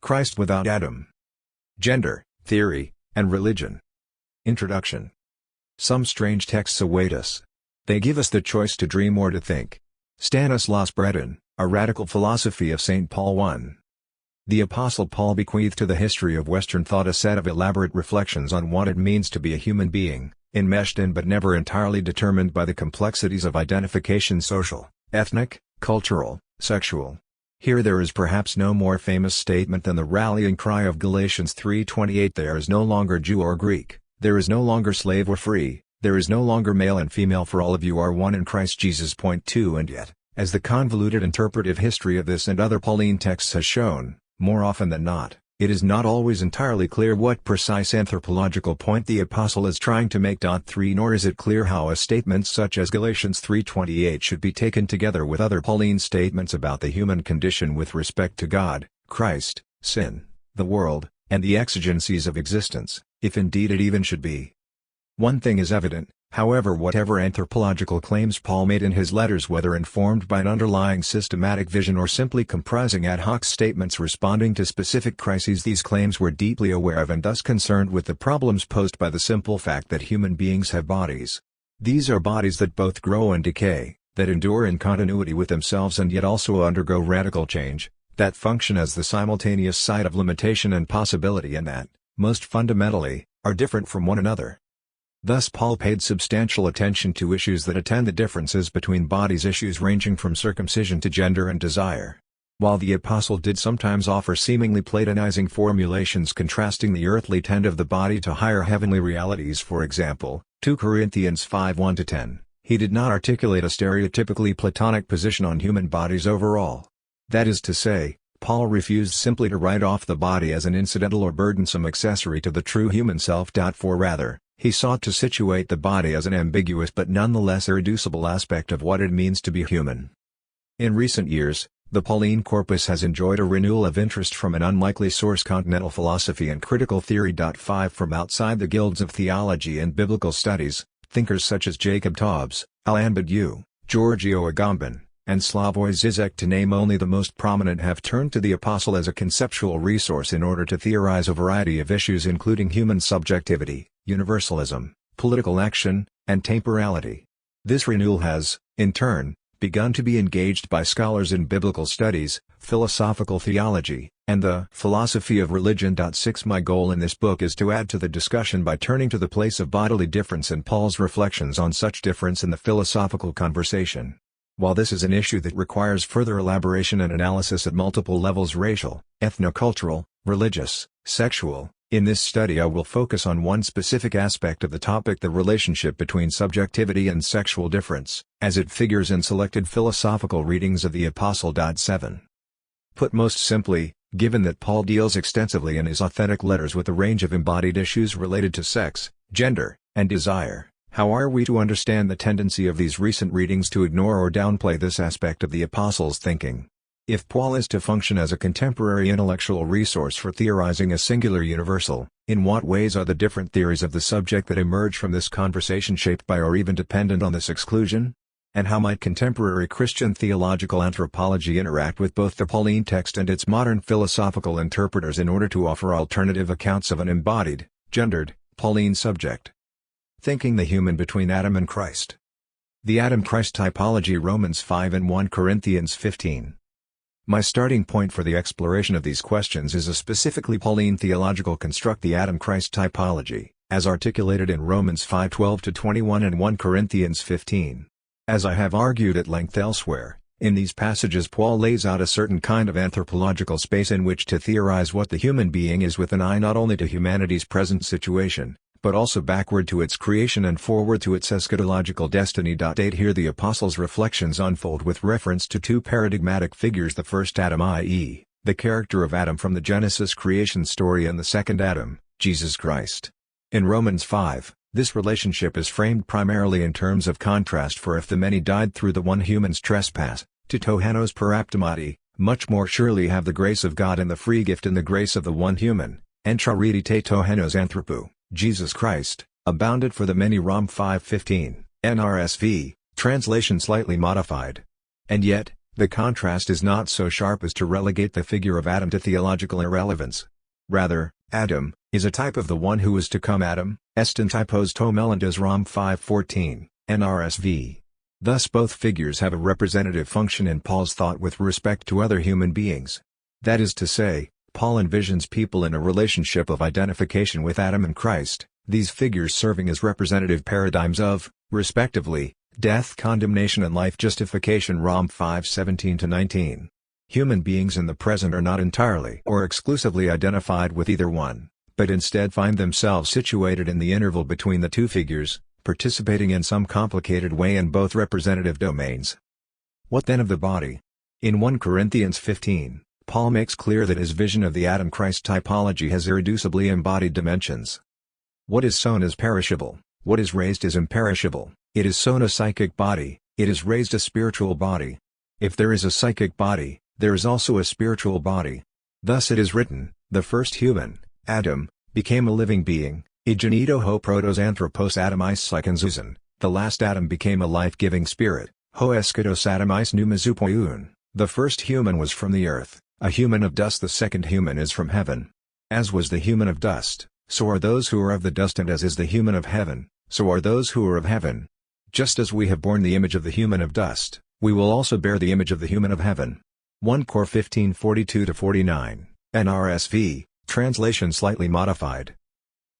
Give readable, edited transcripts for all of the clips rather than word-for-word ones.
Christ without Adam. Gender, Theory, and Religion. Introduction. Some strange texts await us. They give us the choice to dream or to think. Stanislas Breton, A Radical Philosophy of St. Paul 1. The Apostle Paul bequeathed to the history of Western thought a set of elaborate reflections on what it means to be a human being, enmeshed in but never entirely determined by the complexities of identification: social, ethnic, cultural, sexual. Here there is perhaps no more famous statement than the rallying cry of Galatians 3:28: "There is no longer Jew or Greek, there is no longer slave or free, there is no longer male and female, for all of you are one in Christ Jesus." Point 2. And yet, as the convoluted interpretive history of this and other Pauline texts has shown, more often than not, it is not always entirely clear what precise anthropological point the Apostle is trying to make. 3. Nor is it clear how a statement such as Galatians 3:28 should be taken together with other Pauline statements about the human condition with respect to God, Christ, sin, the world, and the exigencies of existence, if indeed it even should be. One thing is evident, however: whatever anthropological claims Paul made in his letters, whether informed by an underlying systematic vision or simply comprising ad hoc statements responding to specific crises, these claims were deeply aware of and thus concerned with the problems posed by the simple fact that human beings have bodies. These are bodies that both grow and decay, that endure in continuity with themselves and yet also undergo radical change, that function as the simultaneous site of limitation and possibility, and that, most fundamentally, are different from one another. Thus Paul paid substantial attention to issues that attend the differences between bodies, issues ranging from circumcision to gender and desire. While the Apostle did sometimes offer seemingly Platonizing formulations contrasting the earthly tent of the body to higher heavenly realities, for example, 2 Corinthians 5:1-10, he did not articulate a stereotypically Platonic position on human bodies overall. That is to say, Paul refused simply to write off the body as an incidental or burdensome accessory to the true human self. For rather, he sought to situate the body as an ambiguous but nonetheless irreducible aspect of what it means to be human. In recent years, the Pauline corpus has enjoyed a renewal of interest from an unlikely source: continental philosophy and critical theory. 5. From outside the guilds of theology and biblical studies, thinkers such as Jacob Taubes, Alain Badiou, Giorgio Agamben, and Slavoj Zizek, to name only the most prominent, have turned to the Apostle as a conceptual resource in order to theorize a variety of issues including human subjectivity, universalism, political action, and temporality. This renewal has, in turn, begun to be engaged by scholars in biblical studies, philosophical theology, and the philosophy of religion. 6. My goal in this book is to add to the discussion by turning to the place of bodily difference and Paul's reflections on such difference in the philosophical conversation. While this is an issue that requires further elaboration and analysis at multiple levels: racial, ethnocultural, religious, sexual, in this study I will focus on one specific aspect of the topic: the relationship between subjectivity and sexual difference, as it figures in selected philosophical readings of the Apostle. 7. Put most simply, given that Paul deals extensively in his authentic letters with a range of embodied issues related to sex, gender, and desire, how are we to understand the tendency of these recent readings to ignore or downplay this aspect of the Apostle's thinking? If Paul is to function as a contemporary intellectual resource for theorizing a singular universal, in what ways are the different theories of the subject that emerge from this conversation shaped by or even dependent on this exclusion? And how might contemporary Christian theological anthropology interact with both the Pauline text and its modern philosophical interpreters in order to offer alternative accounts of an embodied, gendered, Pauline subject? Thinking the human between Adam and Christ. The Adam-Christ typology. Romans 5 and 1 Corinthians 15. My starting point for the exploration of these questions is a specifically Pauline theological construct: the Adam-Christ typology, as articulated in Romans 5:12-21 and 1 Corinthians 15. As I have argued at length elsewhere, in these passages Paul lays out a certain kind of anthropological space in which to theorize what the human being is, with an eye not only to humanity's present situation, but also backward to its creation and forward to its eschatological destiny. 8. Here the Apostle's reflections unfold with reference to two paradigmatic figures: the first Adam, i.e., the character of Adam from the Genesis creation story, and the second Adam, Jesus Christ. In Romans 5, this relationship is framed primarily in terms of contrast: for if the many died through the one human's trespass, to tohenos paraptomati, much more surely have the grace of God and the free gift in the grace of the one human, entrariti te tohenos anthropou, Jesus Christ, abounded for the many. Rom 5:15, NRSV, translation slightly modified. And yet, The contrast is not so sharp as to relegate the figure of Adam to theological irrelevance. Rather, Adam is a type of the one who is to come. Adam est in typos to melandes Rom 5:14, NRSV. Thus both figures have a representative function in Paul's thought with respect to other human beings. That is to say, Paul envisions people in a relationship of identification with Adam and Christ, these figures serving as representative paradigms of, respectively, death, condemnation and life justification. Rom 5:17-19. Human beings in the present are not entirely or exclusively identified with either one, but instead find themselves situated in the interval between the two figures, participating in some complicated way in both representative domains. What then of the body? In 1 Corinthians 15, Paul makes clear that his vision of the Adam-Christ typology has irreducibly embodied dimensions. What is sown is perishable, what is raised is imperishable. It is sown a psychic body, it is raised a spiritual body. If there is a psychic body, there is also a spiritual body. Thus it is written, the first human, Adam, became a living being, egenito ho protos anthropos Adamais psychenzousin, the last Adam became a life-giving spirit, ho eskitos Adamais pneumazoupoiun, the first human was from the earth, a human of dust. The second human is from heaven. As was the human of dust, so are those who are of the dust, and as is the human of heaven, so are those who are of heaven. Just as we have borne the image of the human of dust, we will also bear the image of the human of heaven. 1 Cor 15:42-49, NRSV, translation slightly modified.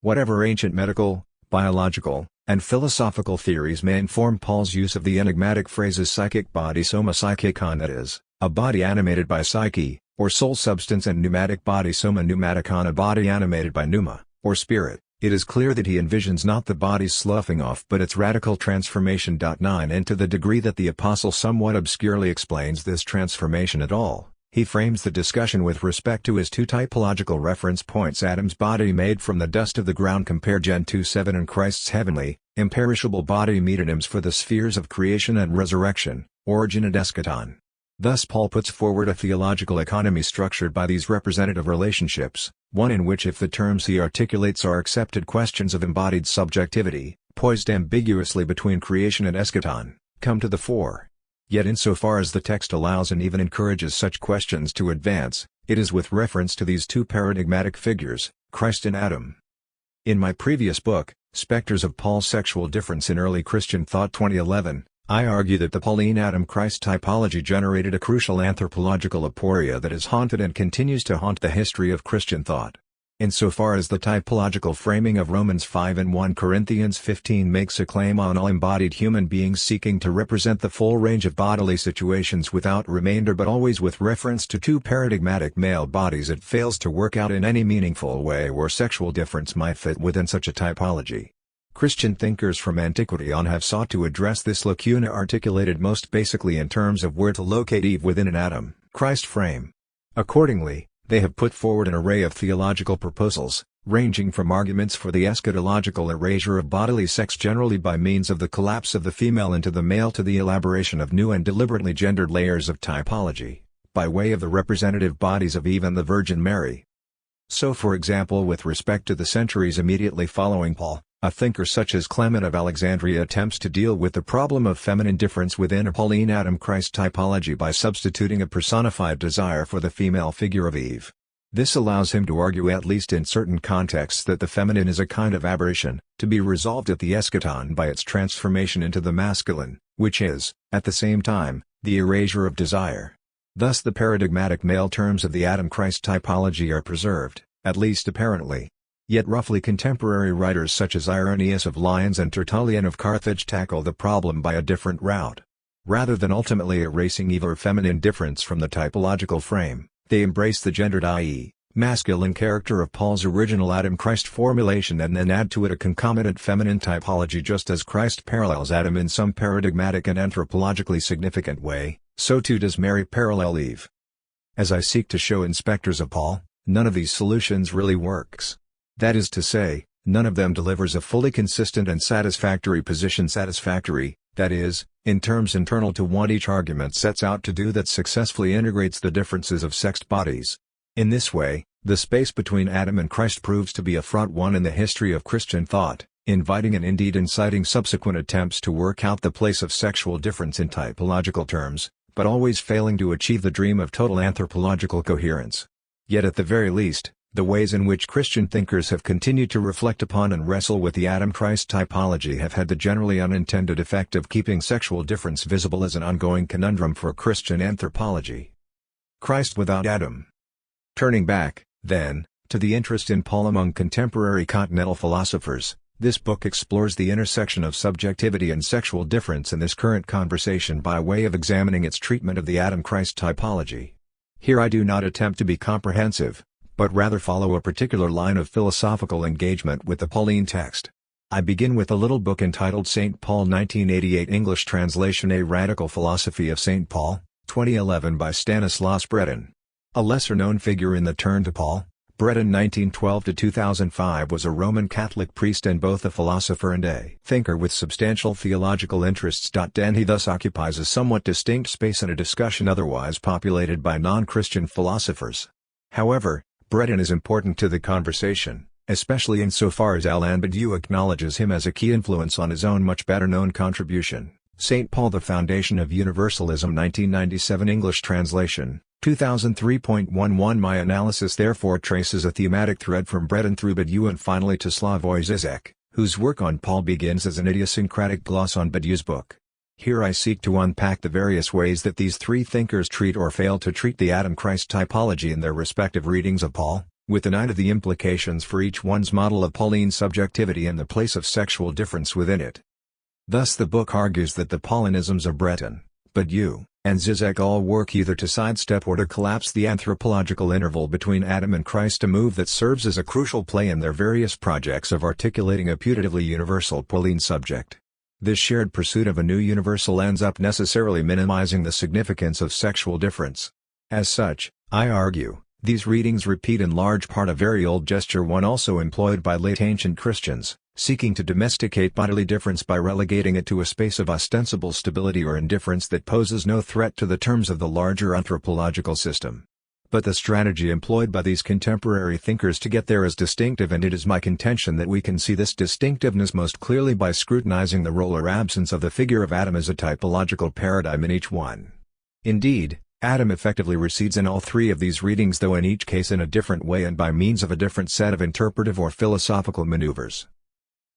Whatever ancient medical, biological, and philosophical theories may inform Paul's use of the enigmatic phrases psychic body soma psychikon, that is, a body animated by psyche, or soul substance, and pneumatic body soma pneumaticon, a body animated by pneuma, or spirit, it is clear that he envisions not the body's sloughing off but its radical transformation. 9 And to the degree that the apostle somewhat obscurely explains this transformation at all, he frames the discussion with respect to his two typological reference points: Adam's body made from the dust of the ground, compare Gen 2:7, and Christ's heavenly, imperishable body metonyms for the spheres of creation and resurrection, origin and eschaton. Thus Paul puts forward a theological economy structured by these representative relationships, one in which, if the terms he articulates are accepted, questions of embodied subjectivity, poised ambiguously between creation and eschaton, come to the fore. Yet insofar as the text allows and even encourages such questions to advance, it is with reference to these two paradigmatic figures, Christ and Adam. In my previous book, Spectres of Paul's Sexual Difference in Early Christian Thought 2011, I argue that the Pauline Adam-Christ typology generated a crucial anthropological aporia that has haunted and continues to haunt the history of Christian thought. Insofar as the typological framing of Romans 5 and 1 Corinthians 15 makes a claim on all embodied human beings seeking to represent the full range of bodily situations without remainder but always with reference to two paradigmatic male bodies, it fails to work out in any meaningful way where sexual difference might fit within such a typology. Christian thinkers from antiquity on have sought to address this lacuna, articulated most basically in terms of where to locate Eve within an Adam-Christ frame. Accordingly, they have put forward an array of theological proposals, ranging from arguments for the eschatological erasure of bodily sex generally by means of the collapse of the female into the male to the elaboration of new and deliberately gendered layers of typology, by way of the representative bodies of Eve and the Virgin Mary. So for example, with respect to the centuries immediately following Paul, a thinker such as Clement of Alexandria attempts to deal with the problem of feminine difference within a Pauline Adam-Christ typology by substituting a personified desire for the female figure of Eve. This allows him to argue, at least in certain contexts, that the feminine is a kind of aberration, to be resolved at the eschaton by its transformation into the masculine, which is, at the same time, the erasure of desire. Thus the paradigmatic male terms of the Adam-Christ typology are preserved, at least apparently. Yet roughly contemporary writers such as Irenaeus of Lyons and Tertullian of Carthage tackle the problem by a different route. Rather than ultimately erasing Eve or feminine difference from the typological frame, they embrace the gendered, i.e., masculine character of Paul's original Adam-Christ formulation and then add to it a concomitant feminine typology. Just as Christ parallels Adam in some paradigmatic and anthropologically significant way, so too does Mary parallel Eve. As I seek to show in Spectres of Paul, none of these solutions really works. That is to say, none of them delivers a fully consistent and satisfactory position. Satisfactory, that is, in terms internal to what each argument sets out to do, that successfully integrates the differences of sexed bodies. In this way, the space between Adam and Christ proves to be a fraught one in the history of Christian thought, inviting and indeed inciting subsequent attempts to work out the place of sexual difference in typological terms, but always failing to achieve the dream of total anthropological coherence. Yet at the very least, the ways in which Christian thinkers have continued to reflect upon and wrestle with the Adam-Christ typology have had the generally unintended effect of keeping sexual difference visible as an ongoing conundrum for Christian anthropology. Christ without Adam. Turning back, then, to the interest in Paul among contemporary continental philosophers, this book explores the intersection of subjectivity and sexual difference in this current conversation by way of examining its treatment of the Adam-Christ typology. Here I do not attempt to be comprehensive, but rather follow a particular line of philosophical engagement with the Pauline text. I begin with a little book entitled St. Paul 1988 English translation A Radical Philosophy of St. Paul, 2011 by Stanislas Breton. A lesser-known figure in the Turn to Paul, Breton 1912–2005 was a Roman Catholic priest and both a philosopher and a thinker with substantial theological interests. And he thus occupies a somewhat distinct space in a discussion otherwise populated by non-Christian philosophers. However, Breton is important to the conversation, especially insofar as Alain Badiou acknowledges him as a key influence on his own much better-known contribution, St. Paul the Foundation of Universalism 1997 English translation, 2003.11 My analysis therefore traces a thematic thread from Breton through Badiou and finally to Slavoj Žižek, whose work on Paul begins as an idiosyncratic gloss on Badiou's book. Here I seek to unpack the various ways that these three thinkers treat or fail to treat the Adam-Christ typology in their respective readings of Paul, with an eye to the implications for each one's model of Pauline subjectivity and the place of sexual difference within it. Thus the book argues that the Paulinisms of Breton, Badiou, and Žižek all work either to sidestep or to collapse the anthropological interval between Adam and Christ, a move that serves as a crucial play in their various projects of articulating a putatively universal Pauline subject. This shared pursuit of a new universal ends up necessarily minimizing the significance of sexual difference. As such, I argue, these readings repeat in large part a very old gesture one also employed by late ancient Christians, seeking to domesticate bodily difference by relegating it to a space of ostensible stability or indifference that poses no threat to the terms of the larger anthropological system. But the strategy employed by these contemporary thinkers to get there is distinctive, and it is my contention that we can see this distinctiveness most clearly by scrutinizing the role or absence of the figure of Adam as a typological paradigm in each one. Indeed, Adam effectively recedes in all three of these readings, though in each case in a different way and by means of a different set of interpretive or philosophical maneuvers.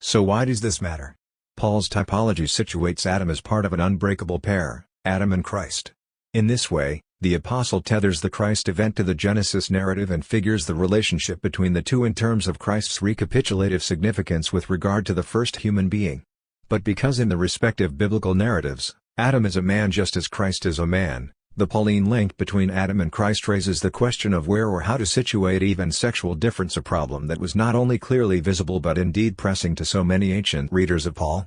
So why does this matter? Paul's typology situates Adam as part of an unbreakable pair, Adam and Christ. In this way, the Apostle tethers the Christ event to the Genesis narrative and figures the relationship between the two in terms of Christ's recapitulative significance with regard to the first human being. But because in the respective biblical narratives, Adam is a man just as Christ is a man, the Pauline link between Adam and Christ raises the question of where or how to situate even sexual difference, a problem that was not only clearly visible but indeed pressing to so many ancient readers of Paul.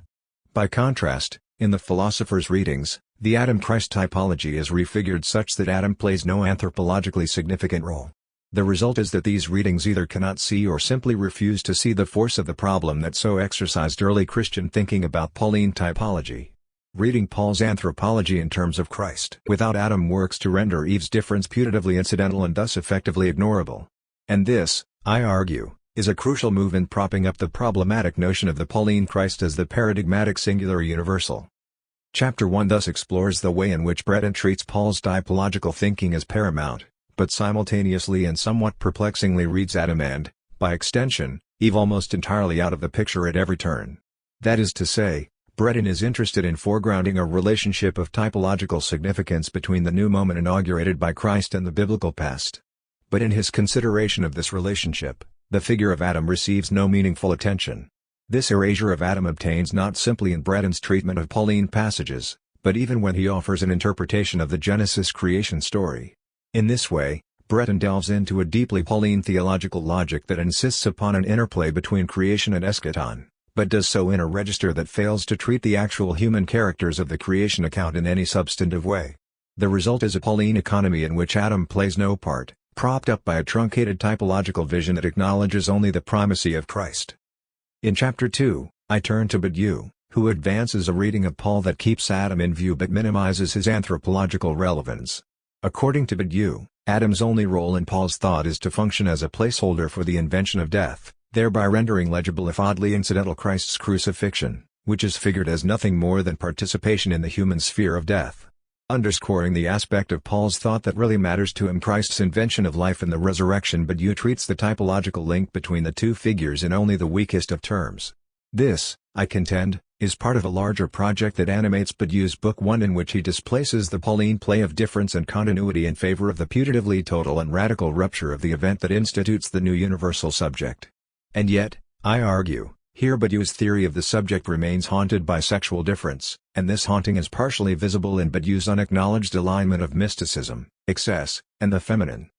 By contrast, in the Philosophers' readings, the Adam-Christ typology is refigured such that Adam plays no anthropologically significant role. The result is that these readings either cannot see or simply refuse to see the force of the problem that so exercised early Christian thinking about Pauline typology. Reading Paul's anthropology in terms of Christ without Adam works to render Eve's difference putatively incidental and thus effectively ignorable. And this, I argue, is a crucial move in propping up the problematic notion of the Pauline Christ as the paradigmatic singular universal. Chapter 1 thus explores the way in which Breton treats Paul's typological thinking as paramount, but simultaneously and somewhat perplexingly reads Adam and, by extension, Eve almost entirely out of the picture at every turn. That is to say, Breton is interested in foregrounding a relationship of typological significance between the new moment inaugurated by Christ and the biblical past. But in his consideration of this relationship, the figure of Adam receives no meaningful attention. This erasure of Adam obtains not simply in Breton's treatment of Pauline passages, but even when he offers an interpretation of the Genesis creation story. In this way, Breton delves into a deeply Pauline theological logic that insists upon an interplay between creation and eschaton, but does so in a register that fails to treat the actual human characters of the creation account in any substantive way. The result is a Pauline economy in which Adam plays no part, propped up by a truncated typological vision that acknowledges only the primacy of Christ. In Chapter 2, I turn to Badiou, who advances a reading of Paul that keeps Adam in view but minimizes his anthropological relevance. According to Badiou, Adam's only role in Paul's thought is to function as a placeholder for the invention of death, thereby rendering legible if oddly incidental Christ's crucifixion, which is figured as nothing more than participation in the human sphere of death. Underscoring the aspect of Paul's thought that really matters to him, Christ's invention of life and the resurrection, Badiou treats the typological link between the two figures in only the weakest of terms. This, I contend, is part of a larger project that animates Badiou's Book 1, in which he displaces the Pauline play of difference and continuity in favor of the putatively total and radical rupture of the event that institutes the new universal subject. And yet, I argue, here Badiou's theory of the subject remains haunted by sexual difference, and this haunting is partially visible in Badiou's unacknowledged alignment of mysticism, excess, and the feminine.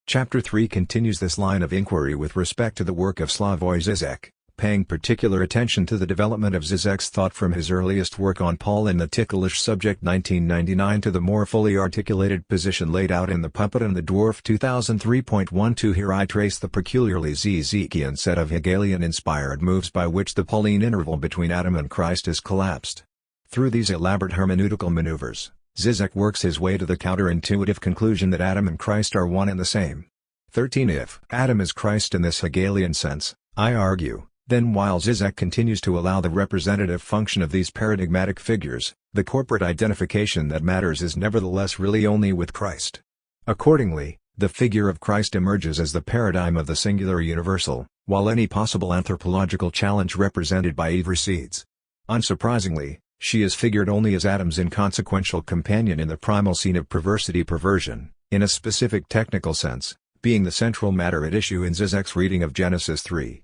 Chapter 3 continues this line of inquiry with respect to the work of Slavoj Žižek, paying particular attention to the development of Žižek's thought from his earliest work on Paul in the Ticklish Subject 1999 to the more fully articulated position laid out in The Puppet and the Dwarf 2003.12. Here I trace the peculiarly Žižekian set of Hegelian-inspired moves by which the Pauline interval between Adam and Christ is collapsed. Through these elaborate hermeneutical maneuvers, Žižek works his way to the counterintuitive conclusion that Adam and Christ are one and the same. 13. If Adam is Christ in this Hegelian sense, I argue, then while Žižek continues to allow the representative function of these paradigmatic figures, the corporate identification that matters is nevertheless really only with Christ. Accordingly, the figure of Christ emerges as the paradigm of the singular universal, while any possible anthropological challenge represented by Eve recedes. Unsurprisingly, she is figured only as Adam's inconsequential companion in the primal scene of perversion, in a specific technical sense, being the central matter at issue in Žižek's reading of Genesis 3.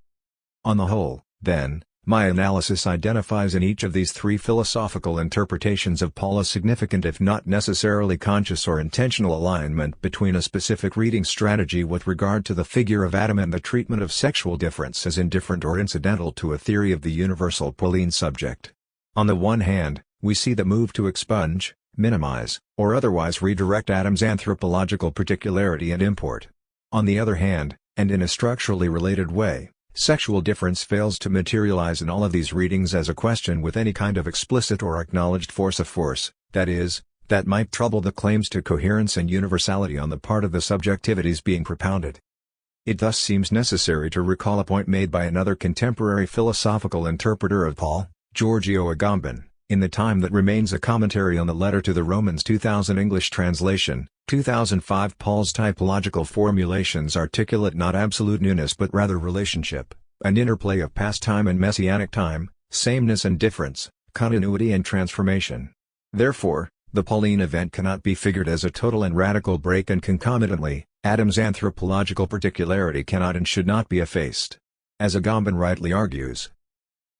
On the whole, then, my analysis identifies in each of these three philosophical interpretations of Paul a significant, if not necessarily conscious or intentional, alignment between a specific reading strategy with regard to the figure of Adam and the treatment of sexual difference as indifferent or incidental to a theory of the universal Pauline subject. On the one hand, we see the move to expunge, minimize, or otherwise redirect Adam's anthropological particularity and import. On the other hand, and in a structurally related way, sexual difference fails to materialize in all of these readings as a question with any kind of explicit or acknowledged force of force, that is, that might trouble the claims to coherence and universality on the part of the subjectivities being propounded. It thus seems necessary to recall a point made by another contemporary philosophical interpreter of Paul, Giorgio Agamben, in The Time That Remains, a commentary on the letter to the Romans 2000 English translation, 2005. Paul's typological formulations articulate not absolute newness but rather relationship, an interplay of past time and messianic time, sameness and difference, continuity and transformation. Therefore, the Pauline event cannot be figured as a total and radical break, and concomitantly, Adam's anthropological particularity cannot and should not be effaced. As Agamben rightly argues,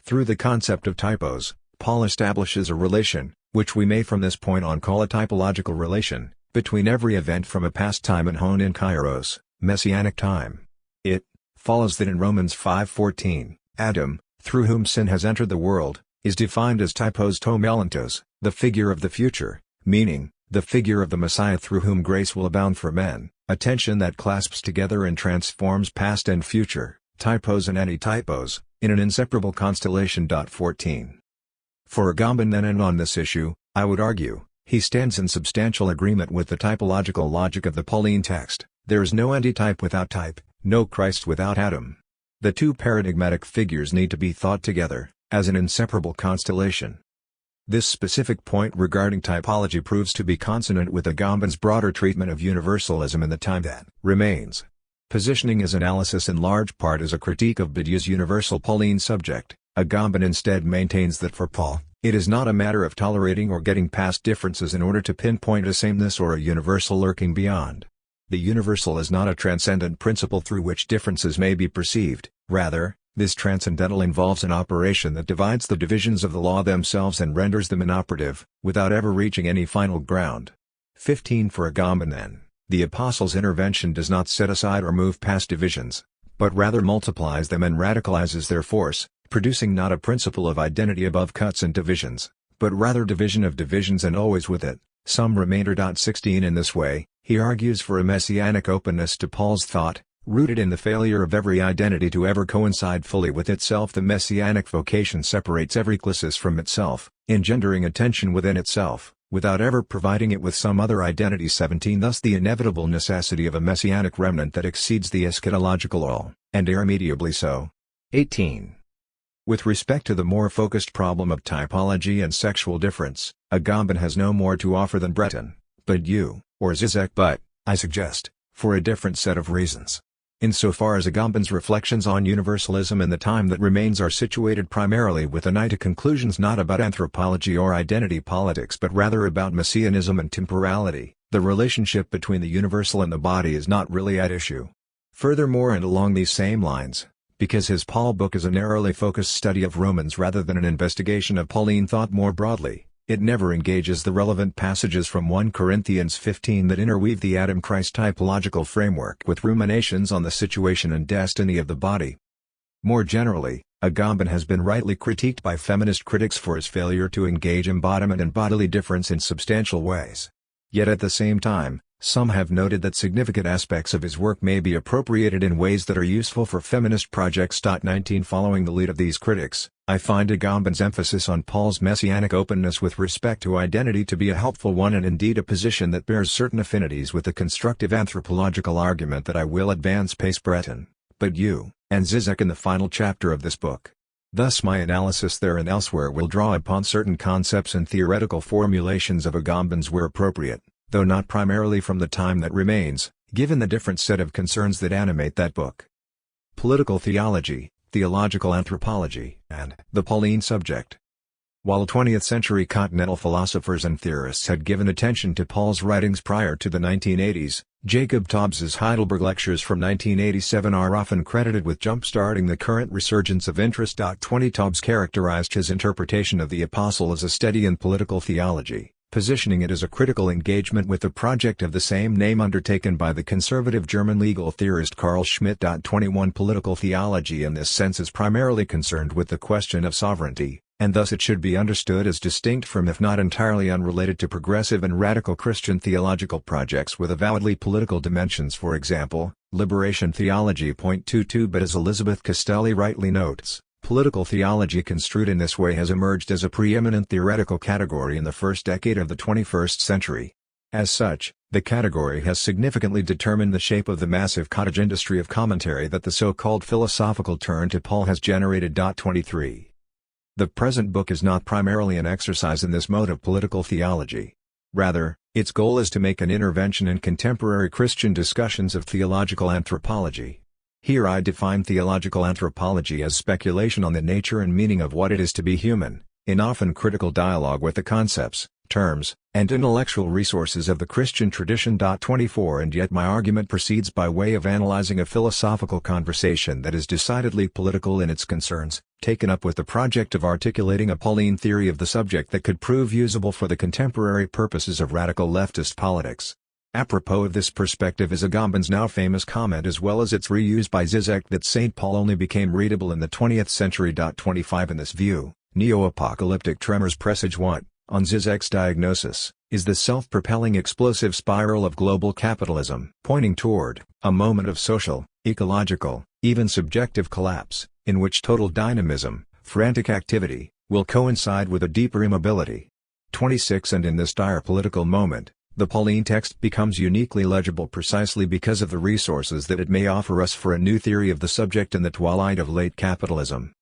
through the concept of typos, Paul establishes a relation, which we may from this point on call a typological relation, between every event from a past time and hone in kairos, messianic time. It follows that in Romans 5:14, Adam, through whom sin has entered the world, is defined as typos to melantos, the figure of the future, meaning, the figure of the Messiah through whom grace will abound for men, a tension that clasps together and transforms past and future, typos and anti-typos, in an inseparable constellation. 14. For Agamben then, and on this issue, I would argue, he stands in substantial agreement with the typological logic of the Pauline text. There is no antitype without type, no Christ without Adam. The two paradigmatic figures need to be thought together, as an inseparable constellation. This specific point regarding typology proves to be consonant with Agamben's broader treatment of universalism in The Time That Remains. Positioning his analysis in large part as a critique of Badiou's universal Pauline subject, Agamben instead maintains that for Paul, it is not a matter of tolerating or getting past differences in order to pinpoint a sameness or a universal lurking beyond. The universal is not a transcendent principle through which differences may be perceived, rather, this transcendental involves an operation that divides the divisions of the law themselves and renders them inoperative, without ever reaching any final ground. 15. For Agamben then, the Apostle's intervention does not set aside or move past divisions, but rather multiplies them and radicalizes their force, producing not a principle of identity above cuts and divisions, but rather division of divisions, and always with it, some remainder. 16. In this way, he argues for a messianic openness to Paul's thought, rooted in the failure of every identity to ever coincide fully with itself. The messianic vocation separates every klesis from itself, engendering a tension within itself, without ever providing it with some other identity. 17. Thus the inevitable necessity of a messianic remnant that exceeds the eschatological all, and irremediably so. 18. With respect to the more focused problem of typology and sexual difference, Agamben has no more to offer than Breton, Badiou, or Zizek, but, I suggest, for a different set of reasons. Insofar as Agamben's reflections on universalism in the time that remains are situated primarily with an eye to conclusions not about anthropology or identity politics but rather about messianism and temporality, the relationship between the universal and the body is not really at issue. Furthermore, and along these same lines, because his Paul book is a narrowly focused study of Romans rather than an investigation of Pauline thought more broadly, it never engages the relevant passages from 1 Corinthians 15 that interweave the Adam-Christ typological framework with ruminations on the situation and destiny of the body. More generally, Agamben has been rightly critiqued by feminist critics for his failure to engage embodiment and bodily difference in substantial ways. Yet at the same time, some have noted that significant aspects of his work may be appropriated in ways that are useful for feminist projects. 19 Following the lead of these critics, I find Agamben's emphasis on Paul's messianic openness with respect to identity to be a helpful one and indeed a position that bears certain affinities with the constructive anthropological argument that I will advance pace Breton, Badiou, and Zizek in the final chapter of this book. Thus my analysis there and elsewhere will draw upon certain concepts and theoretical formulations of Agamben's where appropriate, though not primarily from the time that remains, given the different set of concerns that animate that book. Political theology, theological anthropology, and the Pauline subject. While 20th-century continental philosophers and theorists had given attention to Paul's writings prior to the 1980s, Jacob Taubes's Heidelberg lectures from 1987 are often credited with jump-starting the current resurgence of interest. 20 Taubes characterized his interpretation of the Apostle as a study in political theology, positioning it as a critical engagement with the project of the same name undertaken by the conservative German legal theorist Carl Schmitt. 21 Political theology in this sense is primarily concerned with the question of sovereignty, and thus it should be understood as distinct from if not entirely unrelated to progressive and radical Christian theological projects with avowedly political dimensions, for example, liberation theology. 22 But as Elizabeth Castelli rightly notes, political theology construed in this way has emerged as a preeminent theoretical category in the first decade of the 21st century. As such, the category has significantly determined the shape of the massive cottage industry of commentary that the so-called philosophical turn to Paul has generated. 23. The present book is not primarily an exercise in this mode of political theology. Rather, its goal is to make an intervention in contemporary Christian discussions of theological anthropology. Here I define theological anthropology as speculation on the nature and meaning of what it is to be human, in often critical dialogue with the concepts, terms, and intellectual resources of the Christian tradition. 24 And yet my argument proceeds by way of analyzing a philosophical conversation that is decidedly political in its concerns, taken up with the project of articulating a Pauline theory of the subject that could prove usable for the contemporary purposes of radical leftist politics. Apropos of this perspective is Agamben's now famous comment as well as its reuse by Zizek that St. Paul only became readable in the 20th century. 25 In this view, neo-apocalyptic tremors presage what, on Zizek's diagnosis, is the self-propelling explosive spiral of global capitalism, pointing toward a moment of social, ecological, even subjective collapse, in which total dynamism, frantic activity, will coincide with a deeper immobility. 26 And in this dire political moment, the Pauline text becomes uniquely legible precisely because of the resources that it may offer us for a new theory of the subject in the twilight of late capitalism.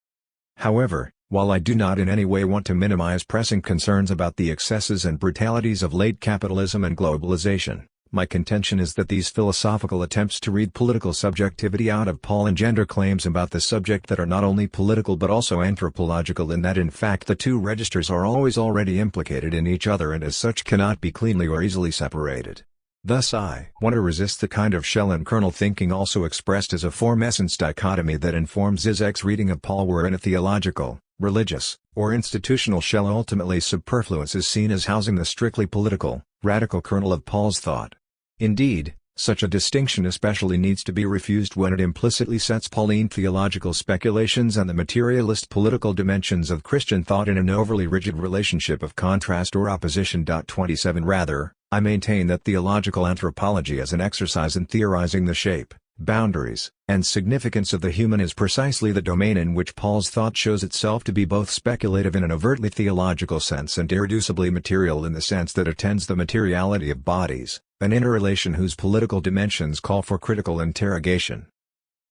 However, while I do not in any way want to minimize pressing concerns about the excesses and brutalities of late capitalism and globalization, my contention is that these philosophical attempts to read political subjectivity out of Paul engender claims about the subject that are not only political but also anthropological, in that in fact the two registers are always already implicated in each other and as such cannot be cleanly or easily separated. Thus I want to resist the kind of shell and kernel thinking also expressed as a form-essence dichotomy that informs Zizek's reading of Paul, wherein a theological, religious, or institutional shell ultimately superfluous is seen as housing the strictly political, radical kernel of Paul's thought. Indeed, such a distinction especially needs to be refused when it implicitly sets Pauline theological speculations and the materialist political dimensions of Christian thought in an overly rigid relationship of contrast or opposition. 27 Rather, I maintain that theological anthropology as an exercise in theorizing the shape, boundaries, and significance of the human is precisely the domain in which Paul's thought shows itself to be both speculative in an overtly theological sense and irreducibly material in the sense that attends the materiality of bodies, an interrelation whose political dimensions call for critical interrogation.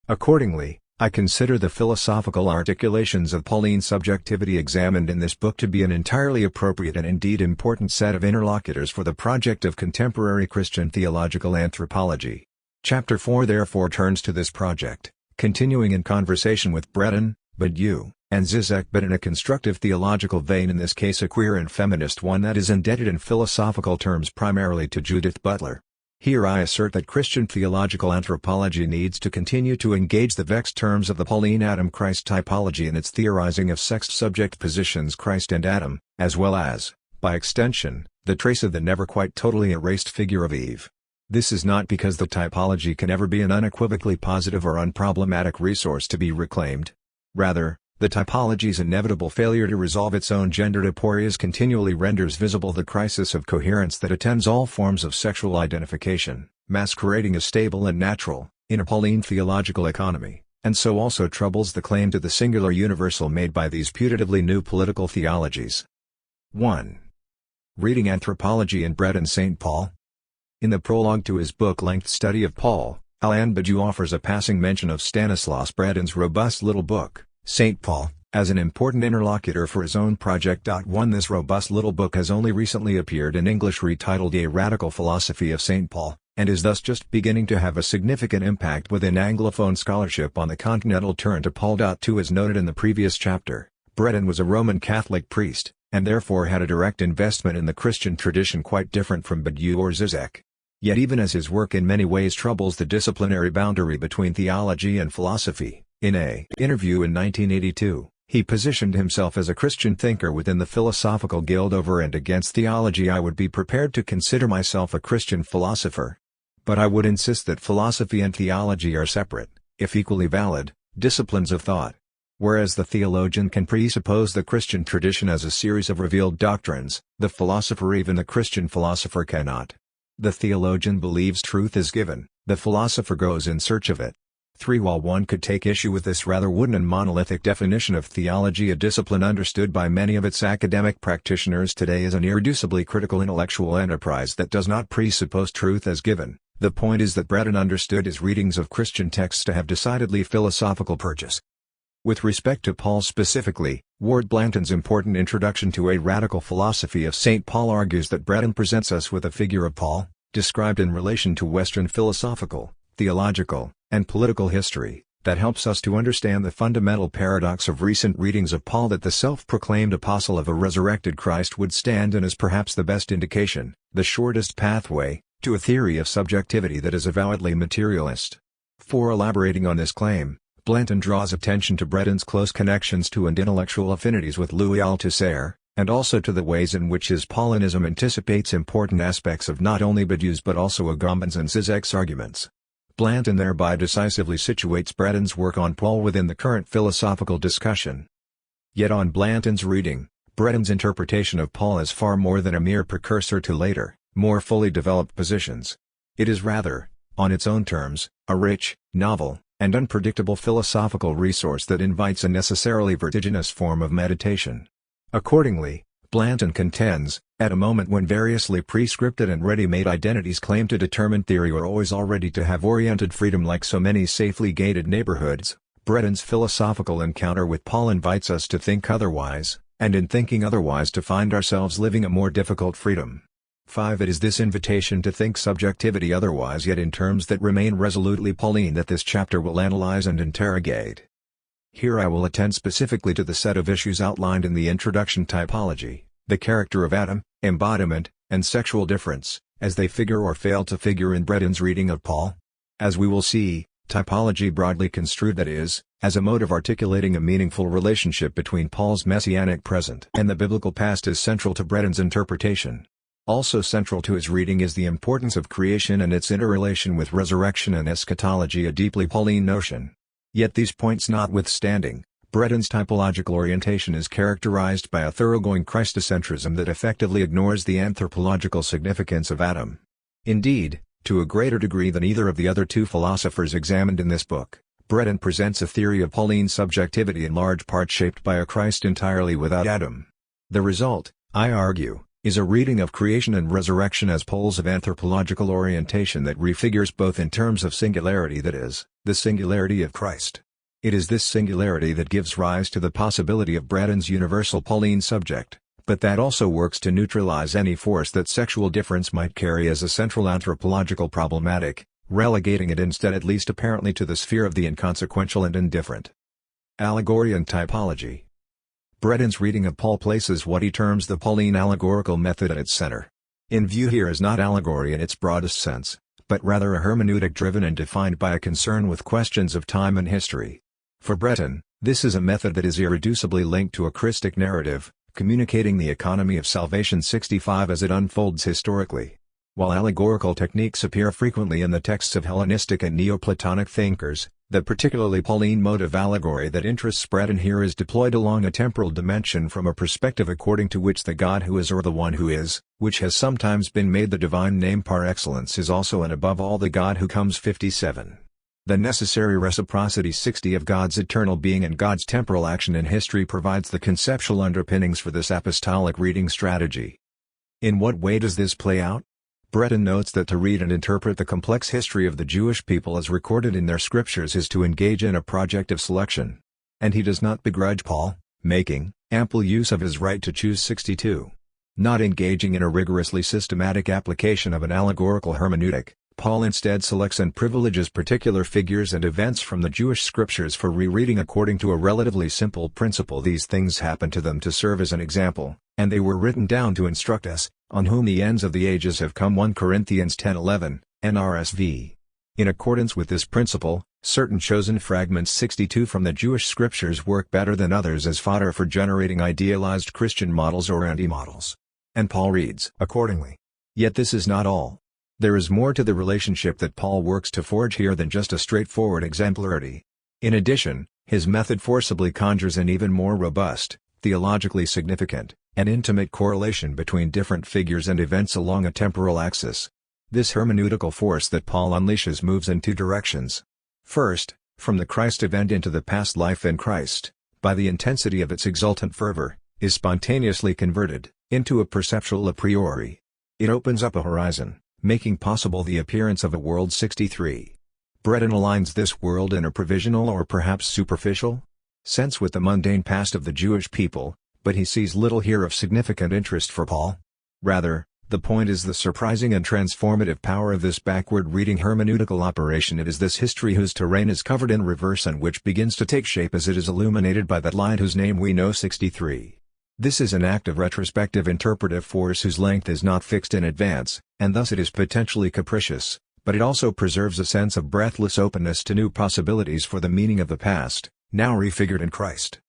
Accordingly, I consider the philosophical articulations of Pauline subjectivity examined in this book to be an entirely appropriate and indeed important set of interlocutors for the project of contemporary Christian theological anthropology. Chapter 4 therefore turns to this project, continuing in conversation with Breton, Badiou, and Zizek, but in a constructive theological vein, in this case a queer and feminist one that is indebted in philosophical terms primarily to Judith Butler. Here I assert that Christian theological anthropology needs to continue to engage the vexed terms of the Pauline Adam-Christ typology in its theorizing of sex-subject positions Christ and Adam, as well as, by extension, the trace of the never quite totally erased figure of Eve. This is not because the typology can ever be an unequivocally positive or unproblematic resource to be reclaimed. Rather, the typology's inevitable failure to resolve its own gendered aporias continually renders visible the crisis of coherence that attends all forms of sexual identification, masquerading as stable and natural, in a Pauline theological economy, and so also troubles the claim to the singular universal made by these putatively new political theologies. 1. Reading Anthropology in Breton St. Paul. In the prologue to his book-length study of Paul, Alain Badiou offers a passing mention of Stanislas Breton's robust little book, St. Paul, as an important interlocutor for his own project. 1. This robust little book has only recently appeared in English, retitled A Radical Philosophy of St. Paul, and is thus just beginning to have a significant impact within Anglophone scholarship on the continental turn to Paul. 2. As noted in the previous chapter, Breton was a Roman Catholic priest, and therefore had a direct investment in the Christian tradition quite different from Badiou or Zizek. Yet even as his work in many ways troubles the disciplinary boundary between theology and philosophy, in an interview in 1982, he positioned himself as a Christian thinker within the Philosophical Guild. Over and against theology, I would be prepared to consider myself a Christian philosopher. But I would insist that philosophy and theology are separate, if equally valid, disciplines of thought. Whereas the theologian can presuppose the Christian tradition as a series of revealed doctrines, the philosopher, even the Christian philosopher, cannot. The theologian believes truth is given, the philosopher goes in search of it. 3. While one could take issue with this rather wooden and monolithic definition of theology, a discipline understood by many of its academic practitioners today as an irreducibly critical intellectual enterprise that does not presuppose truth as given, the point is that Breton understood his readings of Christian texts to have decidedly philosophical purchase. With respect to Paul specifically, Ward Blanton's important introduction to A Radical Philosophy of St. Paul argues that Breton presents us with a figure of Paul, described in relation to Western philosophical, theological, and political history, that helps us to understand the fundamental paradox of recent readings of Paul, that the self-proclaimed apostle of a resurrected Christ would stand in as perhaps the best indication, the shortest pathway, to a theory of subjectivity that is avowedly materialist. 4. Elaborating on this claim, Blanton draws attention to Breton's close connections to and intellectual affinities with Louis Althusser, and also to the ways in which his Paulinism anticipates important aspects of not only Badiou's but also Agamben's and Zizek's arguments. Blanton thereby decisively situates Breton's work on Paul within the current philosophical discussion. Yet on Blanton's reading, Breton's interpretation of Paul is far more than a mere precursor to later, more fully developed positions. It is rather, on its own terms, a rich, novel, and unpredictable philosophical resource that invites a necessarily vertiginous form of meditation. Accordingly, Blanton contends, at a moment when variously prescripted and ready-made identities claim to determine theory or always already to have oriented freedom like so many safely gated neighborhoods, Breton's philosophical encounter with Paul invites us to think otherwise, and in thinking otherwise to find ourselves living a more difficult freedom. 5. It is this invitation to think subjectivity otherwise yet in terms that remain resolutely Pauline that this chapter will analyze and interrogate. Here I will attend specifically to the set of issues outlined in the introduction: typology, the character of Adam, embodiment, and sexual difference, as they figure or fail to figure in Breton's reading of Paul. As we will see, typology broadly construed, that is, as a mode of articulating a meaningful relationship between Paul's messianic present and the biblical past, is central to Breton's interpretation. Also central to his reading is the importance of creation and its interrelation with resurrection and eschatology, a deeply Pauline notion. Yet these points notwithstanding, Breton's typological orientation is characterized by a thoroughgoing Christocentrism that effectively ignores the anthropological significance of Adam. Indeed, to a greater degree than either of the other two philosophers examined in this book, Breton presents a theory of Pauline subjectivity in large part shaped by a Christ entirely without Adam. The result, I argue, is a reading of creation and resurrection as poles of anthropological orientation that refigures both in terms of singularity, that is, the singularity of Christ. It is this singularity that gives rise to the possibility of Breton's universal Pauline subject, but that also works to neutralize any force that sexual difference might carry as a central anthropological problematic, relegating it instead at least apparently to the sphere of the inconsequential and indifferent. Allegory and typology. Breton's reading of Paul places what he terms the Pauline allegorical method at its center. In view here is not allegory in its broadest sense, but rather a hermeneutic driven and defined by a concern with questions of time and history. For Breton, this is a method that is irreducibly linked to a Christic narrative, communicating the economy of salvation 65 as it unfolds historically. While allegorical techniques appear frequently in the texts of Hellenistic and Neoplatonic thinkers, the particularly Pauline mode of allegory that interests Breton here is deployed along a temporal dimension from a perspective according to which the God who is or the one who is, which has sometimes been made the divine name par excellence, is also and above all the God who comes 57. The necessary reciprocity 60 of God's eternal being and God's temporal action in history provides the conceptual underpinnings for this apostolic reading strategy. In what way does this play out? Breton notes that to read and interpret the complex history of the Jewish people as recorded in their scriptures is to engage in a project of selection. And he does not begrudge Paul, making ample use of his right to choose 62. Not engaging in a rigorously systematic application of an allegorical hermeneutic, Paul instead selects and privileges particular figures and events from the Jewish scriptures for rereading according to a relatively simple principle. These things happened to them to serve as an example, and they were written down to instruct us, on whom the ends of the ages have come. 1 Corinthians 10:11, NRSV. In accordance with this principle, certain chosen fragments 62 from the Jewish scriptures work better than others as fodder for generating idealized Christian models or anti-models. And Paul reads accordingly. Yet this is not all. There is more to the relationship that Paul works to forge here than just a straightforward exemplarity. In addition, his method forcibly conjures an even more robust, theologically significant, and intimate correlation between different figures and events along a temporal axis. This hermeneutical force that Paul unleashes moves in two directions. First, from the Christ event into the past life in Christ, by the intensity of its exultant fervor, is spontaneously converted into a perceptual a priori. It opens up a horizon, making possible the appearance of a world 63. Breton aligns this world in a provisional or perhaps superficial sense with the mundane past of the Jewish people, but he sees little here of significant interest for Paul. Rather, the point is the surprising and transformative power of this backward-reading hermeneutical operation. It is this history whose terrain is covered in reverse and which begins to take shape as it is illuminated by that light whose name we know 63. This is an act of retrospective interpretive force whose length is not fixed in advance, and thus it is potentially capricious, but it also preserves a sense of breathless openness to new possibilities for the meaning of the past, now refigured in Christ.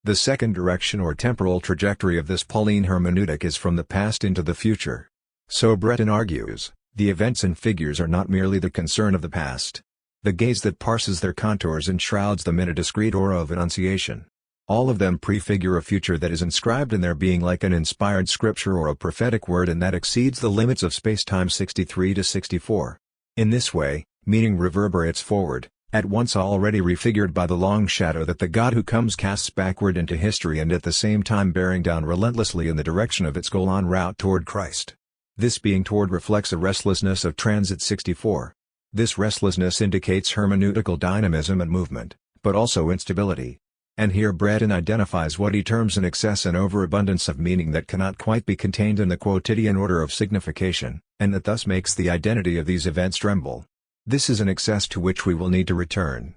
The second direction or temporal trajectory of this Pauline hermeneutic is from the past into the future. So Breton argues, the events and figures are not merely the concern of the past. The gaze that parses their contours enshrouds them in a discreet aura of annunciation. All of them prefigure a future that is inscribed in their being like an inspired scripture or a prophetic word, and that exceeds the limits of space-time 63 to 64. In this way, meaning reverberates forward, at once already refigured by the long shadow that the God who comes casts backward into history and at the same time bearing down relentlessly in the direction of its goal en route toward Christ. This being toward reflects a restlessness of transit 64. This restlessness indicates hermeneutical dynamism and movement, but also instability. And here Breton identifies what he terms an excess and overabundance of meaning that cannot quite be contained in the quotidian order of signification, and that thus makes the identity of these events tremble. This is an excess to which we will need to return.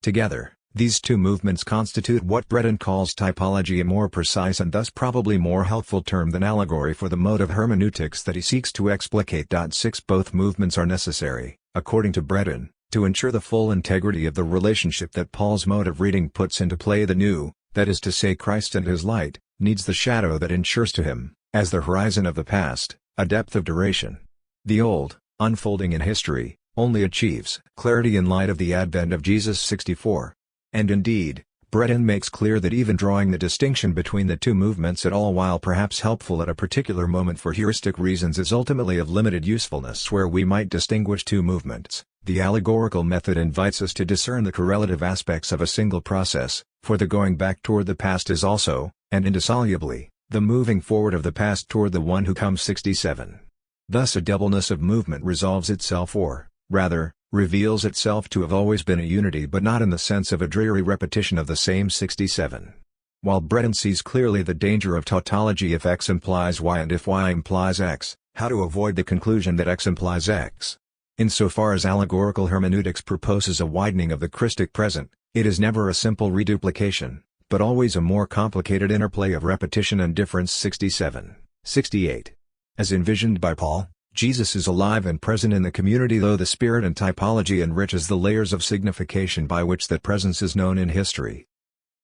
Together, these two movements constitute what Breton calls typology, a more precise and thus probably more helpful term than allegory for the mode of hermeneutics that he seeks to explicate. 6 Both movements are necessary, according to Breton, to ensure the full integrity of the relationship that Paul's mode of reading puts into play. The new, that is to say Christ and his light, needs the shadow that ensures to him, as the horizon of the past, a depth of duration. The old, unfolding in history, only achieves clarity in light of the advent of Jesus 64. And indeed, Breton makes clear that even drawing the distinction between the two movements at all, while perhaps helpful at a particular moment for heuristic reasons, is ultimately of limited usefulness where we might distinguish two movements. The allegorical method invites us to discern the correlative aspects of a single process, for the going back toward the past is also, and indissolubly, the moving forward of the past toward the one who comes 67. Thus a doubleness of movement resolves itself, or, rather, reveals itself to have always been a unity but not in the sense of a dreary repetition of the same 67. While Breton sees clearly the danger of tautology if X implies Y and if Y implies X, how to avoid the conclusion that X implies X. Insofar as allegorical hermeneutics proposes a widening of the Christic present, it is never a simple reduplication, but always a more complicated interplay of repetition and difference. 67. 68. As envisioned by Paul, Jesus is alive and present in the community, though the spirit and typology enriches the layers of signification by which that presence is known in history.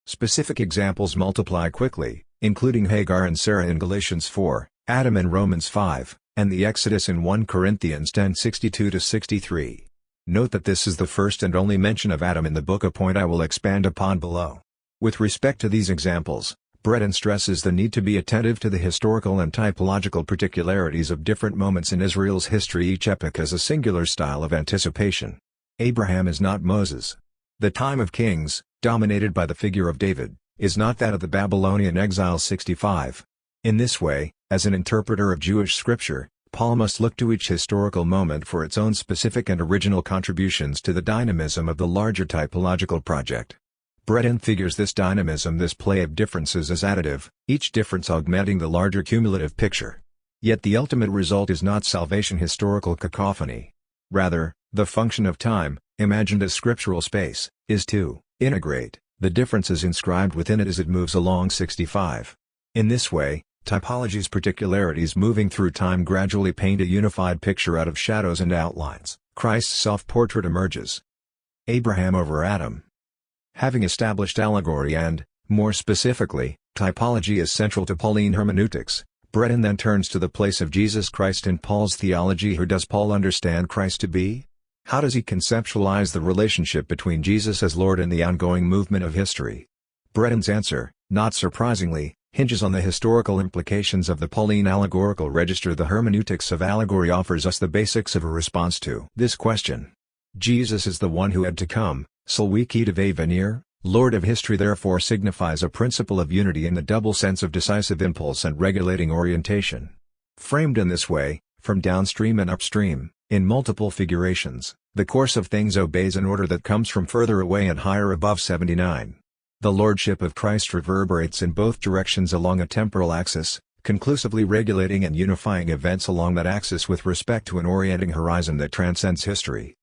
Specific examples multiply quickly, including Hagar and Sarah in Galatians 4, Adam in Romans 5, and the Exodus in 1 Corinthians 10:62-63. Note that this is the first and only mention of Adam in the book, a point I will expand upon below. With respect to these examples, Breton stresses the need to be attentive to the historical and typological particularities of different moments in Israel's history. Each epoch has a singular style of anticipation. Abraham is not Moses. The time of kings, dominated by the figure of David, is not that of the Babylonian exile. 65. In this way, as an interpreter of Jewish scripture, Paul must look to each historical moment for its own specific and original contributions to the dynamism of the larger typological project. Breton figures this dynamism, this play of differences, as additive, each difference augmenting the larger cumulative picture. Yet the ultimate result is not salvation historical cacophony. Rather, the function of time, imagined as scriptural space, is to integrate the differences inscribed within it as it moves along. 65. In this way, typology's particularities moving through time gradually paint a unified picture out of shadows and outlines. Christ's self-portrait emerges. Abraham over Adam. Having established allegory and, more specifically, typology as central to Pauline hermeneutics, Breton then turns to the place of Jesus Christ in Paul's theology. Who does Paul understand Christ to be? How does he conceptualize the relationship between Jesus as Lord and the ongoing movement of history? Breton's answer, not surprisingly, hinges on the historical implications of the Pauline allegorical register. The hermeneutics of allegory offers us the basics of a response to this question. Jesus is the one who had to come, celui qui devait venir, Lord of history, therefore signifies a principle of unity in the double sense of decisive impulse and regulating orientation. Framed in this way, from downstream and upstream, in multiple figurations, the course of things obeys an order that comes from further away and higher above. 79. The lordship of Christ reverberates in both directions along a temporal axis, conclusively regulating and unifying events along that axis with respect to an orienting horizon that transcends history.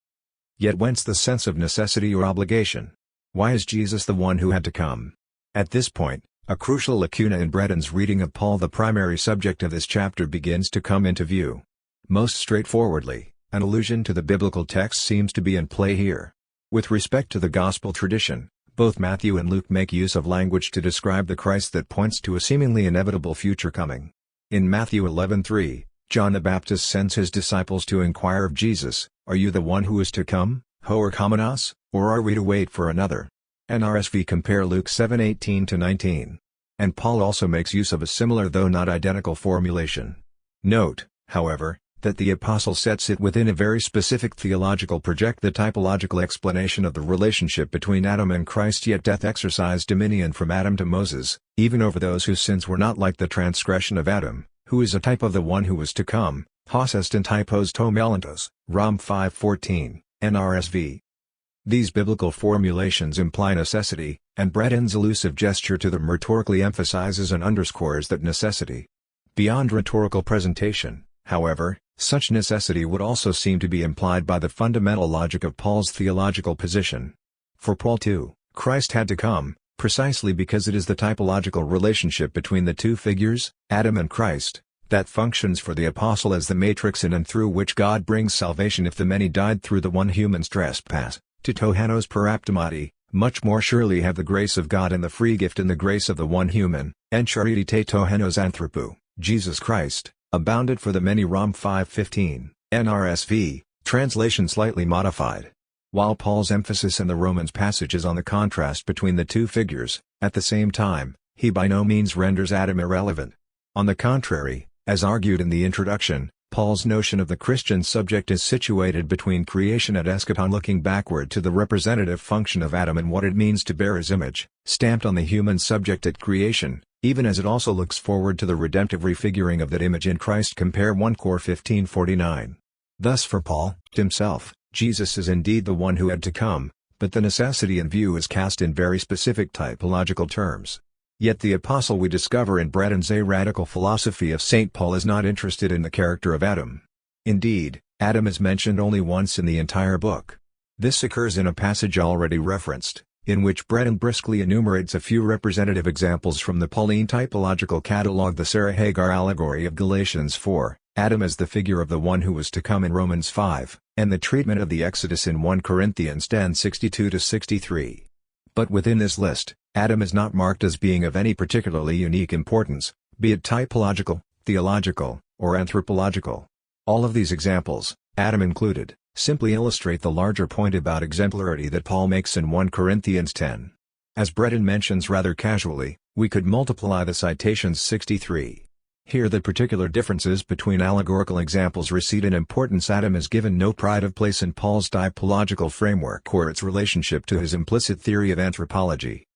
Yet whence the sense of necessity or obligation? Why is Jesus the one who had to come? At this point, a crucial lacuna in Breton's reading of Paul, the primary subject of this chapter, begins to come into view. Most straightforwardly, an allusion to the biblical text seems to be in play here. With respect to the gospel tradition, both Matthew and Luke make use of language to describe the Christ that points to a seemingly inevitable future coming. In Matthew 11:3, John the Baptist sends his disciples to inquire of Jesus, "Are you the one who is to come, or Homenos, or are we to wait for another?" NRSV compare Luke 7:18-19. And Paul also makes use of a similar though not identical formulation. Note, however, that the apostle sets it within a very specific theological project, the typological explanation of the relationship between Adam and Christ. Yet death exercised dominion from Adam to Moses, even over those whose sins were not like the transgression of Adam, who is a type of the one who was to come, hos est in typos to melantos, Rom 5:14, NRSV. These biblical formulations imply necessity, and Breton's elusive gesture to them rhetorically emphasizes and underscores that necessity. Beyond rhetorical presentation, however, such necessity would also seem to be implied by the fundamental logic of Paul's theological position. For Paul too, Christ had to come, precisely because it is the typological relationship between the two figures, Adam and Christ, that functions for the apostle as the matrix in and through which God brings salvation. If the many died through the one human's trespass, to tohenos per aptomati, much more surely have the grace of God and the free gift in the grace of the one human, en charite tohenos anthropou, Jesus Christ, abounded for the many. Rom 5:15, NRSV, translation slightly modified. While Paul's emphasis in the Romans passage is on the contrast between the two figures, at the same time, he by no means renders Adam irrelevant. On the contrary, as argued in the introduction, Paul's notion of the Christian subject is situated between creation and eschaton, looking backward to the representative function of Adam and what it means to bear his image, stamped on the human subject at creation, even as it also looks forward to the redemptive refiguring of that image in Christ. Compare 1 Cor 15:49. Thus for Paul, himself, Jesus is indeed the one who had to come, but the necessity in view is cast in very specific typological terms. Yet the apostle we discover in Breton's A Radical Philosophy of St. Paul is not interested in the character of Adam. Indeed, Adam is mentioned only once in the entire book. This occurs in a passage already referenced, in which Breton briskly enumerates a few representative examples from the Pauline typological catalogue. The Sarah Hagar allegory of Galatians 4, Adam as the figure of the one who was to come in Romans 5, and the treatment of the Exodus in 1 Corinthians 10:62-63. But within this list, Adam is not marked as being of any particularly unique importance, be it typological, theological, or anthropological. All of these examples, Adam included, simply illustrate the larger point about exemplarity that Paul makes in 1 Corinthians 10. As Breton mentions rather casually, we could multiply the citations 63. Here the particular differences between allegorical examples recede in importance. Adam is given no pride of place in Paul's typological framework or its relationship to his implicit theory of anthropology.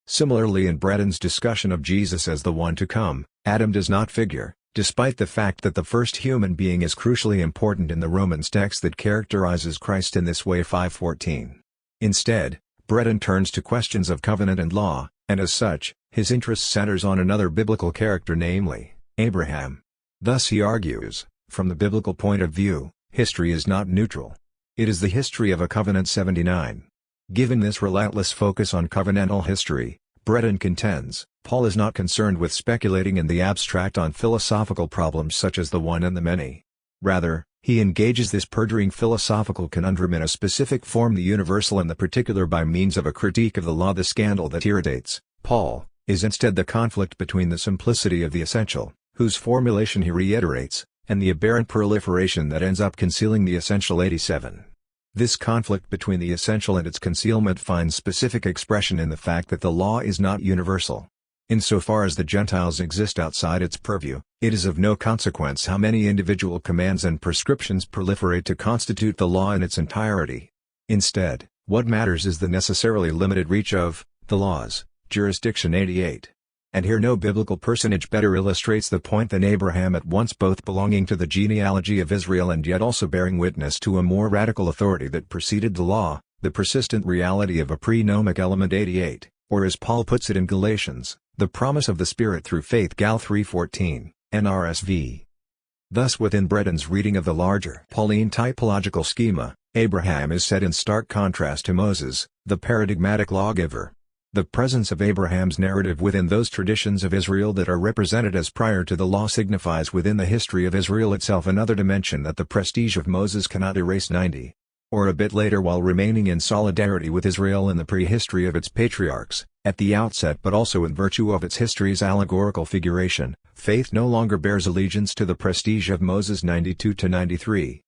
Similarly, in Breton's discussion of Jesus as the one to come, Adam does not figure, despite the fact that the first human being is crucially important in the Romans text that characterizes Christ in this way 5:14. Instead, Breton turns to questions of covenant and law, and as such, his interest centers on another biblical character, namely, Abraham. Thus he argues, from the biblical point of view, history is not neutral. It is the history of a covenant 79. Given this relentless focus on covenantal history, Breton contends, Paul is not concerned with speculating in the abstract on philosophical problems such as the one and the many. Rather, he engages this perduring philosophical conundrum in a specific form, the universal and the particular, by means of a critique of the law. The scandal that irritates Paul is instead the conflict between the simplicity of the essential, whose formulation he reiterates, and the aberrant proliferation that ends up concealing the essential 87. This conflict between the essential and its concealment finds specific expression in the fact that the law is not universal. Insofar as the Gentiles exist outside its purview, it is of no consequence how many individual commands and prescriptions proliferate to constitute the law in its entirety. Instead, what matters is the necessarily limited reach of the law's jurisdiction 88. And here no biblical personage better illustrates the point than Abraham, at once both belonging to the genealogy of Israel and yet also bearing witness to a more radical authority that preceded the law, the persistent reality of a pre-nomic element 88, or as Paul puts it in Galatians, the promise of the Spirit through faith Gal 3:14, NRSV. Thus within Breton's reading of the larger Pauline typological schema, Abraham is set in stark contrast to Moses, the paradigmatic lawgiver. The presence of Abraham's narrative within those traditions of Israel that are represented as prior to the law signifies within the history of Israel itself another dimension that the prestige of Moses cannot erase. 90. Or a bit later, while remaining in solidarity with Israel in the prehistory of its patriarchs, at the outset but also in virtue of its history's allegorical figuration, faith no longer bears allegiance to the prestige of Moses. 92-93.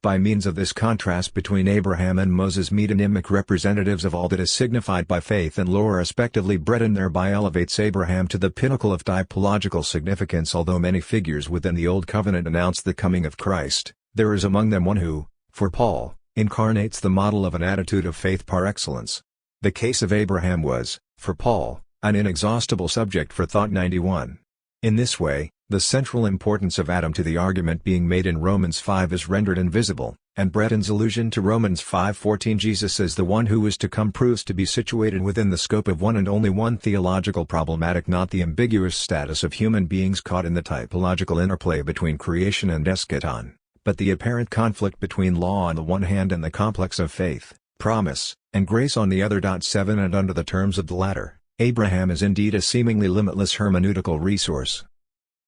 By means of this contrast between Abraham and Moses, metonymic representatives of all that is signified by faith and law respectively, Breton thereby elevates Abraham to the pinnacle of typological significance. Although many figures within the Old Covenant announce the coming of Christ, there is among them one who, for Paul, incarnates the model of an attitude of faith par excellence. The case of Abraham was, for Paul, an inexhaustible subject for thought. 91. In this way, the central importance of Adam to the argument being made in Romans 5 is rendered invisible, and Breton's allusion to Romans 5:14, Jesus as the one who is to come, proves to be situated within the scope of one and only one theological problematic, not the ambiguous status of human beings caught in the typological interplay between creation and eschaton, but the apparent conflict between law on the one hand and the complex of faith, promise, and grace on the other. 7 And under the terms of the latter, Abraham is indeed a seemingly limitless hermeneutical resource.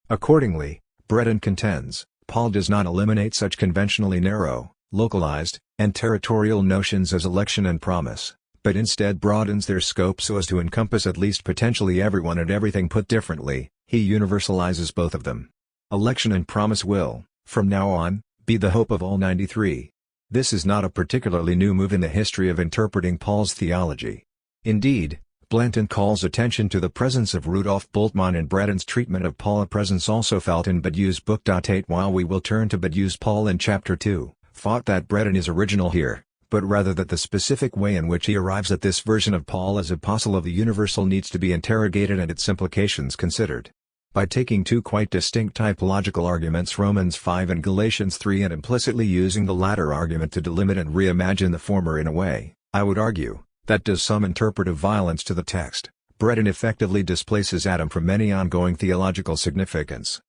Accordingly, Breton contends, Paul does not eliminate such conventionally narrow, localized, and territorial notions as election and promise, but instead broadens their scope so as to encompass at least potentially everyone and everything. Put differently, he universalizes both of them. Election and promise will, from now on, be the hope of all. 93. This is not a particularly new move in the history of interpreting Paul's theology. Indeed, Blanton calls attention to the presence of Rudolf Bultmann in Breton's treatment of Paul, a presence also felt in Badiou's book. 8 While we will turn to Badiou's Paul in Chapter 2, thought that Breton is original here, but rather that the specific way in which he arrives at this version of Paul as apostle of the universal needs to be interrogated and its implications considered. By taking two quite distinct typological arguments, Romans 5 and Galatians 3, and implicitly using the latter argument to delimit and reimagine the former in a way, I would argue, that does some interpretive violence to the text. Breton effectively displaces Adam from any ongoing theological significance.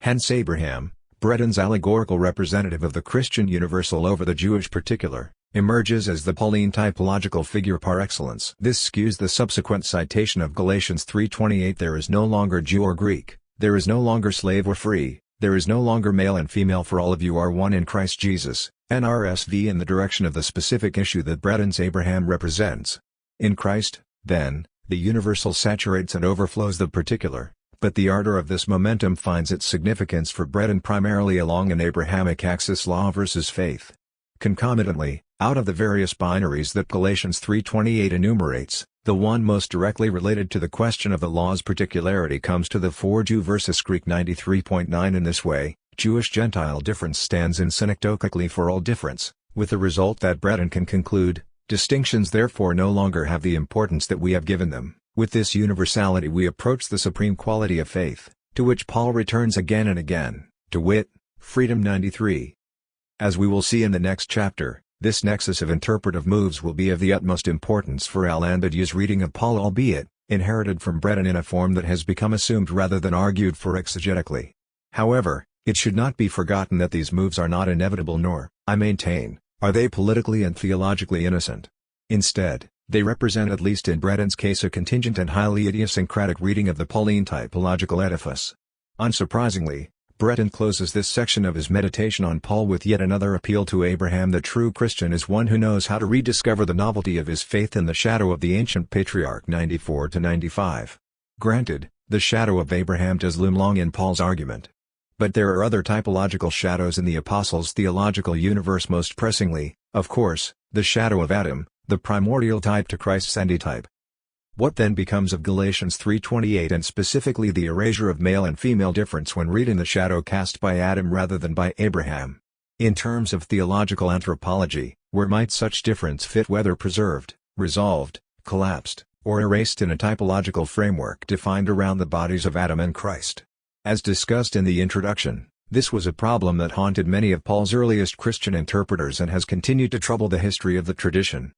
Hence Abraham, Breton's allegorical representative of the Christian universal over the Jewish particular, emerges as the Pauline typological figure par excellence. This skews the subsequent citation of Galatians 3:28. There is no longer Jew or Greek, there is no longer slave or free, there is no longer male and female, for all of you are one in Christ Jesus, NRSV, in the direction of the specific issue that Breton's Abraham represents. In Christ, then, the universal saturates and overflows the particular, but the ardor of this momentum finds its significance for Breton primarily along an Abrahamic axis, law versus faith. Concomitantly, out of the various binaries that Galatians 3:28 enumerates, the one most directly related to the question of the law's particularity comes to the fore, Jew versus Greek 93.9. In this way, Jewish-Gentile difference stands in synecdochically for all difference, with the result that Breton can conclude, distinctions therefore no longer have the importance that we have given them. With this universality we approach the supreme quality of faith, to which Paul returns again and again, to wit, freedom 93. As we will see in the next chapter, this nexus of interpretive moves will be of the utmost importance for Alain Badiou's reading of Paul, albeit inherited from Breton in a form that has become assumed rather than argued for exegetically. However, it should not be forgotten that these moves are not inevitable, nor, I maintain, are they politically and theologically innocent. Instead, they represent, at least in Breton's case, a contingent and highly idiosyncratic reading of the Pauline typological edifice. Unsurprisingly, Breton closes this section of his meditation on Paul with yet another appeal to Abraham. The true Christian is one who knows how to rediscover the novelty of his faith in the shadow of the ancient patriarch 94-95. Granted, the shadow of Abraham does loom long in Paul's argument. But there are other typological shadows in the apostles' theological universe, most pressingly, of course, the shadow of Adam, the primordial type to Christ's antitype. What then becomes of Galatians 3:28, and specifically the erasure of male and female difference when reading the shadow cast by Adam rather than by Abraham? In terms of theological anthropology, where might such difference fit, whether preserved, resolved, collapsed, or erased in a typological framework defined around the bodies of Adam and Christ? As discussed in the introduction, this was a problem that haunted many of Paul's earliest Christian interpreters and has continued to trouble the history of the tradition.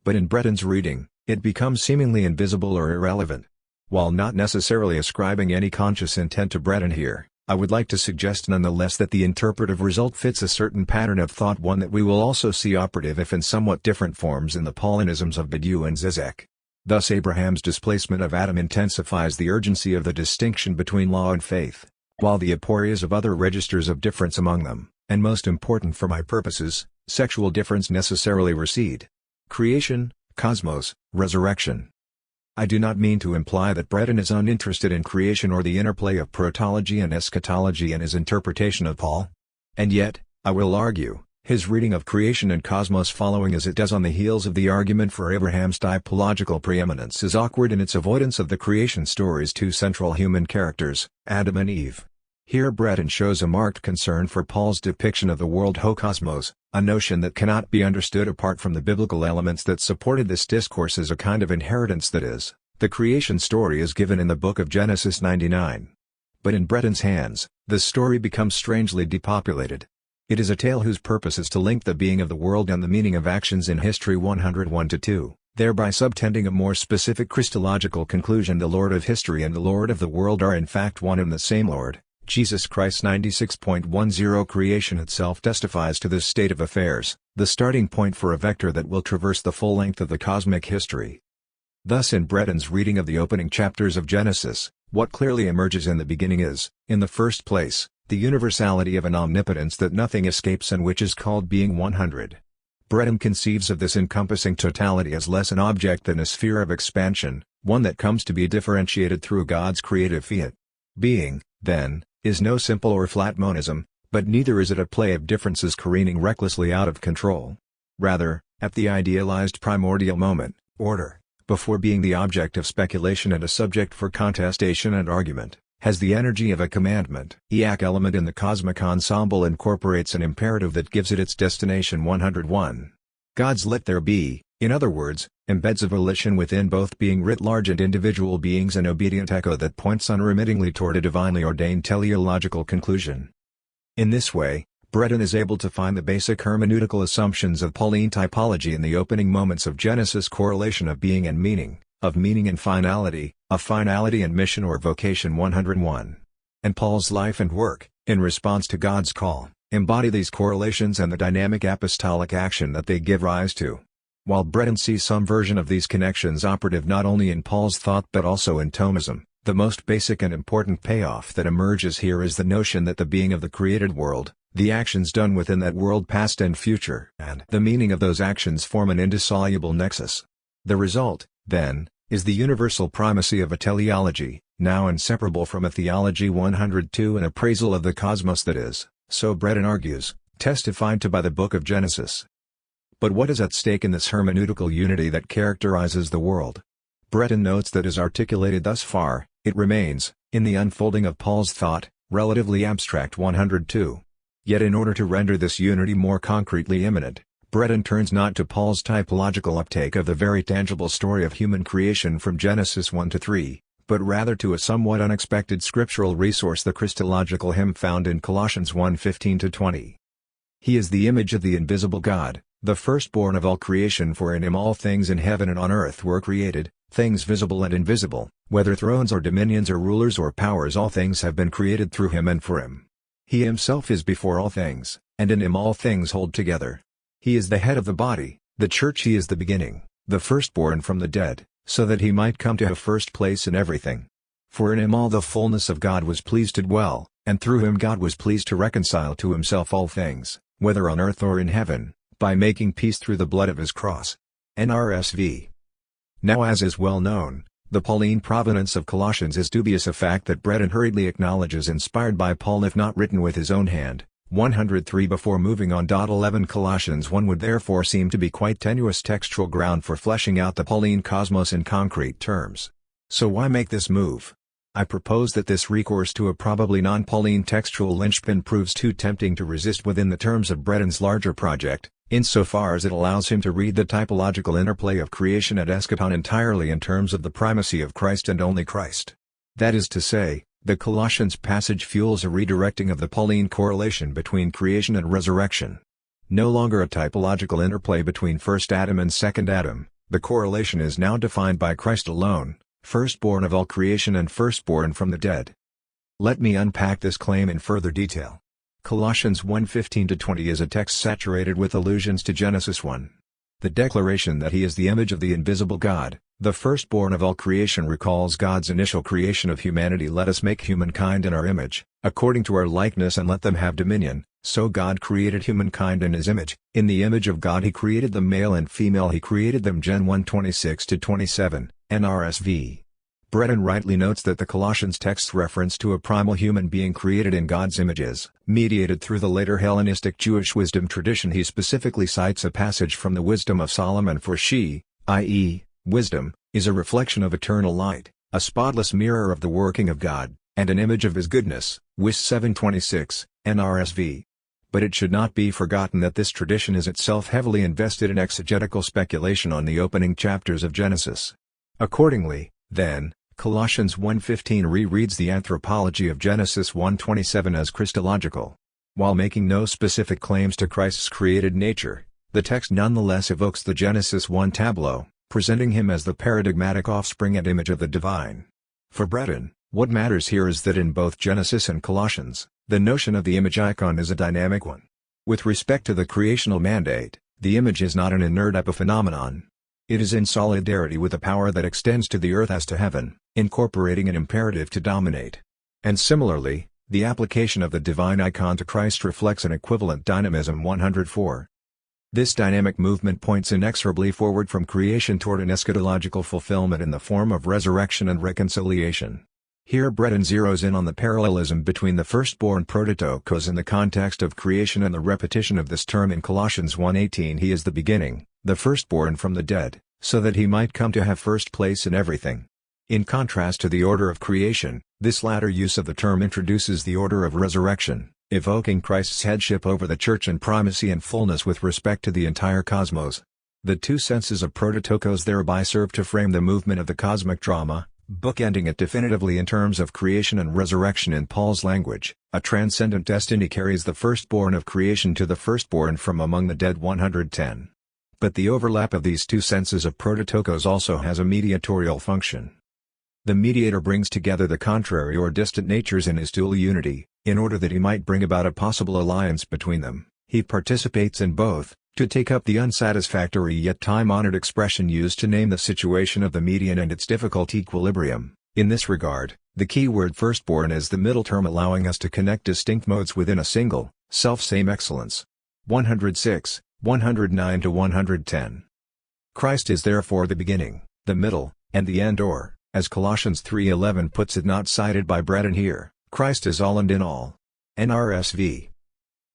But in Breton's reading, it becomes seemingly invisible or irrelevant. While not necessarily ascribing any conscious intent to Breton here, I would like to suggest nonetheless that the interpretive result fits a certain pattern of thought, one that we will also see operative, if in somewhat different forms, in the Paulinisms of Badiou and Zizek. Thus Abraham's displacement of Adam intensifies the urgency of the distinction between law and faith, while the aporias of other registers of difference among them, and most important for my purposes, sexual difference, necessarily recede. Creation, cosmos, resurrection. I do not mean to imply that Breton is uninterested in creation or the interplay of protology and eschatology in his interpretation of Paul. And yet, I will argue, his reading of creation and cosmos, following as it does on the heels of the argument for Abraham's typological preeminence, is awkward in its avoidance of the creation story's two central human characters, Adam and Eve. Here Breton shows a marked concern for Paul's depiction of the world ho cosmos, a notion that cannot be understood apart from the biblical elements that supported this discourse as a kind of inheritance, that is, the creation story is given in the book of Genesis 99. But in Breton's hands, the story becomes strangely depopulated. It is a tale whose purpose is to link the being of the world and the meaning of actions in history 101-2, thereby subtending a more specific Christological conclusion: the Lord of history and the Lord of the world are in fact one and the same Lord, Jesus Christ. 96.10 Creation itself testifies to this state of affairs, the starting point for a vector that will traverse the full length of the cosmic history. Thus in Breton's reading of the opening chapters of Genesis, what clearly emerges in the beginning is, in the first place, the universality of an omnipotence that nothing escapes and which is called Being 100. Breton conceives of this encompassing totality as less an object than a sphere of expansion, one that comes to be differentiated through God's creative fiat. Being, then, is no simple or flat monism, but neither is it a play of differences careening recklessly out of control. Rather, at the idealized primordial moment, order, before being the object of speculation and a subject for contestation and argument, has the energy of a commandment. Each element in the cosmic ensemble incorporates an imperative that gives it its destination 101. God's "let there be" In other words, embeds a volition within both being writ large and individual beings, an obedient echo that points unremittingly toward a divinely ordained teleological conclusion. In this way, Breton is able to find the basic hermeneutical assumptions of Pauline typology in the opening moments of Genesis: correlation of being and meaning, of meaning and finality, of finality and mission or vocation 101. And Paul's life and work, in response to God's call, embody these correlations and the dynamic apostolic action that they give rise to. While Breton sees some version of these connections operative not only in Paul's thought but also in Thomism, the most basic and important payoff that emerges here is the notion that the being of the created world, the actions done within that world past and future, and the meaning of those actions form an indissoluble nexus. The result, then, is the universal primacy of a teleology, now inseparable from a theology 102, an appraisal of the cosmos that is, so Breton argues, testified to by the book of Genesis. But what is at stake in this hermeneutical unity that characterizes the world? Breton notes that as articulated thus far, it remains, in the unfolding of Paul's thought, relatively abstract 102. Yet in order to render this unity more concretely imminent, Breton turns not to Paul's typological uptake of the very tangible story of human creation from Genesis 1-3, but rather to a somewhat unexpected scriptural resource, the Christological hymn found in Colossians 1:15-20. He is the image of the invisible God, the firstborn of all creation, for in him all things in heaven and on earth were created, things visible and invisible, whether thrones or dominions or rulers or powers, all things have been created through him and for him. He himself is before all things, and in him all things hold together. He is the head of the body, the church. He is the beginning, the firstborn from the dead, so that he might come to have first place in everything. For in him all the fullness of God was pleased to dwell, and through him God was pleased to reconcile to himself all things, whether on earth or in heaven, by making peace through the blood of his cross. NRSV. Now, as is well known, the Pauline provenance of Colossians is dubious, a fact that Breton hurriedly acknowledges, inspired by Paul if not written with his own hand. 103 before moving on. 11 Colossians 1 would therefore seem to be quite tenuous textual ground for fleshing out the Pauline cosmos in concrete terms. So why make this move? I propose that this recourse to a probably non-Pauline textual linchpin proves too tempting to resist within the terms of Breton's larger project, insofar as it allows him to read the typological interplay of creation and eschaton entirely in terms of the primacy of Christ and only Christ. That is to say, the Colossians passage fuels a redirecting of the Pauline correlation between creation and resurrection. No longer a typological interplay between first Adam and second Adam, the correlation is now defined by Christ alone, firstborn of all creation and firstborn from the dead. Let me unpack this claim in further detail. Colossians 1:15-20 is a text saturated with allusions to Genesis 1. The declaration that he is the image of the invisible God, the firstborn of all creation, recalls God's initial creation of humanity. Let us make humankind in our image, according to our likeness, and let them have dominion. So God created humankind in his image. In the image of God he created them, male and female he created them. Gen 1:26-27, NRSV. Breton rightly notes that the Colossians text's reference to a primal human being created in God's image is mediated through the later Hellenistic Jewish wisdom tradition. He specifically cites a passage from the Wisdom of Solomon, for she, i.e., wisdom, is a reflection of eternal light, a spotless mirror of the working of God, and an image of his goodness. Wis 7:26, NRSV. But it should not be forgotten that this tradition is itself heavily invested in exegetical speculation on the opening chapters of Genesis. Accordingly, then, Colossians 1:15 rereads the anthropology of Genesis 1:27 as Christological. While making no specific claims to Christ's created nature, the text nonetheless evokes the Genesis 1 tableau, presenting him as the paradigmatic offspring and image of the divine. For Breton, what matters here is that in both Genesis and Colossians, the notion of the image icon is a dynamic one. With respect to the creational mandate, the image is not an inert epiphenomenon. It is in solidarity with a power that extends to the earth as to heaven, incorporating an imperative to dominate. And similarly, the application of the divine icon to Christ reflects an equivalent dynamism. 104. This dynamic movement points inexorably forward from creation toward an eschatological fulfillment in the form of resurrection and reconciliation. Here Breton zeroes in on the parallelism between the firstborn prototokos in the context of creation and the repetition of this term in Colossians 1:18. He is the beginning, the firstborn from the dead, so that he might come to have first place in everything. In contrast to the order of creation, this latter use of the term introduces the order of resurrection, evoking Christ's headship over the church and primacy and fullness with respect to the entire cosmos. The two senses of Prototokos thereby serve to frame the movement of the cosmic drama, bookending it definitively in terms of creation and resurrection. In Paul's language, a transcendent destiny carries the firstborn of creation to the firstborn from among the dead 110. But the overlap of these two senses of Prototokos also has a mediatorial function. The mediator brings together the contrary or distant natures in his dual unity, in order that he might bring about a possible alliance between them. He participates in both, to take up the unsatisfactory yet time-honored expression used to name the situation of the median and its difficult equilibrium. In this regard, the key word firstborn is the middle term, allowing us to connect distinct modes within a single, self-same excellence. 106, 109-110. Christ is therefore the beginning, the middle, and the end, or, as Colossians 3:11 puts it, not cited by Breton here, Christ is all and in all. NRSV.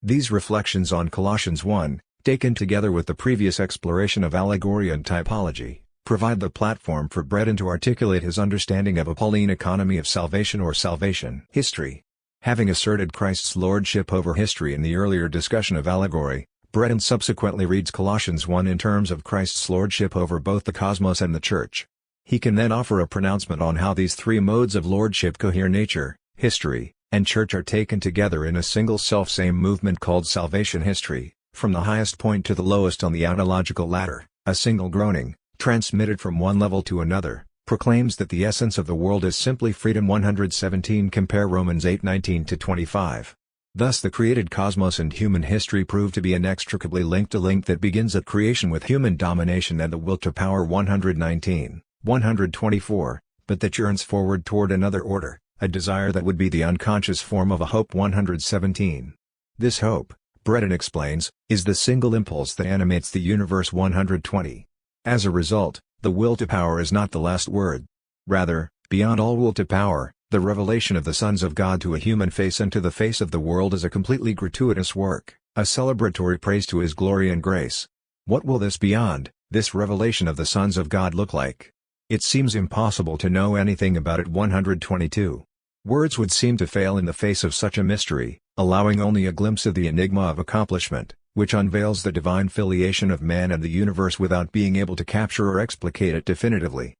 These reflections on Colossians 1, taken together with the previous exploration of allegory and typology, provide the platform for Breton to articulate his understanding of a Pauline economy of salvation or salvation history. Having asserted Christ's lordship over history in the earlier discussion of allegory, Breton subsequently reads Colossians 1 in terms of Christ's lordship over both the cosmos and the Church. He can then offer a pronouncement on how these three modes of lordship cohere: nature, history, and Church are taken together in a single self-same movement called salvation history. From the highest point to the lowest on the ontological ladder, a single groaning, transmitted from one level to another, proclaims that the essence of the world is simply freedom. 117. Compare Romans 8:19-25. Thus the created cosmos and human history prove to be inextricably linked, a link that begins at creation with human domination and the will to power. 119, 124, but that yearns forward toward another order, a desire that would be the unconscious form of a hope. 117. This hope, Breton explains, is the single impulse that animates the universe. 120. As a result, the will to power is not the last word. Rather, beyond all will to power, the revelation of the sons of God to a human face and to the face of the world is a completely gratuitous work, a celebratory praise to His glory and grace. What will this beyond, this revelation of the sons of God look like? It seems impossible to know anything about it. 122. Words would seem to fail in the face of such a mystery, allowing only a glimpse of the enigma of accomplishment, which unveils the divine filiation of man and the universe without being able to capture or explicate it definitively.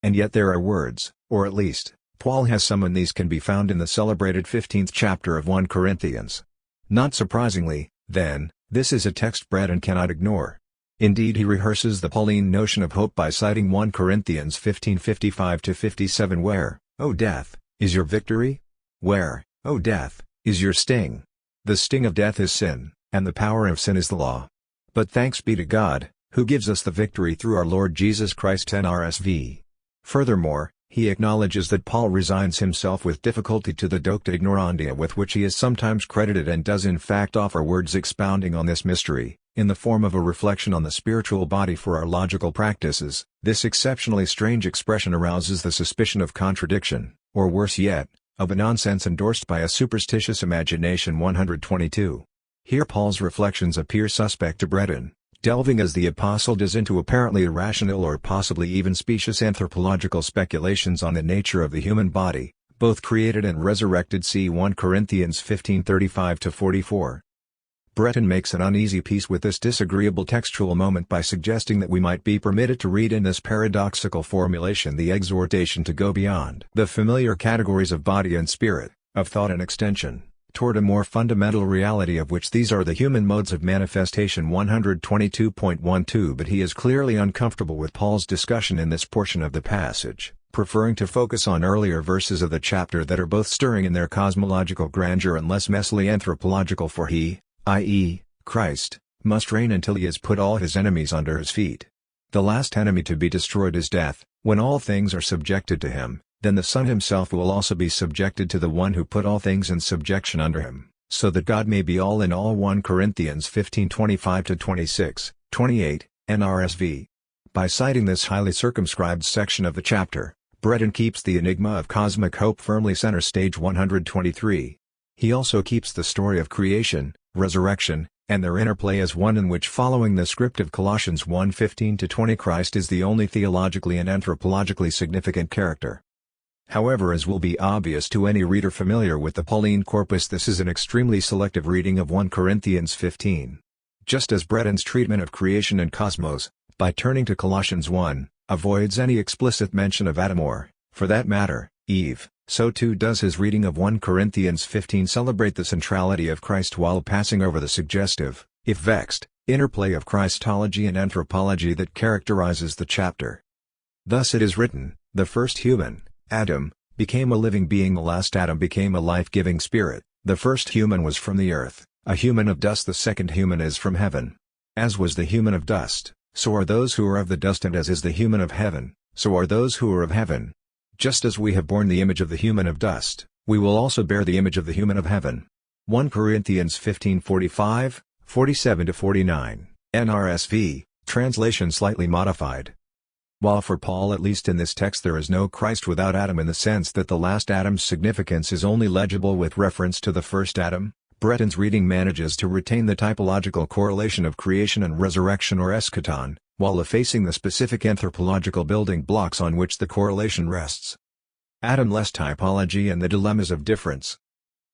And yet there are words, or at least, Paul has some, and these can be found in the celebrated 15th chapter of 1 Corinthians. Not surprisingly, then, this is a text Breton cannot ignore. Indeed, he rehearses the Pauline notion of hope by citing 1 Corinthians 15:55-57, where, "O death, is your victory? Where, O death, is your sting? The sting of death is sin, and the power of sin is the law. But thanks be to God, who gives us the victory through our Lord Jesus Christ." NRSV. Furthermore, he acknowledges that Paul resigns himself with difficulty to the docta ignorantia with which he is sometimes credited, and does in fact offer words expounding on this mystery, in the form of a reflection on the spiritual body for our logical practices. This exceptionally strange expression arouses the suspicion of contradiction, or worse yet, of a nonsense endorsed by a superstitious imagination. 122. Here Paul's reflections appear suspect to Breton, delving as the apostle does into apparently irrational or possibly even specious anthropological speculations on the nature of the human body, both created and resurrected. See 1 Corinthians 15:35-44. Breton makes an uneasy peace with this disagreeable textual moment by suggesting that we might be permitted to read in this paradoxical formulation the exhortation to go beyond the familiar categories of body and spirit, of thought and extension, toward a more fundamental reality, of which these are the human modes of manifestation. 122.12. But he is clearly uncomfortable with Paul's discussion in this portion of the passage, preferring to focus on earlier verses of the chapter that are both stirring in their cosmological grandeur and less messily anthropological. For he, i.e., Christ, must reign until he has put all his enemies under his feet. The last enemy to be destroyed is death. When all things are subjected to him, then the Son himself will also be subjected to the one who put all things in subjection under him, so that God may be all in all. 1 Corinthians 15:25-26, 28, NRSV. By citing this highly circumscribed section of the chapter, Breton keeps the enigma of cosmic hope firmly center stage. 123. He also keeps the story of creation, resurrection, and their interplay as one in which, following the script of Colossians 1:15-20, Christ is the only theologically and anthropologically significant character. However, as will be obvious to any reader familiar with the Pauline corpus, this is an extremely selective reading of 1 Corinthians 15. Just as Breton's treatment of creation and cosmos, by turning to Colossians 1, avoids any explicit mention of Adam or, for that matter, Eve. So too does his reading of 1 Corinthians 15 celebrate the centrality of Christ while passing over the suggestive, if vexed, interplay of Christology and anthropology that characterizes the chapter. Thus it is written, the first human, Adam, became a living being, the last Adam became a life-giving spirit, the first human was from the earth, a human of dust, the second human is from heaven. As was the human of dust, so are those who are of the dust, and as is the human of heaven, so are those who are of heaven. Just as we have borne the image of the human of dust, we will also bear the image of the human of heaven. 1 Corinthians 15:45, 47-49, NRSV, translation slightly modified. While for Paul, at least in this text, there is no Christ without Adam in the sense that the last Adam's significance is only legible with reference to the first Adam, Breton's reading manages to retain the typological correlation of creation and resurrection or eschaton, while effacing the specific anthropological building blocks on which the correlation rests. Adam-less typology and the dilemmas of difference.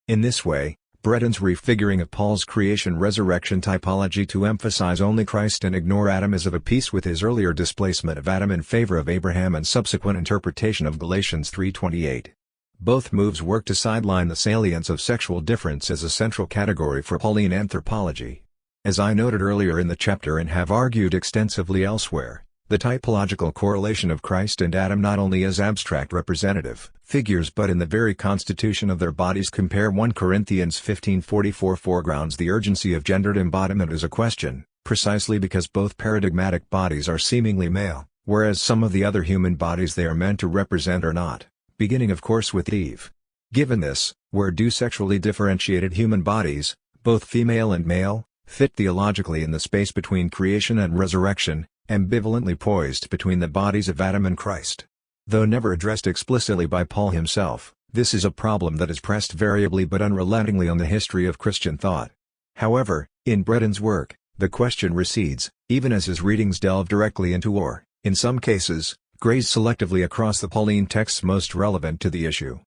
In this way, Breton's refiguring of Paul's creation-resurrection typology to emphasize only Christ and ignore Adam is of a piece with his earlier displacement of Adam in favor of Abraham and subsequent interpretation of Galatians 3:28. Both moves work to sideline the salience of sexual difference as a central category for Pauline anthropology. As I noted earlier in the chapter and have argued extensively elsewhere, the typological correlation of Christ and Adam not only as abstract representative figures but in the very constitution of their bodies. Compare 1 Corinthians 15:44 foregrounds the urgency of gendered embodiment as a question, precisely because both paradigmatic bodies are seemingly male, whereas some of the other human bodies they are meant to represent are not, beginning of course with Eve. Given this, where do sexually differentiated human bodies, both female and male, fit theologically in the space between creation and resurrection, ambivalently poised between the bodies of Adam and Christ? Though never addressed explicitly by Paul himself, this is a problem that is pressed variably but unrelentingly on the history of Christian thought. However, in Breton's work, the question recedes, even as his readings delve directly into or, in some cases, graze selectively across the Pauline texts most relevant to the issue.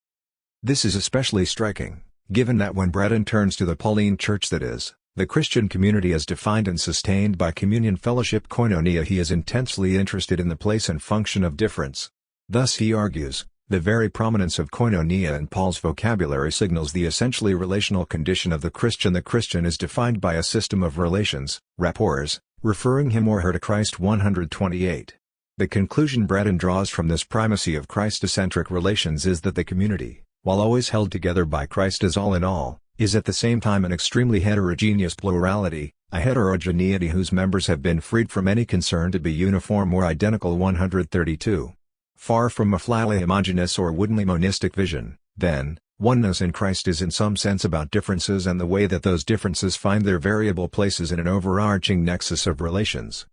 This is especially striking, given that when Breton turns to the Pauline church, that is, the Christian community as defined and sustained by communion, fellowship, koinonia, he is intensely interested in the place and function of difference. Thus he argues, the very prominence of koinonia in Paul's vocabulary signals the essentially relational condition of the Christian. The Christian is defined by a system of relations, rapports, referring him or her to Christ 128. The conclusion Breton draws from this primacy of Christocentric relations is that the community, while always held together by Christ as all in all, is at the same time an extremely heterogeneous plurality, a heterogeneity whose members have been freed from any concern to be uniform or identical. 132. Far from a flatly homogeneous or woodenly monistic vision, then, oneness in Christ is in some sense about differences and the way that those differences find their variable places in an overarching nexus of relations.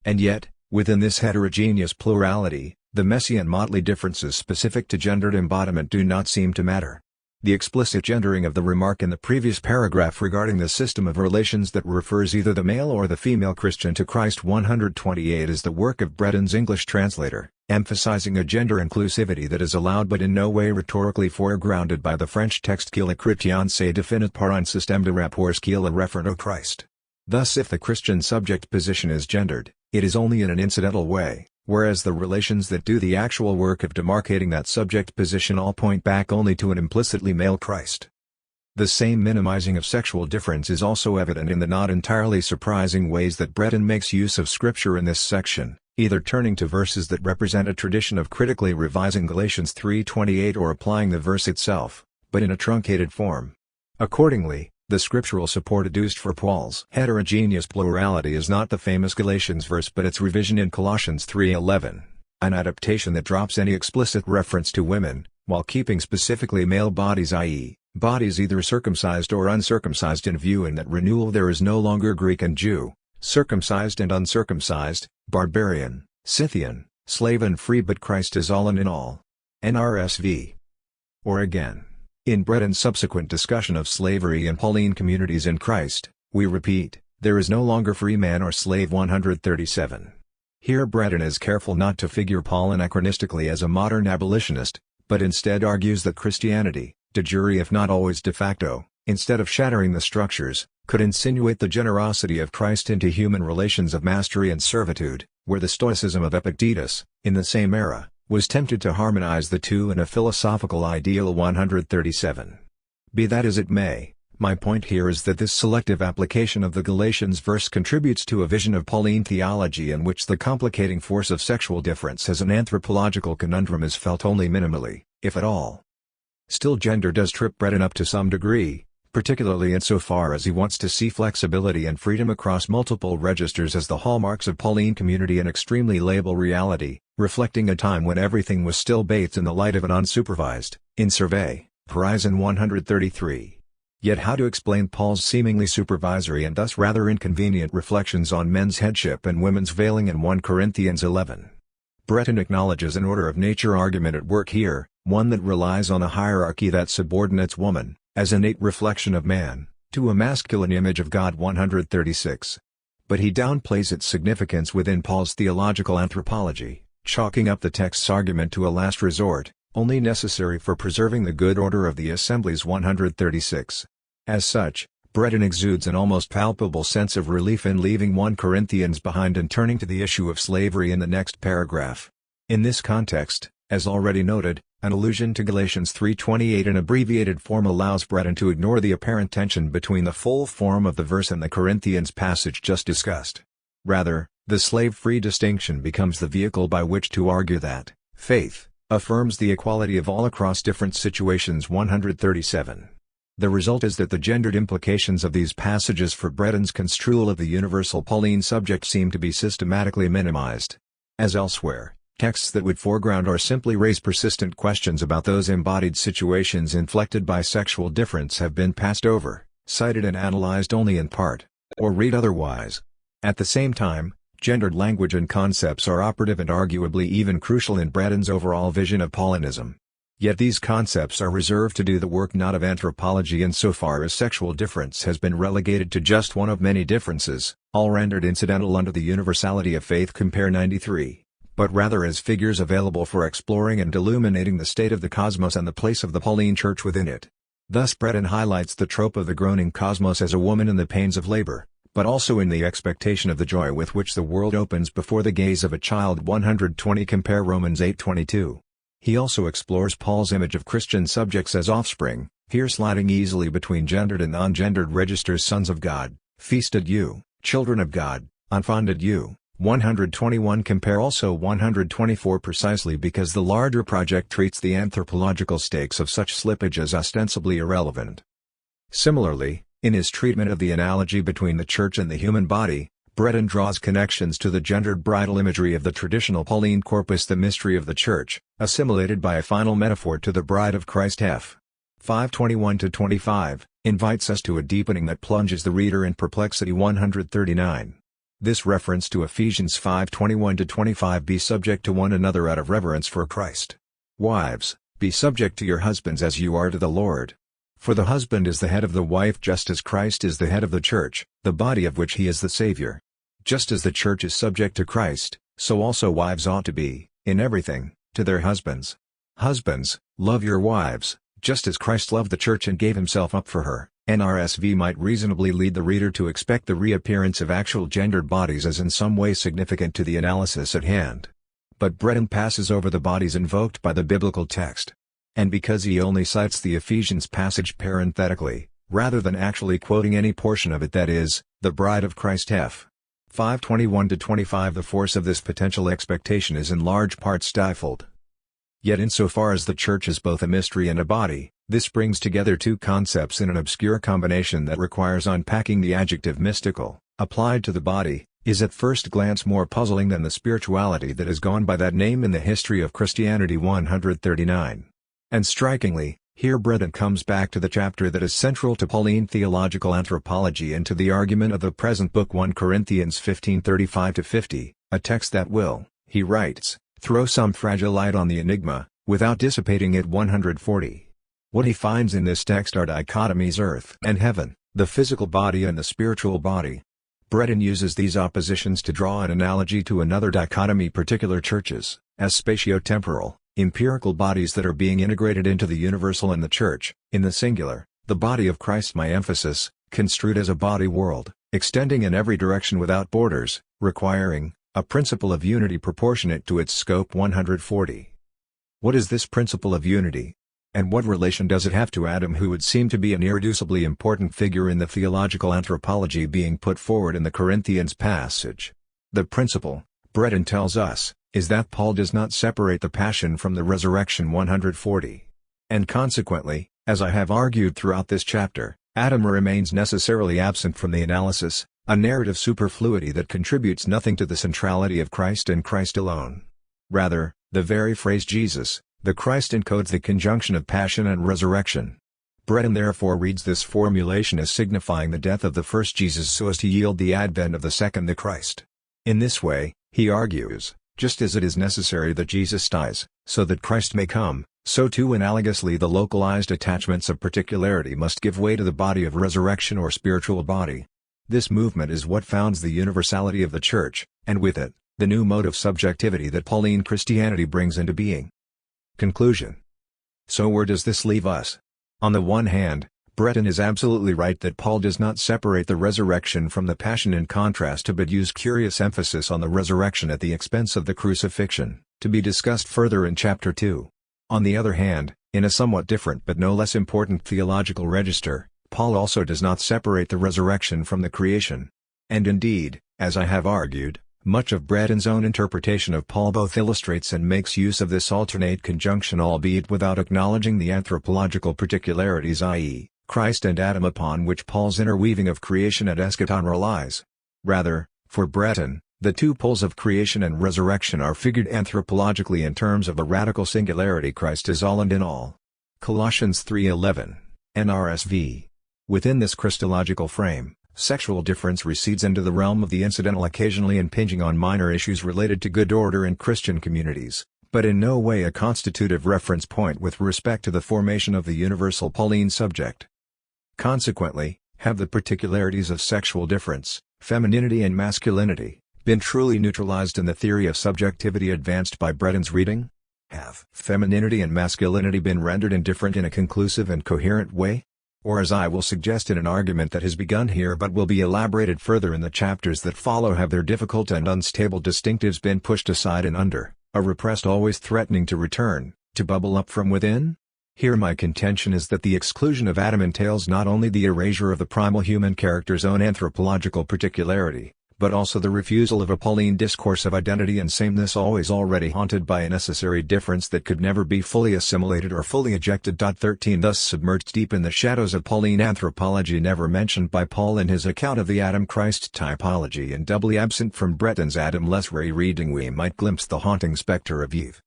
And yet, within this heterogeneous plurality, the messy and motley differences specific to gendered embodiment do not seem to matter. The explicit gendering of the remark in the previous paragraph regarding the system of relations that refers either the male or the female Christian to Christ 128 is the work of Breton's English translator, emphasizing a gender inclusivity that is allowed but in no way rhetorically foregrounded by the French text qu'il est chrétien se définit par un système de rapports qu'il est référent au Christ. Thus if the Christian subject position is gendered, it is only in an incidental way, whereas the relations that do the actual work of demarcating that subject position all point back only to an implicitly male Christ. The same minimizing of sexual difference is also evident in the not entirely surprising ways that Breton makes use of Scripture in this section, either turning to verses that represent a tradition of critically revising Galatians 3:28 or applying the verse itself, but in a truncated form. Accordingly, the scriptural support adduced for Paul's heterogeneous plurality is not the famous Galatians verse but its revision in Colossians 3:11, an adaptation that drops any explicit reference to women, while keeping specifically male bodies, i.e., bodies either circumcised or uncircumcised in view. In that renewal there is no longer Greek and Jew, circumcised and uncircumcised, barbarian, Scythian, slave and free, but Christ is all and in all. NRSV. Or again, in Breton's subsequent discussion of slavery in Pauline communities in Christ, we repeat, there is no longer free man or slave. 137. Here Breton is careful not to figure Paul anachronistically as a modern abolitionist, but instead argues that Christianity, de jure if not always de facto, instead of shattering the structures, could insinuate the generosity of Christ into human relations of mastery and servitude, where the Stoicism of Epictetus, in the same era, was tempted to harmonize the two in a philosophical ideal. 137. Be that as it may, my point here is that this selective application of the Galatians verse contributes to a vision of Pauline theology in which the complicating force of sexual difference as an anthropological conundrum is felt only minimally, if at all. Still, gender does trip Breton up to some degree, particularly insofar as he wants to see flexibility and freedom across multiple registers as the hallmarks of Pauline community and extremely label reality, reflecting a time when everything was still bathed in the light of an unsupervised, in survey, horizon. 133. Yet how to explain Paul's seemingly supervisory and thus rather inconvenient reflections on men's headship and women's veiling in 1 Corinthians 11? Breton acknowledges an order of nature argument at work here, one that relies on a hierarchy that subordinates woman, as innate reflection of man, to a masculine image of God. 136. But he downplays its significance within Paul's theological anthropology, chalking up the text's argument to a last resort, only necessary for preserving the good order of the assemblies. 136. As such, Breton exudes an almost palpable sense of relief in leaving 1 Corinthians behind and turning to the issue of slavery in the next paragraph. In this context, as already noted, an allusion to Galatians 3:28 in abbreviated form allows Breton to ignore the apparent tension between the full form of the verse and the Corinthians passage just discussed. Rather, the slave-free distinction becomes the vehicle by which to argue that faith affirms the equality of all across different situations. 137. The result is that the gendered implications of these passages for Breton's construal of the universal Pauline subject seem to be systematically minimized. As elsewhere, texts that would foreground or simply raise persistent questions about those embodied situations inflected by sexual difference have been passed over, cited and analyzed only in part, or read otherwise. At the same time, gendered language and concepts are operative and arguably even crucial in Breton's overall vision of Paulinism. Yet these concepts are reserved to do the work not of anthropology insofar as sexual difference has been relegated to just one of many differences, all rendered incidental under the universality of faith. Compare 93, but rather as figures available for exploring and illuminating the state of the cosmos and the place of the Pauline Church within it. Thus Breton highlights the trope of the groaning cosmos as a woman in the pains of labor, but also in the expectation of the joy with which the world opens before the gaze of a child. 120 Compare Romans 8:22. He also explores Paul's image of Christian subjects as offspring, here sliding easily between gendered and non-gendered registers: sons of God, feasted you, children of God, unfonded you. 121 Compare also 124 precisely because the larger project treats the anthropological stakes of such slippage as ostensibly irrelevant. Similarly, in his treatment of the analogy between the church and the human body, Breton draws connections to the gendered bridal imagery of the traditional Pauline corpus. The mystery of the church, assimilated by a final metaphor to the bride of Christ. F. 5:21-25, invites us to a deepening that plunges the reader in perplexity. 139. This reference to Ephesians 5:21-25, be subject to one another out of reverence for Christ. Wives, be subject to your husbands as you are to the Lord. For the husband is the head of the wife just as Christ is the head of the church, the body of which he is the Savior. Just as the church is subject to Christ, so also wives ought to be, in everything, to their husbands. Husbands, love your wives, just as Christ loved the church and gave himself up for her. NRSV might reasonably lead the reader to expect the reappearance of actual gendered bodies as in some way significant to the analysis at hand. But Breton passes over the bodies invoked by the biblical text. And because he only cites the Ephesians passage parenthetically, rather than actually quoting any portion of it, that is, the bride of Christ. F. 5:21-25, the force of this potential expectation is in large part stifled. Yet insofar as the church is both a mystery and a body, this brings together two concepts in an obscure combination that requires unpacking. The adjective mystical, applied to the body, is at first glance more puzzling than the spirituality that has gone by that name in the history of Christianity. 139. And strikingly, here Breton comes back to the chapter that is central to Pauline theological anthropology and to the argument of the present book. 1 Corinthians 15:35-50, a text that will, he writes, throw some fragile light on the enigma, without dissipating it. 140. What he finds in this text are dichotomies: earth and heaven, the physical body and the spiritual body. Breton uses these oppositions to draw an analogy to another dichotomy: particular churches, as spatio-temporal, empirical bodies that are being integrated into the universal and the church, in the singular, the body of Christ. My emphasis, construed as a body world, extending in every direction without borders, requiring a principle of unity proportionate to its scope. 140. What is this principle of unity? And what relation does it have to Adam, who would seem to be an irreducibly important figure in the theological anthropology being put forward in the Corinthians passage? The principle, Breton tells us, is that Paul does not separate the passion from the resurrection. 140. And consequently, as I have argued throughout this chapter, Adam remains necessarily absent from the analysis, a narrative superfluity that contributes nothing to the centrality of Christ and Christ alone. Rather, the very phrase Jesus, the Christ, encodes the conjunction of passion and resurrection. Breton therefore reads this formulation as signifying the death of the first Jesus so as to yield the advent of the second, the Christ. In this way, he argues, just as it is necessary that Jesus dies, so that Christ may come, so too analogously the localized attachments of particularity must give way to the body of resurrection or spiritual body. This movement is what founds the universality of the Church, and with it, the new mode of subjectivity that Pauline Christianity brings into being. Conclusion. So where does this leave us? On the one hand, Breton is absolutely right that Paul does not separate the resurrection from the passion, in contrast to Badiou's curious emphasis on the resurrection at the expense of the crucifixion, to be discussed further in Chapter 2. On the other hand, in a somewhat different but no less important theological register, Paul also does not separate the resurrection from the creation. And indeed, as I have argued, much of Breton's own interpretation of Paul both illustrates and makes use of this alternate conjunction, albeit without acknowledging the anthropological particularities, i.e., Christ and Adam, upon which Paul's interweaving of creation and eschaton relies. Rather, for Breton, the two poles of creation and resurrection are figured anthropologically in terms of a radical singularity: Christ is all and in all. Colossians 3:11, NRSV. Within this Christological frame, sexual difference recedes into the realm of the incidental, occasionally impinging on minor issues related to good order in Christian communities, but in no way a constitutive reference point with respect to the formation of the universal Pauline subject. Consequently, have the particularities of sexual difference, femininity and masculinity, been truly neutralized in the theory of subjectivity advanced by Breton's reading? Have femininity and masculinity been rendered indifferent in a conclusive and coherent way? Or, as I will suggest in an argument that has begun here but will be elaborated further in the chapters that follow, have their difficult and unstable distinctives been pushed aside and under, a repressed always threatening to return, to bubble up from within? Here my contention is that the exclusion of Adam entails not only the erasure of the primal human character's own anthropological particularity, but also the refusal of a Pauline discourse of identity and sameness, always already haunted by a necessary difference that could never be fully assimilated or fully ejected. 13 Thus submerged deep in the shadows of Pauline anthropology, never mentioned by Paul in his account of the Adam-Christ typology, and doubly absent from Breton's Adam-less reading, we might glimpse the haunting spectre of Eve.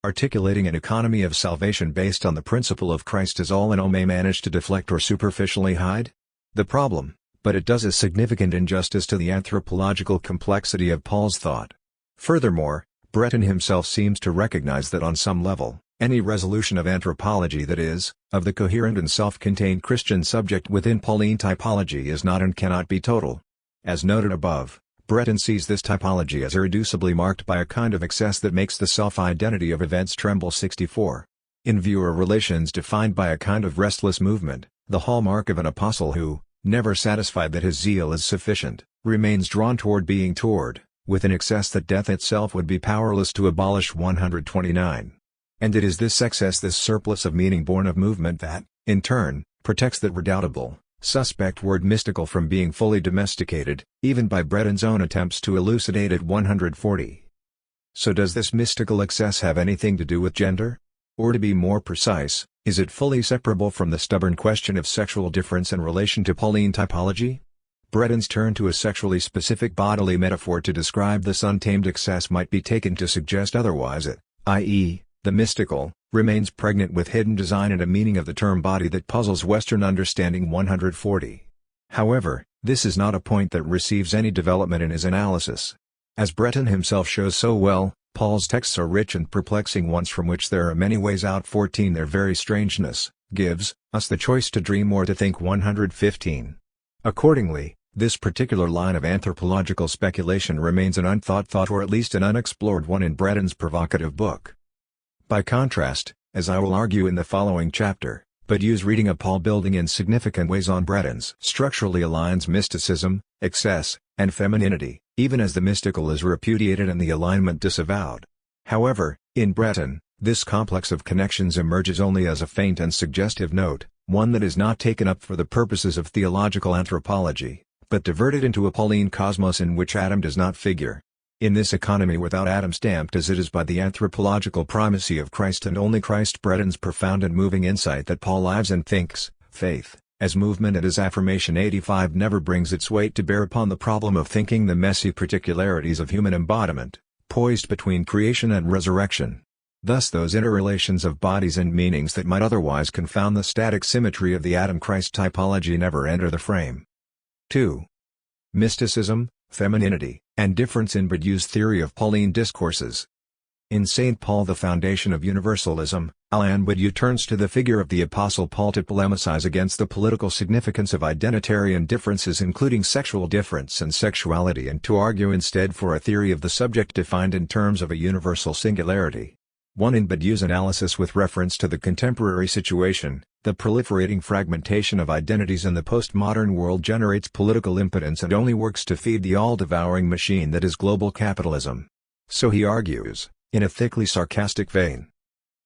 Articulating an economy of salvation based on the principle of Christ as all in all may manage to deflect or superficially hide the problem, but it does a significant injustice to the anthropological complexity of Paul's thought. Furthermore, Breton himself seems to recognize that on some level, any resolution of anthropology, that is, of the coherent and self-contained Christian subject within Pauline typology, is not and cannot be total. As noted above, Breton sees this typology as irreducibly marked by a kind of excess that makes the self-identity of events tremble. 64. In view of relations defined by a kind of restless movement, the hallmark of an apostle who, never satisfied that his zeal is sufficient, remains drawn toward, with an excess that death itself would be powerless to abolish. 129. And it is this excess, this surplus of meaning born of movement, that, in turn, protects that redoubtable, suspect word mystical from being fully domesticated, even by Breton's own attempts to elucidate it. 140. So does this mystical excess have anything to do with gender? Or, to be more precise, is it fully separable from the stubborn question of sexual difference in relation to Pauline typology? Breton's turn to a sexually specific bodily metaphor to describe this untamed excess might be taken to suggest otherwise. It, i.e., the mystical, remains pregnant with hidden design and a meaning of the term body that puzzles Western understanding. 140. However, this is not a point that receives any development in his analysis. As Breton himself shows so well, Paul's texts are rich and perplexing ones from which there are many ways out. 14 Their very strangeness gives us the choice to dream or to think. 115. Accordingly, this particular line of anthropological speculation remains an unthought thought, or at least an unexplored one, in Breton's provocative book. By contrast, as I will argue in the following chapter, Badiou's reading of Paul building in significant ways on Breton's structurally aligns mysticism, excess, and femininity, even as the mystical is repudiated and the alignment disavowed. However, in Breton, this complex of connections emerges only as a faint and suggestive note, one that is not taken up for the purposes of theological anthropology, but diverted into a Pauline cosmos in which Adam does not figure. In this economy without Adam stamped as it is by the anthropological primacy of Christ and only Christ, Breton's profound and moving insight that Paul lives and thinks, faith, as movement and as affirmation 85 never brings its weight to bear upon the problem of thinking the messy particularities of human embodiment, poised between creation and resurrection. Thus those interrelations of bodies and meanings that might otherwise confound the static symmetry of the Adam-Christ typology never enter the frame. 2. Mysticism, femininity, and difference in Badiou's theory of Pauline discourses. In St. Paul, the foundation of universalism, Alain Badiou turns to the figure of the Apostle Paul to polemicize against the political significance of identitarian differences including sexual difference and sexuality and to argue instead for a theory of the subject defined in terms of a universal singularity. 1. In Badiou's analysis with reference to the contemporary situation, the proliferating fragmentation of identities in the postmodern world generates political impotence and only works to feed the all-devouring machine that is global capitalism. So he argues, in a thickly sarcastic vein.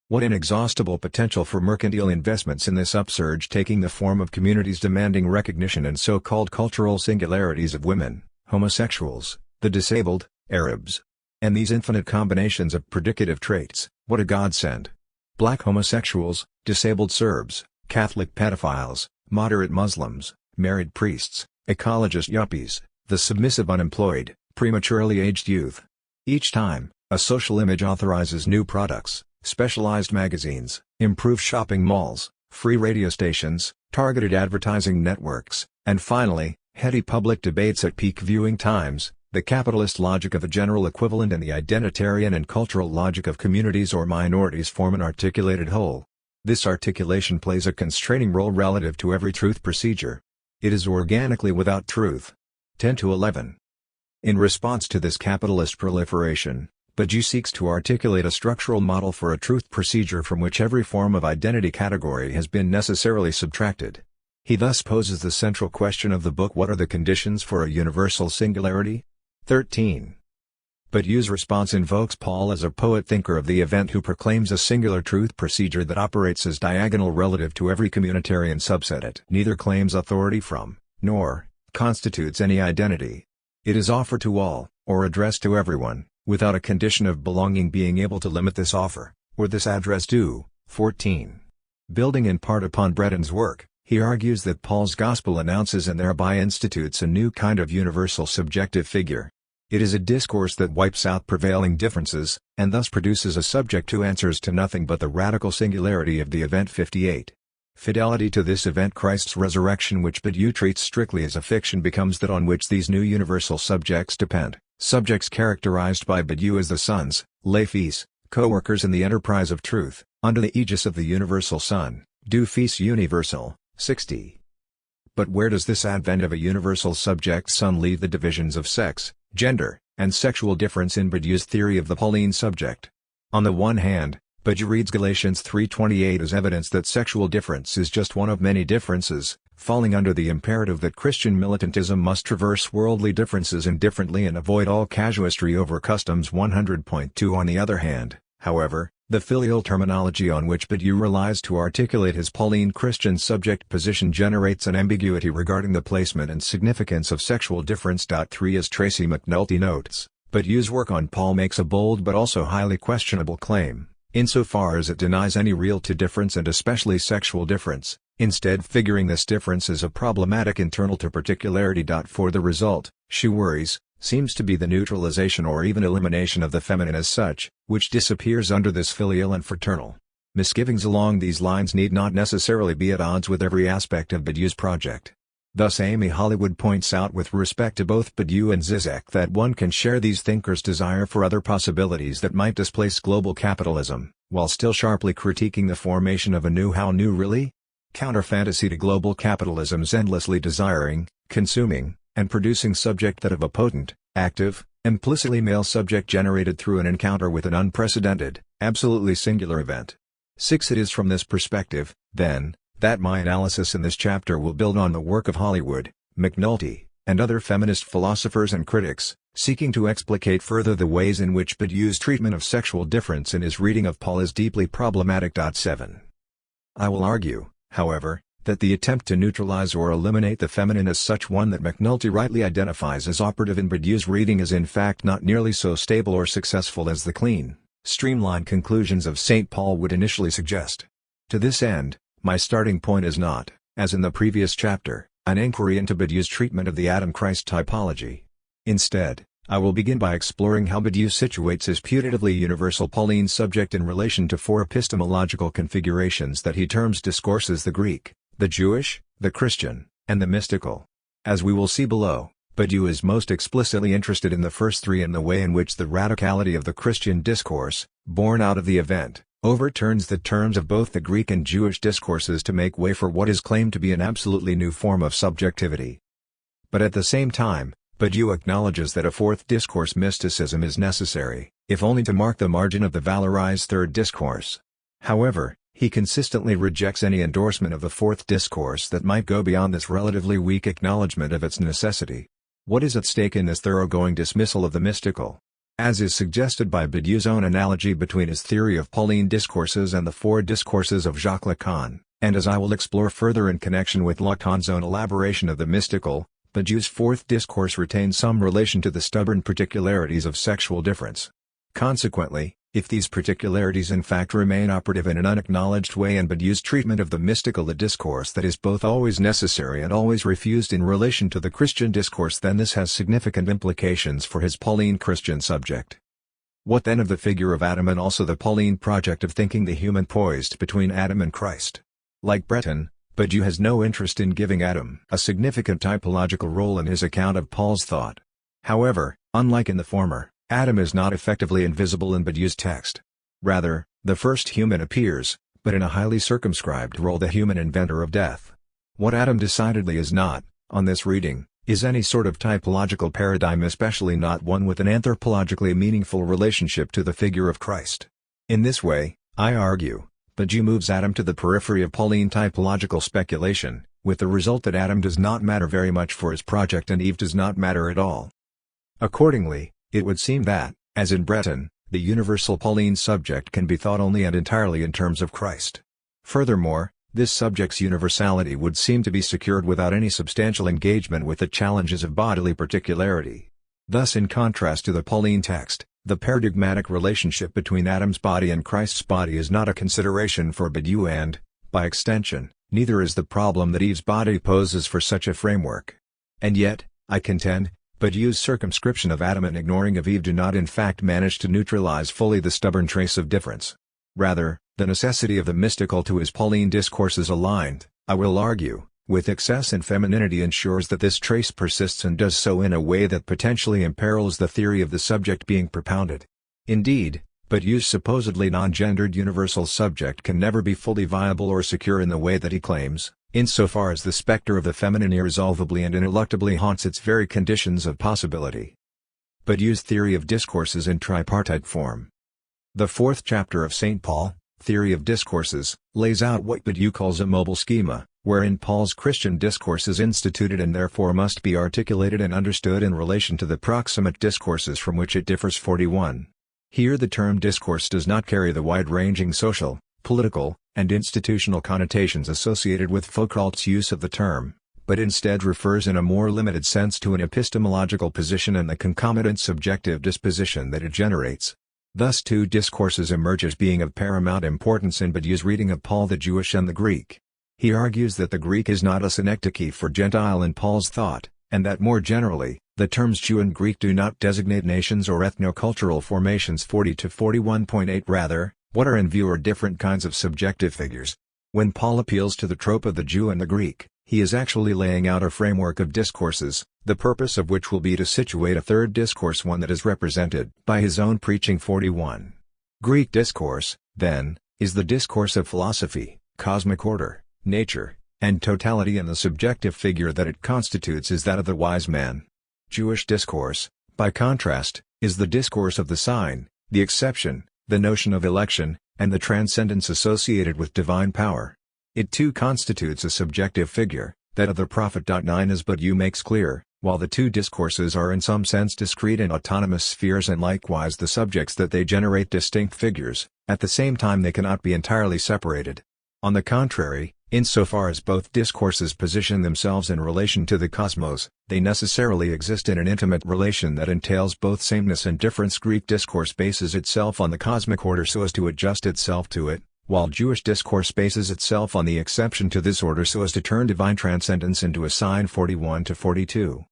What inexhaustible potential for mercantile investments in this upsurge taking the form of communities demanding recognition and so-called cultural singularities of women, homosexuals, the disabled, Arabs. And these infinite combinations of predicative traits, what a godsend. Black homosexuals, disabled Serbs, Catholic pedophiles, moderate Muslims, married priests, ecologist yuppies, the submissive unemployed, prematurely aged youth. Each time, a social image authorizes new products, specialized magazines, improved shopping malls, free radio stations, targeted advertising networks, and finally, heady public debates at peak viewing times. The capitalist logic of a general equivalent and the identitarian and cultural logic of communities or minorities form an articulated whole. This articulation plays a constraining role relative to every truth procedure. It is organically without truth. 10-11. In response to this capitalist proliferation, Badiou seeks to articulate a structural model for a truth procedure from which every form of identity category has been necessarily subtracted. He thus poses the central question of the book: what are the conditions for a universal singularity? 13. Badiou's response invokes Paul as a poet-thinker of the event who proclaims a singular truth procedure that operates as diagonal relative to every communitarian subset. It neither claims authority from, nor constitutes any identity. It is offered to all, or addressed to everyone, without a condition of belonging being able to limit this offer, or this address to. 14. Building in part upon Breton's work, he argues that Paul's gospel announces and thereby institutes a new kind of universal subjective figure. It is a discourse that wipes out prevailing differences, and thus produces a subject who answers to nothing but the radical singularity of the event. 58. Fidelity to this event, Christ's resurrection, which Badiou treats strictly as a fiction, becomes that on which these new universal subjects depend, subjects characterized by Badiou as the sons, les fils, co-workers in the enterprise of truth, under the aegis of the universal Son, du Fils universal. 60. But where does this advent of a universal subject Son leave the divisions of sex, gender, and sexual difference in Badiou's theory of the Pauline subject? On the one hand, Badiou reads Galatians 3:28 as evidence that sexual difference is just one of many differences, falling under the imperative that Christian militantism must traverse worldly differences indifferently and avoid all casuistry over customs. 100.2. On the other hand, however, the filial terminology on which Badiou relies to articulate his Pauline Christian subject position generates an ambiguity regarding the placement and significance of sexual difference. 3. As Tracy McNulty notes, Badiou's work on Paul makes a bold but also highly questionable claim, insofar as it denies any real difference and especially sexual difference, instead figuring this difference as a problematic internal to particularity. For the result, she worries, seems to be the neutralization or even elimination of the feminine as such, which disappears under this filial and fraternal. Misgivings along these lines need not necessarily be at odds with every aspect of Badiou's project. Thus Amy Hollywood points out with respect to both Badiou and Zizek that one can share these thinkers' desire for other possibilities that might displace global capitalism, while still sharply critiquing the formation of a new how new really? Counter-fantasy to global capitalism's endlessly desiring, consuming, and producing subject, that of a potent, active, implicitly male subject generated through an encounter with an unprecedented, absolutely singular event. 6. It is from this perspective, then, that my analysis in this chapter will build on the work of Hollywood, McNulty, and other feminist philosophers and critics, seeking to explicate further the ways in which Badiou's treatment of sexual difference in his reading of Paul is deeply problematic. 7. I will argue, however, that the attempt to neutralize or eliminate the feminine as such one that McNulty rightly identifies as operative in Badiou's reading is in fact not nearly so stable or successful as the clean, streamlined conclusions of St. Paul would initially suggest. To this end, my starting point is not, as in the previous chapter, an inquiry into Badiou's treatment of the Adam-Christ typology. Instead, I will begin by exploring how Badiou situates his putatively universal Pauline subject in relation to four epistemological configurations that he terms discourses: the Greek, the Jewish, the Christian, and the mystical. As we will see below, Badiou is most explicitly interested in the first three and the way in which the radicality of the Christian discourse, born out of the event, overturns the terms of both the Greek and Jewish discourses to make way for what is claimed to be an absolutely new form of subjectivity. But at the same time, Badiou acknowledges that a fourth discourse, mysticism, is necessary, if only to mark the margin of the valorized third discourse. However, he consistently rejects any endorsement of the fourth discourse that might go beyond this relatively weak acknowledgement of its necessity. What is at stake in this thoroughgoing dismissal of the mystical? As is suggested by Badiou's own analogy between his theory of Pauline discourses and the four discourses of Jacques Lacan, and as I will explore further in connection with Lacan's own elaboration of the mystical, Badiou's fourth discourse retains some relation to the stubborn particularities of sexual difference. Consequently, if these particularities in fact remain operative in an unacknowledged way in Badiou's treatment of the mystical, a discourse that is both always necessary and always refused in relation to the Christian discourse, then this has significant implications for his Pauline Christian subject. What then of the figure of Adam and also the Pauline project of thinking the human poised between Adam and Christ? Like Breton, Badiou has no interest in giving Adam a significant typological role in his account of Paul's thought. However, unlike in the former, Adam is not effectively invisible in Badiou's text. Rather, the first human appears, but in a highly circumscribed role, the human inventor of death. What Adam decidedly is not, on this reading, is any sort of typological paradigm, especially not one with an anthropologically meaningful relationship to the figure of Christ. In this way, I argue, Badiou moves Adam to the periphery of Pauline typological speculation, with the result that Adam does not matter very much for his project and Eve does not matter at all. Accordingly, it would seem that, as in Breton, the universal Pauline subject can be thought only and entirely in terms of Christ. Furthermore, this subject's universality would seem to be secured without any substantial engagement with the challenges of bodily particularity. Thus, in contrast to the Pauline text, the paradigmatic relationship between Adam's body and Christ's body is not a consideration for Badiou and, by extension, neither is the problem that Eve's body poses for such a framework. And yet, I contend, Badiou's circumscription of Adam and ignoring of Eve do not in fact manage to neutralize fully the stubborn trace of difference. Rather, the necessity of the mystical to his Pauline discourse is aligned, I will argue, with excess and femininity ensures that this trace persists and does so in a way that potentially imperils the theory of the subject being propounded. Indeed, Badiou's supposedly non-gendered universal subject can never be fully viable or secure in the way that he claims, insofar as the specter of the feminine irresolvably and ineluctably haunts its very conditions of possibility. Badiou's theory of discourses in tripartite form. The fourth chapter of St. Paul, Theory of Discourses, lays out what Badiou calls a mobile schema, wherein Paul's Christian discourse is instituted and therefore must be articulated and understood in relation to the proximate discourses from which it differs. 41. Here the term discourse does not carry the wide-ranging social, political, and institutional connotations associated with Foucault's use of the term, but instead refers in a more limited sense to an epistemological position and the concomitant subjective disposition that it generates. Thus two discourses emerge as being of paramount importance in Badiou's reading of Paul: the Jewish and the Greek. He argues that the Greek is not a synecdoche for Gentile in Paul's thought, and that more generally, the terms Jew and Greek do not designate nations or ethnocultural formations. 40 to 41.8 Rather, what are in view are different kinds of subjective figures. When Paul appeals to the trope of the Jew and the Greek, he is actually laying out a framework of discourses, the purpose of which will be to situate a third discourse, one that is represented by his own preaching. 41. Greek discourse, then, is the discourse of philosophy, cosmic order, nature, and totality, and the subjective figure that it constitutes is that of the wise man. Jewish discourse, by contrast, is the discourse of the sign, the exception, the notion of election, and the transcendence associated with divine power. It too constitutes a subjective figure, that of the prophet. 9 As Badiou makes clear, while the two discourses are in some sense discrete and autonomous spheres and likewise the subjects that they generate distinct figures, at the same time they cannot be entirely separated. On the contrary, insofar as both discourses position themselves in relation to the cosmos, they necessarily exist in an intimate relation that entails both sameness and difference. Greek discourse bases itself on the cosmic order so as to adjust itself to it, while Jewish discourse bases itself on the exception to this order so as to turn divine transcendence into a sign. 41-42.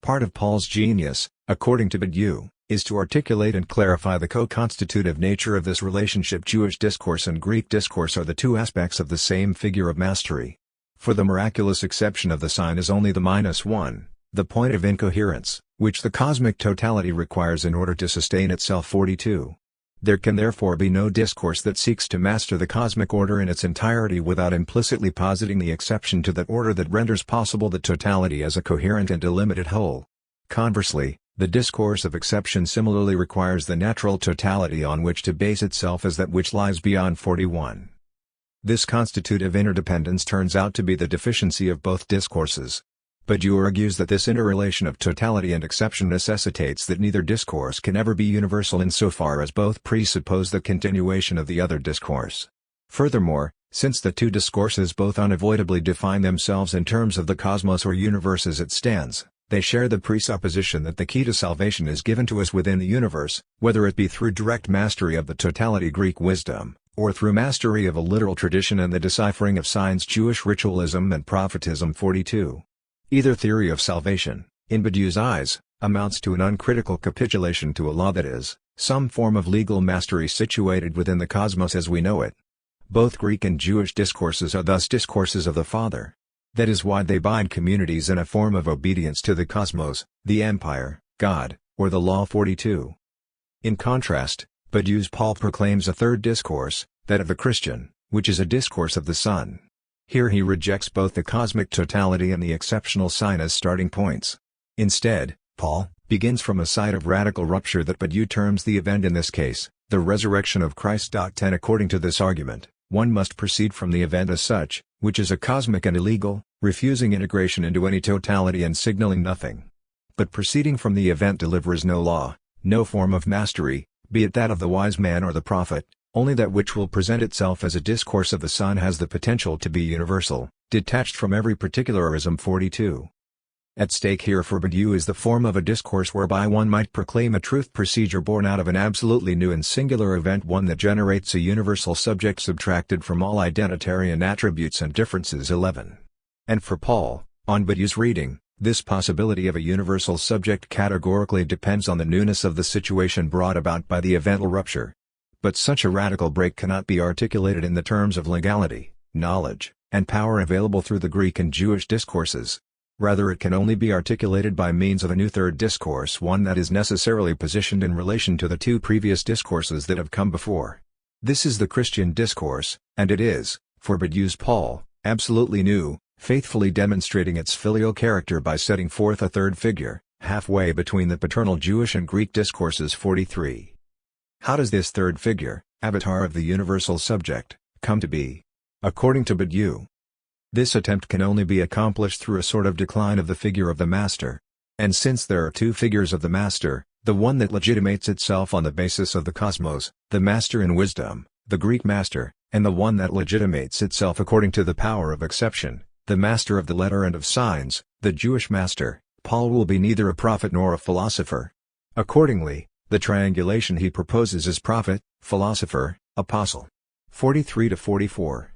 Part of Paul's genius, according to Badiou, is to articulate and clarify the co-constitutive nature of this relationship. Jewish discourse and Greek discourse are the two aspects of the same figure of mastery. For the miraculous exception of the sign is only the -1, the point of incoherence, which the cosmic totality requires in order to sustain itself. 42. There can therefore be no discourse that seeks to master the cosmic order in its entirety without implicitly positing the exception to that order that renders possible the totality as a coherent and delimited whole. Conversely, the discourse of exception similarly requires the natural totality on which to base itself as that which lies beyond. 41. This constitutive interdependence turns out to be the deficiency of both discourses. Badiou argues that this interrelation of totality and exception necessitates that neither discourse can ever be universal insofar as both presuppose the continuation of the other discourse. Furthermore, since the two discourses both unavoidably define themselves in terms of the cosmos or universe as it stands, they share the presupposition that the key to salvation is given to us within the universe, whether it be through direct mastery of the totality Greek wisdom, or through mastery of a literal tradition and the deciphering of signs Jewish ritualism and prophetism. 42. Either theory of salvation, in Badiou's eyes, amounts to an uncritical capitulation to a law, that is, some form of legal mastery situated within the cosmos as we know it. Both Greek and Jewish discourses are thus discourses of the Father. That is why they bind communities in a form of obedience to the cosmos, the empire, God, or the law. 42. In contrast, Badiou's Paul proclaims a third discourse, that of the Christian, which is a discourse of the Son. Here he rejects both the cosmic totality and the exceptional sign as starting points. Instead, Paul begins from a site of radical rupture that Badiou terms the event in this case, the resurrection of Christ. 10 According to this argument, one must proceed from the event as such, which is a cosmic and illegal, refusing integration into any totality and signaling nothing. But proceeding from the event delivers no law, no form of mastery, be it that of the wise man or the prophet. Only that which will present itself as a discourse of the Son has the potential to be universal, detached from every particularism. 42. At stake here for Badiou is the form of a discourse whereby one might proclaim a truth procedure born out of an absolutely new and singular event, one that generates a universal subject subtracted from all identitarian attributes and differences. 11. And for Paul, on Badiou's reading, this possibility of a universal subject categorically depends on the newness of the situation brought about by the evental rupture. But such a radical break cannot be articulated in the terms of legality, knowledge, and power available through the Greek and Jewish discourses. Rather, it can only be articulated by means of a new third discourse, one that is necessarily positioned in relation to the two previous discourses that have come before. This is the Christian discourse, and it is, for Badiou's Paul, absolutely new, faithfully demonstrating its filial character by setting forth a third figure, halfway between the paternal Jewish and Greek discourses. 43. How does this third figure, avatar of the universal subject, come to be? According to Badiou, this attempt can only be accomplished through a sort of decline of the figure of the master. And since there are two figures of the master, the one that legitimates itself on the basis of the cosmos, the master in wisdom, the Greek master, and the one that legitimates itself according to the power of exception, the master of the letter and of signs, the Jewish master, Paul will be neither a prophet nor a philosopher. Accordingly, the triangulation he proposes is prophet, philosopher, apostle. 43-44.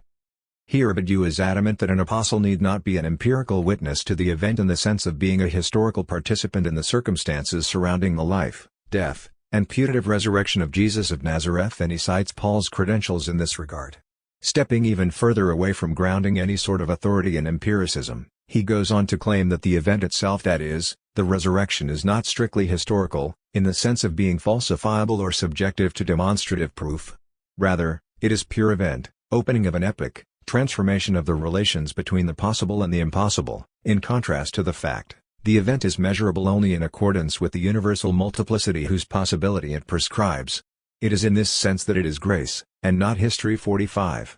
Here Badiou is adamant that an apostle need not be an empirical witness to the event in the sense of being a historical participant in the circumstances surrounding the life, death, and putative resurrection of Jesus of Nazareth, and he cites Paul's credentials in this regard. Stepping even further away from grounding any sort of authority in empiricism, he goes on to claim that the event itself, that is, the resurrection, is not strictly historical, in the sense of being falsifiable or subjective to demonstrative proof. Rather, it is pure event, opening of an epoch, transformation of the relations between the possible and the impossible. In contrast to the fact, the event is measurable only in accordance with the universal multiplicity whose possibility it prescribes. It is in this sense that it is grace, and not history. 45.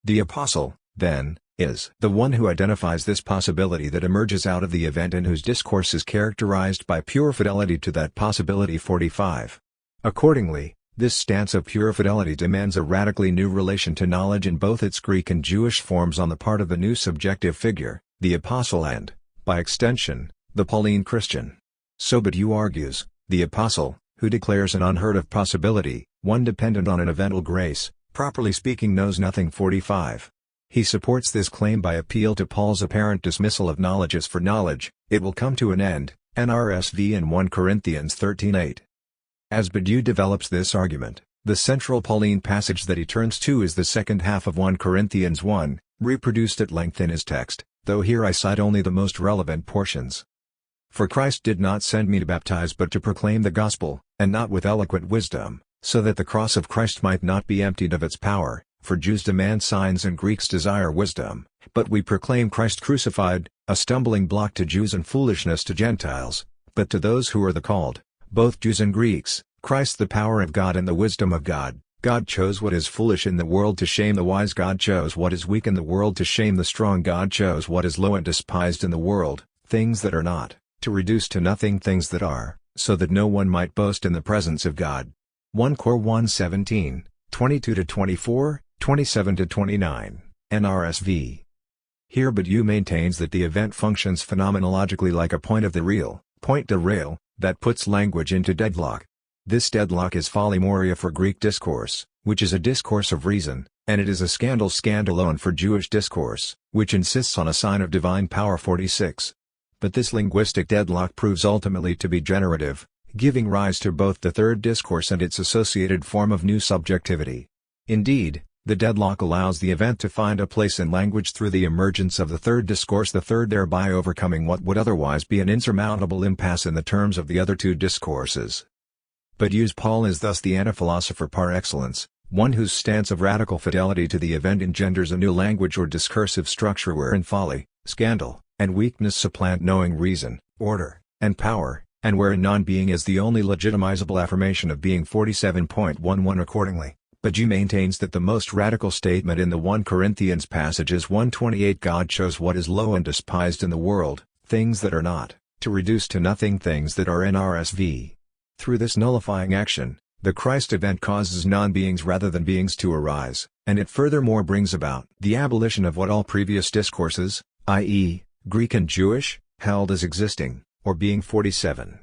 The apostle, then, is the one who identifies this possibility that emerges out of the event and whose discourse is characterized by pure fidelity to that possibility. 45. Accordingly, this stance of pure fidelity demands a radically new relation to knowledge in both its Greek and Jewish forms on the part of the new subjective figure, the Apostle and, by extension, the Pauline Christian. So Badiou argues, the Apostle, who declares an unheard-of possibility, one dependent on an eventual grace, properly speaking knows nothing. 45. He supports this claim by appeal to Paul's apparent dismissal of knowledge as for knowledge, it will come to an end, NRSV in 1 Corinthians 13:8. As Badiou develops this argument, the central Pauline passage that he turns to is the second half of 1 Corinthians 1, reproduced at length in his text, though here I cite only the most relevant portions. For Christ did not send me to baptize but to proclaim the gospel, and not with eloquent wisdom, so that the cross of Christ might not be emptied of its power, for Jews demand signs and Greeks desire wisdom, but we proclaim Christ crucified, a stumbling block to Jews and foolishness to Gentiles, but to those who are the called, both Jews and Greeks, Christ the power of God and the wisdom of God. God chose what is foolish in the world to shame the wise. God chose what is weak in the world to shame the strong. God chose what is low and despised in the world, things that are not, to reduce to nothing things that are, so that no one might boast in the presence of God. 1 Cor 1:17, 22-24, 27-29, NRSV. Here Badiou maintains that the event functions phenomenologically like a point of the reel, point de rail, that puts language into deadlock. This deadlock is follymoria for Greek discourse, which is a discourse of reason, and it is a scandalon for Jewish discourse, which insists on a sign of divine power. 46. But this linguistic deadlock proves ultimately to be generative, giving rise to both the third discourse and its associated form of new subjectivity. Indeed, the deadlock allows the event to find a place in language through the emergence of the third discourse, the third thereby overcoming what would otherwise be an insurmountable impasse in the terms of the other two discourses. Badiou's Paul is thus the anaphilosopher par excellence, one whose stance of radical fidelity to the event engenders a new language or discursive structure wherein folly, scandal, and weakness supplant knowing reason, order, and power, and wherein non-being is the only legitimizable affirmation of being. 47.11 Accordingly, Badiou maintains that the most radical statement in the 1 Corinthians passage is 1:28. God chose what is low and despised in the world, things that are not, to reduce to nothing things that are. NRSV. Through this nullifying action, the Christ event causes non-beings rather than beings to arise, and it furthermore brings about the abolition of what all previous discourses, i.e., Greek and Jewish, held as existing, or being. 47.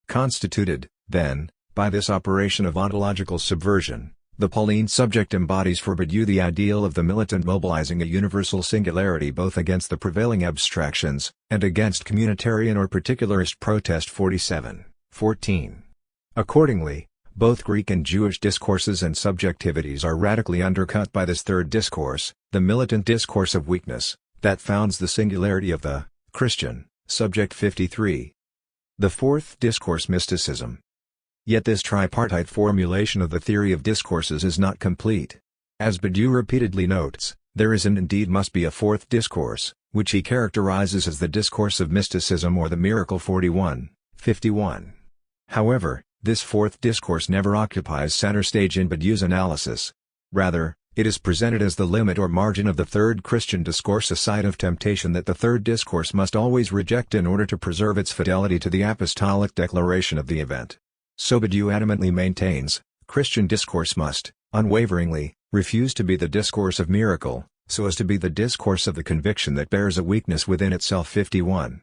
Constituted, then, by this operation of ontological subversion, the Pauline subject embodies for Badiou the ideal of the militant mobilizing a universal singularity both against the prevailing abstractions, and against communitarian or particularist protest. 47.14. Accordingly, both Greek and Jewish discourses and subjectivities are radically undercut by this third discourse, the militant discourse of weakness, that founds the singularity of the Christian, subject. 53. The fourth discourse, mysticism. Yet this tripartite formulation of the theory of discourses is not complete. As Badiou repeatedly notes, there is and indeed must be a fourth discourse, which he characterizes as the discourse of mysticism or the miracle. 41.51. However, this fourth discourse never occupies center stage in Badiou's analysis. Rather, it is presented as the limit or margin of the third Christian discourse, a site of temptation that the third discourse must always reject in order to preserve its fidelity to the apostolic declaration of the event. So Badiou adamantly maintains, Christian discourse must, unwaveringly, refuse to be the discourse of miracle, so as to be the discourse of the conviction that bears a weakness within itself. 51.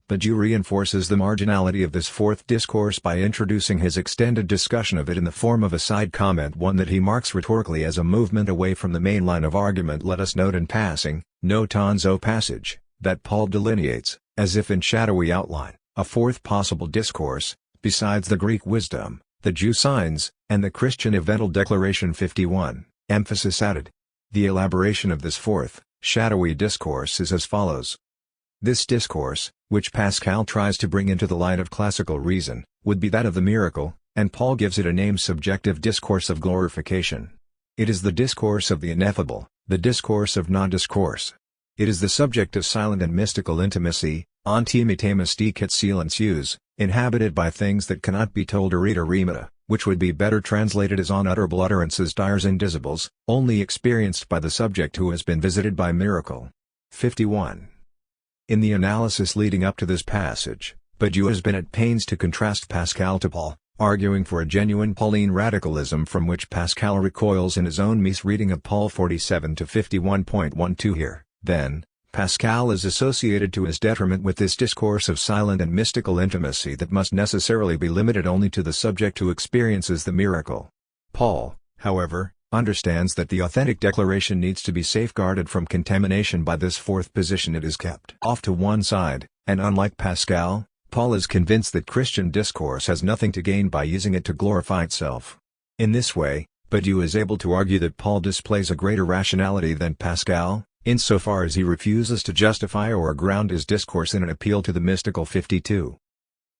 Badiou reinforces the marginality of this fourth discourse by introducing his extended discussion of it in the form of a side comment, one that he marks rhetorically as a movement away from the main line of argument. Let us note in passing, no tonzo passage, that Paul delineates, as if in shadowy outline, a fourth possible discourse, besides the Greek wisdom, the Jew signs, and the Christian eventual declaration. 51, emphasis added. The elaboration of this fourth, shadowy discourse is as follows. This discourse, which Pascal tries to bring into the light of classical reason, would be that of the miracle, and Paul gives it a name: subjective discourse of glorification. It is the discourse of the ineffable, the discourse of non-discourse. It is the subject of silent and mystical intimacy, intimité mystique et silencieuse, inhabited by things that cannot be told or read or remita. which would be better translated as unutterable utterances dire indisibles, only experienced by the subject who has been visited by miracle. 51. In the analysis leading up to this passage, Badiou has been at pains to contrast Pascal to Paul, arguing for a genuine Pauline radicalism from which Pascal recoils in his own misreading of Paul 47-51.12 here. Then, Pascal is associated to his detriment with this discourse of silent and mystical intimacy that must necessarily be limited only to the subject who experiences the miracle. Paul, however, understands that the authentic declaration needs to be safeguarded from contamination by this fourth position. It is kept off to one side, and unlike Pascal, Paul is convinced that Christian discourse has nothing to gain by using it to glorify itself. In this way, Badiou is able to argue that Paul displays a greater rationality than Pascal, insofar as he refuses to justify or ground his discourse in an appeal to the mystical 52.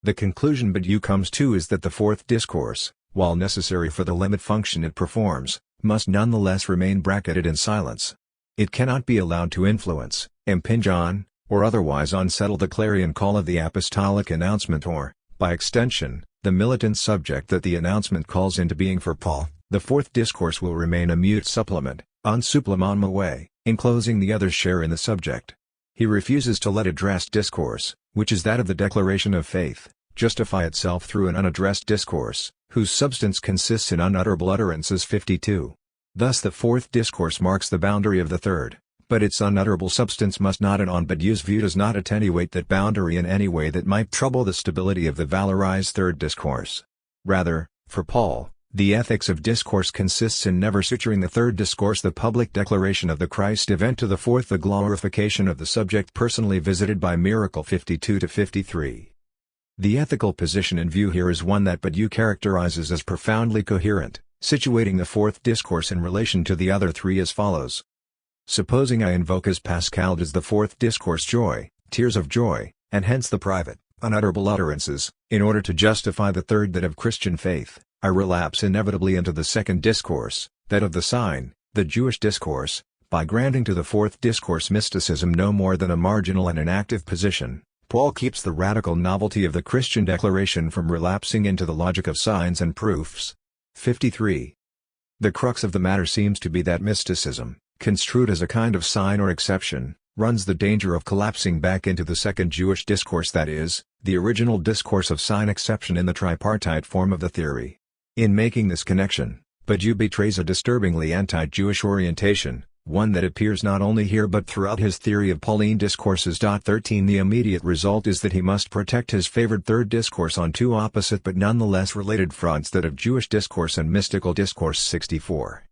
The conclusion Badiou comes to is that the fourth discourse, while necessary for the limit function it performs, must nonetheless remain bracketed in silence. It cannot be allowed to influence, impinge on, or otherwise unsettle the clarion call of the apostolic announcement or, by extension, the militant subject that the announcement calls into being for Paul. The fourth discourse will remain a mute supplement, un supplément way, enclosing the other's share in the subject. He refuses to let addressed discourse, which is that of the declaration of faith, justify itself through an unaddressed discourse, whose substance consists in unutterable utterances 52. Thus the fourth discourse marks the boundary of the third, but its unutterable substance must not, and on Badiou's view does not attenuate that boundary in any way that might trouble the stability of the valorized third discourse. Rather, for Paul, the ethics of discourse consists in never suturing the third discourse the public declaration of the Christ event to the fourth the glorification of the subject personally visited by miracle 52-53. The ethical position in view here is one that Badiou characterizes as profoundly coherent, situating the fourth discourse in relation to the other three as follows. Supposing I invoke as Pascal does the fourth discourse joy, tears of joy, and hence the private, unutterable utterances, in order to justify the third that of Christian faith, I relapse inevitably into the second discourse, that of the sign, the Jewish discourse, by granting to the fourth discourse mysticism no more than a marginal and inactive position. Paul keeps the radical novelty of the Christian declaration from relapsing into the logic of signs and proofs. 53. The crux of the matter seems to be that mysticism, construed as a kind of sign or exception, runs the danger of collapsing back into the second Jewish discourse, that is, the original discourse of sign-exception in the tripartite form of the theory. In making this connection, Badiou betrays a disturbingly anti-Jewish orientation, one that appears not only here but throughout his theory of Pauline discourses. 13 The immediate result is that he must protect his favored third discourse on two opposite but nonetheless related fronts, that of Jewish discourse and mystical discourse. 64.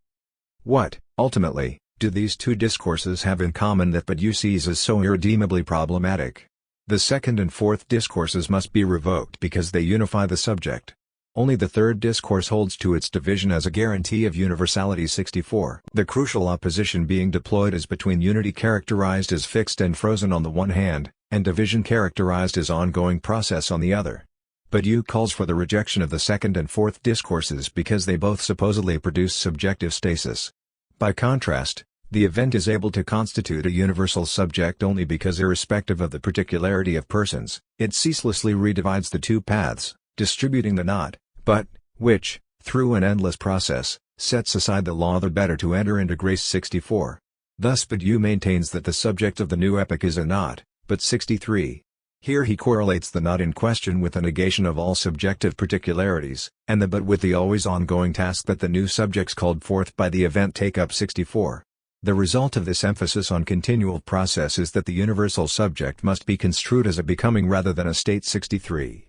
What, ultimately, do these two discourses have in common that Badiou sees as so irredeemably problematic? The second and fourth discourses must be revoked because they unify the subject. Only the third discourse holds to its division as a guarantee of universality. 64. The crucial opposition being deployed is between unity characterized as fixed and frozen on the one hand, and division characterized as ongoing process on the other. Badiou calls for the rejection of the second and fourth discourses because they both supposedly produce subjective stasis. By contrast, the event is able to constitute a universal subject only because, irrespective of the particularity of persons, it ceaselessly redivides the two paths, distributing the not, but, which, through an endless process, sets aside the law the better to enter into grace. 64. Thus Badiou maintains that the subject of the new epoch is a not, but 63. Here he correlates the not in question with the negation of all subjective particularities, and the but with the always ongoing task that the new subjects called forth by the event take up. 64. The result of this emphasis on continual process is that the universal subject must be construed as a becoming rather than a state. 63.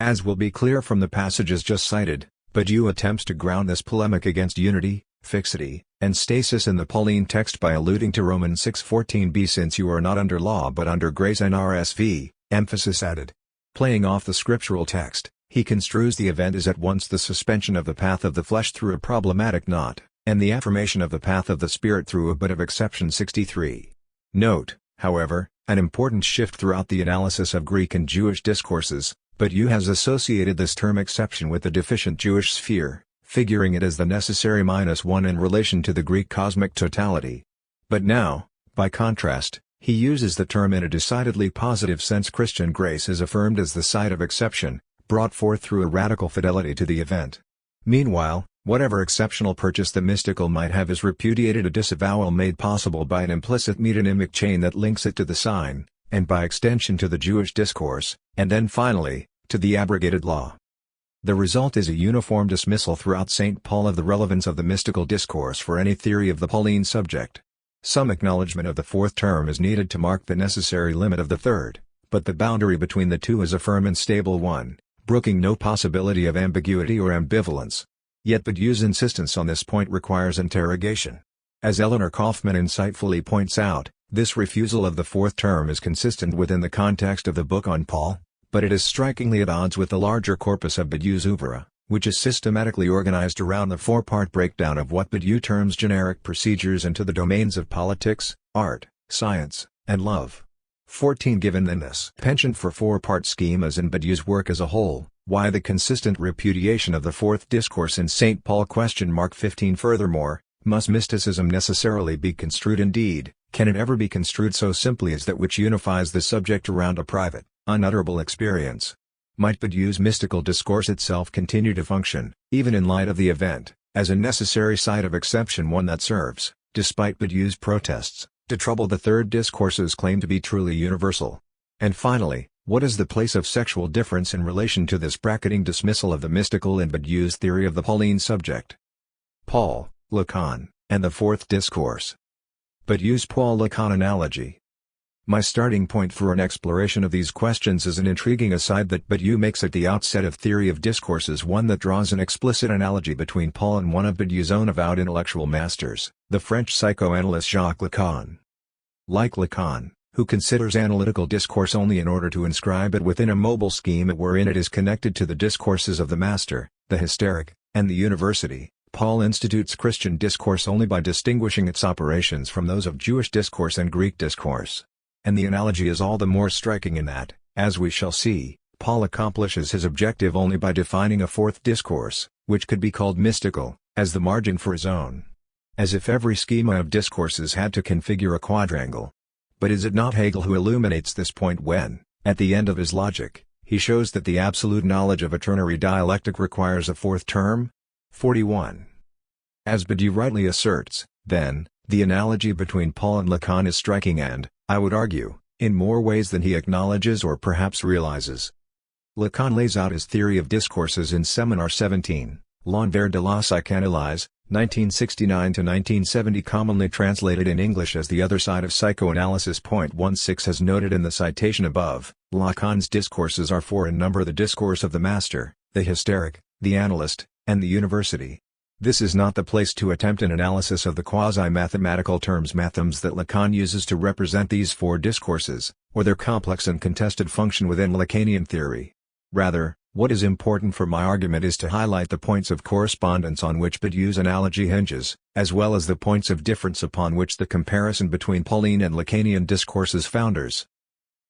As will be clear from the passages just cited, Badiou attempts to ground this polemic against unity, fixity, and stasis in the Pauline text by alluding to Romans 6:14b, since you are not under law but under grace. NRSV, emphasis added. Playing off the scriptural text, he construes the event as at once the suspension of the path of the flesh through a problematic not, and the affirmation of the path of the Spirit through a but of exception. 63. Note, however, an important shift throughout the analysis of Greek and Jewish discourses. Badiou has associated this term exception with the deficient Jewish sphere, figuring it as the necessary -1 in relation to the Greek cosmic totality. But now, by contrast, he uses the term in a decidedly positive sense. Christian grace is affirmed as the side of exception, brought forth through a radical fidelity to the event, Meanwhile, whatever exceptional purchase the mystical might have is repudiated, a disavowal made possible by an implicit metonymic chain that links it to the sign, and by extension to the Jewish discourse, and then finally, to the abrogated law. The result is a uniform dismissal throughout St. Paul of the relevance of the mystical discourse for any theory of the Pauline subject. Some acknowledgement of the fourth term is needed to mark the necessary limit of the third, but the boundary between the two is a firm and stable one, brooking no possibility of ambiguity or ambivalence. Yet Badiou's insistence on this point requires interrogation. As Eleanor Kaufman insightfully points out, this refusal of the fourth term is consistent within the context of the book on Paul, but it is strikingly at odds with the larger corpus of Badiou's oeuvre, which is systematically organized around the four-part breakdown of what Badiou terms generic procedures into the domains of politics, art, science, and love. 14. Given then this penchant for four-part schemas in Badiou's work as a whole, why the consistent repudiation of the fourth discourse in St. Paul? 15. Furthermore, must mysticism necessarily be construed? Indeed, can it ever be construed so simply as that which unifies the subject around a private, unutterable experience? Might Badiou's mystical discourse itself continue to function, even in light of the event, as a necessary site of exception, one that serves, despite Badiou's protests, to trouble the third discourse's claim to be truly universal? And finally, what is the place of sexual difference in relation to this bracketing dismissal of the mystical in Badiou's theory of the Pauline subject? Paul, Lacan, and the fourth discourse. Badiou's Paul-Lacan analogy. My starting point for an exploration of these questions is an intriguing aside that Badiou makes at the outset of Theory of Discourses, one that draws an explicit analogy between Paul and one of Badiou's own avowed intellectual masters, the French psychoanalyst Jacques Lacan. Like Lacan, who considers analytical discourse only in order to inscribe it within a mobile scheme wherein it is connected to the discourses of the master, the hysteric, and the university, Paul institutes Christian discourse only by distinguishing its operations from those of Jewish discourse and Greek discourse. And the analogy is all the more striking in that, as we shall see, Paul accomplishes his objective only by defining a fourth discourse, which could be called mystical, as the margin for his own. As if every schema of discourses had to configure a quadrangle. But is it not Hegel who illuminates this point when, at the end of his Logic, he shows that the absolute knowledge of a ternary dialectic requires a fourth term? 41. As Badiou rightly asserts, then, the analogy between Paul and Lacan is striking and, I would argue, in more ways than he acknowledges or perhaps realizes. Lacan lays out his theory of discourses in Seminar 17, L'Envers de la Psychanalyse, 1969–1970, commonly translated in English as The Other Side of Psychoanalysis. 16 As noted in the citation above, Lacan's discourses are four in number: the discourse of the master, the hysteric, the analyst, and the university. This is not the place to attempt an analysis of the quasi-mathematical terms mathems that Lacan uses to represent these four discourses, or their complex and contested function within Lacanian theory. Rather, what is important for my argument is to highlight the points of correspondence on which Badiou's analogy hinges, as well as the points of difference upon which the comparison between Pauline and Lacanian discourses founders.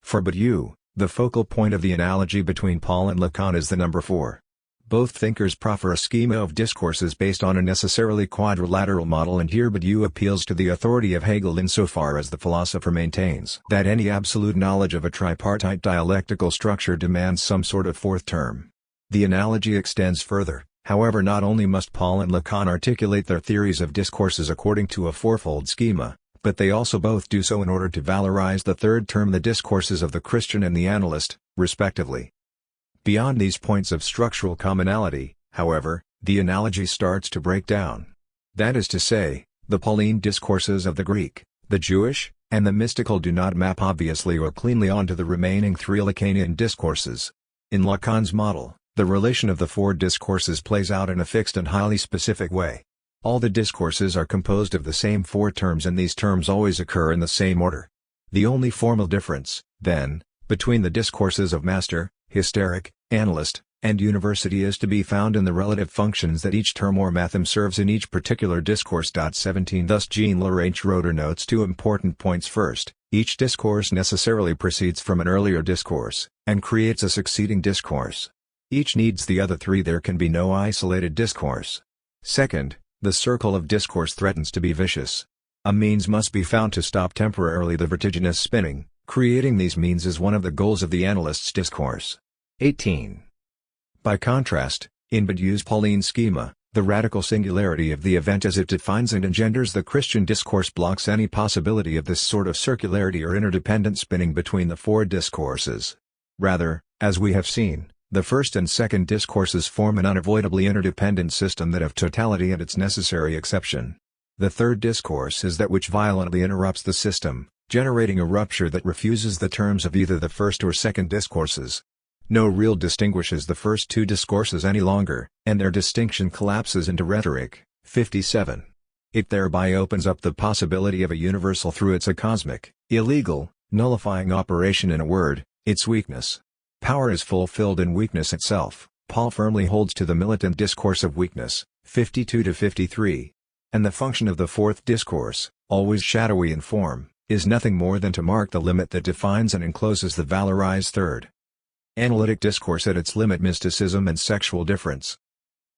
For Badiou, the focal point of the analogy between Paul and Lacan is the number 4. Both thinkers proffer a schema of discourses based on a necessarily quadrilateral model, and here Badiou appeals to the authority of Hegel insofar as the philosopher maintains that any absolute knowledge of a tripartite dialectical structure demands some sort of fourth term. The analogy extends further, however. Not only must Paul and Lacan articulate their theories of discourses according to a fourfold schema, but they also both do so in order to valorize the third term, the discourses of the Christian and the analyst, respectively. Beyond these points of structural commonality, however, the analogy starts to break down. That is to say, the Pauline discourses of the Greek, the Jewish, and the mystical do not map obviously or cleanly onto the remaining three Lacanian discourses. In Lacan's model, the relation of the four discourses plays out in a fixed and highly specific way. All the discourses are composed of the same four terms, and these terms always occur in the same order. The only formal difference, then, between the discourses of master, hysteric, analyst, and university is to be found in the relative functions that each term or mathem serves in each particular discourse. 17 Thus Jean-Laurent Schroeder notes two important points. First, each discourse necessarily proceeds from an earlier discourse, and creates a succeeding discourse. Each needs the other three, there can be no isolated discourse. Second, the circle of discourse threatens to be vicious. A means must be found to stop temporarily the vertiginous spinning. Creating these means is one of the goals of the analyst's discourse. 18. By contrast, In Badiou's Pauline schema, the radical singularity of the event as it defines and engenders the Christian discourse blocks any possibility of this sort of circularity or interdependent spinning between the four discourses. Rather, as we have seen, the first and second discourses form an unavoidably interdependent system that of totality and its necessary exception. The third discourse is that which violently interrupts the system, generating a rupture that refuses the terms of either the first or second discourses. No real distinguishes the first two discourses any longer, and their distinction collapses into rhetoric. 57. It thereby opens up the possibility of a universal through its cosmic, illegal, nullifying operation. In a word, its weakness. Power is fulfilled in weakness itself. Paul firmly holds to the militant discourse of weakness, 52-53. And the function of the fourth discourse, always shadowy in form, is nothing more than to mark the limit that defines and encloses the valorized third. Analytic discourse at its limit: mysticism and sexual difference.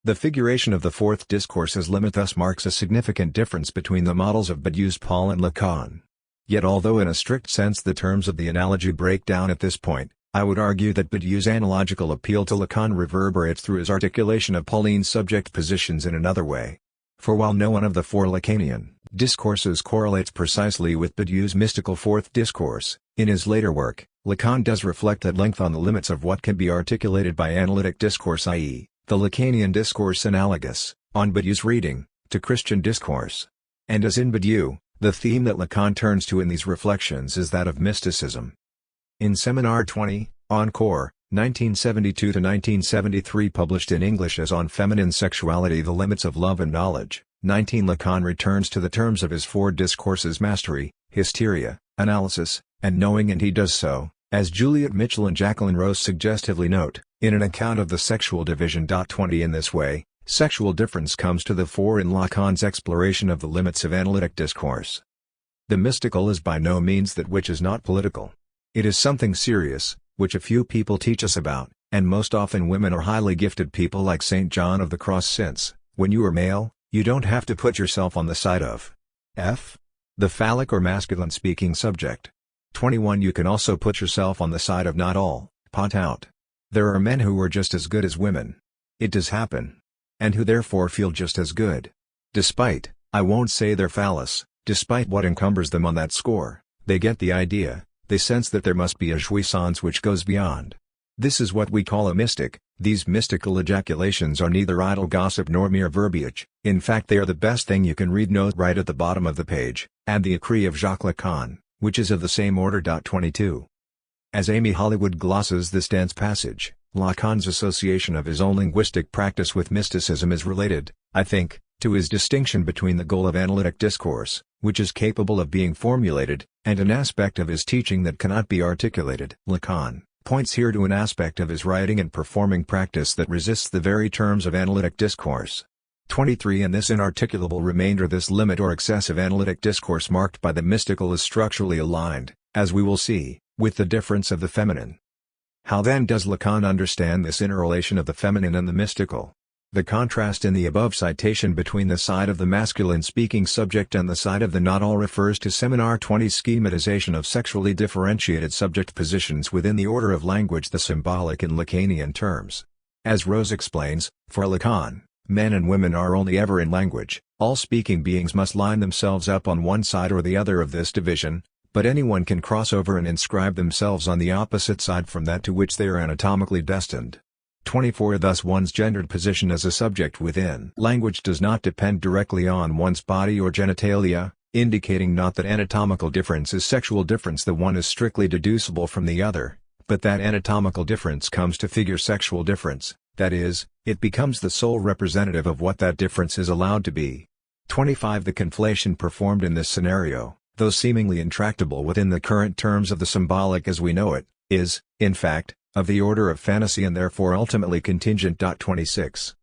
The figuration of the fourth discourse as limit thus marks a significant difference between the models of Badiou's Paul and Lacan. Yet although in a strict sense the terms of the analogy break down at this point, I would argue that Badiou's analogical appeal to Lacan reverberates through his articulation of Pauline's subject positions in another way. For while no one of the four Lacanian discourses correlates precisely with Badiou's mystical fourth discourse, in his later work, Lacan does reflect at length on the limits of what can be articulated by analytic discourse, i.e., the Lacanian discourse analogous, on Badiou's reading, to Christian discourse. And as in Badiou, the theme that Lacan turns to in these reflections is that of mysticism. In Seminar 20, Encore, 1972-1973, published in English as On Feminine Sexuality: The Limits of Love and Knowledge, 19, Lacan returns to the terms of his four discourses: mastery, hysteria, analysis, and knowing, and he does so, as Juliet Mitchell and Jacqueline Rose suggestively note, in an account of the sexual division. 20. In this way, sexual difference comes to the fore in Lacan's exploration of the limits of analytic discourse. The mystical is by no means that which is not political. It is something serious, which a few people teach us about, and most often women or highly gifted people like St. John of the Cross, since, when you are male, you don't have to put yourself on the side of f. the phallic or masculine speaking subject. 21. You can also put yourself on the side of not all, pot out. There are men who are just as good as women. It does happen. And who therefore feel just as good. Despite, I won't say their phallus, despite what encumbers them on that score, they get the idea, they sense that there must be a jouissance which goes beyond. This is what we call a mystic. These mystical ejaculations are neither idle gossip nor mere verbiage, in fact they are the best thing you can read. Note right at the bottom of the page, and the écrit of Jacques Lacan, which is of the same order. 22. As Amy Hollywood glosses this dense passage, Lacan's association of his own linguistic practice with mysticism is related, I think, to his distinction between the goal of analytic discourse, which is capable of being formulated, and an aspect of his teaching that cannot be articulated. Lacan points here to an aspect of his writing and performing practice that resists the very terms of analytic discourse. 23. And this inarticulable remainder, this limit or excess of analytic discourse marked by the mystical, is structurally aligned, as we will see, with the difference of the feminine. How then does Lacan understand this interrelation of the feminine and the mystical? The contrast in the above citation between the side of the masculine speaking subject and the side of the not all refers to Seminar 20's schematization of sexually differentiated subject positions within the order of language, the symbolic in Lacanian terms. As Rose explains, for Lacan, men and women are only ever in language, all speaking beings must line themselves up on one side or the other of this division, but anyone can cross over and inscribe themselves on the opposite side from that to which they are anatomically destined. 24. Thus one's gendered position as a subject within language does not depend directly on one's body or genitalia, indicating not that anatomical difference is sexual difference, the one is strictly deducible from the other, but that anatomical difference comes to figure sexual difference, that is, it becomes the sole representative of what that difference is allowed to be. 25. The conflation performed in this scenario, though seemingly intractable within the current terms of the symbolic as we know it, is, in fact, of the order of fantasy and therefore ultimately contingent. 26.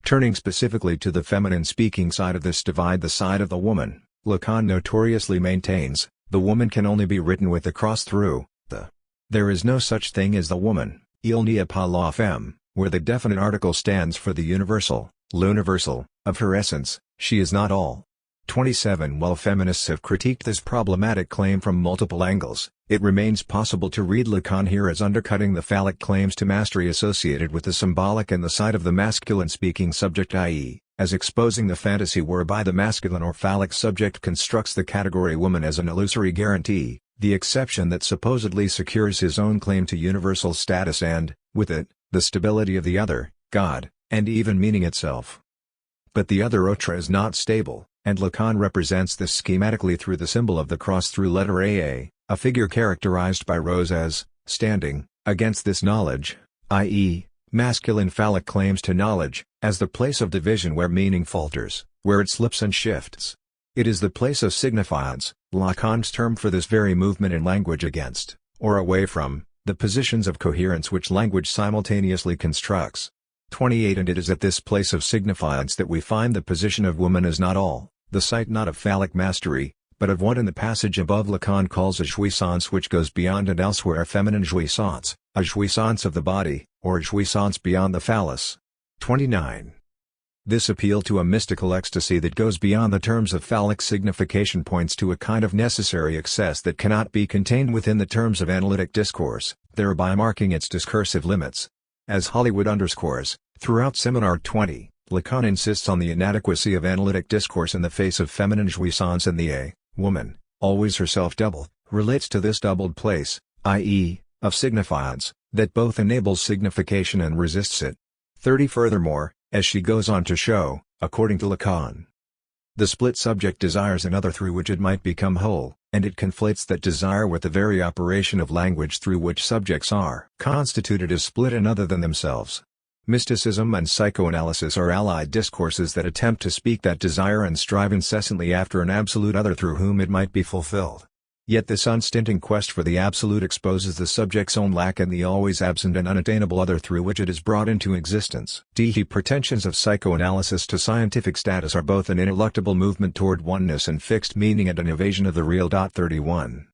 Turning specifically to the feminine speaking side of this divide, the side of the woman, Lacan notoriously maintains, the woman can only be written with the cross through the. There is no such thing as the woman, il n'y a pas la femme, where the definite article stands for the universal, l'universal, of her essence, she is not all. 27. While feminists have critiqued this problematic claim from multiple angles, it remains possible to read Lacan here as undercutting the phallic claims to mastery associated with the symbolic and the side of the masculine speaking subject, i.e., as exposing the fantasy whereby the masculine or phallic subject constructs the category woman as an illusory guarantee, the exception that supposedly secures his own claim to universal status and, with it, the stability of the other, God, and even meaning itself. But the other outre is not stable, and Lacan represents this schematically through the symbol of the cross through letter AA, a figure characterized by rows as, standing, against this knowledge, i.e., masculine phallic claims to knowledge, as the place of division where meaning falters, where it slips and shifts. It is the place of signifiance, Lacan's term for this very movement in language against, or away from, the positions of coherence which language simultaneously constructs. 28. And it is at this place of signifiance that we find the position of woman as not all, the site not of phallic mastery, but of what in the passage above Lacan calls a jouissance which goes beyond and elsewhere feminine jouissance, a jouissance of the body, or a jouissance beyond the phallus. 29. This appeal to a mystical ecstasy that goes beyond the terms of phallic signification points to a kind of necessary excess that cannot be contained within the terms of analytic discourse, thereby marking its discursive limits. As Hollywood underscores, throughout Seminar 20, Lacan insists on the inadequacy of analytic discourse in the face of feminine jouissance, and the woman, always herself double, relates to this doubled place, i.e., of signifiance, that both enables signification and resists it. 30. Furthermore, as she goes on to show, according to Lacan, the split subject desires another through which it might become whole, and it conflates that desire with the very operation of language through which subjects are constituted as split and other than themselves. Mysticism and psychoanalysis are allied discourses that attempt to speak that desire and strive incessantly after an absolute other through whom it might be fulfilled. Yet this unstinting quest for the absolute exposes the subject's own lack in the always absent and unattainable other through which it is brought into existence. The pretensions of psychoanalysis to scientific status are both an ineluctable movement toward oneness and fixed meaning and an evasion of the real. 31.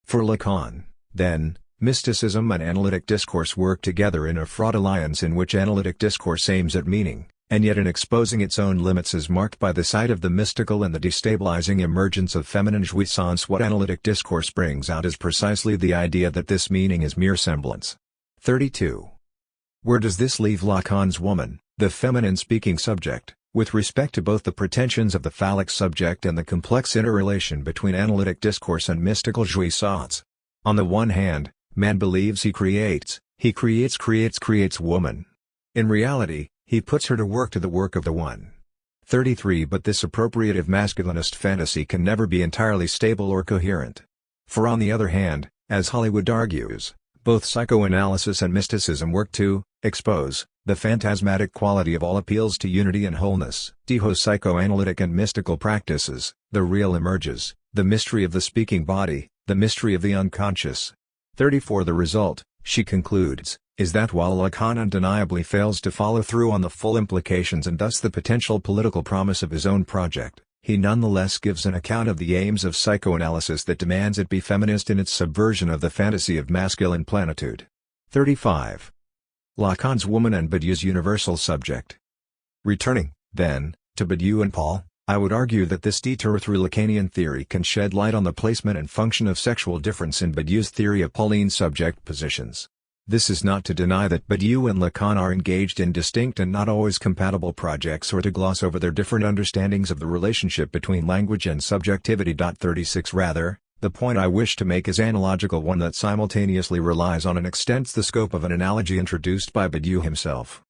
For Lacan, then, mysticism and analytic discourse work together in a fraught alliance in which analytic discourse aims at meaning, and yet in exposing its own limits is marked by the side of the mystical and the destabilizing emergence of feminine jouissance. What analytic discourse brings out is precisely the idea that this meaning is mere semblance. 32. Where does this leave Lacan's woman, the feminine speaking subject, with respect to both the pretensions of the phallic subject and the complex interrelation between analytic discourse and mystical jouissance? On the one hand, man believes he creates woman. In reality, he puts her to work the work of the one. 33. But this appropriative masculinist fantasy can never be entirely stable or coherent. For on the other hand, as Hollywood argues, both psychoanalysis and mysticism work to expose the phantasmatic quality of all appeals to unity and wholeness. Psychoanalytic and mystical practices, the real emerges, the mystery of the speaking body, the mystery of the unconscious. 34. The result, she concludes, is that while Lacan undeniably fails to follow through on the full implications and thus the potential political promise of his own project, he nonetheless gives an account of the aims of psychoanalysis that demands it be feminist in its subversion of the fantasy of masculine plenitude. 35. Lacan's woman and Badiou's universal subject. Returning, then, to Badiou and Paul, I would argue that this detour through Lacanian theory can shed light on the placement and function of sexual difference in Badiou's theory of Pauline subject positions. This is not to deny that Badiou and Lacan are engaged in distinct and not always compatible projects or to gloss over their different understandings of the relationship between language and subjectivity. 36 Rather, the point I wish to make is analogical, one that simultaneously relies on and extends the scope of an analogy introduced by Badiou himself.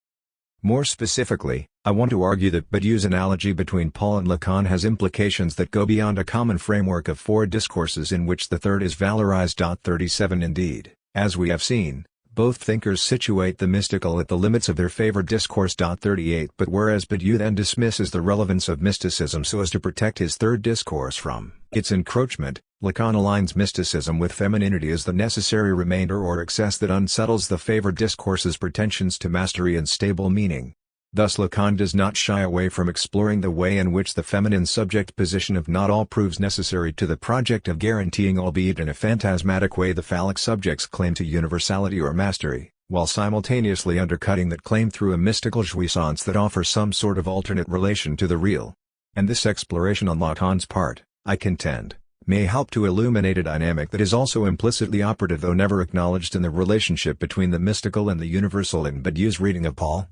More specifically, I want to argue that Badiou's analogy between Paul and Lacan has implications that go beyond a common framework of four discourses in which the third is valorized. 37 Indeed, as we have seen, both thinkers situate the mystical at the limits of their favored discourse. 38 But whereas Badiou then dismisses the relevance of mysticism so as to protect his third discourse from its encroachment, Lacan aligns mysticism with femininity as the necessary remainder or excess that unsettles the favored discourse's pretensions to mastery and stable meaning. Thus Lacan does not shy away from exploring the way in which the feminine subject position of not all proves necessary to the project of guaranteeing, albeit in a phantasmatic way, the phallic subject's claim to universality or mastery, while simultaneously undercutting that claim through a mystical jouissance that offers some sort of alternate relation to the real. and this exploration on Lacan's part, I contend, may help to illuminate a dynamic that is also implicitly operative though never acknowledged in the relationship between the mystical and the universal in Badiou's reading of Paul.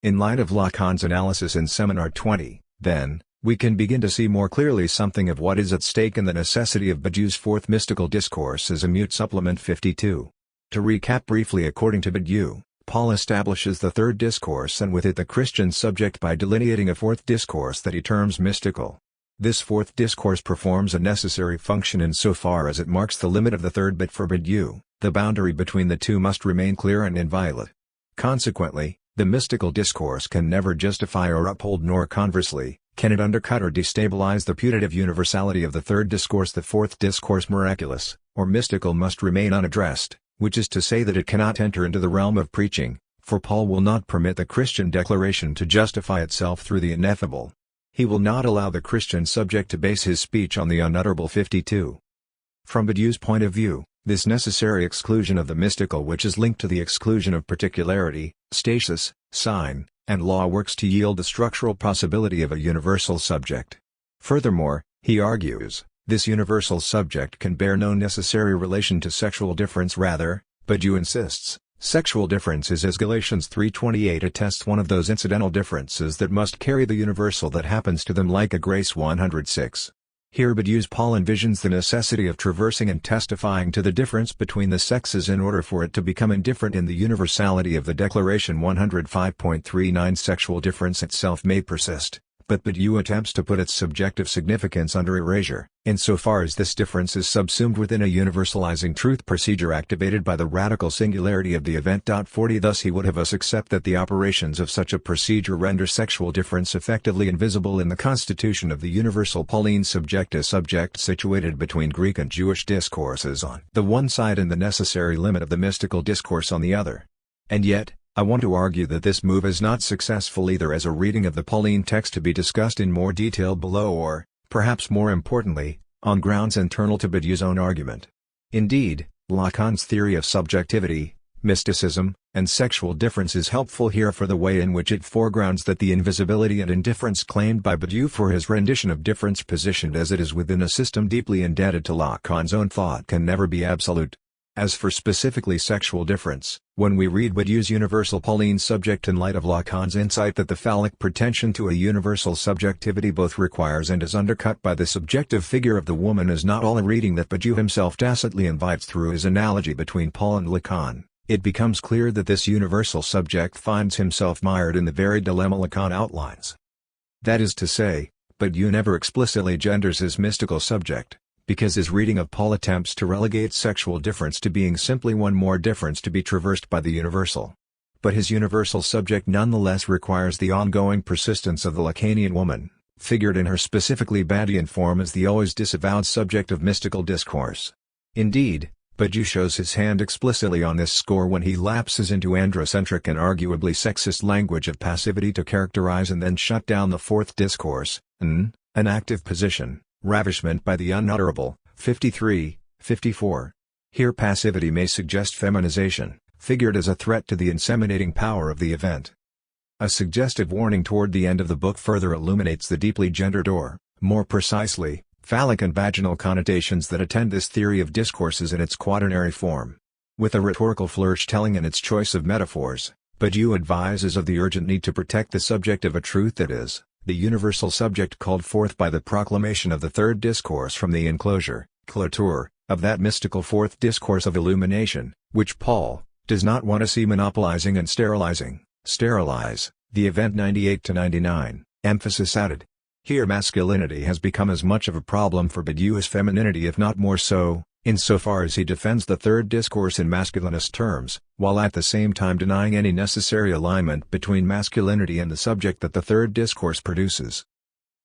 In light of Lacan's analysis in Seminar 20, then, we can begin to see more clearly something of what is at stake in the necessity of Badiou's fourth mystical discourse as a mute supplement 52. To recap briefly, according to Badiou, Paul establishes the third discourse and with it the Christian subject by delineating a fourth discourse that he terms mystical. This fourth discourse performs a necessary function insofar as it marks the limit of the third, but for Badiou, the boundary between the two must remain clear and inviolate. Consequently, the mystical discourse can never justify or uphold, nor conversely, can it undercut or destabilize the putative universality of the third discourse. The fourth discourse, miraculous, or mystical, must remain unaddressed, which is to say that it cannot enter into the realm of preaching, for Paul will not permit the Christian declaration to justify itself through the ineffable. He will not allow the Christian subject to base his speech on the unutterable 52. From Badiou's point of view, this necessary exclusion of the mystical, which is linked to the exclusion of particularity, stasis, sign, and law, works to yield the structural possibility of a universal subject. Furthermore, he argues, this universal subject can bear no necessary relation to sexual difference. Rather, Badiou insists, sexual difference is, as Galatians 3:28 attests, one of those incidental differences that must carry the universal that happens to them, like a grace 106. Here Badiou's Paul envisions the necessity of traversing and testifying to the difference between the sexes in order for it to become indifferent in the universality of the declaration 105.39. Sexual difference itself may persist, but Badiou attempts to put its subjective significance under erasure, insofar as this difference is subsumed within a universalizing truth procedure activated by the radical singularity of the event. 40 Thus he would have us accept that the operations of such a procedure render sexual difference effectively invisible in the constitution of the universal Pauline subject, a subject situated between Greek and Jewish discourses on the one side and the necessary limit of the mystical discourse on the other. And yet, I want to argue that this move is not successful either as a reading of the Pauline text to be discussed in more detail below or, perhaps more importantly, on grounds internal to Badiou's own argument. Indeed, Lacan's theory of subjectivity, mysticism, and sexual difference is helpful here for the way in which it foregrounds that the invisibility and indifference claimed by Badiou for his rendition of difference, positioned as it is within a system deeply indebted to Lacan's own thought, can never be absolute. As for specifically sexual difference, when we read Badiou's universal Pauline subject in light of Lacan's insight that the phallic pretension to a universal subjectivity both requires and is undercut by the subjective figure of the woman, is not all a reading that Badiou himself tacitly invites through his analogy between Paul and Lacan, it becomes clear that this universal subject finds himself mired in the very dilemma Lacan outlines. That is to say, Badiou never explicitly genders his mystical subject, because his reading of Paul attempts to relegate sexual difference to being simply one more difference to be traversed by the universal. But his universal subject nonetheless requires the ongoing persistence of the Lacanian woman, figured in her specifically Badiouan form as the always disavowed subject of mystical discourse. Indeed, Badiou shows his hand explicitly on this score when he lapses into androcentric and arguably sexist language of passivity to characterize and then shut down the fourth discourse, an active position. Ravishment by the unutterable, 53, 54. Here passivity may suggest feminization, figured as a threat to the inseminating power of the event. A suggestive warning toward the end of the book further illuminates the deeply gendered, or, more precisely, phallic and vaginal connotations that attend this theory of discourses in its quaternary form. With a rhetorical flourish telling in its choice of metaphors, Badiou advises of the urgent need to protect the subject of a truth that is, the universal subject called forth by the proclamation of the third discourse from the enclosure, cloture, of that mystical fourth discourse of illumination, which Paul does not want to see monopolizing and sterilize, the event 98-99, emphasis added. Here masculinity has become as much of a problem for Badiou as femininity, if not more so, insofar as he defends the third discourse in masculinist terms, while at the same time denying any necessary alignment between masculinity and the subject that the third discourse produces.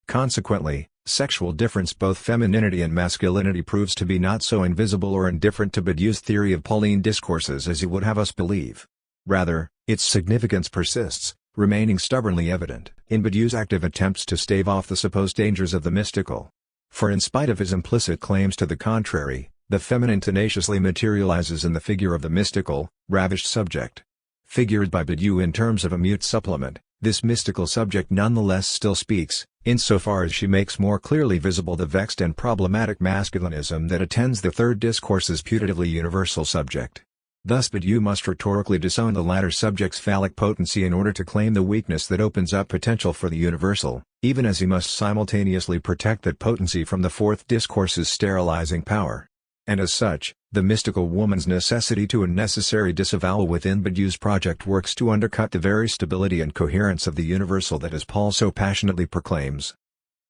Consequently, sexual difference, both femininity and masculinity, proves to be not so invisible or indifferent to Badiou's theory of Pauline discourses as he would have us believe. Rather, its significance persists, remaining stubbornly evident in Badiou's active attempts to stave off the supposed dangers of the mystical. For in spite of his implicit claims to the contrary, the feminine tenaciously materializes in the figure of the mystical, ravished subject. Figured by Badiou in terms of a mute supplement, this mystical subject nonetheless still speaks, insofar as she makes more clearly visible the vexed and problematic masculinism that attends the third discourse's putatively universal subject. Thus Badiou must rhetorically disown the latter subject's phallic potency in order to claim the weakness that opens up potential for the universal, even as he must simultaneously protect that potency from the fourth discourse's sterilizing power. And as such, the mystical woman's necessity to a necessary disavowal within Badiou's project works to undercut the very stability and coherence of the universal that as Paul so passionately proclaims.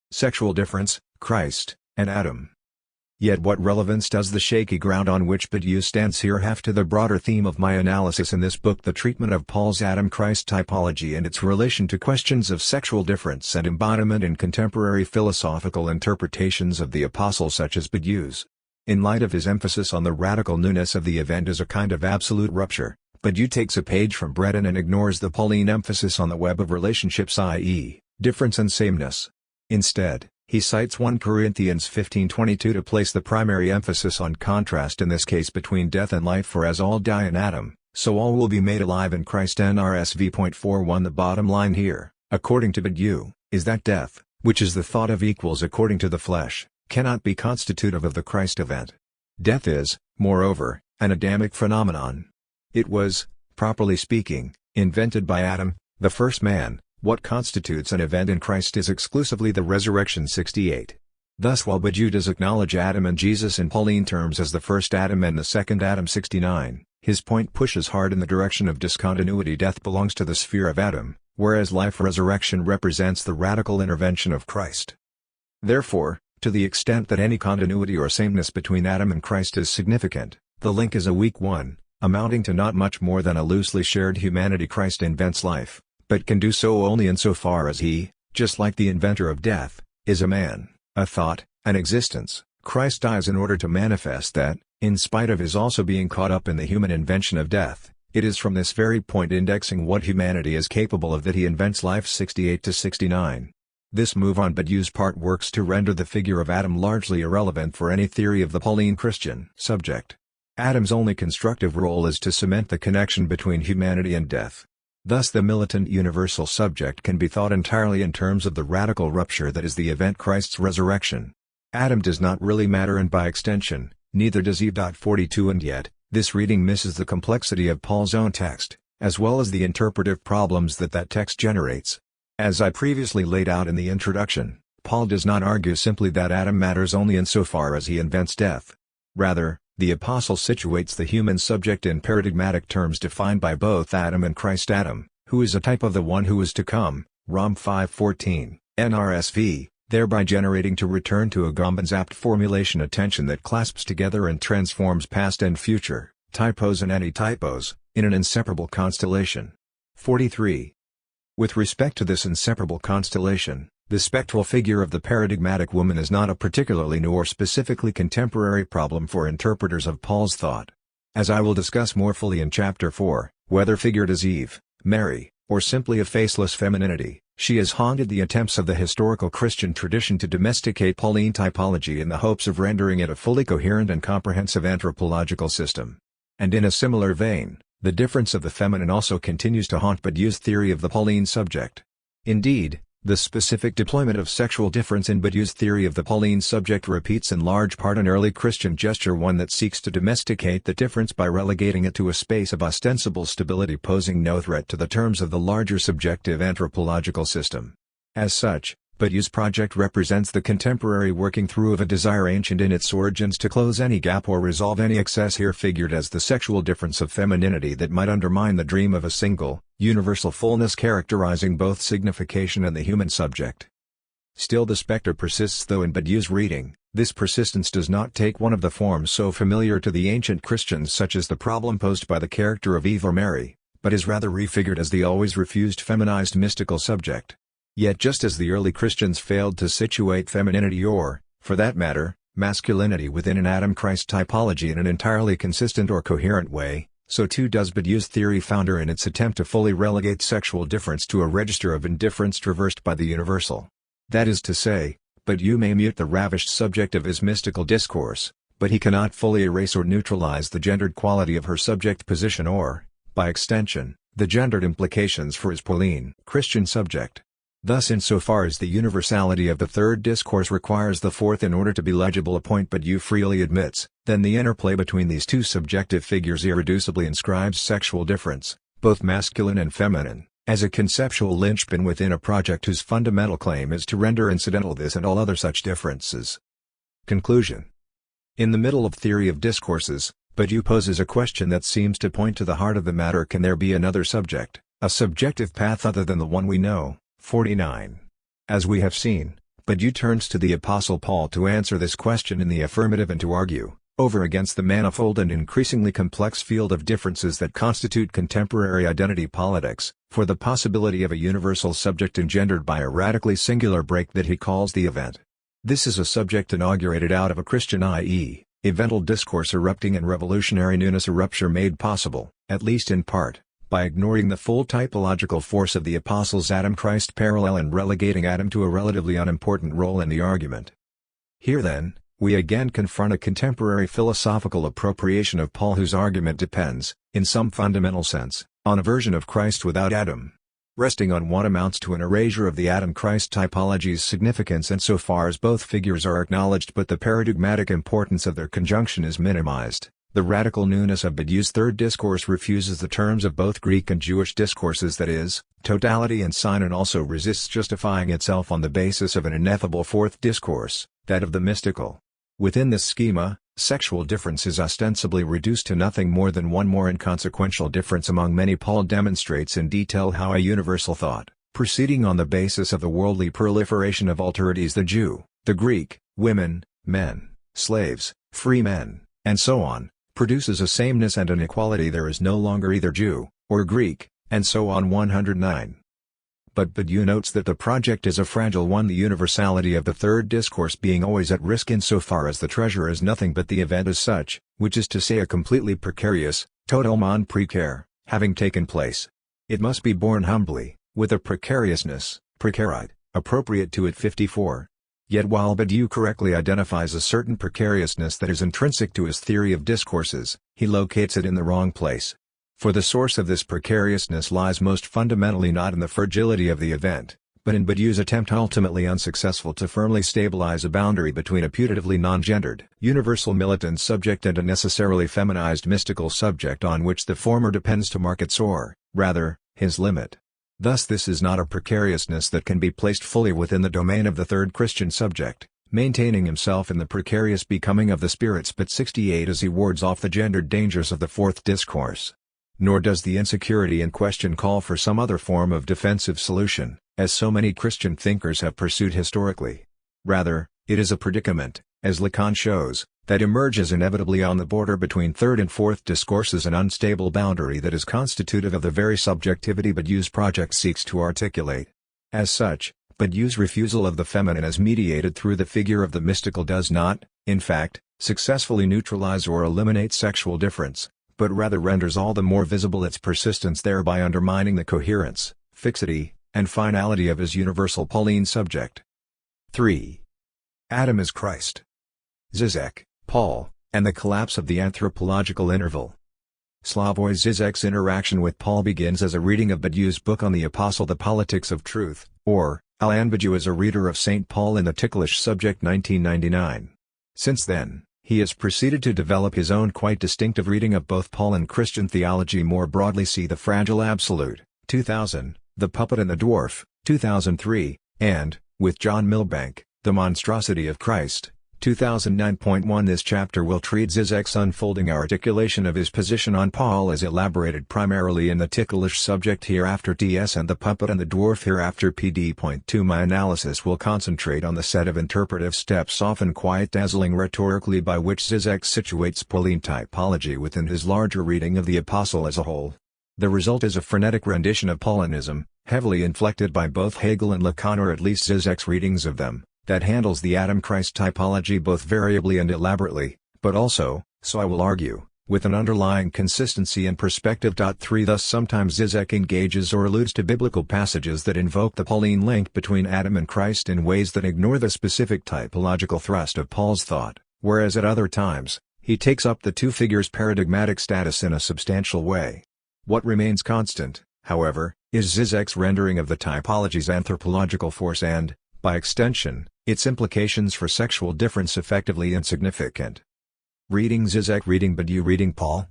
Sexual difference, Christ, and Adam. Yet what relevance does the shaky ground on which Badiou stands here have to the broader theme of my analysis in this book, the treatment of Paul's Adam-Christ typology and its relation to questions of sexual difference and embodiment in contemporary philosophical interpretations of the apostle such as Badiou's? In light of his emphasis on the radical newness of the event as a kind of absolute rupture, Badiou takes a page from Breton and ignores the Pauline emphasis on the web of relationships, i.e., difference and sameness. Instead, he cites 1 Corinthians 15:22 to place the primary emphasis on contrast in this case between death and life, for as all die in Adam, so all will be made alive in Christ. NRSV.41. The bottom line here, according to Badiou, is that death, which is the thought of equals according to the flesh, cannot be constitutive of the Christ event. Death is, moreover, an Adamic phenomenon. It was, properly speaking, invented by Adam, the first man. What constitutes an event in Christ is exclusively the resurrection. 68. Thus while Badiou does acknowledge Adam and Jesus in Pauline terms as the first Adam and the second Adam, 69, his point pushes hard in the direction of discontinuity. Death belongs to the sphere of Adam, whereas life-resurrection represents the radical intervention of Christ. Therefore, to the extent that any continuity or sameness between Adam and Christ is significant, the link is a weak one, amounting to not much more than a loosely shared humanity. Christ invents life, but can do so only insofar as he, just like the inventor of death, is a man, a thought, an existence. Christ dies in order to manifest that, in spite of his also being caught up in the human invention of death, it is from this very point indexing what humanity is capable of that he invents life. 68-69. This move on Badiou's part works to render the figure of Adam largely irrelevant for any theory of the Pauline Christian subject. Adam's only constructive role is to cement the connection between humanity and death. Thus the militant universal subject can be thought entirely in terms of the radical rupture that is the event Christ's resurrection. Adam does not really matter, and by extension, neither does Eve. 42. And yet, this reading misses the complexity of Paul's own text, as well as the interpretive problems that text generates. As I previously laid out in the introduction, Paul does not argue simply that Adam matters only insofar as he invents death. Rather, the apostle situates the human subject in paradigmatic terms defined by both Adam and Christ. Adam, who is a type of the one who is to come, Rom 5:14, NRSV, thereby generating, to return to Agamben's apt formulation, a tension that clasps together and transforms past and future, typos and antitypos, in an inseparable constellation. 43. With respect to this inseparable constellation, the spectral figure of the paradigmatic woman is not a particularly new or specifically contemporary problem for interpreters of Paul's thought. As I will discuss more fully in Chapter 4, whether figured as Eve, Mary, or simply a faceless femininity, she has haunted the attempts of the historical Christian tradition to domesticate Pauline typology in the hopes of rendering it a fully coherent and comprehensive anthropological system. And in a similar vein, the difference of the feminine also continues to haunt Badiou's theory of the Pauline subject. Indeed, the specific deployment of sexual difference in Badiou's theory of the Pauline subject repeats in large part an early Christian gesture, one that seeks to domesticate the difference by relegating it to a space of ostensible stability, posing no threat to the terms of the larger subjective anthropological system. As such, Badiou's project represents the contemporary working through of a desire ancient in its origins to close any gap or resolve any excess here figured as the sexual difference of femininity that might undermine the dream of a single, universal fullness characterizing both signification and the human subject. Still the specter persists, though in Badiou's reading, this persistence does not take one of the forms so familiar to the ancient Christians, such as the problem posed by the character of Eve or Mary, but is rather refigured as the always refused feminized mystical subject. Yet just as the early Christians failed to situate femininity or, for that matter, masculinity within an Adam-Christ typology in an entirely consistent or coherent way, so too does Badiou's theory founder in its attempt to fully relegate sexual difference to a register of indifference traversed by the universal. That is to say, Badiou may mute the ravished subject of his mystical discourse, but he cannot fully erase or neutralize the gendered quality of her subject position or, by extension, the gendered implications for his Pauline Christian subject. Thus insofar as the universality of the third discourse requires the fourth in order to be legible, a point Badiou freely admits, then the interplay between these two subjective figures irreducibly inscribes sexual difference, both masculine and feminine, as a conceptual linchpin within a project whose fundamental claim is to render incidental this and all other such differences. Conclusion. In the middle of Theory of Discourses, Badiou poses a question that seems to point to the heart of the matter: can there be another subject, a subjective path other than the one we know? 49. As we have seen, Badiou turns to the Apostle Paul to answer this question in the affirmative and to argue, over against the manifold and increasingly complex field of differences that constitute contemporary identity politics, for the possibility of a universal subject engendered by a radically singular break that he calls the event. This is a subject inaugurated out of a Christian, i.e., evental discourse erupting in revolutionary newness, a rupture made possible, at least in part, by ignoring the full typological force of the Apostles' Adam-Christ parallel and relegating Adam to a relatively unimportant role in the argument. Here then, we again confront a contemporary philosophical appropriation of Paul whose argument depends, in some fundamental sense, on a version of Christ without Adam, resting on what amounts to an erasure of the Adam-Christ typology's significance insofar as both figures are acknowledged but the paradigmatic importance of their conjunction is minimized. The radical newness of Badiou's third discourse refuses the terms of both Greek and Jewish discourses, that is, totality and sign, and also resists justifying itself on the basis of an ineffable fourth discourse, that of the mystical. Within this schema, sexual difference is ostensibly reduced to nothing more than one more inconsequential difference among many. Paul demonstrates in detail how a universal thought, proceeding on the basis of the worldly proliferation of alterities, the Jew, the Greek, women, men, slaves, free men, and so on, produces a sameness and an equality. There is no longer either Jew, or Greek, and so on. 109. But Badiou notes that the project is a fragile one, the universality of the third discourse being always at risk insofar as the treasure is nothing but the event as such, which is to say a completely precarious, totalement précaire, having taken place. It must be borne humbly, with a precariousness, precarite, appropriate to it. 54. Yet while Badiou correctly identifies a certain precariousness that is intrinsic to his theory of discourses, he locates it in the wrong place. For the source of this precariousness lies most fundamentally not in the fragility of the event, but in Badiou's attempt, ultimately unsuccessful, to firmly stabilize a boundary between a putatively non-gendered, universal militant subject and a necessarily feminized mystical subject on which the former depends to mark its or, rather, his limit. Thus this is not a precariousness that can be placed fully within the domain of the third Christian subject, maintaining himself in the precarious becoming of the spirits, but 68 as he wards off the gendered dangers of the fourth discourse. Nor does the insecurity in question call for some other form of defensive solution, as so many Christian thinkers have pursued historically. Rather, it is a predicament, as Lacan shows, that emerges inevitably on the border between third and fourth discourses, an unstable boundary that is constitutive of the very subjectivity Badiou's project seeks to articulate. As such, Badiou's refusal of the feminine as mediated through the figure of the mystical does not, in fact, successfully neutralize or eliminate sexual difference, but rather renders all the more visible its persistence, thereby undermining the coherence, fixity, and finality of his universal Pauline subject. 3. Adam is Christ. Zizek, Paul, and the collapse of the anthropological interval. Slavoj Zizek's interaction with Paul begins as a reading of Badiou's book on the Apostle, The Politics of Truth, or, Alain. Badiou is a reader of St. Paul in the Ticklish Subject 1999. Since then, he has proceeded to develop his own quite distinctive reading of both Paul and Christian theology more broadly. See The Fragile Absolute, 2000, The Puppet and the Dwarf, 2003, and, with John Milbank, The Monstrosity of Christ, 2009.1. This chapter will treat Zizek's unfolding articulation of his position on Paul as elaborated primarily in the Ticklish Subject hereafter TS and The Puppet and the Dwarf hereafter PD.2. My analysis will concentrate on the set of interpretive steps, often quite dazzling rhetorically, by which Zizek situates Pauline typology within his larger reading of the Apostle as a whole. The result is a frenetic rendition of Paulinism, heavily inflected by both Hegel and Lacan, or at least Zizek's readings of them, that handles the Adam-Christ typology both variably and elaborately, but also, so I will argue, with an underlying consistency and perspective. 3. Thus sometimes Zizek engages or alludes to biblical passages that invoke the Pauline link between Adam and Christ in ways that ignore the specific typological thrust of Paul's thought, whereas at other times, he takes up the two figures' paradigmatic status in a substantial way. What remains constant, however, is Zizek's rendering of the typology's anthropological force and, by extension, its implications for sexual difference effectively insignificant. Reading Zizek, reading Badiou, reading Paul.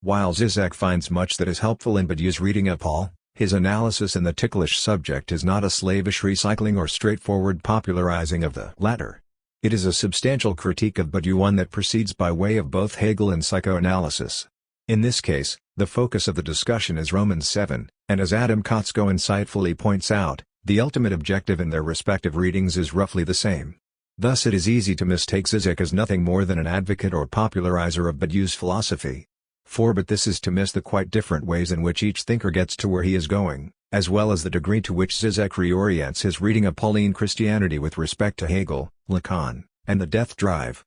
While Zizek finds much that is helpful in Badiou's reading of Paul, his analysis in the ticklish subject is not a slavish recycling or straightforward popularizing of the latter. It is a substantial critique of Badiou, one that proceeds by way of both Hegel and psychoanalysis. In this case, the focus of the discussion is Romans 7, and as Adam Kotsko insightfully points out, the ultimate objective in their respective readings is roughly the same. Thus it is easy to mistake Zizek as nothing more than an advocate or popularizer of Badiou's philosophy. But this is to miss the quite different ways in which each thinker gets to where he is going, as well as the degree to which Zizek reorients his reading of Pauline Christianity with respect to Hegel, Lacan, and the death drive.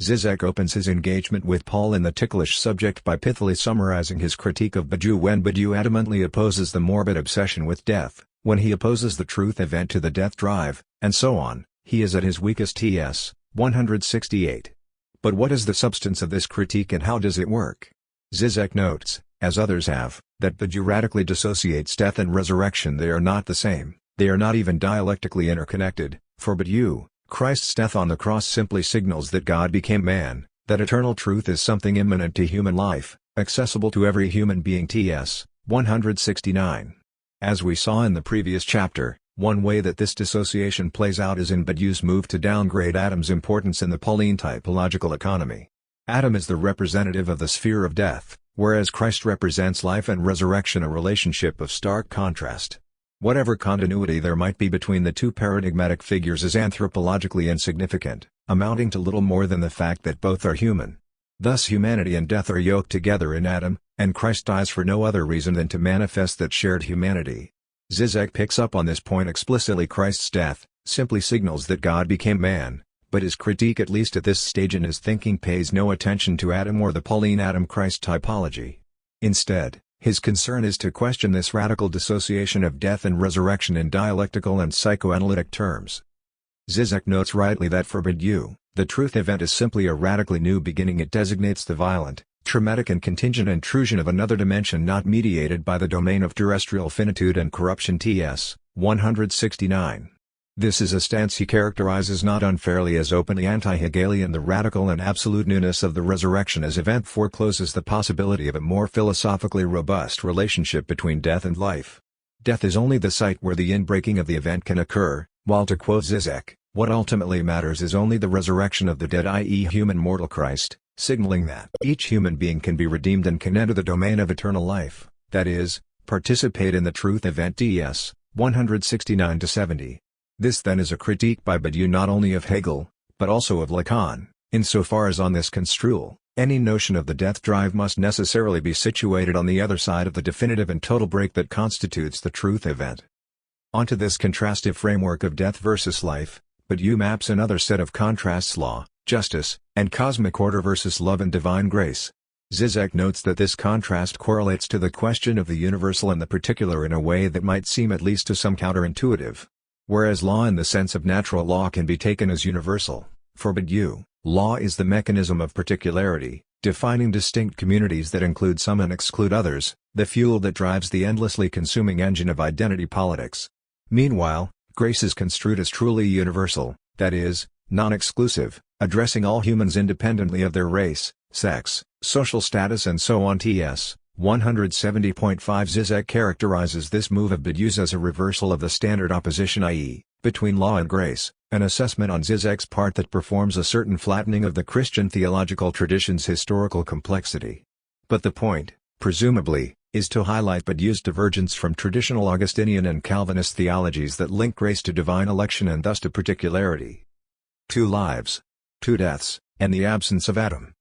Zizek opens his engagement with Paul in the ticklish subject by pithily summarizing his critique of Badiou. When Badiou adamantly opposes the morbid obsession with death, when he opposes the truth event to the death drive, and so on, he is at his weakest. T.S. 168. But what is the substance of this critique and how does it work? Zizek notes, as others have, that Badiou radically dissociates death and resurrection. They are not the same, they are not even dialectically interconnected. For Badiou, Christ's death on the cross simply signals that God became man, that eternal truth is something immanent to human life, accessible to every human being. T.S. 169. As we saw in the previous chapter, one way that this dissociation plays out is in Badiou's move to downgrade Adam's importance in the Pauline typological economy. Adam is the representative of the sphere of death, whereas Christ represents life and resurrection, a relationship of stark contrast. Whatever continuity there might be between the two paradigmatic figures is anthropologically insignificant, amounting to little more than the fact that both are human. Thus humanity and death are yoked together in Adam, and Christ dies for no other reason than to manifest that shared humanity. Zizek picks up on this point explicitly. Christ's death simply signals that God became man, but his critique, at least at this stage in his thinking, pays no attention to Adam or the Pauline Adam-Christ typology. Instead, his concern is to question this radical dissociation of death and resurrection in dialectical and psychoanalytic terms. Zizek notes rightly that for Badiou, the truth event is simply a radically new beginning. It designates the violent, traumatic and contingent intrusion of another dimension not mediated by the domain of terrestrial finitude and corruption. T.S. 169. This is a stance he characterizes not unfairly as openly anti-Hegelian. The radical and absolute newness of the resurrection as event forecloses the possibility of a more philosophically robust relationship between death and life. Death is only the site where the inbreaking of the event can occur, while, to quote Zizek, what ultimately matters is only the resurrection of the dead, i.e. human mortal Christ, signaling that each human being can be redeemed and can enter the domain of eternal life, that is, participate in the truth event. T.S. 169-70. This then is a critique by Badiou not only of Hegel, but also of Lacan, insofar as on this construal, any notion of the death drive must necessarily be situated on the other side of the definitive and total break that constitutes the truth event. Onto this contrastive framework of death versus life, Badiou maps another set of contrasts: law, justice, and cosmic order versus love and divine grace. Zizek notes that this contrast correlates to the question of the universal and the particular in a way that might seem at least to some counterintuitive. Whereas law in the sense of natural law can be taken as universal, for Badiou, law is the mechanism of particularity, defining distinct communities that include some and exclude others, the fuel that drives the endlessly consuming engine of identity politics. Meanwhile, grace is construed as truly universal, that is, non-exclusive, addressing all humans independently of their race, sex, social status and so on. T.S. 170.5. Zizek characterizes this move of Badiou's as a reversal of the standard opposition, i.e., between law and grace, an assessment on Zizek's part that performs a certain flattening of the Christian theological tradition's historical complexity. But the point, presumably, is to highlight Badiou's divergence from traditional Augustinian and Calvinist theologies that link grace to divine election and thus to particularity. 2 lives, 2 deaths, and the absence of Adam.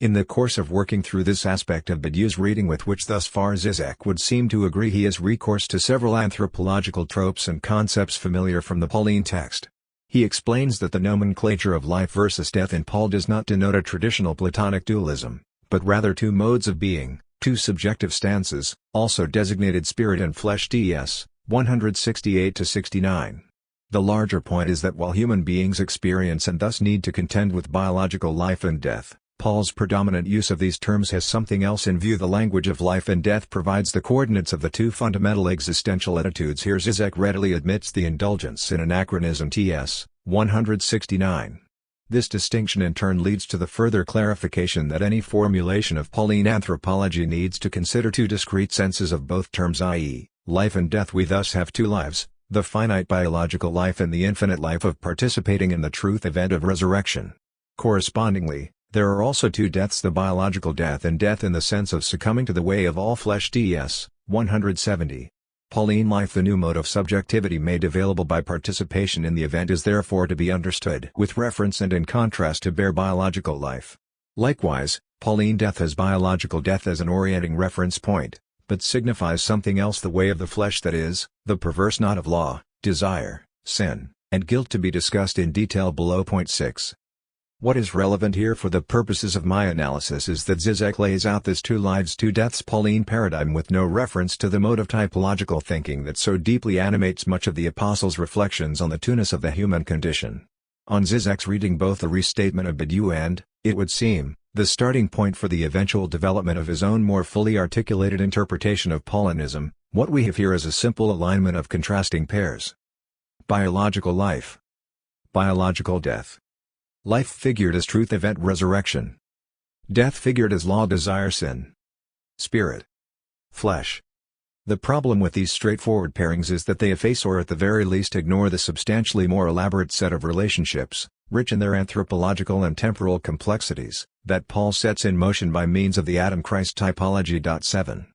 In the course of working through this aspect of Badiou's reading, with which thus far Zizek would seem to agree, he has recourse to several anthropological tropes and concepts familiar from the Pauline text. He explains that the nomenclature of life versus death in Paul does not denote a traditional Platonic dualism, but rather 2 modes of being, 2 subjective stances, also designated spirit and flesh. T.S. 168-69. The larger point is that while human beings experience and thus need to contend with biological life and death, Paul's predominant use of these terms has something else in view. The language of life and death provides the coordinates of the two fundamental existential attitudes. Here Zizek readily admits the indulgence in anachronism ts. 169. This distinction in turn leads to the further clarification that any formulation of Pauline anthropology needs to consider two discrete senses of both terms, i.e., life and death. We thus have two lives, the finite biological life and the infinite life of participating in the truth event of resurrection. Correspondingly, there are also two deaths, the biological death and death in the sense of succumbing to the way of all flesh ts. 170. Pauline life. The new mode of subjectivity made available by participation in the event is therefore to be understood with reference and in contrast to bare biological life. Likewise, Pauline death has biological death as an orienting reference point, but signifies something else, the way of the flesh, that is, the perverse knot of law, desire, sin, and guilt, to be discussed in detail below. Point 6. What is relevant here for the purposes of my analysis is that Zizek lays out this two lives two deaths Pauline paradigm with no reference to the mode of typological thinking that so deeply animates much of the Apostles' reflections on the two-ness of the human condition. On Zizek's reading both the restatement of Badiou and, it would seem, the starting point for the eventual development of his own more fully articulated interpretation of Paulinism, what we have here is a simple alignment of contrasting pairs. Biological life. Biological death. Life figured as truth event resurrection. Death figured as law desire sin. Spirit. Flesh. The problem with these straightforward pairings is that they efface or at the very least ignore the substantially more elaborate set of relationships, rich in their anthropological and temporal complexities, that Paul sets in motion by means of the Adam-Christ typology. 7.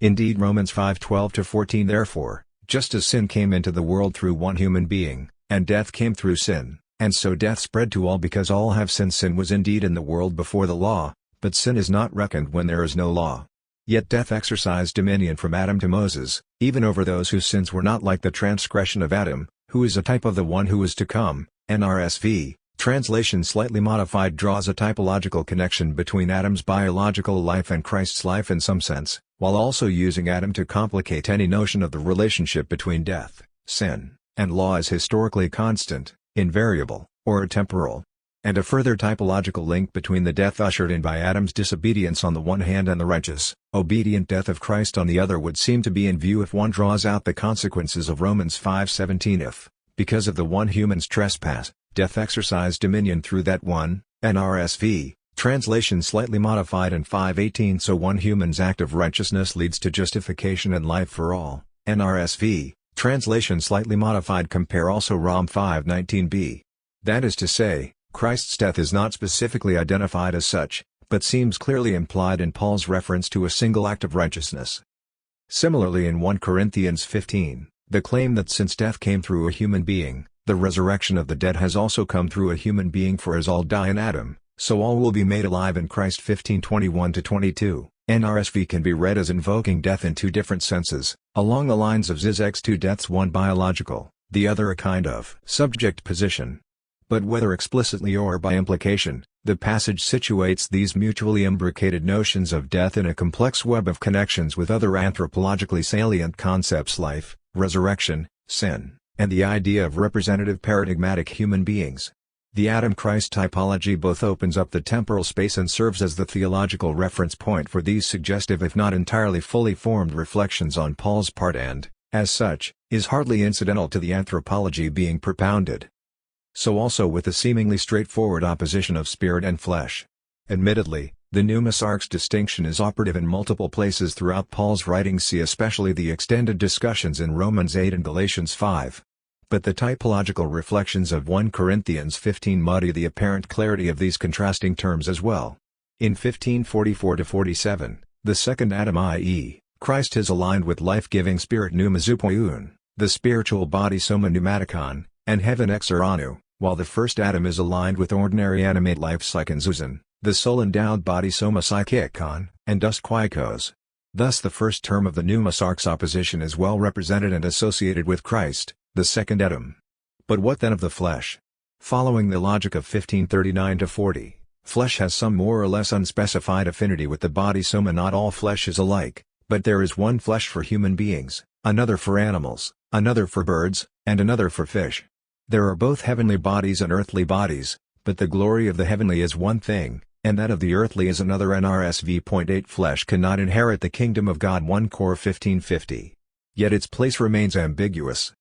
Indeed, Romans 5:12-14. Therefore, just as sin came into the world through one human being, and death came through sin, and so death spread to all because all have sinned. Sin was indeed in the world before the law, but sin is not reckoned when there is no law. Yet death exercised dominion from Adam to Moses, even over those whose sins were not like the transgression of Adam, who is a type of the one who is to come. NRSV, translation slightly modified, draws a typological connection between Adam's biological life and Christ's life in some sense, while also using Adam to complicate any notion of the relationship between death, sin, and law as historically constant, invariable, or temporal. And a further typological link between the death ushered in by Adam's disobedience on the one hand and the righteous, obedient death of Christ on the other would seem to be in view if one draws out the consequences of Romans 5:17. If, because of the one human's trespass, death exercised dominion through that one, NRSV, translation slightly modified, and 5:18, so one human's act of righteousness leads to justification and life for all, NRSV, translation slightly modified. Compare also Rom 5:19b. That is to say, Christ's death is not specifically identified as such, but seems clearly implied in Paul's reference to a single act of righteousness. Similarly, in 1 Corinthians 15, the claim that since death came through a human being, the resurrection of the dead has also come through a human being, for as all die in Adam, so all will be made alive in Christ. 15:21-22. NRSV can be read as invoking death in two different senses, along the lines of Zizek's two deaths, one biological, the other a kind of subject position. But whether explicitly or by implication, the passage situates these mutually imbricated notions of death in a complex web of connections with other anthropologically salient concepts: life, resurrection, sin, and the idea of representative paradigmatic human beings. The Adam-Christ typology both opens up the temporal space and serves as the theological reference point for these suggestive if not entirely fully formed reflections on Paul's part and, as such, is hardly incidental to the anthropology being propounded. So also with the seemingly straightforward opposition of spirit and flesh. Admittedly, the pneumos arx distinction is operative in multiple places throughout Paul's writings, see especially the extended discussions in Romans 8 and Galatians 5. But the typological reflections of 1 Corinthians 15 muddy the apparent clarity of these contrasting terms as well. In 15:44-47, the second Adam, i.e., Christ, is aligned with life-giving spirit pneumazoupoion, the spiritual body soma pneumatikon, and heaven ex oranu, while the first Adam is aligned with ordinary animate life psychonzuzon, the soul-endowed body soma psychikon, and dust quikos. Thus the first term of the pneumos arx opposition is well represented and associated with Christ, the second Adam. But what then of the flesh? Following the logic of 15:39-40, flesh has some more or less unspecified affinity with the body soma. Not all flesh is alike, but there is one flesh for human beings, another for animals, another for birds, and another for fish. There are both heavenly bodies and earthly bodies, but the glory of the heavenly is one thing, and that of the earthly is another. NRSV.8 Flesh cannot inherit the kingdom of God. 1 Cor 15:50. Yet its place remains ambiguous.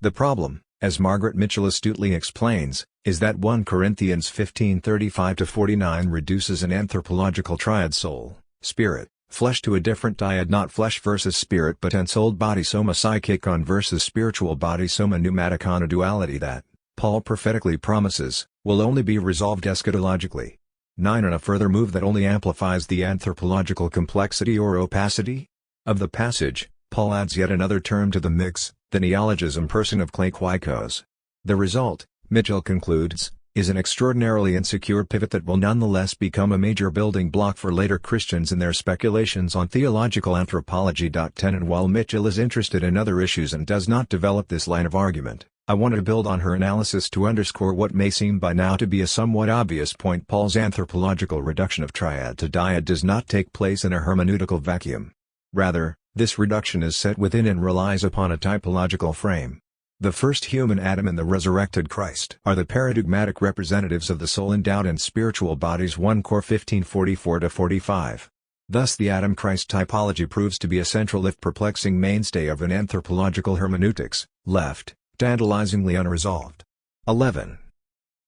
The problem, as Margaret Mitchell astutely explains, is that 1 Corinthians 15:35-49 reduces an anthropological triad soul, spirit, flesh to a different dyad, not flesh versus spirit but ensouled body soma psychikon versus spiritual body soma pneumaticon, a duality that, Paul prophetically promises, will only be resolved eschatologically. 9 And a further move that only amplifies the anthropological complexity or opacity of the passage, Paul adds yet another term to the mix, the neologism person of kleikoikos. The result, Mitchell concludes, is an extraordinarily insecure pivot that will nonetheless become a major building block for later Christians in their speculations on theological anthropology. 10 And while Mitchell is interested in other issues and does not develop this line of argument, I want to build on her analysis to underscore what may seem by now to be a somewhat obvious point. Paul's anthropological reduction of triad to dyad does not take place in a hermeneutical vacuum. Rather, this reduction is set within and relies upon a typological frame. The first human Adam and the resurrected Christ are the paradigmatic representatives of the soul-endowed and spiritual bodies. 1 Cor 15:44-45. Thus the Adam-Christ typology proves to be a central if perplexing mainstay of an anthropological hermeneutics, left, tantalizingly unresolved. 11.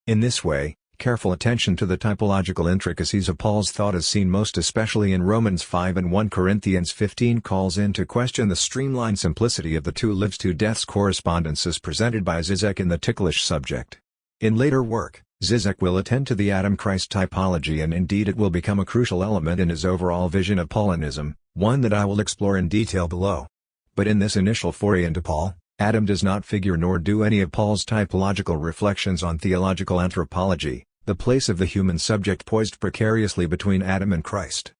In this way, careful attention to the typological intricacies of Paul's thought is seen most especially in Romans 5 and 1 Corinthians 15 calls into question the streamlined simplicity of the two lives two deaths correspondences presented by Zizek in the ticklish subject. In later work, Zizek will attend to the Adam-Christ typology, and indeed it will become a crucial element in his overall vision of Paulinism, one that I will explore in detail below. But in this initial foray into Paul, Adam does not figure nor do any of Paul's typological reflections on theological anthropology, the place of the human subject poised precariously between Adam and Christ.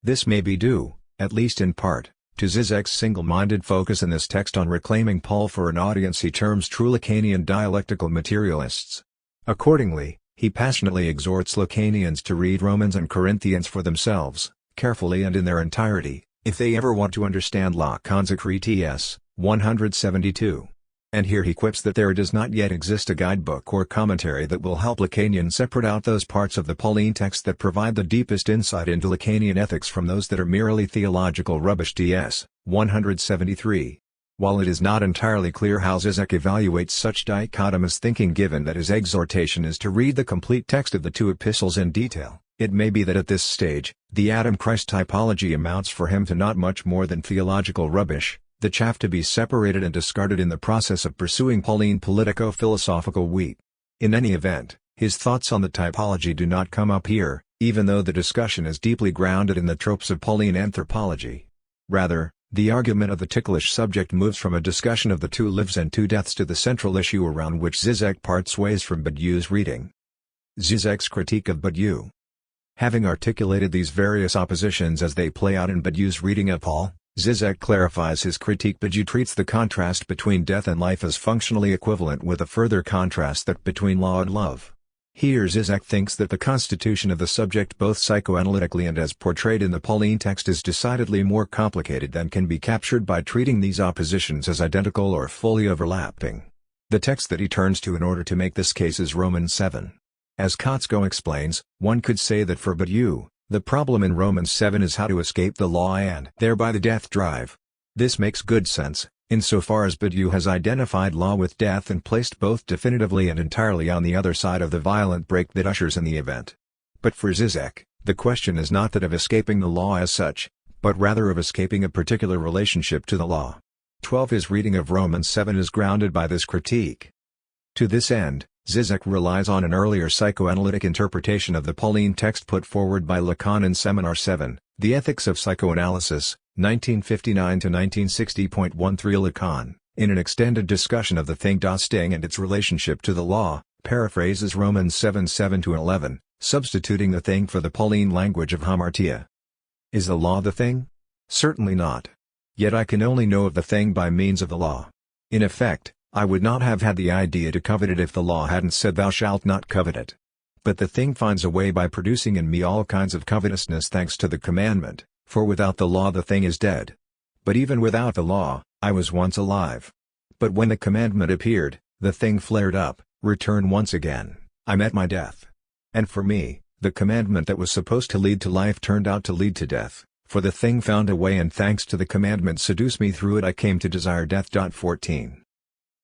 This may be due, at least in part, to Zizek's single-minded focus in this text on reclaiming Paul for an audience he terms true Lacanian dialectical materialists. Accordingly, he passionately exhorts Lacanians to read Romans and Corinthians for themselves, carefully and in their entirety, if they ever want to understand La Consecretes, 172. And here he quips that there does not yet exist a guidebook or commentary that will help Lacanians separate out those parts of the Pauline text that provide the deepest insight into Lacanian ethics from those that are merely theological rubbish. Ds. 173. While it is not entirely clear how Zizek evaluates such dichotomous thinking given that his exhortation is to read the complete text of the two epistles in detail, it may be that at this stage, the Adam-Christ typology amounts for him to not much more than theological rubbish, the chaff to be separated and discarded in the process of pursuing Pauline politico-philosophical wheat. In any event, his thoughts on the typology do not come up here, even though the discussion is deeply grounded in the tropes of Pauline anthropology. Rather, the argument of the ticklish subject moves from a discussion of the two lives and two deaths to the central issue around which Zizek parts ways from Badiou's reading. Zizek's critique of Badiou. Having articulated these various oppositions as they play out in Badiou's reading of Paul, Zizek clarifies his critique. Badiou treats the contrast between death and life as functionally equivalent, with a further contrast that between law and love. Here Zizek thinks that the constitution of the subject both psychoanalytically and as portrayed in the Pauline text is decidedly more complicated than can be captured by treating these oppositions as identical or fully overlapping. The text that he turns to in order to make this case is Romans 7. As Kotsko explains, one could say that for Badiou, the problem in Romans 7 is how to escape the law and thereby the death drive. This makes good sense, insofar as Badiou has identified law with death and placed both definitively and entirely on the other side of the violent break that ushers in the event. But for Zizek, the question is not that of escaping the law as such, but rather of escaping a particular relationship to the law. 12 His reading of Romans 7 is grounded by this critique. To this end, Zizek relies on an earlier psychoanalytic interpretation of the Pauline text put forward by Lacan in Seminar 7, The Ethics of Psychoanalysis, 1959-1960.13. Lacan, in an extended discussion of the thing das Ding and its relationship to the law, paraphrases Romans 7:7-11, substituting the thing for the Pauline language of hamartia. Is the law the thing? Certainly not. Yet I can only know of the thing by means of the law. In effect, I would not have had the idea to covet it if the law hadn't said thou shalt not covet it. But the thing finds a way by producing in me all kinds of covetousness thanks to the commandment, for without the law the thing is dead. But even without the law, I was once alive. But when the commandment appeared, the thing flared up, returned once again, I met my death. And for me, The commandment that was supposed to lead to life turned out to lead to death, for the thing found a way and thanks to the commandment seduced me through it I came to desire death. 14.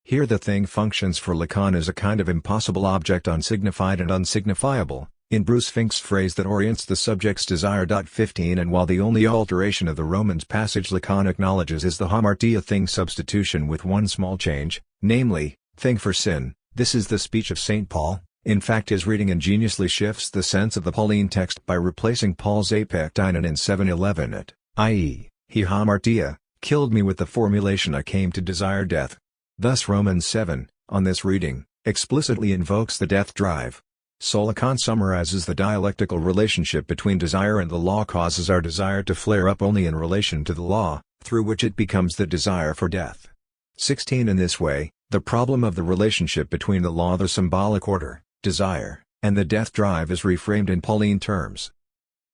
Here the thing functions for Lacan as a kind of impossible object unsignified and unsignifiable, in Bruce Fink's phrase that orients the subject's desire. 15 And while the only alteration of the Romans passage Lacan acknowledges is the hamartia thing substitution with one small change, namely, thing for sin, this is the speech of St. Paul. In fact his reading ingeniously shifts the sense of the Pauline text by replacing Paul's apektynon in 7:11 it, i.e., he hamartia, killed me with the formulation I came to desire death. Thus Romans 7, on this reading, explicitly invokes the death drive. So Lacan summarizes the dialectical relationship between desire and the law causes our desire to flare up only in relation to the law, through which it becomes the desire for death. 16 In this way, the problem of the relationship between the law, the symbolic order, desire, and the death drive is reframed in Pauline terms.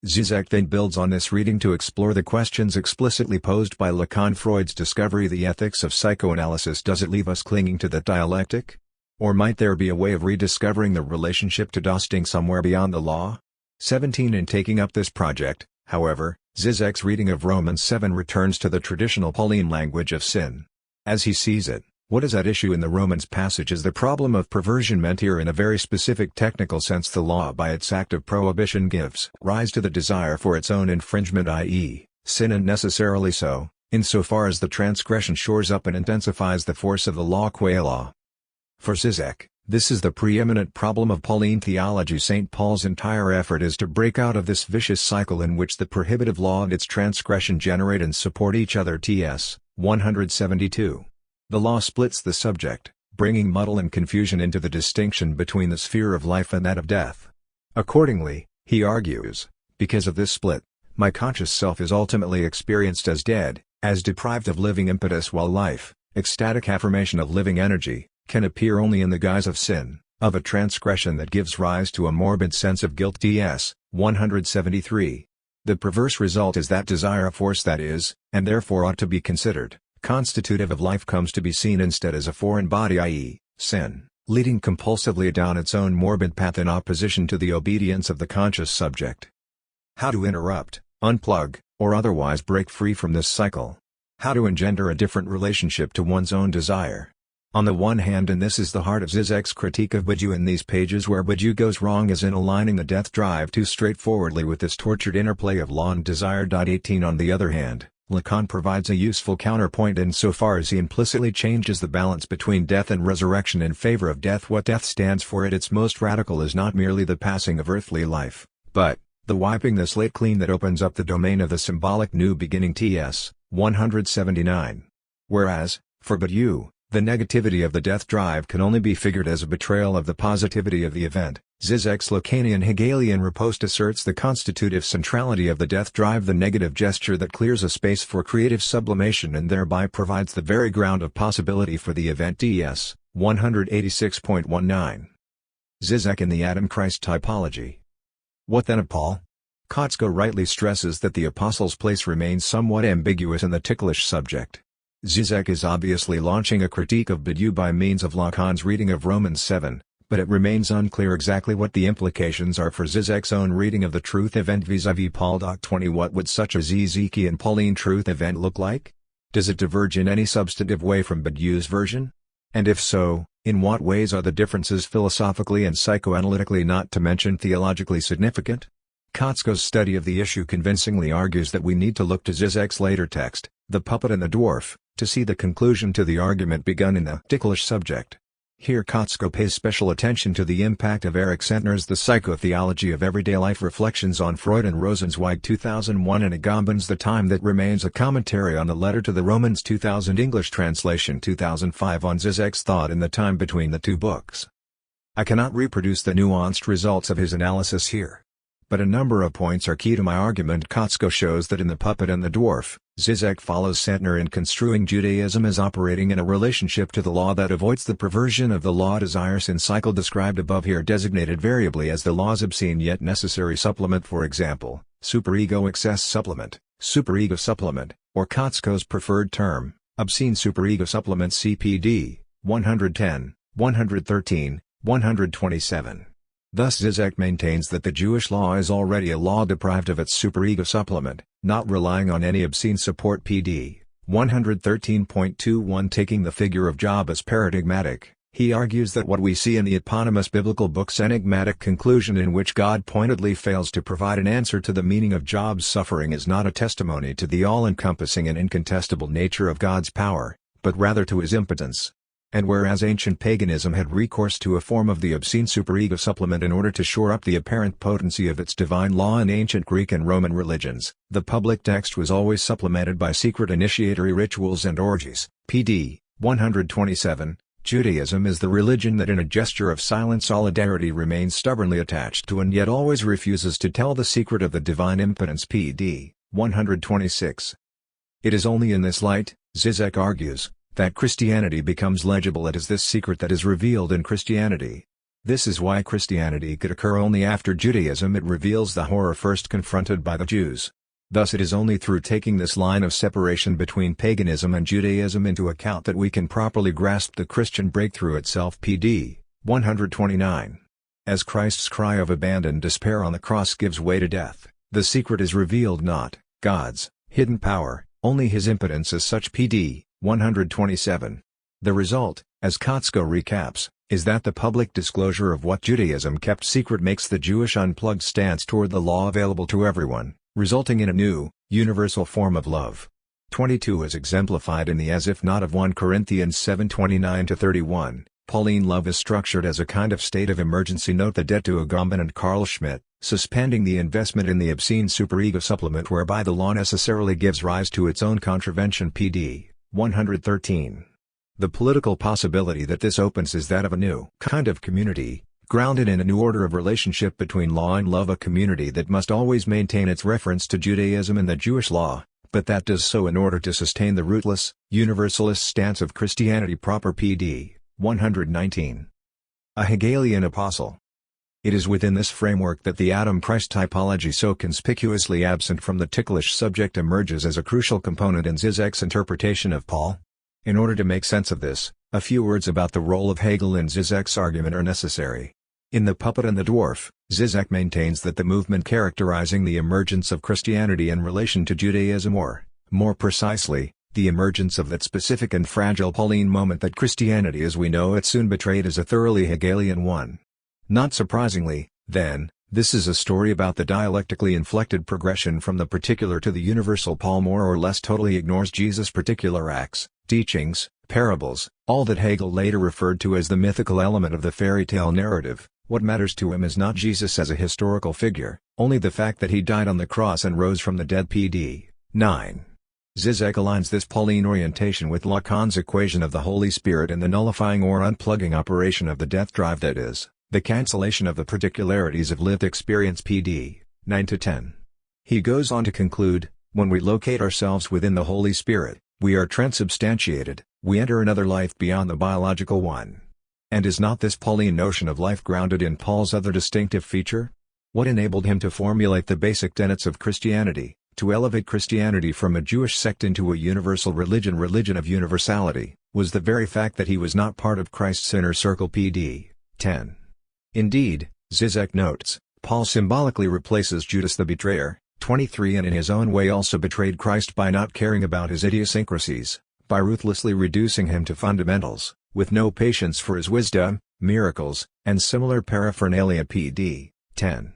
Zizek then builds on this reading to explore the questions explicitly posed by Lacan. Freud's discovery, the ethics of psychoanalysis, does it leave us clinging to that dialectic? Or might there be a way of rediscovering the relationship to Dosting somewhere beyond the law? 17 In taking up this project, however, Zizek's reading of Romans 7 returns to the traditional Pauline language of sin. As he sees it, what is at issue in the Romans passage is the problem of perversion, meant here in a very specific technical sense. The law by its act of prohibition gives rise to the desire for its own infringement, i.e., sin, and necessarily so, insofar as the transgression shores up and intensifies the force of the law qua law. For Zizek, this is the preeminent problem of Pauline theology. St. Paul's entire effort is to break out of this vicious cycle in which the prohibitive law and its transgression generate and support each other. T.S. 172. The law splits the subject, bringing muddle and confusion into the distinction between the sphere of life and that of death. Accordingly, he argues, because of this split, my conscious self is ultimately experienced as dead, as deprived of living impetus, while life, ecstatic affirmation of living energy, can appear only in the guise of sin, of a transgression that gives rise to a morbid sense of guilt. T.S. 173. The perverse result is that desire, a force that is, and therefore ought to be considered, constitutive of life, comes to be seen instead as a foreign body, i.e., sin, leading compulsively down its own morbid path in opposition to the obedience of the conscious subject. How to interrupt, unplug, or otherwise break free from this cycle? How to engender a different relationship to one's own desire? On the one hand, and this is the heart of Zizek's critique of Badiou in these pages, where Badiou goes wrong is in aligning the death drive too straightforwardly with this tortured interplay of law and desire. 18 On the other hand, Lacan provides a useful counterpoint insofar as he implicitly changes the balance between death and resurrection in favor of death. What death stands for at its most radical is not merely the passing of earthly life, but the wiping the slate clean that opens up the domain of the symbolic new beginning. T.S. 179. Whereas, for Badiou, the negativity of the death drive can only be figured as a betrayal of the positivity of the event. Zizek's Lacanian Hegelian riposte asserts the constitutive centrality of the death drive, the negative gesture that clears a space for creative sublimation and thereby provides the very ground of possibility for the event. DS 186.19. Zizek in the Adam Christ typology. What then of Paul? Kotsko rightly stresses that the apostle's place remains somewhat ambiguous in the ticklish subject. Zizek is obviously launching a critique of Badiou by means of Lacan's reading of Romans 7, but it remains unclear exactly what the implications are for Zizek's own reading of the truth event vis-à-vis Paul. 20 What would such a Zizekian Pauline truth event look like? Does it diverge in any substantive way from Badiou's version? And if so, in what ways are the differences philosophically and psychoanalytically, not to mention theologically, significant? Kotsko's study of the issue convincingly argues that we need to look to Zizek's later text, The Puppet and the Dwarf, to see the conclusion to the argument begun in the ticklish subject. Here Kotsko pays special attention to the impact of Erich Sentner's The Psychotheology of Everyday Life Reflections on Freud and Rosenzweig 2001 and Agamben's The Time That Remains, a commentary on the letter to the Romans 2000, English translation 2005, on Zizek's thought in the time between the two books. I cannot reproduce the nuanced results of his analysis here, but a number of points are key to my argument. Kotsko shows that in The Puppet and the Dwarf, Zizek follows Sentner in construing Judaism as operating in a relationship to the law that avoids the perversion of the law desire sin cycle described above, here designated variably as the law's obscene yet necessary supplement, for example, superego excess supplement, superego supplement, or Kotsko's preferred term, obscene superego supplement. CPD 110, 113, 127. Thus Zizek maintains that the Jewish law is already a law deprived of its superego supplement, not relying on any obscene support. PD 113.21. Taking the figure of Job as paradigmatic, he argues that what we see in the eponymous biblical book's enigmatic conclusion, in which God pointedly fails to provide an answer to the meaning of Job's suffering, is not a testimony to the all-encompassing and incontestable nature of God's power, but rather to his impotence. And whereas ancient paganism had recourse to a form of the obscene superego supplement in order to shore up the apparent potency of its divine law in ancient Greek and Roman religions, the public text was always supplemented by secret initiatory rituals and orgies. PD 127. Judaism is the religion that in a gesture of silent solidarity remains stubbornly attached to and yet always refuses to tell the secret of the divine impotence. PD 126. It is only in this light, Zizek argues, that Christianity becomes legible. It is this secret that is revealed in Christianity. This is why Christianity could occur only after Judaism. It reveals the horror first confronted by the Jews. Thus it is only through taking this line of separation between paganism and Judaism into account that we can properly grasp the Christian breakthrough itself. PD 129. As Christ's cry of abandoned despair on the cross gives way to death, the secret is revealed, not God's hidden power, only his impotence as such. PD 127. The result, as Kotsko recaps, is that the public disclosure of what Judaism kept secret makes the Jewish unplugged stance toward the law available to everyone, resulting in a new, universal form of love. 22 is exemplified in the as if not of 1 Corinthians 7:29-31. Pauline love is structured as a kind of state of emergency. Note the debt to Agamben and Carl Schmitt, suspending the investment in the obscene superego supplement whereby the law necessarily gives rise to its own contravention. PD 113. The political possibility that this opens is that of a new kind of community, grounded in a new order of relationship between law and love, a community that must always maintain its reference to Judaism and the Jewish law, but that does so in order to sustain the rootless, universalist stance of Christianity proper. PD 119. A Hegelian apostle. It is within this framework that the Adam-Christ typology, so conspicuously absent from the ticklish subject, emerges as a crucial component in Zizek's interpretation of Paul. In order to make sense of this, a few words about the role of Hegel in Zizek's argument are necessary. In The Puppet and the Dwarf, Zizek maintains that the movement characterizing the emergence of Christianity in relation to Judaism, or, more precisely, the emergence of that specific and fragile Pauline moment that Christianity as we know it soon betrayed, is a thoroughly Hegelian one. Not surprisingly, then, this is a story about the dialectically inflected progression from the particular to the universal. Paul more or less totally ignores Jesus' particular acts, teachings, parables, all that Hegel later referred to as the mythical element of the fairy tale narrative. What matters to him is not Jesus as a historical figure, only the fact that he died on the cross and rose from the dead. PD 9. Zizek aligns this Pauline orientation with Lacan's equation of the Holy Spirit and the nullifying or unplugging operation of the death drive, that is, the cancellation of the particularities of lived experience. PD 9-10. He goes on to conclude, when we locate ourselves within the Holy Spirit, we are transubstantiated, we enter another life beyond the biological one. And is not this Pauline notion of life grounded in Paul's other distinctive feature? What enabled him to formulate the basic tenets of Christianity, to elevate Christianity from a Jewish sect into a universal religion of universality, was the very fact that he was not part of Christ's inner circle. PD 10. Indeed, Zizek notes, Paul symbolically replaces Judas the betrayer, 23, and in his own way also betrayed Christ by not caring about his idiosyncrasies, by ruthlessly reducing him to fundamentals, with no patience for his wisdom, miracles, and similar paraphernalia. PD 10.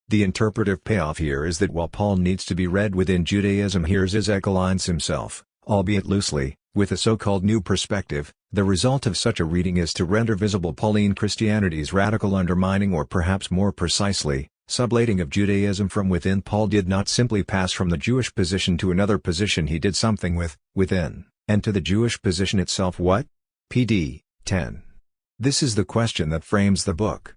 The interpretive payoff here is that while Paul needs to be read within Judaism, here Zizek aligns himself, albeit loosely, with a so-called new perspective. The result of such a reading is to render visible Pauline Christianity's radical undermining, or perhaps more precisely, sublating of Judaism from within. Paul did not simply pass from the Jewish position to another position, he did something within, and to the Jewish position itself. What? PD 10. This is the question that frames the book.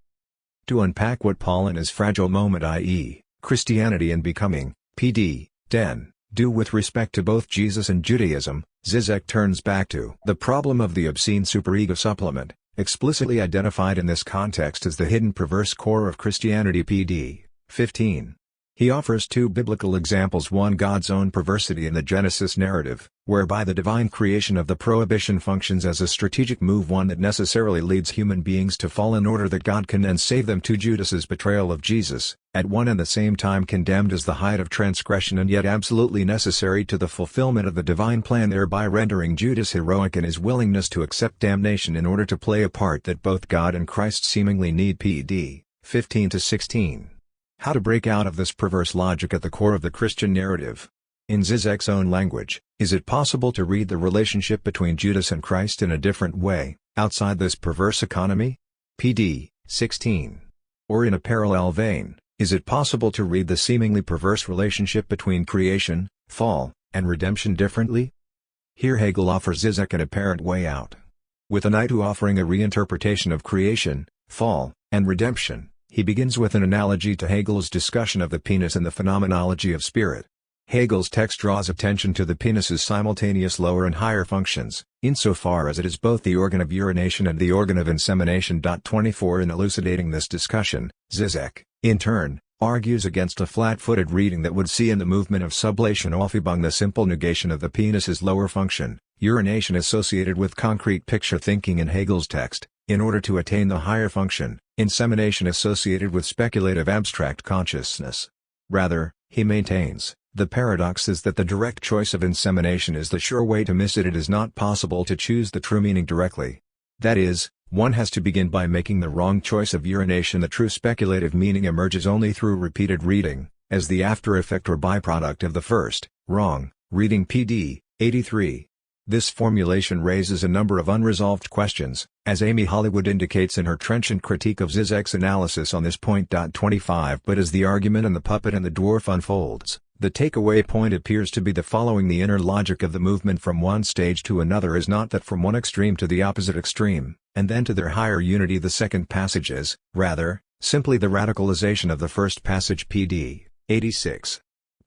To unpack what Paul in his fragile moment, i.e., Christianity and becoming, PD 10, do with respect to both Jesus and Judaism, Zizek turns back to the problem of the obscene superego supplement, explicitly identified in this context as the hidden perverse core of Christianity. PD 15. He offers two biblical examples: one, God's own perversity in the Genesis narrative, whereby the divine creation of the prohibition functions as a strategic move, one that necessarily leads human beings to fall in order that God can then save them; to Judas's betrayal of Jesus, at one and the same time condemned as the height of transgression and yet absolutely necessary to the fulfillment of the divine plan, thereby rendering Judas heroic in his willingness to accept damnation in order to play a part that both God and Christ seemingly need. Pd. 15-16. How to break out of this perverse logic at the core of the Christian narrative. In Zizek's own language, is it possible to read the relationship between Judas and Christ in a different way, outside this perverse economy? Pd. 16. Or in a parallel vein, is it possible to read the seemingly perverse relationship between creation, fall, and redemption differently? Here Hegel offers Zizek an apparent way out. With an eye to offering a reinterpretation of creation, fall, and redemption, he begins with an analogy to Hegel's discussion of the penis and the phenomenology of spirit. Hegel's text draws attention to the penis's simultaneous lower and higher functions, insofar as it is both the organ of urination and the organ of insemination. 24. In elucidating this discussion, Zizek, in turn, argues against a flat-footed reading that would see in the movement of sublation Aufhebung the simple negation of the penis's lower function, urination, associated with concrete picture thinking in Hegel's text, in order to attain the higher function, insemination, associated with speculative abstract consciousness. Rather, he maintains, the paradox is that the direct choice of insemination is the sure way to miss it. It is not possible to choose the true meaning directly. That is, one has to begin by making the wrong choice of urination. The true speculative meaning emerges only through repeated reading, as the after effect or byproduct of the first, wrong, reading. Pd. 83. This formulation raises a number of unresolved questions, as Amy Hollywood indicates in her trenchant critique of Zizek's analysis on this point. 25. But as the argument on the puppet and the dwarf unfolds, the takeaway point appears to be the following: the inner logic of the movement from one stage to another is not that from one extreme to the opposite extreme, and then to their higher unity the second passage is, rather, simply the radicalization of the first passage. Pd. 86.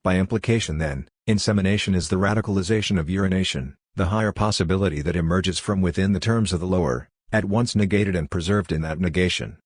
By implication then, insemination is the radicalization of urination, the higher possibility that emerges from within the terms of the lower, at once negated and preserved in that negation.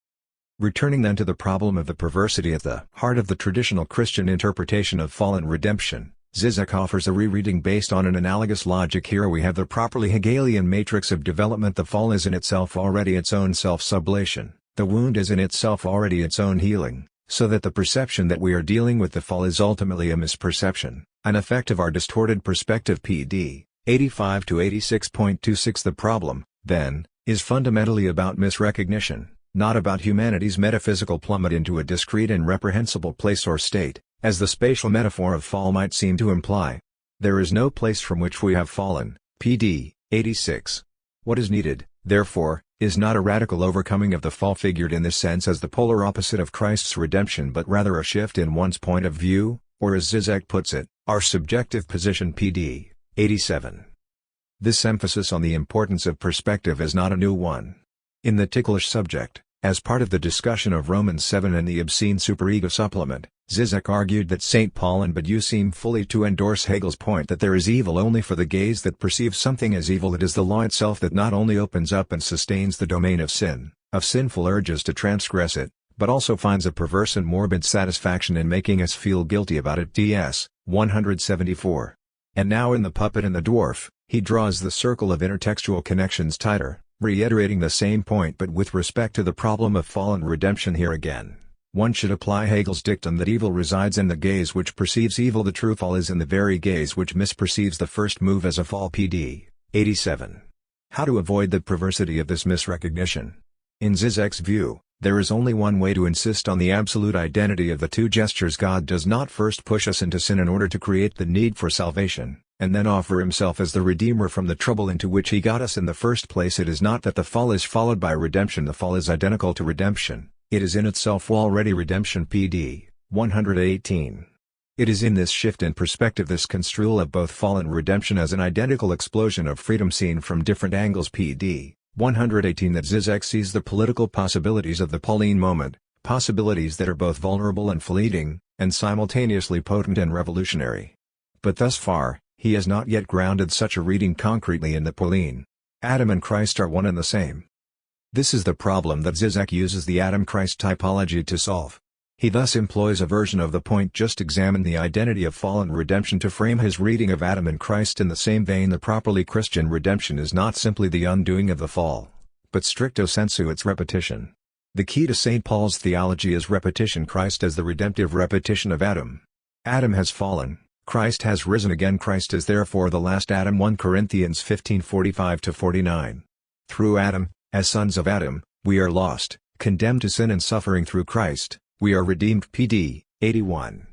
Returning then to the problem of the perversity at the heart of the traditional Christian interpretation of fall and redemption, Zizek offers a rereading based on an analogous logic. Here we have the properly Hegelian matrix of development. The fall is in itself already its own self-sublation, the wound is in itself already its own healing, so that the perception that we are dealing with the fall is ultimately a misperception, an effect of our distorted perspective. Pd. 85-86.26. The problem, then, is fundamentally about misrecognition, not about humanity's metaphysical plummet into a discrete and reprehensible place or state, as the spatial metaphor of fall might seem to imply. There is no place from which we have fallen. Pd. 86. What is needed, therefore, is not a radical overcoming of the fall figured in this sense as the polar opposite of Christ's redemption, but rather a shift in one's point of view, or as Zizek puts it, our subjective position. Pd. 87. This emphasis on the importance of perspective is not a new one. In the ticklish subject, as part of the discussion of Romans 7 and the obscene superego supplement, Zizek argued that St. Paul and Badiou seem fully to endorse Hegel's point that there is evil only for the gaze that perceives something as evil. It is the law itself that not only opens up and sustains the domain of sin, of sinful urges to transgress it, but also finds a perverse and morbid satisfaction in making us feel guilty about it. Ds. 174. And now in The Puppet and the Dwarf, he draws the circle of intertextual connections tighter, reiterating the same point but with respect to the problem of fall and redemption. Here again, one should apply Hegel's dictum that evil resides in the gaze which perceives evil. The true fall is in the very gaze which misperceives the first move as a fall. Pd. 87. How to avoid the perversity of this misrecognition? In Zizek's view, there is only one way to insist on the absolute identity of the two gestures. God does not first push us into sin in order to create the need for salvation, and then offer himself as the Redeemer from the trouble into which he got us in the first place. It is not that the fall is followed by redemption. The fall is identical to redemption, it is in itself already redemption. Pd. 118. It is in this shift in perspective, this construal of both fall and redemption as an identical explosion of freedom seen from different angles. Pd. 118, that Zizek sees the political possibilities of the Pauline moment, possibilities that are both vulnerable and fleeting, and simultaneously potent and revolutionary. But thus far, he has not yet grounded such a reading concretely in the Pauline. Adam and Christ are one and the same. This is the problem that Zizek uses the Adam-Christ typology to solve. He thus employs a version of the point just examined, the identity of fall and redemption, to frame his reading of Adam and Christ. In the same vein, the properly Christian redemption is not simply the undoing of the fall, but stricto sensu its repetition. The key to St. Paul's theology is repetition. Christ as the redemptive repetition of Adam. Adam has fallen, Christ has risen again. Christ is therefore the last Adam. 1 Corinthians 15:45-49. Through Adam, as sons of Adam, we are lost, condemned to sin and suffering. Through Christ, we are redeemed. PD 81.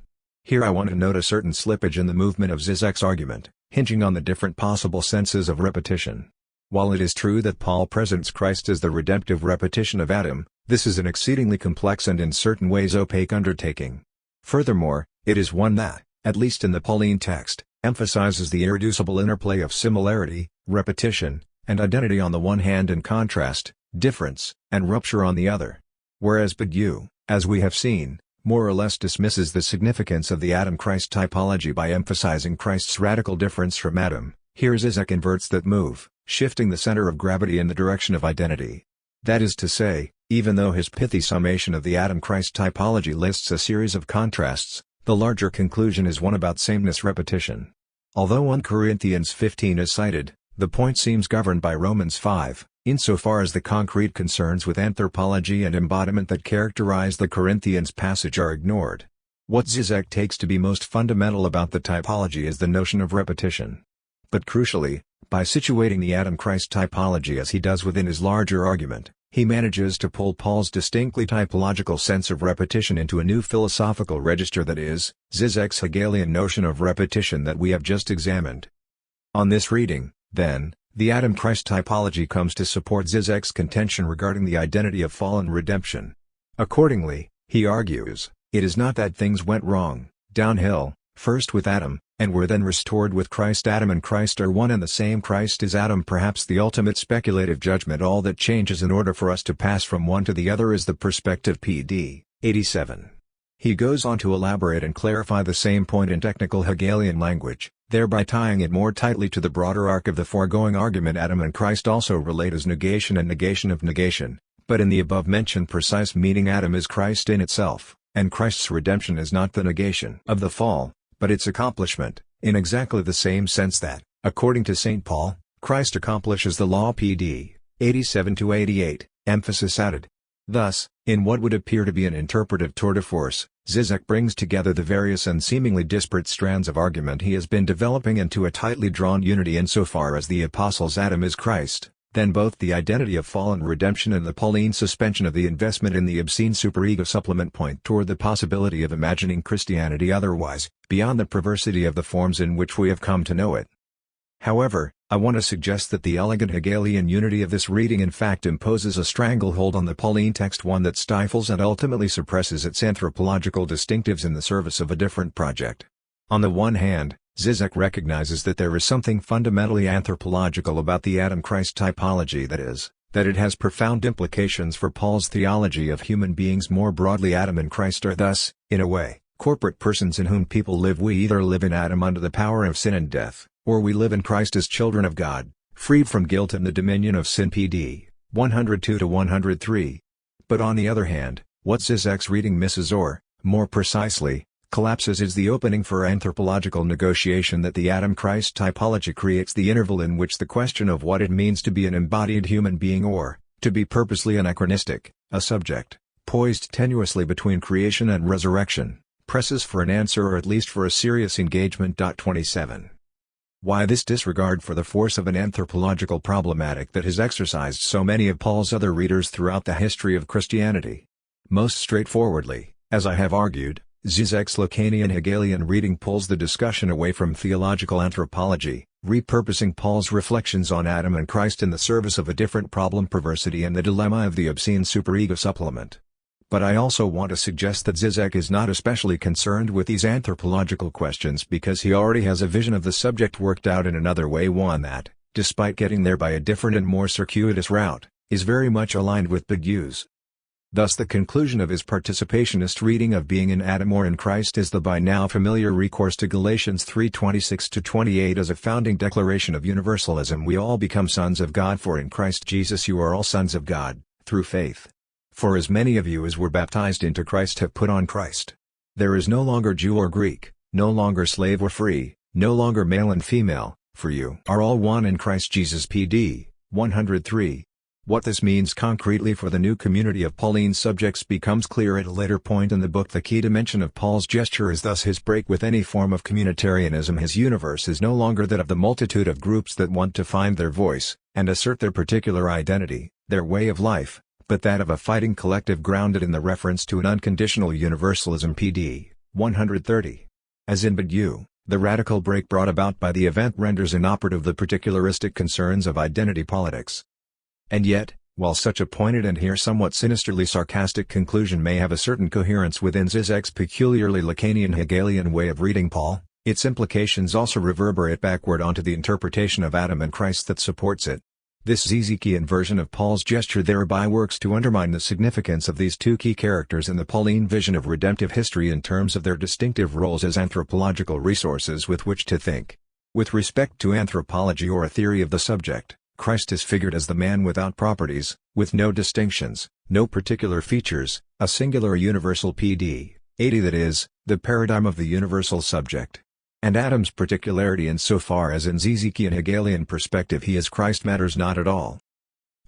Here I want to note a certain slippage in the movement of Zizek's argument, hinging on the different possible senses of repetition. While it is true that Paul presents Christ as the redemptive repetition of Adam, this is an exceedingly complex and in certain ways opaque undertaking. Furthermore, it is one that, at least in the Pauline text, emphasizes the irreducible interplay of similarity, repetition, and identity on the one hand, and contrast, difference, and rupture on the other. Whereas Badiou, as we have seen, more or less dismisses the significance of the Adam-Christ typology by emphasizing Christ's radical difference from Adam, here Zizek inverts that move, shifting the center of gravity in the direction of identity. That is to say, even though his pithy summation of the Adam-Christ typology lists a series of contrasts, the larger conclusion is one about sameness repetition. Although 1 Corinthians 15 is cited, the point seems governed by Romans 5, insofar as the concrete concerns with anthropology and embodiment that characterize the Corinthians passage are ignored. What Zizek takes to be most fundamental about the typology is the notion of repetition. But crucially, by situating the Adam-Christ typology as he does within his larger argument, he manages to pull Paul's distinctly typological sense of repetition into a new philosophical register, that is, Zizek's Hegelian notion of repetition that we have just examined. On this reading, then, the Adam-Christ typology comes to support Zizek's contention regarding the identity of fall and redemption. Accordingly, he argues, it is not that things went wrong, downhill, first with Adam, and were then restored with Christ. Adam and Christ are one and the same. Christ is Adam, perhaps the ultimate speculative judgment. All that changes in order for us to pass from one to the other is the perspective. PD 87. He goes on to elaborate and clarify the same point in technical Hegelian language, thereby tying it more tightly to the broader arc of the foregoing argument. Adam and Christ also relate as negation and negation of negation, but in the above-mentioned precise meaning Adam is Christ in itself, and Christ's redemption is not the negation of the fall, but its accomplishment, in exactly the same sense that, according to St. Paul, Christ accomplishes the law. PD 87-88, emphasis added. Thus, in what would appear to be an interpretive tour de force, Zizek brings together the various and seemingly disparate strands of argument he has been developing into a tightly drawn unity insofar as the Apostle's Adam is Christ, then both the identity of fall and redemption and the Pauline suspension of the investment in the obscene superego supplement point toward the possibility of imagining Christianity otherwise, beyond the perversity of the forms in which we have come to know it. However, I want to suggest that the elegant Hegelian unity of this reading in fact imposes a stranglehold on the Pauline text, one that stifles and ultimately suppresses its anthropological distinctives in the service of a different project. On the one hand, Zizek recognizes that there is something fundamentally anthropological about the Adam-Christ typology, that is, that it has profound implications for Paul's theology of human beings more broadly. Adam and Christ are thus, in a way, corporate persons in whom people live. We either live in Adam under the power of sin and death, or we live in Christ as children of God, freed from guilt and the dominion of sin. PD 102-103. But on the other hand, what Zizek's reading misses, or, more precisely, collapses, is the opening for anthropological negotiation that the Adam-Christ typology creates, the interval in which the question of what it means to be an embodied human being, or, to be purposely anachronistic, a subject, poised tenuously between creation and resurrection, presses for an answer, or at least for a serious engagement. 27. Why this disregard for the force of an anthropological problematic that has exercised so many of Paul's other readers throughout the history of Christianity? Most straightforwardly, as I have argued, Zizek's Lacanian Hegelian reading pulls the discussion away from theological anthropology, repurposing Paul's reflections on Adam and Christ in the service of a different problem: perversity and the dilemma of the obscene superego supplement. But I also want to suggest that Zizek is not especially concerned with these anthropological questions because he already has a vision of the subject worked out in another way, one that, despite getting there by a different and more circuitous route, is very much aligned with Badiou's. Thus the conclusion of his participationist reading of being in Adam or in Christ is the by now familiar recourse to Galatians 3:26-28 as a founding declaration of universalism: we all become sons of God, for in Christ Jesus you are all sons of God, through faith. For as many of you as were baptized into Christ have put on Christ. There is no longer Jew or Greek, no longer slave or free, no longer male and female, for you are all one in Christ Jesus. PD 103. What this means concretely for the new community of Pauline subjects becomes clear at a later point in the book. The key dimension of Paul's gesture is thus his break with any form of communitarianism. His universe is no longer that of the multitude of groups that want to find their voice, and assert their particular identity, their way of life, but that of a fighting collective grounded in the reference to an unconditional universalism. PD 130. As in Badiou, the radical break brought about by the event renders inoperative the particularistic concerns of identity politics. And yet, while such a pointed and here somewhat sinisterly sarcastic conclusion may have a certain coherence within Zizek's peculiarly Lacanian Hegelian way of reading Paul, its implications also reverberate backward onto the interpretation of Adam and Christ that supports it. This Zizekian version of Paul's gesture thereby works to undermine the significance of these two key characters in the Pauline vision of redemptive history in terms of their distinctive roles as anthropological resources with which to think. With respect to anthropology or a theory of the subject, Christ is figured as the man without properties, with no distinctions, no particular features, a singular universal. PD 80. That is, the paradigm of the universal subject. And Adam's particularity insofar as in Zizekian Hegelian perspective he is Christ matters not at all.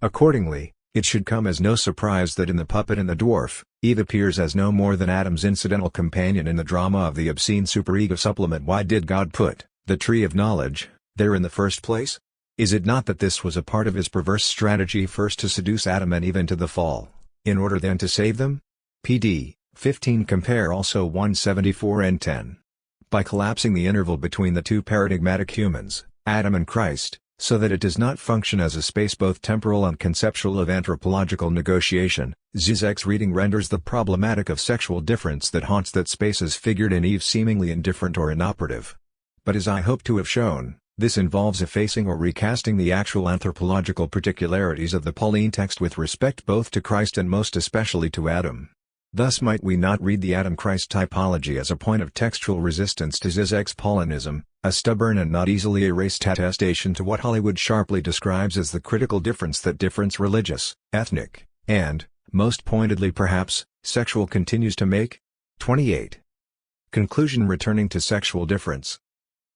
Accordingly, it should come as no surprise that in The Puppet and the Dwarf, Eve appears as no more than Adam's incidental companion in the drama of the obscene superego supplement. Why did God put the tree of knowledge there in the first place? Is it not that this was a part of his perverse strategy first to seduce Adam and Eve into the fall, in order then to save them? PD 15. Compare also 174 and 10. By collapsing the interval between the two paradigmatic humans, Adam and Christ, so that it does not function as a space both temporal and conceptual of anthropological negotiation, Zizek's reading renders the problematic of sexual difference that haunts that space as figured in Eve seemingly indifferent or inoperative. But as I hope to have shown, this involves effacing or recasting the actual anthropological particularities of the Pauline text with respect both to Christ and most especially to Adam. Thus might we not read the Adam-Christ typology as a point of textual resistance to Zizek's Paulinism, a stubborn and not easily erased attestation to what Hollywood sharply describes as the critical difference that difference religious, ethnic, and, most pointedly perhaps, sexual continues to make? 28. Conclusion. Returning to sexual difference.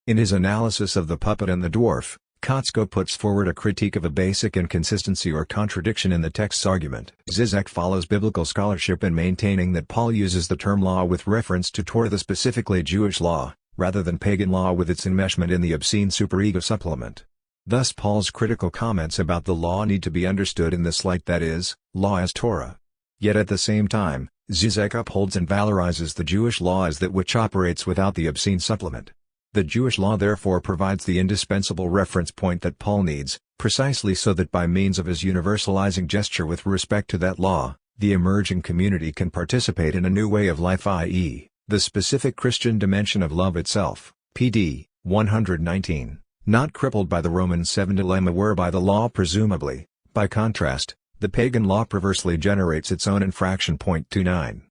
In his analysis of The Puppet and the Dwarf, Kotsko puts forward a critique of a basic inconsistency or contradiction in the text's argument. Zizek follows biblical scholarship in maintaining that Paul uses the term law with reference to Torah, the specifically Jewish law, rather than pagan law with its enmeshment in the obscene superego supplement. Thus Paul's critical comments about the law need to be understood in this light, that is, law as Torah. Yet at the same time, Zizek upholds and valorizes the Jewish law as that which operates without the obscene supplement. The Jewish law therefore provides the indispensable reference point that Paul needs, precisely so that by means of his universalizing gesture with respect to that law, the emerging community can participate in a new way of life, i.e., the specific Christian dimension of love itself. PD 119, not crippled by the Roman 7 dilemma whereby the law presumably, by contrast, the pagan law perversely generates its own infraction. 29.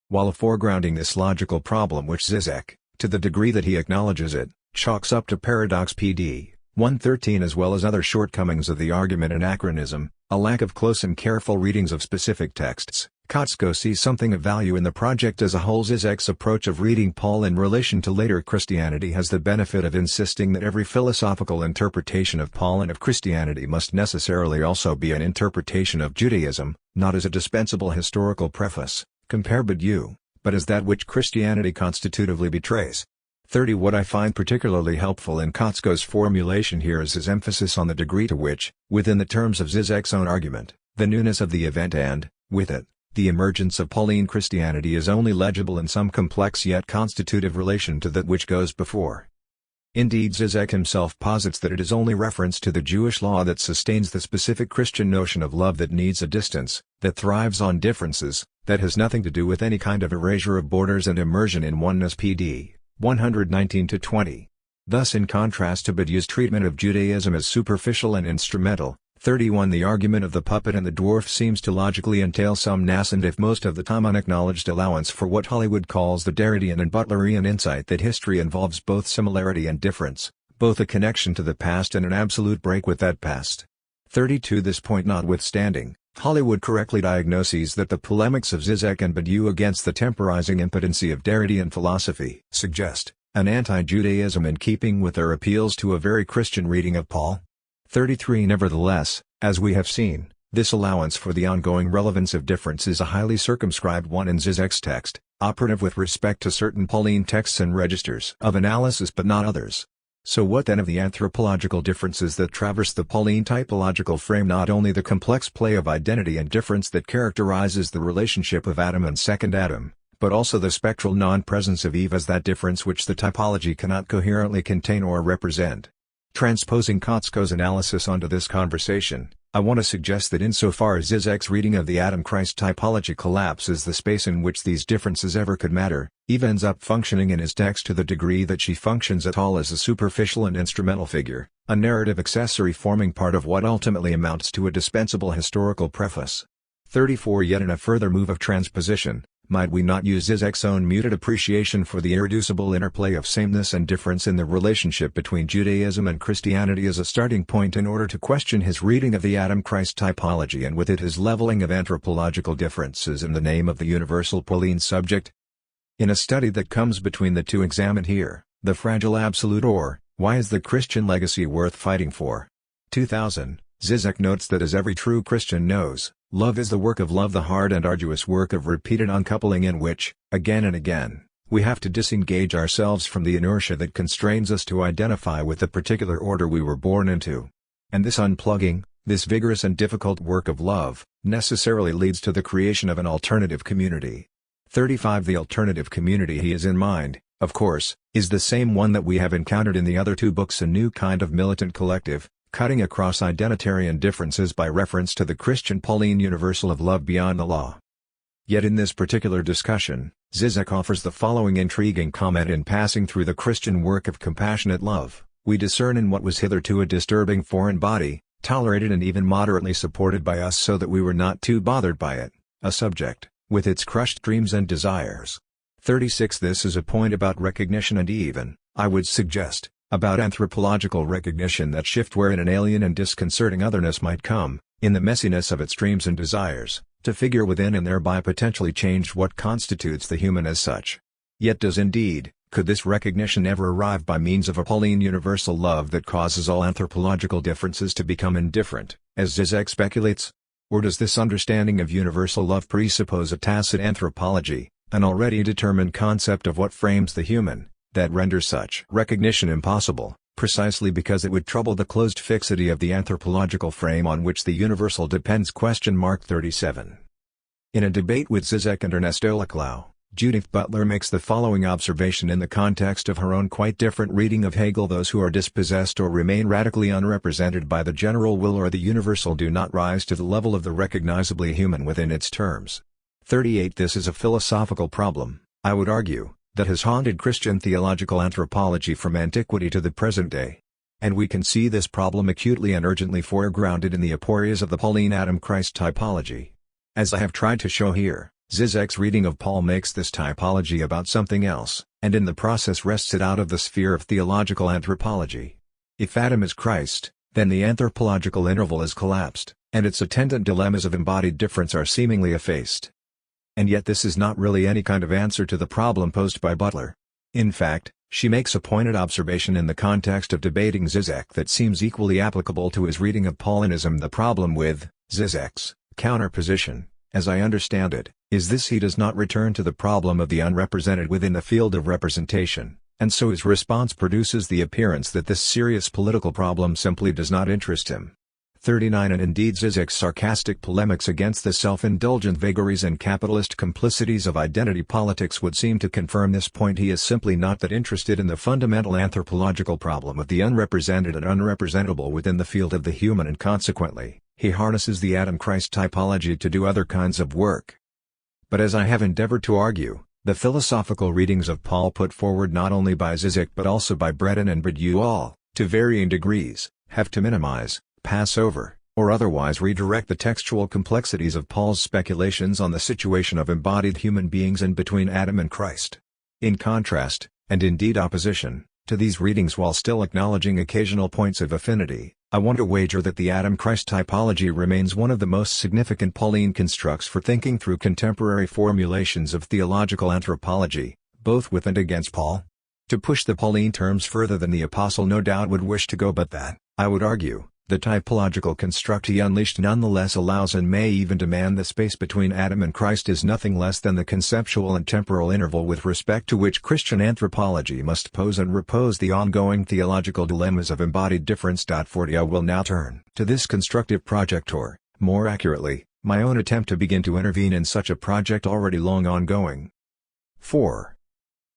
While foregrounding this logical problem which Zizek, to the degree that he acknowledges it, chalks up to paradox. PD 113 as well as other shortcomings of the argument, anachronism, a lack of close and careful readings of specific texts, Kotsko sees something of value in the project as a whole. Zizek's approach of reading Paul in relation to later Christianity has the benefit of insisting that every philosophical interpretation of Paul and of Christianity must necessarily also be an interpretation of Judaism, not as a dispensable historical preface, compare Badiou, but as that which Christianity constitutively betrays. 30. What I find particularly helpful in Kotsko's formulation here is his emphasis on the degree to which, within the terms of Zizek's own argument, the newness of the event and, with it, the emergence of Pauline Christianity is only legible in some complex yet constitutive relation to that which goes before. Indeed, Zizek himself posits that it is only reference to the Jewish law that sustains the specific Christian notion of love that needs a distance, that thrives on differences, that has nothing to do with any kind of erasure of borders and immersion in oneness. PD 119-20. Thus, in contrast to Badiou's treatment of Judaism as superficial and instrumental, 31. The argument of The Puppet and the Dwarf seems to logically entail some nascent if most of the time unacknowledged allowance for what Hollywood calls the Derridean and Butlerian insight that history involves both similarity and difference, both a connection to the past and an absolute break with that past. 32. This point notwithstanding, Hollywood correctly diagnoses that the polemics of Zizek and Badiou against the temporizing impotency of Derridean philosophy suggest an anti-Judaism in keeping with their appeals to a very Christian reading of Paul. 33 Nevertheless, as we have seen, this allowance for the ongoing relevance of difference is a highly circumscribed one in Zizek's text, operative with respect to certain Pauline texts and registers of analysis but not others. So what then of the anthropological differences that traverse the Pauline typological frame? Not only the complex play of identity and difference that characterizes the relationship of Adam and second Adam, but also the spectral non-presence of Eve as that difference which the typology cannot coherently contain or represent. Transposing Kotsko's analysis onto this conversation, I want to suggest that insofar as Zizek's reading of the Adam-Christ typology collapses the space in which these differences ever could matter, Eve ends up functioning in his text to the degree that she functions at all as a superficial and instrumental figure, a narrative accessory forming part of what ultimately amounts to a dispensable historical preface. 34 Yet in a further move of transposition, might we not use Zizek's own muted appreciation for the irreducible interplay of sameness and difference in the relationship between Judaism and Christianity as a starting point in order to question his reading of the Adam-Christ typology and with it his leveling of anthropological differences in the name of the universal Pauline subject? In a study that comes between the two examined here, the fragile absolute or, why is the Christian legacy worth fighting for? 2000, Zizek notes that as every true Christian knows, love is the work of love, the hard and arduous work of repeated uncoupling in which, again and again, we have to disengage ourselves from the inertia that constrains us to identify with the particular order we were born into. And this unplugging, this vigorous and difficult work of love, necessarily leads to the creation of an alternative community. 35 The alternative community he has in mind, of course, is the same one that we have encountered in the other two books, a new kind of militant collective, cutting across identitarian differences by reference to the Christian Pauline universal of love beyond the law. Yet in this particular discussion, Zizek offers the following intriguing comment: in passing through the Christian work of compassionate love, we discern in what was hitherto a disturbing foreign body, tolerated and even moderately supported by us so that we were not too bothered by it, a subject, with its crushed dreams and desires. 36 This is a point about recognition and even, I would suggest, about anthropological recognition that shift wherein an alien and disconcerting otherness might come, in the messiness of its dreams and desires, to figure within and thereby potentially change what constitutes the human as such. Yet could this recognition ever arrive by means of a Pauline universal love that causes all anthropological differences to become indifferent, as Zizek speculates? Or does this understanding of universal love presuppose a tacit anthropology, an already determined concept of what frames the human, that renders such recognition impossible, precisely because it would trouble the closed fixity of the anthropological frame on which the universal depends? 37. In a debate with Zizek and Ernesto Laclau, Judith Butler makes the following observation in the context of her own quite different reading of Hegel: those who are dispossessed or remain radically unrepresented by the general will or the universal do not rise to the level of the recognizably human within its terms. 38 This is a philosophical problem, I would argue, that has haunted Christian theological anthropology from antiquity to the present day. And we can see this problem acutely and urgently foregrounded in the aporias of the Pauline Adam-Christ typology. As I have tried to show here, Zizek's reading of Paul makes this typology about something else, and in the process wrests it out of the sphere of theological anthropology. If Adam is Christ, then the anthropological interval is collapsed, and its attendant dilemmas of embodied difference are seemingly effaced. And yet this is not really any kind of answer to the problem posed by Butler. In fact, she makes a pointed observation in the context of debating Zizek that seems equally applicable to his reading of Paulinism. The problem with Zizek's counterposition, as I understand it, is this: he does not return to the problem of the unrepresented within the field of representation, and so his response produces the appearance that this serious political problem simply does not interest him. 39 And indeed Zizek's sarcastic polemics against the self-indulgent vagaries and capitalist complicities of identity politics would seem to confirm this point. He is simply not that interested in the fundamental anthropological problem of the unrepresented and unrepresentable within the field of the human, and consequently, he harnesses the Adam-Christ typology to do other kinds of work. But as I have endeavored to argue, the philosophical readings of Paul put forward not only by Zizek but also by Breton and Badiou all, to varying degrees, have to minimize, pass over, or otherwise redirect the textual complexities of Paul's speculations on the situation of embodied human beings and between Adam and Christ. In contrast, and indeed opposition, to these readings, while still acknowledging occasional points of affinity, I want to wager that the Adam-Christ typology remains one of the most significant Pauline constructs for thinking through contemporary formulations of theological anthropology, both with and against Paul. To push the Pauline terms further than the Apostle no doubt would wish to go, but that, I would argue, the typological construct he unleashed nonetheless allows and may even demand the space between Adam and Christ is nothing less than the conceptual and temporal interval with respect to which Christian anthropology must pose and repose the ongoing theological dilemmas of embodied difference. 40 I will now turn to this constructive project, or, more accurately, my own attempt to begin to intervene in such a project already long ongoing. 4.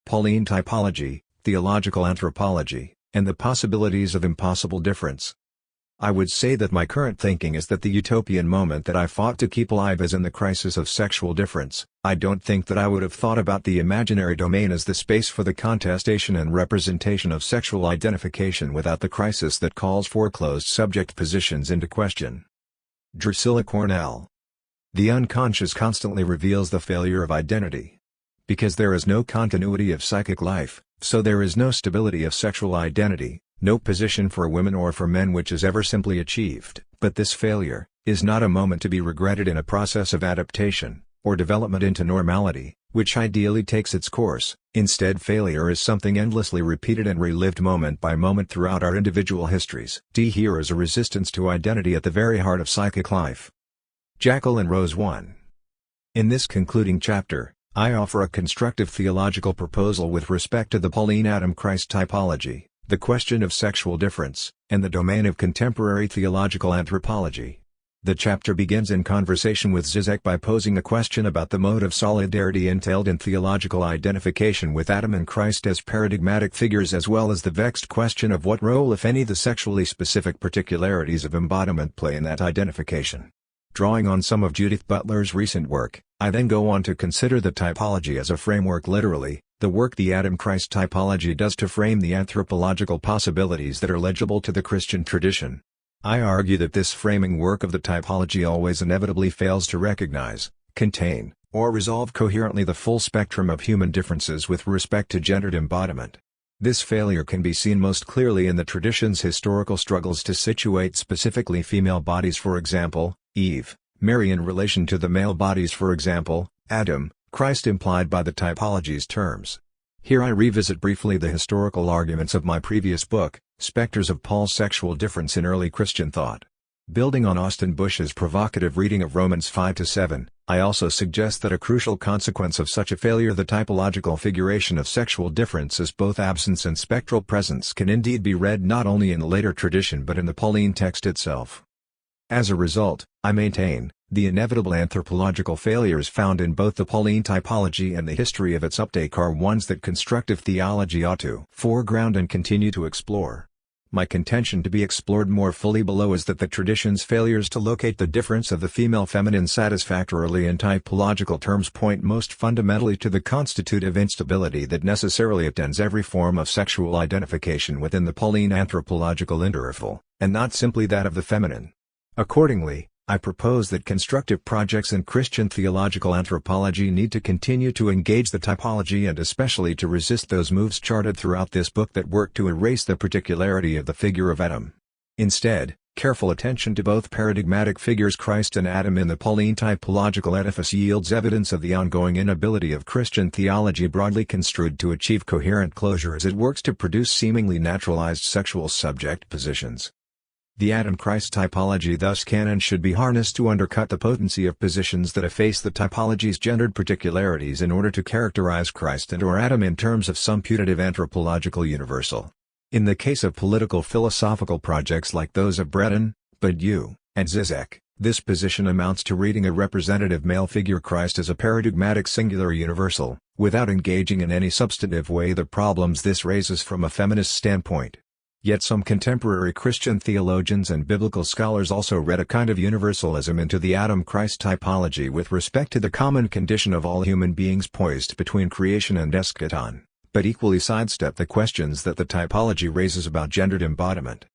Pauline typology, theological anthropology, and the possibilities of impossible difference. I would say that my current thinking is that the utopian moment that I fought to keep alive is in the crisis of sexual difference. I don't think that I would have thought about the imaginary domain as the space for the contestation and representation of sexual identification without the crisis that calls for closed subject positions into question. Drusilla Cornell. The unconscious constantly reveals the failure of identity. Because there is no continuity of psychic life, so there is no stability of sexual identity. No position for women or for men which is ever simply achieved. But this failure is not a moment to be regretted in a process of adaptation, or development into normality, which ideally takes its course. Instead, failure is something endlessly repeated and relived moment by moment throughout our individual histories. Here is a resistance to identity at the very heart of psychic life. Jackal and Rose 1. In this concluding chapter, I offer a constructive theological proposal with respect to the Pauline Adam-Christ typology, the question of sexual difference, and the domain of contemporary theological anthropology. The chapter begins in conversation with Zizek by posing a question about the mode of solidarity entailed in theological identification with Adam and Christ as paradigmatic figures, as well as the vexed question of what role, if any, the sexually specific particularities of embodiment play in that identification. Drawing on some of Judith Butler's recent work, I then go on to consider the typology as a framework, literally, the work the Adam-Christ typology does to frame the anthropological possibilities that are legible to the Christian tradition. I argue that this framing work of the typology always inevitably fails to recognize, contain, or resolve coherently the full spectrum of human differences with respect to gendered embodiment. This failure can be seen most clearly in the tradition's historical struggles to situate specifically female bodies, for example, Eve, Mary, in relation to the male bodies, for example, Adam, Christ, implied by the typology's terms. Here I revisit briefly the historical arguments of my previous book, Spectres of Paul's Sexual Difference in Early Christian Thought. Building on Austin Bush's provocative reading of Romans 5-7, I also suggest that a crucial consequence of such a failure, the typological figuration of sexual difference as both absence and spectral presence, can indeed be read not only in the later tradition but in the Pauline text itself. As a result, I maintain, the inevitable anthropological failures found in both the Pauline typology and the history of its uptake are ones that constructive theology ought to foreground and continue to explore. My contention to be explored more fully below is that the tradition's failures to locate the difference of the female feminine satisfactorily in typological terms point most fundamentally to the constitutive instability that necessarily attends every form of sexual identification within the Pauline anthropological interval, and not simply that of the feminine. Accordingly, I propose that constructive projects in Christian theological anthropology need to continue to engage the typology and especially to resist those moves charted throughout this book that work to erase the particularity of the figure of Adam. Instead, careful attention to both paradigmatic figures Christ and Adam in the Pauline typological edifice yields evidence of the ongoing inability of Christian theology broadly construed to achieve coherent closure as it works to produce seemingly naturalized sexual subject positions. The Adam-Christ typology thus can and should be harnessed to undercut the potency of positions that efface the typology's gendered particularities in order to characterize Christ and/or Adam in terms of some putative anthropological universal. In the case of political philosophical projects like those of Breton, Badiou, and Zizek, this position amounts to reading a representative male figure Christ as a paradigmatic singular universal, without engaging in any substantive way the problems this raises from a feminist standpoint. Yet some contemporary Christian theologians and biblical scholars also read a kind of universalism into the Adam-Christ typology with respect to the common condition of all human beings poised between creation and eschaton, but equally sidestepped the questions that the typology raises about gendered embodiment.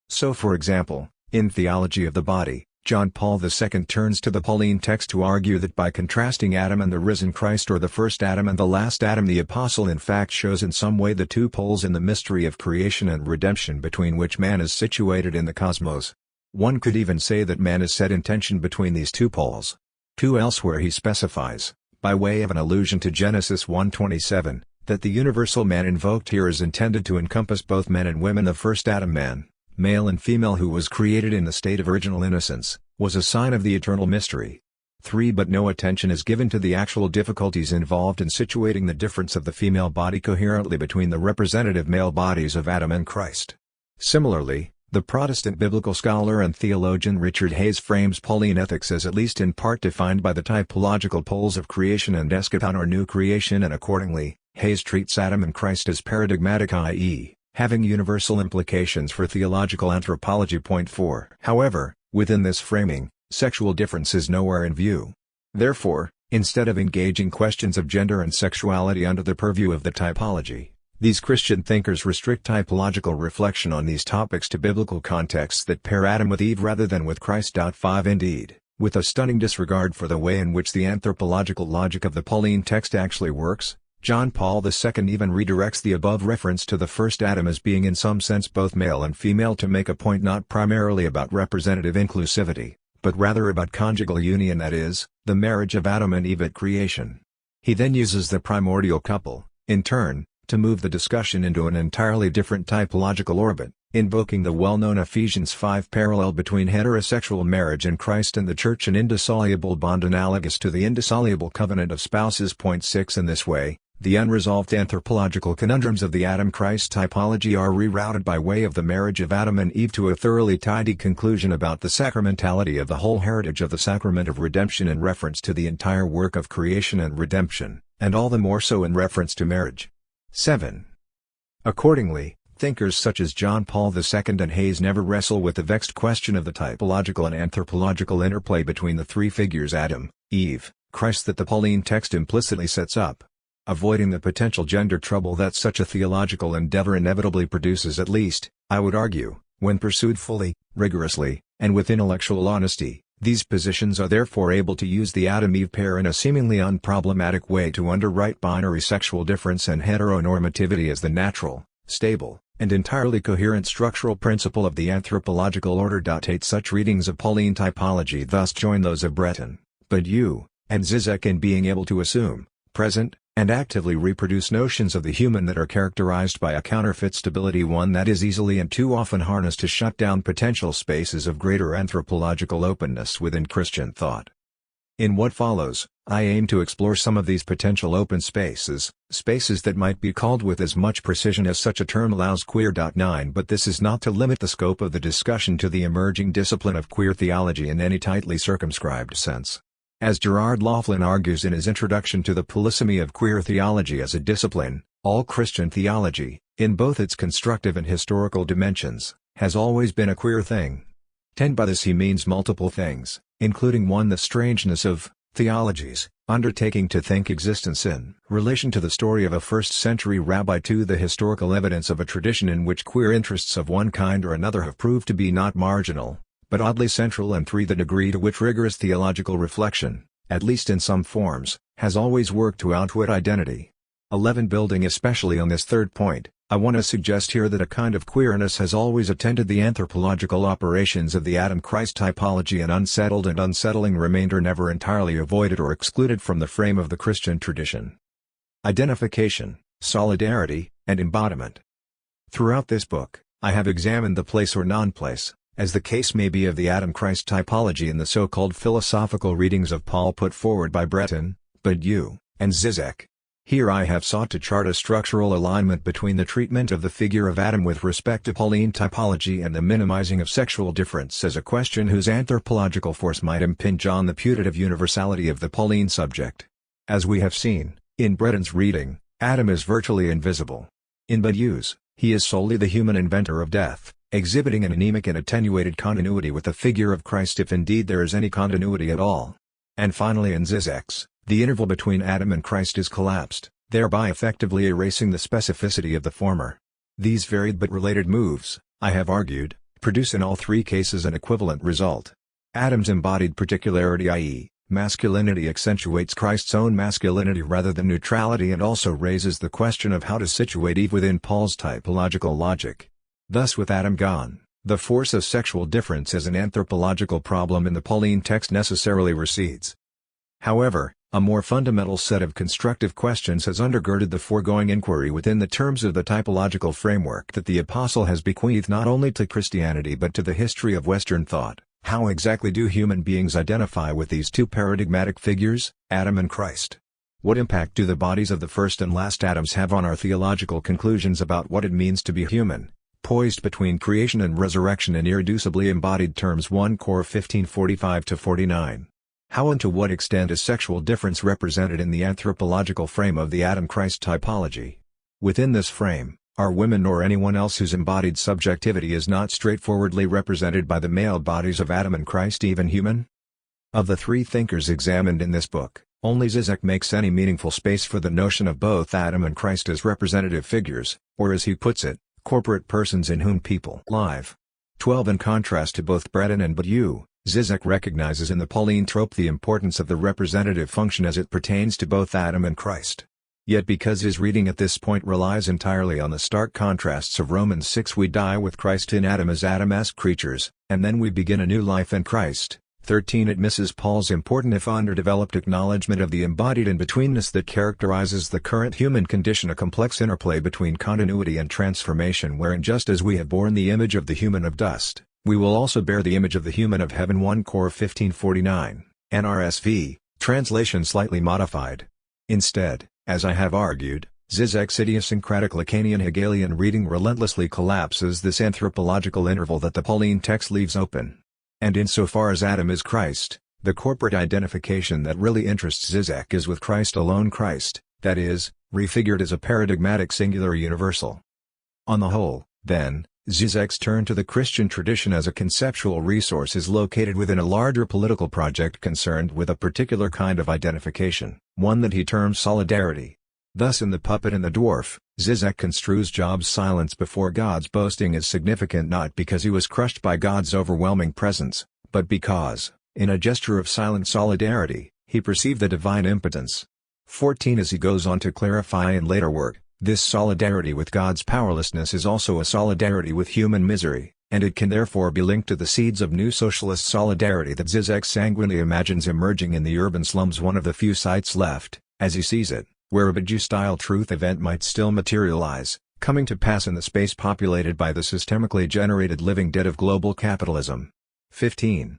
So, for example, in Theology of the Body, John Paul II turns to the Pauline text to argue that by contrasting Adam and the risen Christ, or the first Adam and the last Adam, the apostle in fact shows in some way the two poles in the mystery of creation and redemption between which man is situated in the cosmos. One could even say that man is set in tension between these two poles. 2 Elsewhere he specifies, by way of an allusion to Genesis 1:27, that the universal man invoked here is intended to encompass both men and women. The first Adam, man, male and female, who was created in the state of original innocence, was a sign of the eternal mystery. 3 But no attention is given to the actual difficulties involved in situating the difference of the female body coherently between the representative male bodies of Adam and Christ. Similarly, the Protestant biblical scholar and theologian Richard Hayes frames Pauline ethics as at least in part defined by the typological poles of creation and eschaton, or new creation, and accordingly, Hayes treats Adam and Christ as paradigmatic, i.e., having universal implications for theological anthropology. Point 4. However, within this framing, sexual difference is nowhere in view. Therefore, instead of engaging questions of gender and sexuality under the purview of the typology, these Christian thinkers restrict typological reflection on these topics to biblical contexts that pair Adam with Eve rather than with Christ. 5 Indeed, with a stunning disregard for the way in which the anthropological logic of the Pauline text actually works, John Paul II even redirects the above reference to the first Adam as being in some sense both male and female to make a point not primarily about representative inclusivity, but rather about conjugal union, that is, the marriage of Adam and Eve at creation. He then uses the primordial couple, in turn, to move the discussion into an entirely different typological orbit, invoking the well-known Ephesians 5 parallel between heterosexual marriage and Christ and the Church, an indissoluble bond analogous to the indissoluble covenant of spouses. Point 6 In this way, the unresolved anthropological conundrums of the Adam-Christ typology are rerouted by way of the marriage of Adam and Eve to a thoroughly tidy conclusion about the sacramentality of the whole heritage of the sacrament of redemption in reference to the entire work of creation and redemption, and all the more so in reference to marriage. 7. Accordingly, thinkers such as John Paul II and Hayes never wrestle with the vexed question of the typological and anthropological interplay between the three figures Adam, Eve, Christ that the Pauline text implicitly sets up. Avoiding the potential gender trouble that such a theological endeavor inevitably produces, at least, I would argue, when pursued fully, rigorously, and with intellectual honesty, these positions are therefore able to use the Adam-Eve pair in a seemingly unproblematic way to underwrite binary sexual difference and heteronormativity as the natural, stable, and entirely coherent structural principle of the anthropological order. 8 Such readings of Pauline typology thus join those of Breton, Badiou, and Zizek in being able to assume, present, and actively reproduce notions of the human that are characterized by a counterfeit stability, one that is easily and too often harnessed to shut down potential spaces of greater anthropological openness within Christian thought. In what follows, I aim to explore some of these potential open spaces, spaces that might be called with as much precision as such a term allows queer. 9 But this is not to limit the scope of the discussion to the emerging discipline of queer theology in any tightly circumscribed sense. As Gerard Laughlin argues in his introduction to the polysemy of queer theology as a discipline, all Christian theology, in both its constructive and historical dimensions, has always been a queer thing. 10 By this he means multiple things, including 1 The strangeness of theologies, undertaking to think existence in relation to the story of a first-century rabbi. 2 The historical evidence of a tradition in which queer interests of one kind or another have proved to be not marginal, but oddly central. And 3 The degree to which rigorous theological reflection, at least in some forms, has always worked to outwit identity. 11 Building especially on this third point, I want to suggest here that a kind of queerness has always attended the anthropological operations of the Adam-Christ typology, an unsettled and unsettling remainder never entirely avoided or excluded from the frame of the Christian tradition. Identification, solidarity, and embodiment. Throughout this book, I have examined the place or non-place, as the case may be, of the Adam-Christ typology in the so-called philosophical readings of Paul put forward by Breton, Badiou, and Zizek. Here I have sought to chart a structural alignment between the treatment of the figure of Adam with respect to Pauline typology and the minimizing of sexual difference as a question whose anthropological force might impinge on the putative universality of the Pauline subject. As we have seen, in Breton's reading, Adam is virtually invisible. In Badiou's, he is solely the human inventor of death, exhibiting an anemic and attenuated continuity with the figure of Christ, if indeed there is any continuity at all. And finally in Zizek's, the interval between Adam and Christ is collapsed, thereby effectively erasing the specificity of the former. These varied but related moves, I have argued, produce in all three cases an equivalent result. Adam's embodied particularity, i.e., masculinity, accentuates Christ's own masculinity rather than neutrality, and also raises the question of how to situate Eve within Paul's typological logic. Thus, with Adam gone, the force of sexual difference as an anthropological problem in the Pauline text necessarily recedes. However, a more fundamental set of constructive questions has undergirded the foregoing inquiry within the terms of the typological framework that the Apostle has bequeathed not only to Christianity but to the history of Western thought. How exactly do human beings identify with these two paradigmatic figures, Adam and Christ? What impact do the bodies of the first and last Adams have on our theological conclusions about what it means to be human, poised between creation and resurrection in irreducibly embodied terms? 1 Cor 15:45-49. How and to what extent is sexual difference represented in the anthropological frame of the Adam-Christ typology? Within this frame, are women or anyone else whose embodied subjectivity is not straightforwardly represented by the male bodies of Adam and Christ even human? Of the three thinkers examined in this book, only Zizek makes any meaningful space for the notion of both Adam and Christ as representative figures, or as he puts it, corporate persons in whom people live. 12 In contrast to both Breton and Badiou, Zizek recognizes in the Pauline trope the importance of the representative function as it pertains to both Adam and Christ. Yet because his reading at this point relies entirely on the stark contrasts of Romans 6, we die with Christ in Adam as Adam-esque creatures, and then we begin a new life in Christ. 13 It misses Paul's important if underdeveloped acknowledgement of the embodied in-betweenness that characterizes the current human condition, a complex interplay between continuity and transformation, wherein just as we have borne the image of the human of dust, we will also bear the image of the human of heaven. 1 Cor 15:49, NRSV, translation slightly modified. Instead, as I have argued, Zizek's idiosyncratic Lacanian Hegelian reading relentlessly collapses this anthropological interval that the Pauline text leaves open. And insofar as Adam is Christ, the corporate identification that really interests Zizek is with Christ alone, Christ, that is, refigured as a paradigmatic singular universal. On the whole, then, Zizek's turn to the Christian tradition as a conceptual resource is located within a larger political project concerned with a particular kind of identification, one that he terms solidarity. Thus in The Puppet and the Dwarf, Zizek construes Job's silence before God's boasting as significant not because he was crushed by God's overwhelming presence, but because, in a gesture of silent solidarity, he perceived the divine impotence. 14 As he goes on to clarify in later work, this solidarity with God's powerlessness is also a solidarity with human misery, and it can therefore be linked to the seeds of new socialist solidarity that Zizek sanguinely imagines emerging in the urban slums, one of the few sites left, as he sees it, where a Badiou-style truth event might still materialize, coming to pass in the space populated by the systemically generated living dead of global capitalism. 15.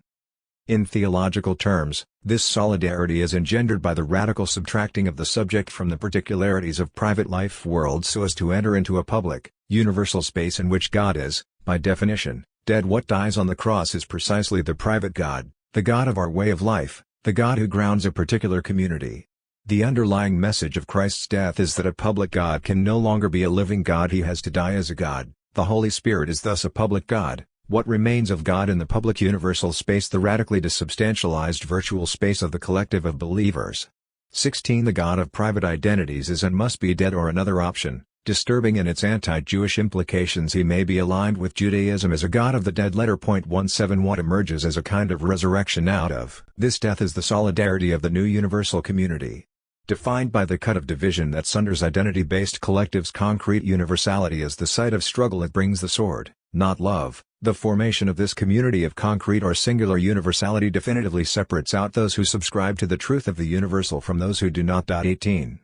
In theological terms, this solidarity is engendered by the radical subtracting of the subject from the particularities of private life worlds so as to enter into a public, universal space in which God is, by definition, dead. What dies on the cross is precisely the private God, the God of our way of life, the God who grounds a particular community. The underlying message of Christ's death is that a public God can no longer be a living God, he has to die as a God. The Holy Spirit is thus a public God. What remains of God in the public universal space, the radically disubstantialized virtual space of the collective of believers. 16 The God of private identities is and must be dead, or another option, disturbing in its anti-Jewish implications, he may be aligned with Judaism as a God of the dead. 17 What emerges as a kind of resurrection out of this death is the solidarity of the new universal community. Defined by the cut of division that sunders identity-based collectives, concrete universality is the site of struggle, it brings the sword, not love. The formation of this community of concrete or singular universality definitively separates out those who subscribe to the truth of the universal from those who do not. 18.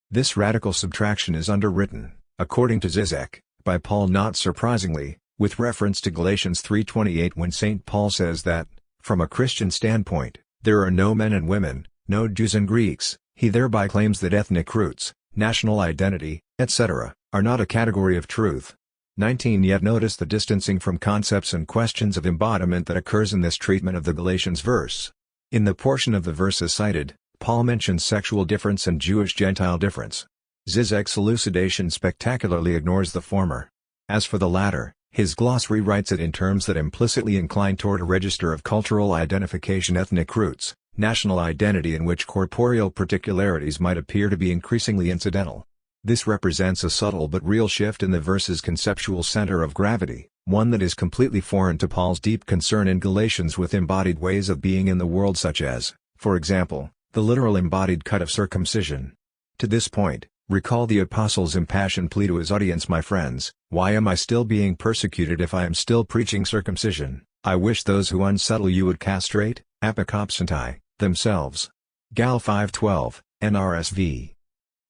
This radical subtraction is underwritten, according to Zizek, by Paul, not surprisingly, with reference to Galatians 3:28, when St. Paul says that, from a Christian standpoint, there are no men and women, no Jews and Greeks. He thereby claims that ethnic roots, national identity, etc., are not a category of truth. 19 Yet notice the distancing from concepts and questions of embodiment that occurs in this treatment of the Galatians verse. In the portion of the verses cited, Paul mentions sexual difference and Jewish-Gentile difference. Zizek's elucidation spectacularly ignores the former. As for the latter, his glossary writes it in terms that implicitly incline toward a register of cultural identification, ethnic roots, national identity, in which corporeal particularities might appear to be increasingly incidental. This represents a subtle but real shift in the verse's conceptual center of gravity. one that is completely foreign to Paul's deep concern in Galatians with embodied ways of being in the world, such as, for example, the literal embodied cut of circumcision. To this point, recall the apostle's impassioned plea to his audience: "My friends, why am I still being persecuted if I am still preaching circumcision? I wish those who unsettle you would castrate, apokopsantai, themselves." Gal 5:12, NRSV.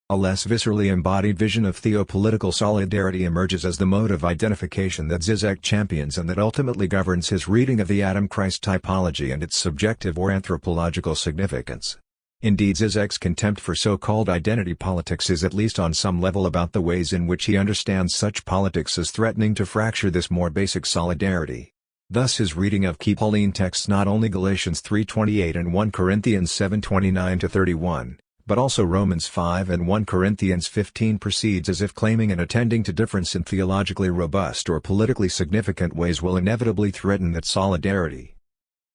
A less viscerally embodied vision of theopolitical solidarity emerges as the mode of identification that Zizek champions and that ultimately governs his reading of the Adam-Christ typology and its subjective or anthropological significance. Indeed, Zizek's contempt for so-called identity politics is at least on some level about the ways in which he understands such politics as threatening to fracture this more basic solidarity. Thus his reading of key Pauline texts, not only Galatians 3:28 and 1 Corinthians 7:29-31, but also Romans 5 and 1 Corinthians 15, proceeds as if claiming and attending to difference in theologically robust or politically significant ways will inevitably threaten that solidarity.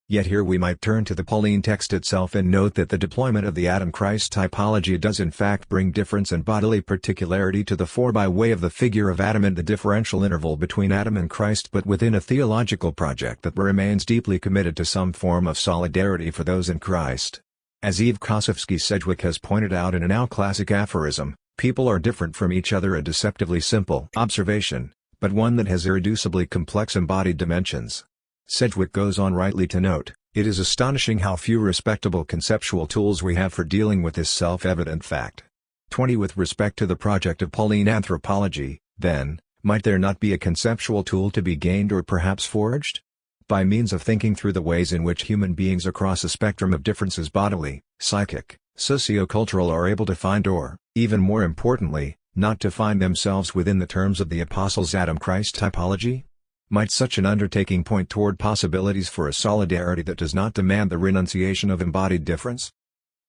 Yet here we might turn to the Pauline text itself and note that the deployment of the Adam-Christ typology does in fact bring difference and bodily particularity to the fore by way of the figure of Adam and the differential interval between Adam and Christ, but within a theological project that remains deeply committed to some form of solidarity for those in Christ. As Eve Kosofsky-Sedgwick has pointed out in a now classic aphorism, people are different from each other, a deceptively simple observation, but one that has irreducibly complex embodied dimensions. Sedgwick goes on rightly to note, "It is astonishing how few respectable conceptual tools we have for dealing with this self-evident fact." 20. With respect to the project of Pauline anthropology, then, might there not be a conceptual tool to be gained or perhaps forged? By means of thinking through the ways in which human beings across a spectrum of differences bodily, psychic, socio-cultural are able to find or, even more importantly, not to find themselves within the terms of the Apostle's Adam-Christ typology? Might such an undertaking point toward possibilities for a solidarity that does not demand the renunciation of embodied difference?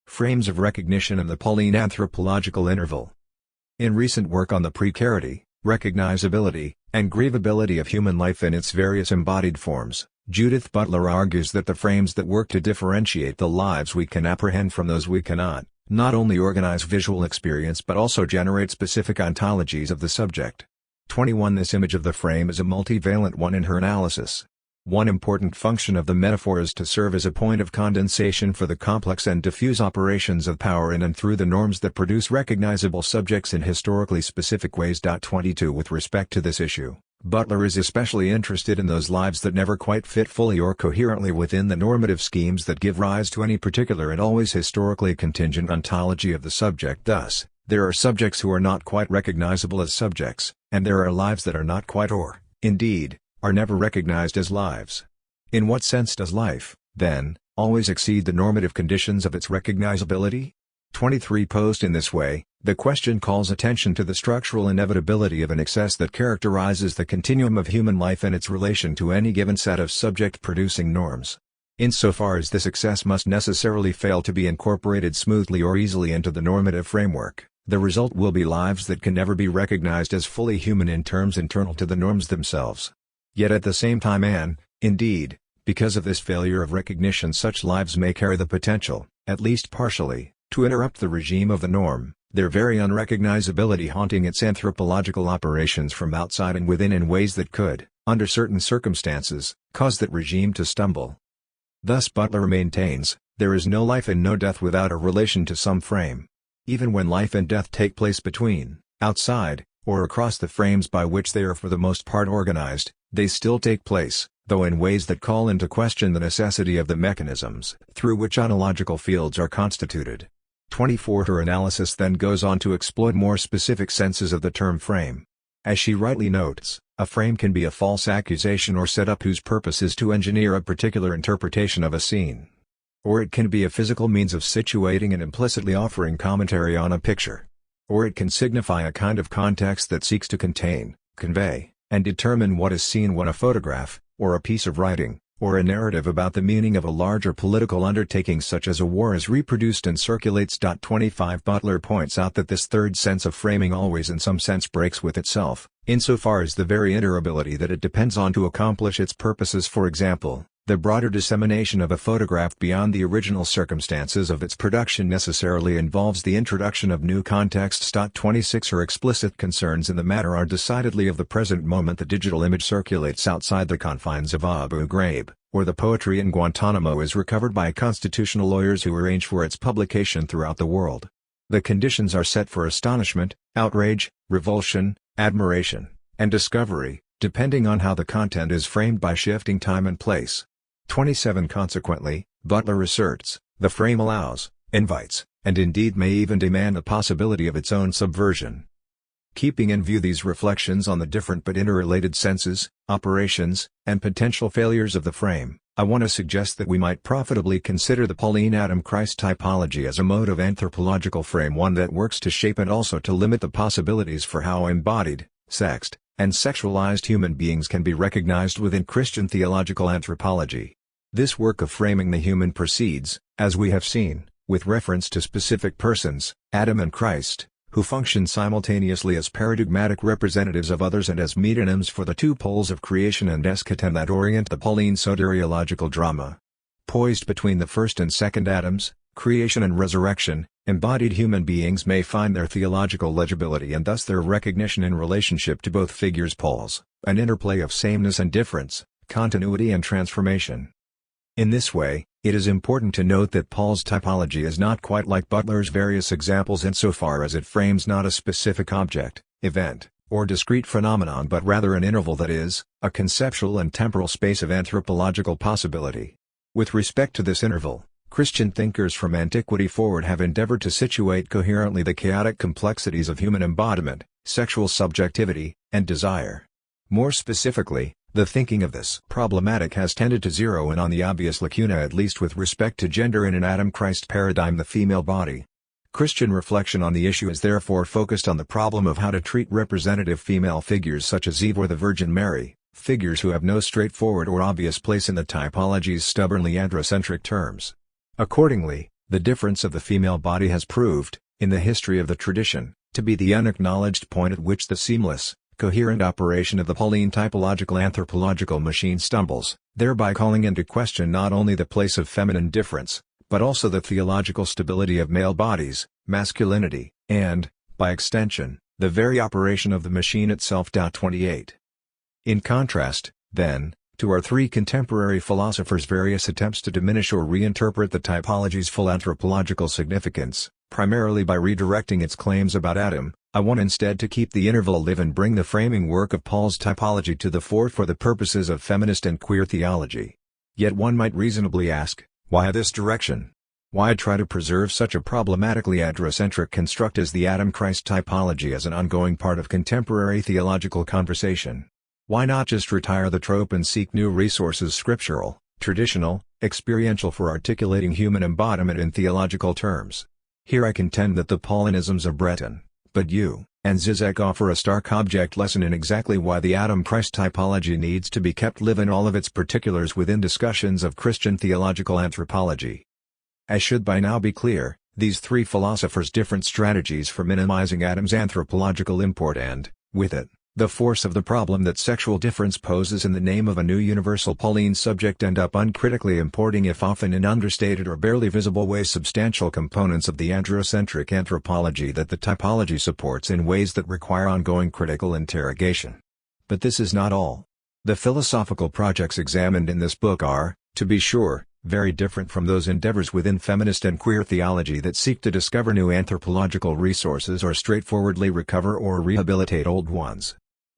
Frames of recognition in the Pauline anthropological interval. In recent work on the precarity, recognizability, and grievability of human life in its various embodied forms, Judith Butler argues that the frames that work to differentiate the lives we can apprehend from those we cannot, not only organize visual experience but also generate specific ontologies of the subject. 21. This image of the frame is a multivalent one in her analysis. One important function of the metaphor is to serve as a point of condensation for the complex and diffuse operations of power in and through the norms that produce recognizable subjects in historically specific ways. 22. With respect to this issue, Butler is especially interested in those lives that never quite fit fully or coherently within the normative schemes that give rise to any particular and always historically contingent ontology of the subject. Thus, there are subjects who are not quite recognizable as subjects, and there are lives that are not quite or, indeed, are never recognized as lives. In what sense does life, then, always exceed the normative conditions of its recognizability? 23. Posed in this way, the question calls attention to the structural inevitability of an excess that characterizes the continuum of human life and its relation to any given set of subject-producing norms. Insofar as this excess must necessarily fail to be incorporated smoothly or easily into the normative framework, the result will be lives that can never be recognized as fully human in terms internal to the norms themselves. Yet at the same time indeed, because of this failure of recognition, such lives may carry the potential, at least partially, to interrupt the regime of the norm, their very unrecognizability haunting its anthropological operations from outside and within in ways that could, under certain circumstances, cause that regime to stumble. Thus Butler maintains, there is no life and no death without a relation to some frame. Even when life and death take place between, outside, or across the frames by which they are for the most part organized, they still take place, though in ways that call into question the necessity of the mechanisms through which ontological fields are constituted. 24. Her analysis then goes on to exploit more specific senses of the term frame. As she rightly notes, a frame can be a false accusation or setup whose purpose is to engineer a particular interpretation of a scene. Or it can be a physical means of situating and implicitly offering commentary on a picture. Or it can signify a kind of context that seeks to contain, convey, and determine what is seen when a photograph, or a piece of writing, or a narrative about the meaning of a larger political undertaking such as a war is reproduced and circulates. 25. Butler points out that this third sense of framing always in some sense breaks with itself, insofar as the very interability that it depends on to accomplish its purposes, for example, The broader dissemination of a photograph beyond the original circumstances of its production necessarily involves the introduction of new contexts. 26 Her explicit concerns in the matter are decidedly of the present moment. The digital image circulates outside the confines of Abu Ghraib, or the poetry in Guantanamo is recovered by constitutional lawyers who arrange for its publication throughout the world. The conditions are set for astonishment, outrage, revulsion, admiration, and discovery, depending on how the content is framed by shifting time and place. 27 Consequently, Butler asserts, the frame allows, invites, and indeed may even demand the possibility of its own subversion. Keeping in view these reflections on the different but interrelated senses, operations, and potential failures of the frame, I want to suggest that we might profitably consider the Pauline Adam-Christ typology as a mode of anthropological frame, one that works to shape and also to limit the possibilities for how embodied, sexed, and sexualized human beings can be recognized within Christian theological anthropology. This work of framing the human proceeds, as we have seen, with reference to specific persons, Adam and Christ, who function simultaneously as paradigmatic representatives of others and as metonyms for the two poles of creation and eschaton that orient the Pauline soteriological drama. Poised between the first and second Adams, creation and resurrection, embodied human beings may find their theological legibility and thus their recognition in relationship to both figures' poles, an interplay of sameness and difference, continuity and transformation. In this way, it is important to note that Paul's typology is not quite like Butler's various examples insofar as it frames not a specific object, event, or discrete phenomenon but rather an interval, that is, a conceptual and temporal space of anthropological possibility. With respect to this interval, Christian thinkers from antiquity forward have endeavored to situate coherently the chaotic complexities of human embodiment, sexual subjectivity, and desire. More specifically, the thinking of this problematic has tended to zero in on the obvious lacuna, at least with respect to gender in an Adam-Christ paradigm, the female body. Christian reflection on the issue is therefore focused on the problem of how to treat representative female figures such as Eve or the Virgin Mary, figures who have no straightforward or obvious place in the typology's stubbornly androcentric terms. Accordingly, the difference of the female body has proved, in the history of the tradition, to be the unacknowledged point at which the seamless, coherent operation of the Pauline typological anthropological machine stumbles, thereby calling into question not only the place of feminine difference, but also the theological stability of male bodies, masculinity, and, by extension, the very operation of the machine itself. 28. In contrast, then, to our three contemporary philosophers' various attempts to diminish or reinterpret the typology's full anthropological significance, primarily by redirecting its claims about Adam, I want instead to keep the interval alive and bring the framing work of Paul's typology to the fore for the purposes of feminist and queer theology. Yet one might reasonably ask, why this direction? Why try to preserve such a problematically androcentric construct as the Adam-Christ typology as an ongoing part of contemporary theological conversation? Why not just retire the trope and seek new resources, scriptural, traditional, experiential, for articulating human embodiment in theological terms? Here I contend that the Paulinisms of Breton, Badiou, and Zizek offer a stark object lesson in exactly why the Adam-Christ typology needs to be kept live in all of its particulars within discussions of Christian theological anthropology. As should by now be clear, these three philosophers' different strategies for minimizing Adam's anthropological import and, with it, the force of the problem that sexual difference poses in the name of a new universal Pauline subject end up uncritically importing, if often in understated or barely visible ways, substantial components of the androcentric anthropology that the typology supports in ways that require ongoing critical interrogation. But this is not all. The philosophical projects examined in this book are, to be sure, very different from those endeavors within feminist and queer theology that seek to discover new anthropological resources or straightforwardly recover or rehabilitate old ones.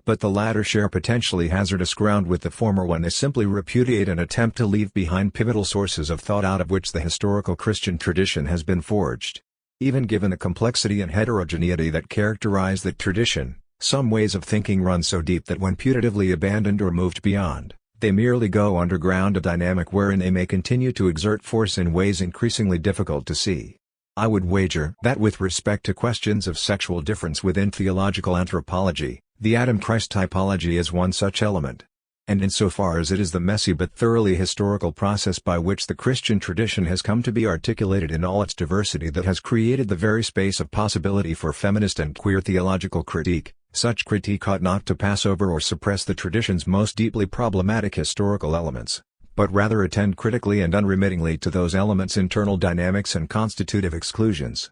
But the latter share potentially hazardous ground with the former when they simply repudiate and attempt to leave behind pivotal sources of thought out of which the historical Christian tradition has been forged. Even given the complexity and heterogeneity that characterize that tradition, some ways of thinking run so deep that when putatively abandoned or moved beyond, they merely go underground, a dynamic wherein they may continue to exert force in ways increasingly difficult to see. I would wager that with respect to questions of sexual difference within theological anthropology, the Adam-Christ typology is one such element. And insofar as it is the messy but thoroughly historical process by which the Christian tradition has come to be articulated in all its diversity that has created the very space of possibility for feminist and queer theological critique, such critique ought not to pass over or suppress the tradition's most deeply problematic historical elements, but rather attend critically and unremittingly to those elements' internal dynamics and constitutive exclusions.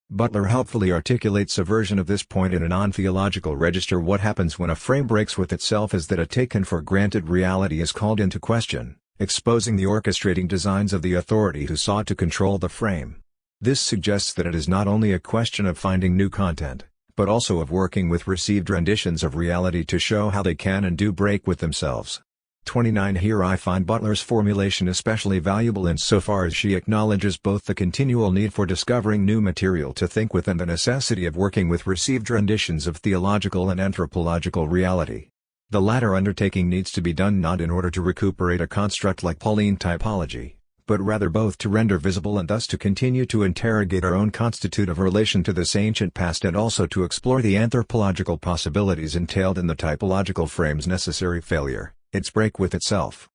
Butler helpfully articulates a version of this point in a non-theological register. What happens when a frame breaks with itself is that a taken-for-granted reality is called into question, exposing the orchestrating designs of the authority who sought to control the frame. This suggests that it is not only a question of finding new content, but also of working with received renditions of reality to show how they can and do break with themselves. 29 Here I find Butler's formulation especially valuable insofar as she acknowledges both the continual need for discovering new material to think with and the necessity of working with received renditions of theological and anthropological reality. The latter undertaking needs to be done not in order to recuperate a construct like Pauline typology, but rather both to render visible and thus to continue to interrogate our own constitutive relation to this ancient past and also to explore the anthropological possibilities entailed in the typological frame's necessary failure, its break with itself.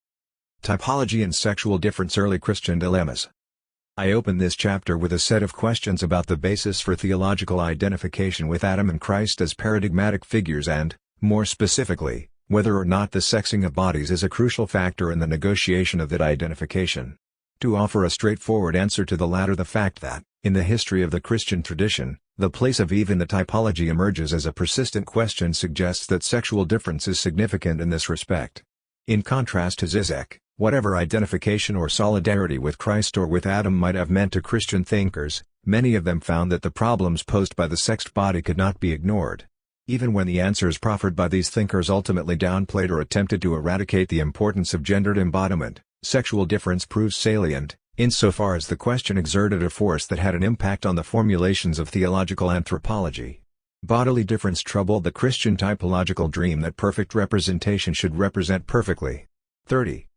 Typology and Sexual Difference. Early Christian Dilemmas. I open this chapter with a set of questions about the basis for theological identification with Adam and Christ as paradigmatic figures and, more specifically, whether or not the sexing of bodies is a crucial factor in the negotiation of that identification. To offer a straightforward answer to the latter, the fact that, in the history of the Christian tradition, the place of Eve in the typology emerges as a persistent question suggests that sexual difference is significant in this respect. In contrast to Zizek, whatever identification or solidarity with Christ or with Adam might have meant to Christian thinkers, many of them found that the problems posed by the sexed body could not be ignored. Even when the answers proffered by these thinkers ultimately downplayed or attempted to eradicate the importance of gendered embodiment, sexual difference proves salient, insofar as the question exerted a force that had an impact on the formulations of theological anthropology. Bodily difference troubled the Christian typological dream that perfect representation should represent perfectly. 30.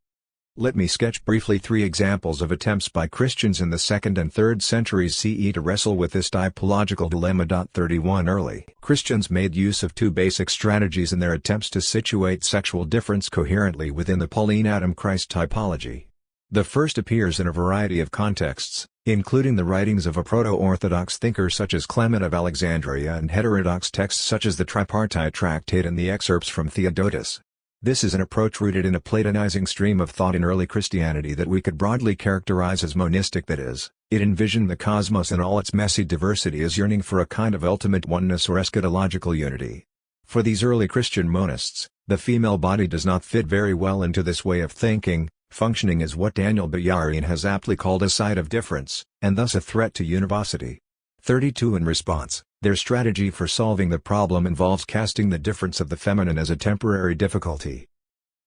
Let me sketch briefly 3 examples of attempts by Christians in the 2nd and 3rd centuries CE to wrestle with this typological dilemma. 31 Early Christians made use of 2 basic strategies in their attempts to situate sexual difference coherently within the Pauline Adam-Christ typology. The first appears in a variety of contexts, including the writings of a proto-Orthodox thinker such as Clement of Alexandria and heterodox texts such as the Tripartite Tractate and the excerpts from Theodotus. This is an approach rooted in a Platonizing stream of thought in early Christianity that we could broadly characterize as monistic, that is, it envisioned the cosmos in all its messy diversity as yearning for a kind of ultimate oneness or eschatological unity. For these early Christian monists, the female body does not fit very well into this way of thinking, functioning as what Daniel Bayarin has aptly called a site of difference, and thus a threat to univocity. 32 In response, their strategy for solving the problem involves casting the difference of the feminine as a temporary difficulty.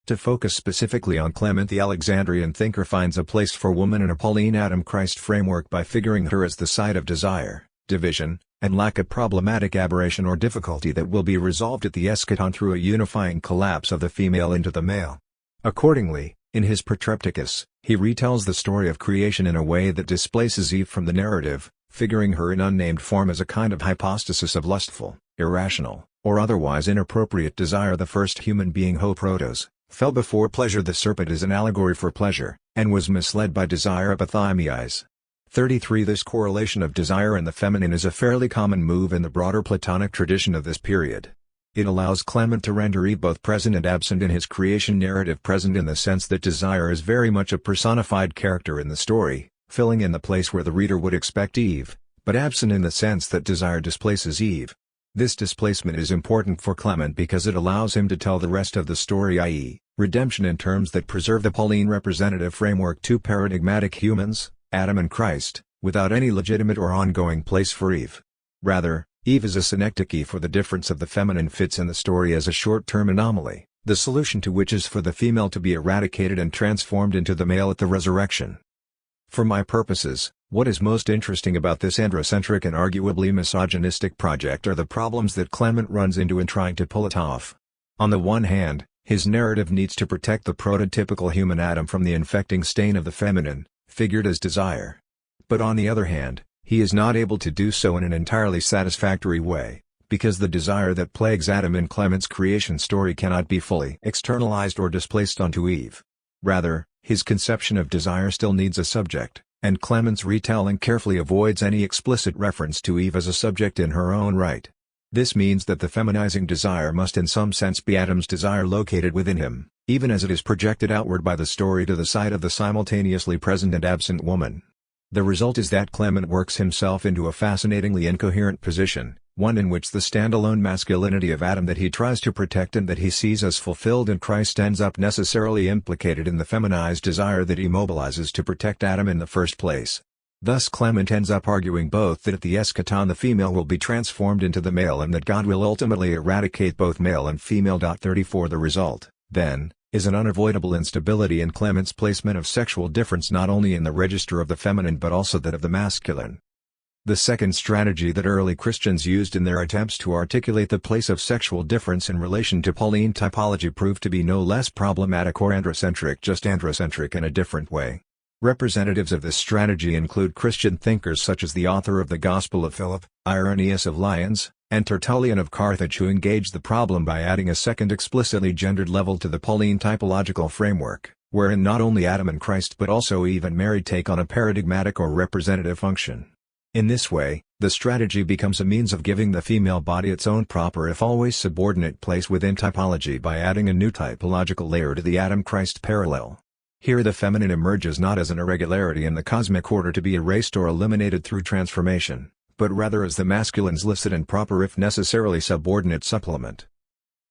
To focus specifically on Clement, the Alexandrian thinker finds a place for woman in a Pauline Adam-Christ framework by figuring her as the site of desire, division, and lack of problematic aberration or difficulty that will be resolved at the eschaton through a unifying collapse of the female into the male. Accordingly, in his Protrepticus, he retells the story of creation in a way that displaces Eve from the narrative, figuring her in unnamed form as a kind of hypostasis of lustful, irrational, or otherwise inappropriate desire. The first human being, Ho Protos, fell before pleasure. The serpent is an allegory for pleasure, and was misled by desire epithymias. 33 This correlation of desire and the feminine is a fairly common move in the broader Platonic tradition of this period. It allows Clement to render Eve both present and absent in his creation narrative, present in the sense that desire is very much a personified character in the story, filling in the place where the reader would expect Eve, but absent in the sense that desire displaces Eve. This displacement is important for Clement because it allows him to tell the rest of the story, i.e., redemption, in terms that preserve the Pauline representative framework: 2 paradigmatic humans, Adam and Christ, without any legitimate or ongoing place for Eve. Rather, Eve is a synecdoche for the difference of the feminine, fits in the story as a short-term anomaly, the solution to which is for the female to be eradicated and transformed into the male at the resurrection. For my purposes, what is most interesting about this androcentric and arguably misogynistic project are the problems that Clement runs into in trying to pull it off. On the one hand, his narrative needs to protect the prototypical human Adam from the infecting stain of the feminine, figured as desire. But on the other hand, he is not able to do so in an entirely satisfactory way, because the desire that plagues Adam in Clement's creation story cannot be fully externalized or displaced onto Eve. Rather, his conception of desire still needs a subject, and Clement's retelling carefully avoids any explicit reference to Eve as a subject in her own right. This means that the feminizing desire must in some sense be Adam's desire located within him, even as it is projected outward by the story to the side of the simultaneously present and absent woman. The result is that Clement works himself into a fascinatingly incoherent position, one in which the standalone masculinity of Adam that he tries to protect and that he sees as fulfilled in Christ ends up necessarily implicated in the feminized desire that he mobilizes to protect Adam in the first place. Thus Clement ends up arguing both that at the eschaton the female will be transformed into the male and that God will ultimately eradicate both male and female. 34 The result, then, is an unavoidable instability in Clement's placement of sexual difference not only in the register of the feminine but also that of the masculine. The second strategy that early Christians used in their attempts to articulate the place of sexual difference in relation to Pauline typology proved to be no less problematic or androcentric, just androcentric in a different way. Representatives of this strategy include Christian thinkers such as the author of the Gospel of Philip, Irenaeus of Lyons, and Tertullian of Carthage, who engaged the problem by adding a second explicitly gendered level to the Pauline typological framework, wherein not only Adam and Christ but also Eve and Mary take on a paradigmatic or representative function. In this way, the strategy becomes a means of giving the female body its own proper if always subordinate place within typology by adding a new typological layer to the Adam-Christ parallel. Here the feminine emerges not as an irregularity in the cosmic order to be erased or eliminated through transformation, but rather as the masculine's licit and proper if necessarily subordinate supplement.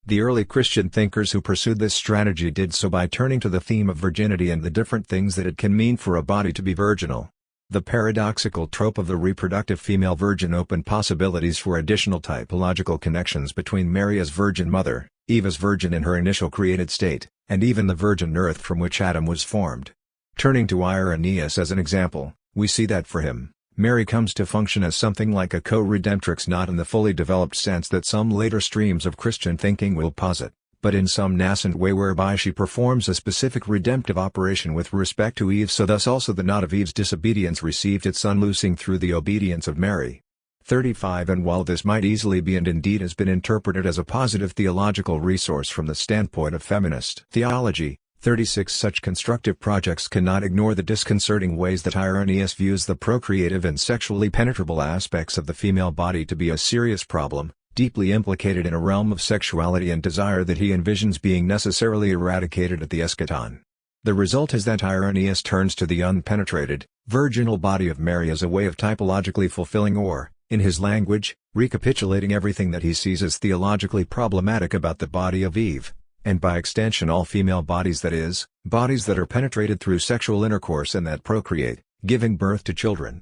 The early Christian thinkers who pursued this strategy did so by turning to the theme of virginity and the different things that it can mean for a body to be virginal. The paradoxical trope of the reproductive female virgin opened possibilities for additional typological connections between Mary as Virgin Mother, Eve as virgin in her initial created state, and even the virgin earth from which Adam was formed. Turning to Irenaeus as an example, we see that for him, Mary comes to function as something like a co-redemptrix, not in the fully developed sense that some later streams of Christian thinking will posit, but in some nascent way whereby she performs a specific redemptive operation with respect to Eve, so thus also the knot of Eve's disobedience received its unloosing through the obedience of Mary. 35 And while this might easily be and indeed has been interpreted as a positive theological resource from the standpoint of feminist theology, 36 Such constructive projects cannot ignore the disconcerting ways that Irenaeus views the procreative and sexually penetrable aspects of the female body to be a serious problem, deeply implicated in a realm of sexuality and desire that he envisions being necessarily eradicated at the eschaton. The result is that Irenaeus turns to the unpenetrated, virginal body of Mary as a way of typologically fulfilling or, in his language, recapitulating everything that he sees as theologically problematic about the body of Eve, and by extension all female bodies, that is, bodies that are penetrated through sexual intercourse and that procreate, giving birth to children.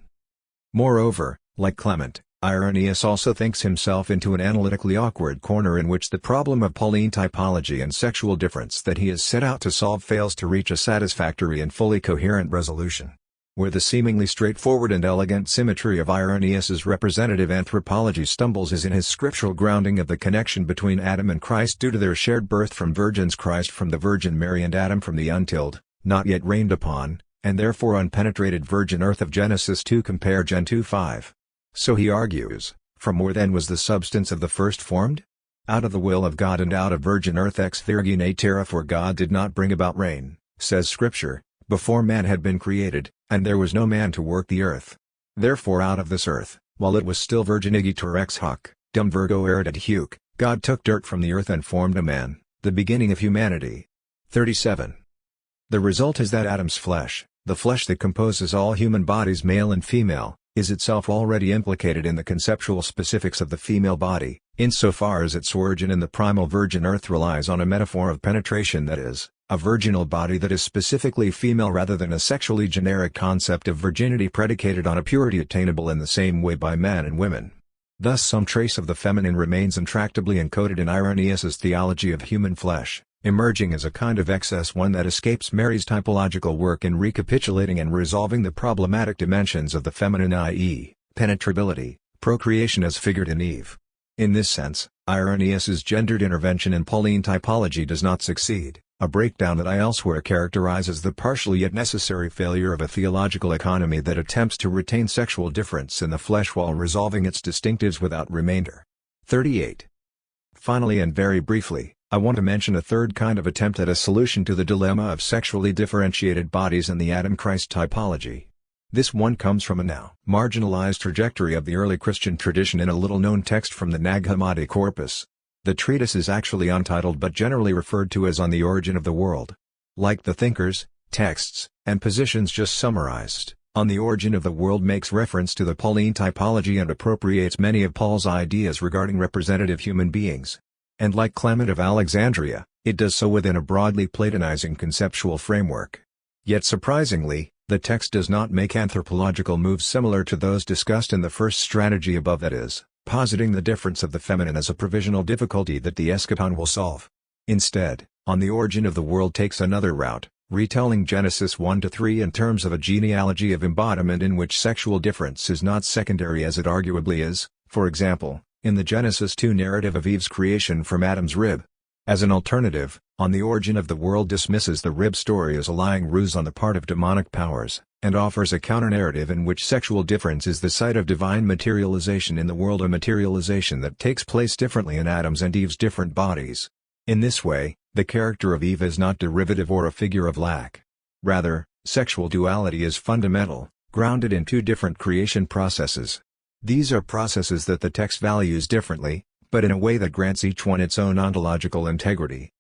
Moreover, like Clement, Irenaeus also thinks himself into an analytically awkward corner in which the problem of Pauline typology and sexual difference that he has set out to solve fails to reach a satisfactory and fully coherent resolution. Where the seemingly straightforward and elegant symmetry of Irenaeus's representative anthropology stumbles is in his scriptural grounding of the connection between Adam and Christ due to their shared birth from virgins, Christ from the Virgin Mary and Adam from the untilled, not yet rained upon, and therefore unpenetrated virgin earth of Genesis 2 compare Gen 2:5. So he argues, from where then was the substance of the first formed? Out of the will of God and out of virgin earth ex virgine terra, for God did not bring about rain, says Scripture, before man had been created, and there was no man to work the earth. Therefore out of this earth, while it was still virgin igitur ex hoc, dum virgo erat huc, God took dirt from the earth and formed a man, the beginning of humanity. 37. The result is that Adam's flesh, the flesh that composes all human bodies male and female, is itself already implicated in the conceptual specifics of the female body, insofar as its origin in the primal virgin earth relies on a metaphor of penetration, that is, a virginal body that is specifically female rather than a sexually generic concept of virginity predicated on a purity attainable in the same way by men and women. Thus some trace of the feminine remains intractably encoded in Irenaeus's theology of human flesh, emerging as a kind of excess, one that escapes Mary's typological work in recapitulating and resolving the problematic dimensions of the feminine, i.e., penetrability, procreation as figured in Eve. In this sense, Irenaeus's gendered intervention in Pauline typology does not succeed, a breakdown that I elsewhere characterize as the partial yet necessary failure of a theological economy that attempts to retain sexual difference in the flesh while resolving its distinctives without remainder. 38. Finally and very briefly, I want to mention a third kind of attempt at a solution to the dilemma of sexually differentiated bodies in the Adam-Christ typology. This one comes from a now marginalized trajectory of the early Christian tradition in a little-known text from the Nag Hammadi corpus. The treatise is actually untitled but generally referred to as On the Origin of the World. Like the thinkers, texts, and positions just summarized, On the Origin of the World makes reference to the Pauline typology and appropriates many of Paul's ideas regarding representative human beings. And like Clement of Alexandria, it does so within a broadly Platonizing conceptual framework. Yet surprisingly, the text does not make anthropological moves similar to those discussed in the first strategy above, that is, positing the difference of the feminine as a provisional difficulty that the eschaton will solve. Instead, On the Origin of the World takes another route, retelling Genesis 1-3 in terms of a genealogy of embodiment in which sexual difference is not secondary as it arguably is, for example, in the Genesis 2 narrative of Eve's creation from Adam's rib. As an alternative, On the Origin of the World dismisses the rib story as a lying ruse on the part of demonic powers, and offers a counter-narrative in which sexual difference is the site of divine materialization in the world, a materialization that takes place differently in Adam's and Eve's different bodies. In this way, the character of Eve is not derivative or a figure of lack. Rather, sexual duality is fundamental, grounded in two different creation processes. These are processes that the text values differently, but in a way that grants each one its own ontological integrity.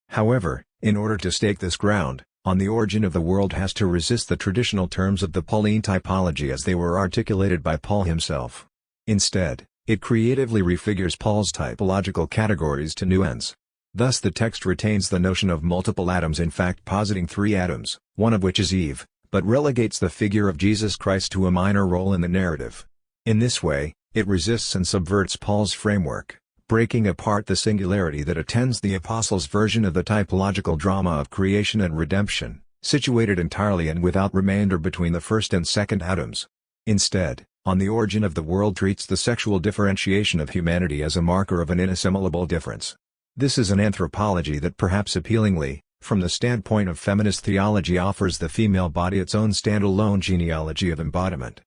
However, in order to stake this ground, On the Origin of the World has to resist the traditional terms of the Pauline typology as they were articulated by Paul himself. Instead, it creatively refigures Paul's typological categories to new ends. Thus the text retains the notion of multiple Adams, in fact positing three Adams, one of which is Eve, but relegates the figure of Jesus Christ to a minor role in the narrative. In this way, it resists and subverts Paul's framework, breaking apart the singularity that attends the Apostles' version of the typological drama of creation and redemption, situated entirely and without remainder between the first and second Adams. Instead, On the Origin of the World treats the sexual differentiation of humanity as a marker of an inassimilable difference. This is an anthropology that perhaps appealingly, from the standpoint of feminist theology, offers the female body its own standalone genealogy of embodiment.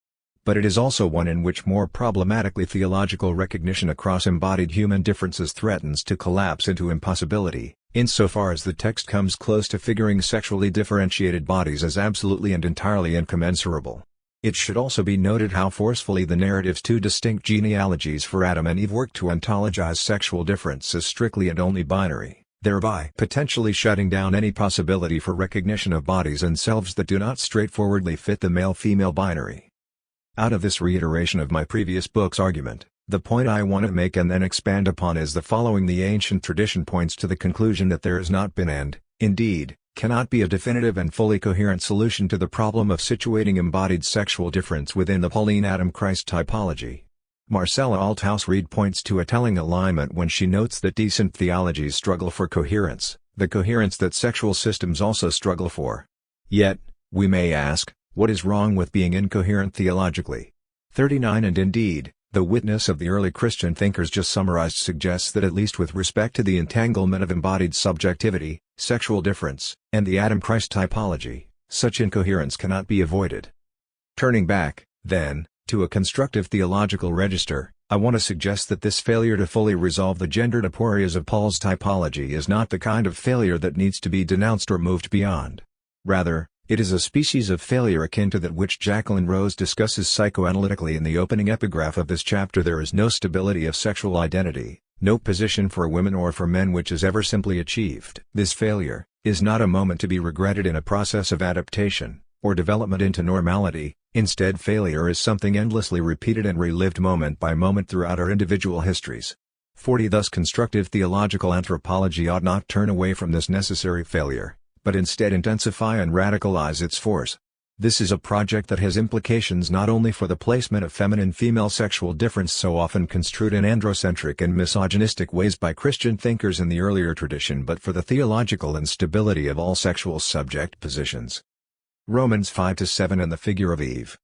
But it is also one in which more problematically theological recognition across embodied human differences threatens to collapse into impossibility, insofar as the text comes close to figuring sexually differentiated bodies as absolutely and entirely incommensurable. It should also be noted how forcefully the narrative's two distinct genealogies for Adam and Eve work to ontologize sexual difference as strictly and only binary, thereby potentially shutting down any possibility for recognition of bodies and selves that do not straightforwardly fit the male-female binary. Out of this reiteration of my previous book's argument, the point I want to make and then expand upon is the following: the ancient tradition points to the conclusion that there has not been and, indeed, cannot be a definitive and fully coherent solution to the problem of situating embodied sexual difference within the Pauline Adam-Christ typology. Marcella Althaus-Reid points to a telling alignment when she notes that decent theologies struggle for coherence, the coherence that sexual systems also struggle for. Yet, we may ask, what is wrong with being incoherent theologically? 39 And indeed, the witness of the early Christian thinkers just summarized suggests that at least with respect to the entanglement of embodied subjectivity, sexual difference, and the Adam-Christ typology, such incoherence cannot be avoided. Turning back, then, to a constructive theological register, I want to suggest that this failure to fully resolve the gendered aporias of Paul's typology is not the kind of failure that needs to be denounced or moved beyond. Rather, it is a species of failure akin to that which Jacqueline Rose discusses psychoanalytically in the opening epigraph of this chapter. There is no stability of sexual identity, no position for women or for men which is ever simply achieved. This failure is not a moment to be regretted in a process of adaptation, or development into normality. Instead, failure is something endlessly repeated and relived moment by moment throughout our individual histories. 40 Thus constructive theological anthropology ought not turn away from this necessary failure, but instead intensify and radicalize its force. This is a project that has implications not only for the placement of feminine-female sexual difference so often construed in androcentric and misogynistic ways by Christian thinkers in the earlier tradition, but for the theological instability of all sexual subject positions. Romans 5-7 and the figure of Eve.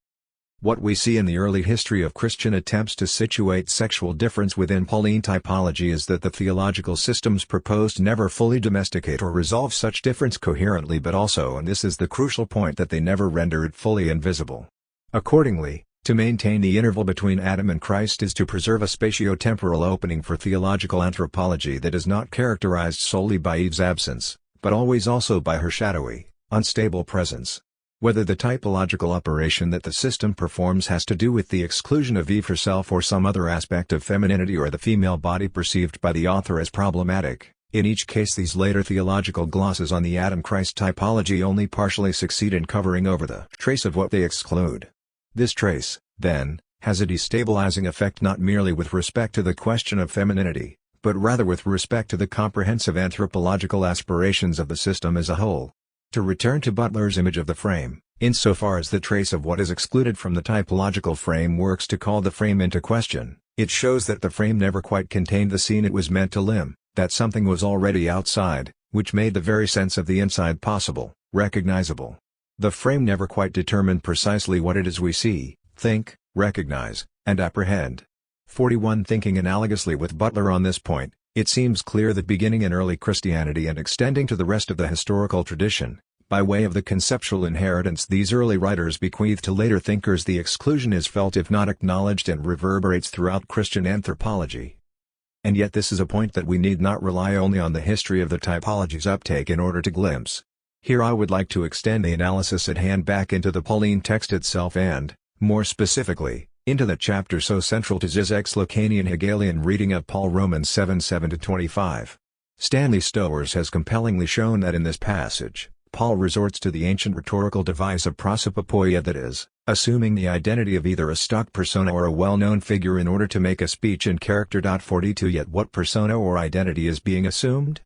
What we see in the early history of Christian attempts to situate sexual difference within Pauline typology is that the theological systems proposed never fully domesticate or resolve such difference coherently, but also, and this is the crucial point, that they never render it fully invisible. Accordingly, to maintain the interval between Adam and Christ is to preserve a spatio-temporal opening for theological anthropology that is not characterized solely by Eve's absence, but always also by her shadowy, unstable presence. Whether the typological operation that the system performs has to do with the exclusion of Eve herself or some other aspect of femininity or the female body perceived by the author as problematic, in each case these later theological glosses on the Adam-Christ typology only partially succeed in covering over the trace of what they exclude. This trace, then, has a destabilizing effect not merely with respect to the question of femininity, but rather with respect to the comprehensive anthropological aspirations of the system as a whole. To return to Butler's image of the frame, insofar as the trace of what is excluded from the typological frame works to call the frame into question, it shows that the frame never quite contained the scene it was meant to limn, that something was already outside, which made the very sense of the inside possible, recognizable. The frame never quite determined precisely what it is we see, think, recognize, and apprehend. 41. Thinking analogously with Butler on this point, it seems clear that beginning in early Christianity and extending to the rest of the historical tradition, by way of the conceptual inheritance these early writers bequeath to later thinkers, the exclusion is felt if not acknowledged and reverberates throughout Christian anthropology. And yet this is a point that we need not rely only on the history of the typology's uptake in order to glimpse. Here I would like to extend the analysis at hand back into the Pauline text itself and, more specifically, into the chapter so central to Zizek's Lacanian Hegelian reading of Paul, Romans 7:7-25. Stanley Stowers has compellingly shown that in this passage, Paul resorts to the ancient rhetorical device of prosopopoia, that is, assuming the identity of either a stock persona or a well-known figure in order to make a speech in character. 42. Yet what persona or identity is being assumed?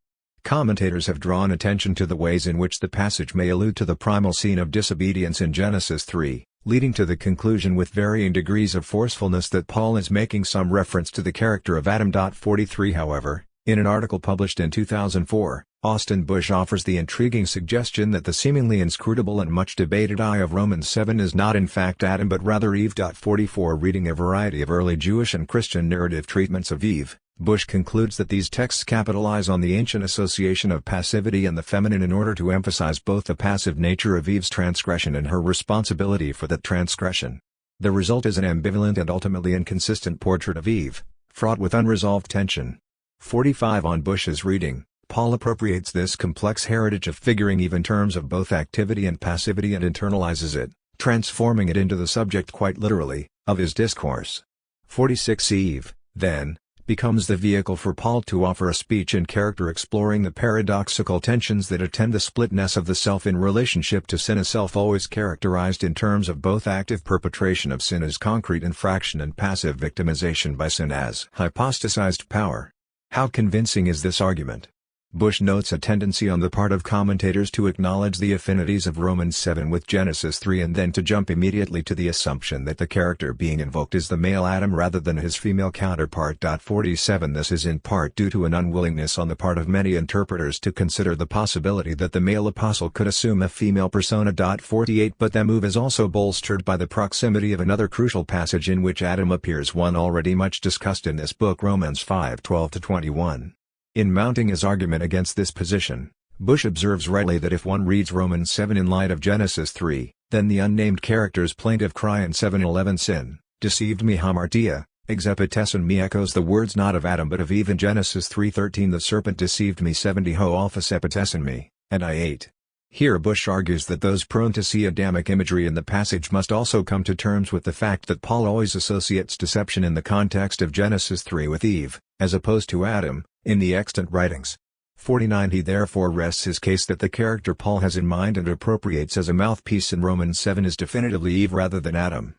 Commentators have drawn attention to the ways in which the passage may allude to the primal scene of disobedience in Genesis 3, leading to the conclusion with varying degrees of forcefulness that Paul is making some reference to the character of Adam. 43. However, in an article published in 2004, Austin Bush offers the intriguing suggestion that the seemingly inscrutable and much debated I of Romans 7 is not in fact Adam but rather Eve. 44. Reading a variety of early Jewish and Christian narrative treatments of Eve, Bush concludes that these texts capitalize on the ancient association of passivity and the feminine in order to emphasize both the passive nature of Eve's transgression and her responsibility for that transgression. The result is an ambivalent and ultimately inconsistent portrait of Eve, fraught with unresolved tension. 45. On Bush's reading, Paul appropriates this complex heritage of figuring Eve in terms of both activity and passivity and internalizes it, transforming it into the subject quite literally, of his discourse. 46. Eve, then, becomes the vehicle for Paul to offer a speech in character exploring the paradoxical tensions that attend the splitness of the self in relationship to sin, a self always characterized in terms of both active perpetration of sin as concrete infraction and passive victimization by sin as hypostasized power. How convincing is this argument? Bush notes a tendency on the part of commentators to acknowledge the affinities of Romans 7 with Genesis 3 and then to jump immediately to the assumption that the character being invoked is the male Adam rather than his female counterpart. 47. This is in part due to an unwillingness on the part of many interpreters to consider the possibility that the male apostle could assume a female persona. 48. But that move is also bolstered by the proximity of another crucial passage in which Adam appears, one already much discussed in this book, Romans 5:12-21. In mounting his argument against this position, Bush observes rightly that if one reads Romans 7 in light of Genesis 3, then the unnamed character's plaintive cry in 7:11, sin, deceived me hamartia, exepitessin me, echoes the words not of Adam but of Eve in Genesis 3:13, the serpent deceived me 70 ho alphas epitessin me, and I ate. Here Bush argues that those prone to see Adamic imagery in the passage must also come to terms with the fact that Paul always associates deception in the context of Genesis 3 with Eve, as opposed to Adam, in the extant writings. 49. He therefore rests his case that the character Paul has in mind and appropriates as a mouthpiece in Romans 7 is definitively Eve rather than Adam.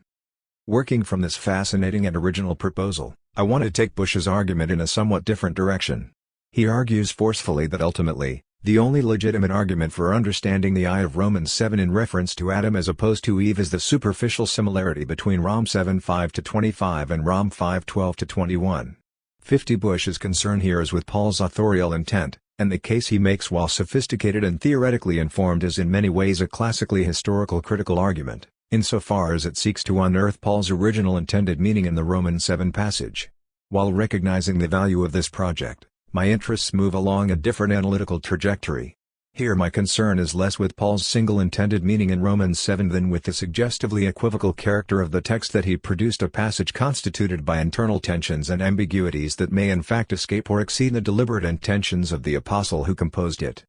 Working from this fascinating and original proposal, I want to take Bush's argument in a somewhat different direction. He argues forcefully that ultimately, the only legitimate argument for understanding the I of Romans 7 in reference to Adam as opposed to Eve is the superficial similarity between Rom 7:5-25 and Rom 5:12-21. 50. Bush's concern here is with Paul's authorial intent, and the case he makes, while sophisticated and theoretically informed, is in many ways a classically historical critical argument, insofar as it seeks to unearth Paul's original intended meaning in the Romans 7 passage. While recognizing the value of this project, my interests move along a different analytical trajectory. Here my concern is less with Paul's single intended meaning in Romans 7 than with the suggestively equivocal character of the text that he produced, a passage constituted by internal tensions and ambiguities that may in fact escape or exceed the deliberate intentions of the apostle who composed it.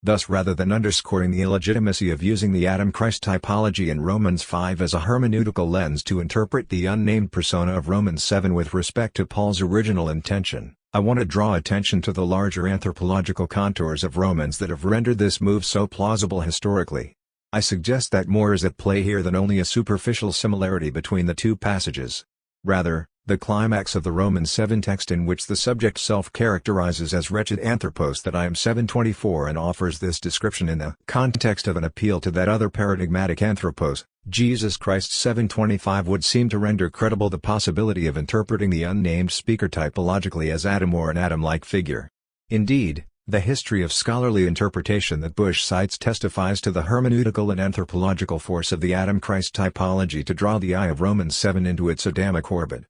Thus, rather than underscoring the illegitimacy of using the Adam-Christ typology in Romans 5 as a hermeneutical lens to interpret the unnamed persona of Romans 7 with respect to Paul's original intention, I want to draw attention to the larger anthropological contours of Romans that have rendered this move so plausible historically. I suggest that more is at play here than only a superficial similarity between the two passages. Rather, the climax of the Romans 7 text, in which the subject self-characterizes as wretched anthropos that I am 7:24 and offers this description in the context of an appeal to that other paradigmatic anthropos, Jesus Christ 7:25, would seem to render credible the possibility of interpreting the unnamed speaker typologically as Adam or an Adam-like figure. Indeed, the history of scholarly interpretation that Bush cites testifies to the hermeneutical and anthropological force of the Adam-Christ typology to draw the eye of Romans 7 into its Adamic orbit.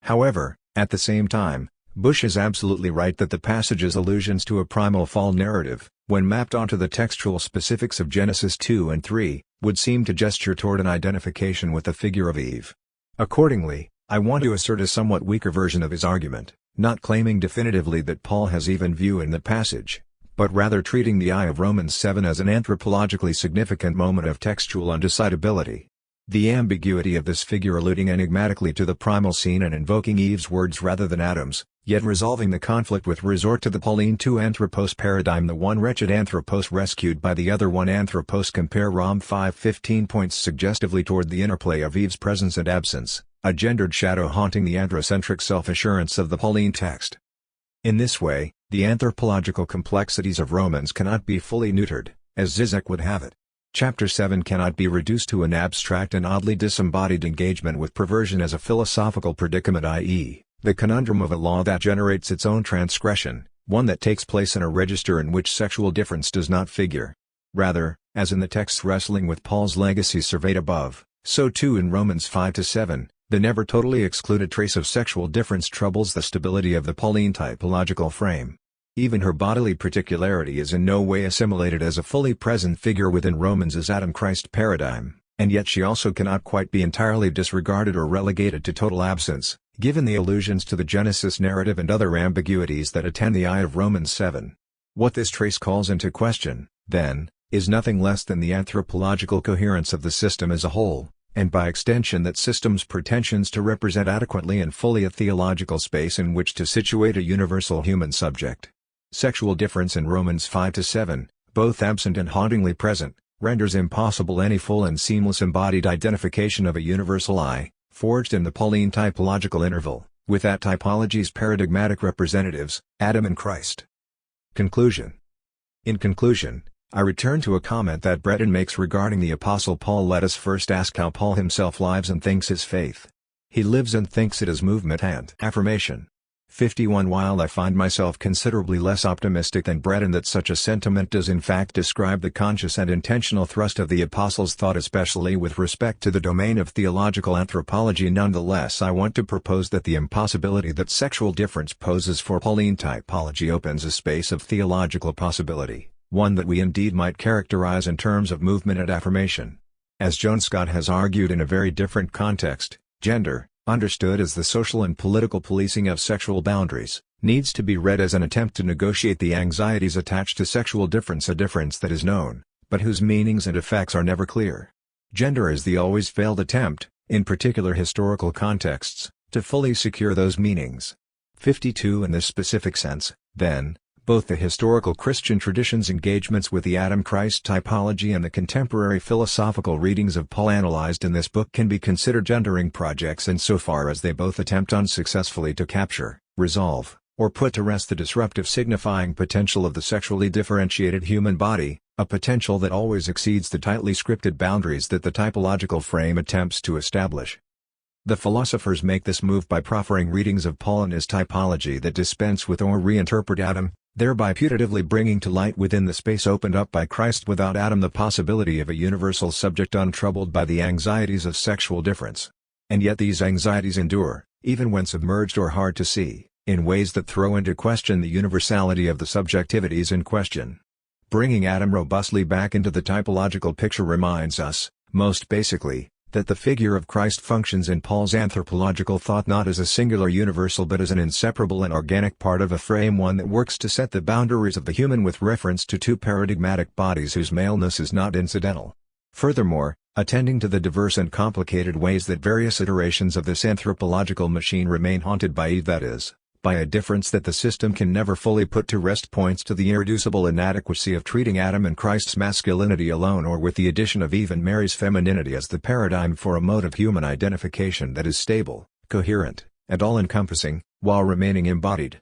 However, at the same time, Bush is absolutely right that the passage's allusions to a primal fall narrative, when mapped onto the textual specifics of Genesis 2 and 3, would seem to gesture toward an identification with the figure of Eve. Accordingly, I want to assert a somewhat weaker version of his argument, not claiming definitively that Paul has even view in the passage, but rather treating the eye of Romans 7 as an anthropologically significant moment of textual undecidability. The ambiguity of this figure alluding enigmatically to the primal scene and invoking Eve's words rather than Adam's, yet resolving the conflict with resort to the Pauline two anthropos paradigm, the one wretched anthropos rescued by the other one anthropos. Compare Rom 5:15 points suggestively toward the interplay of Eve's presence and absence, a gendered shadow haunting the androcentric self-assurance of the Pauline text. In this way, the anthropological complexities of Romans cannot be fully neutered, as Zizek would have it. Chapter 7 cannot be reduced to an abstract and oddly disembodied engagement with perversion as a philosophical predicament, i.e., the conundrum of a law that generates its own transgression, one that takes place in a register in which sexual difference does not figure. Rather, as in the texts wrestling with Paul's legacy surveyed above, so too in Romans 5-7, the never totally excluded trace of sexual difference troubles the stability of the Pauline typological frame. Even her bodily particularity is in no way assimilated as a fully present figure within Romans' Adam-Christ paradigm, and yet she also cannot quite be entirely disregarded or relegated to total absence, given the allusions to the Genesis narrative and other ambiguities that attend the eye of Romans 7. What this trace calls into question, then, is nothing less than the anthropological coherence of the system as a whole, and by extension that system's pretensions to represent adequately and fully a theological space in which to situate a universal human subject. Sexual difference in Romans 5-7, both absent and hauntingly present, renders impossible any full and seamless embodied identification of a universal I, forged in the Pauline typological interval, with that typology's paradigmatic representatives, Adam and Christ. Conclusion. In conclusion, I return to a comment that Breton makes regarding the Apostle Paul. Let us first ask how Paul himself lives and thinks his faith. He lives and thinks it as movement and affirmation. 51 While I find myself considerably less optimistic than Breton that such a sentiment does in fact describe the conscious and intentional thrust of the Apostle's thought, especially with respect to the domain of theological anthropology, nonetheless I want to propose that the impossibility that sexual difference poses for Pauline typology opens a space of theological possibility, one that we indeed might characterize in terms of movement and affirmation. As Joan Scott has argued in a very different context, gender, understood as the social and political policing of sexual boundaries, needs to be read as an attempt to negotiate the anxieties attached to sexual difference, a difference that is known, but whose meanings and effects are never clear. Gender is the always failed attempt, in particular historical contexts, to fully secure those meanings. 52 In this specific sense, then, both the historical Christian tradition's engagements with the Adam-Christ typology and the contemporary philosophical readings of Paul analyzed in this book can be considered gendering projects insofar as they both attempt unsuccessfully to capture, resolve, or put to rest the disruptive signifying potential of the sexually differentiated human body, a potential that always exceeds the tightly scripted boundaries that the typological frame attempts to establish. The philosophers make this move by proffering readings of Paul and his typology that dispense with or reinterpret Adam, thereby putatively bringing to light within the space opened up by Christ without Adam the possibility of a universal subject untroubled by the anxieties of sexual difference. And yet these anxieties endure, even when submerged or hard to see, in ways that throw into question the universality of the subjectivities in question. Bringing Adam robustly back into the typological picture reminds us, most basically, that the figure of Christ functions in Paul's anthropological thought not as a singular universal but as an inseparable and organic part of a frame, one that works to set the boundaries of the human with reference to two paradigmatic bodies whose maleness is not incidental. Furthermore, attending to the diverse and complicated ways that various iterations of this anthropological machine remain haunted by that is, by a difference that the system can never fully put to rest, points to the irreducible inadequacy of treating Adam and Christ's masculinity alone or with the addition of Eve and Mary's femininity as the paradigm for a mode of human identification that is stable, coherent, and all-encompassing, while remaining embodied.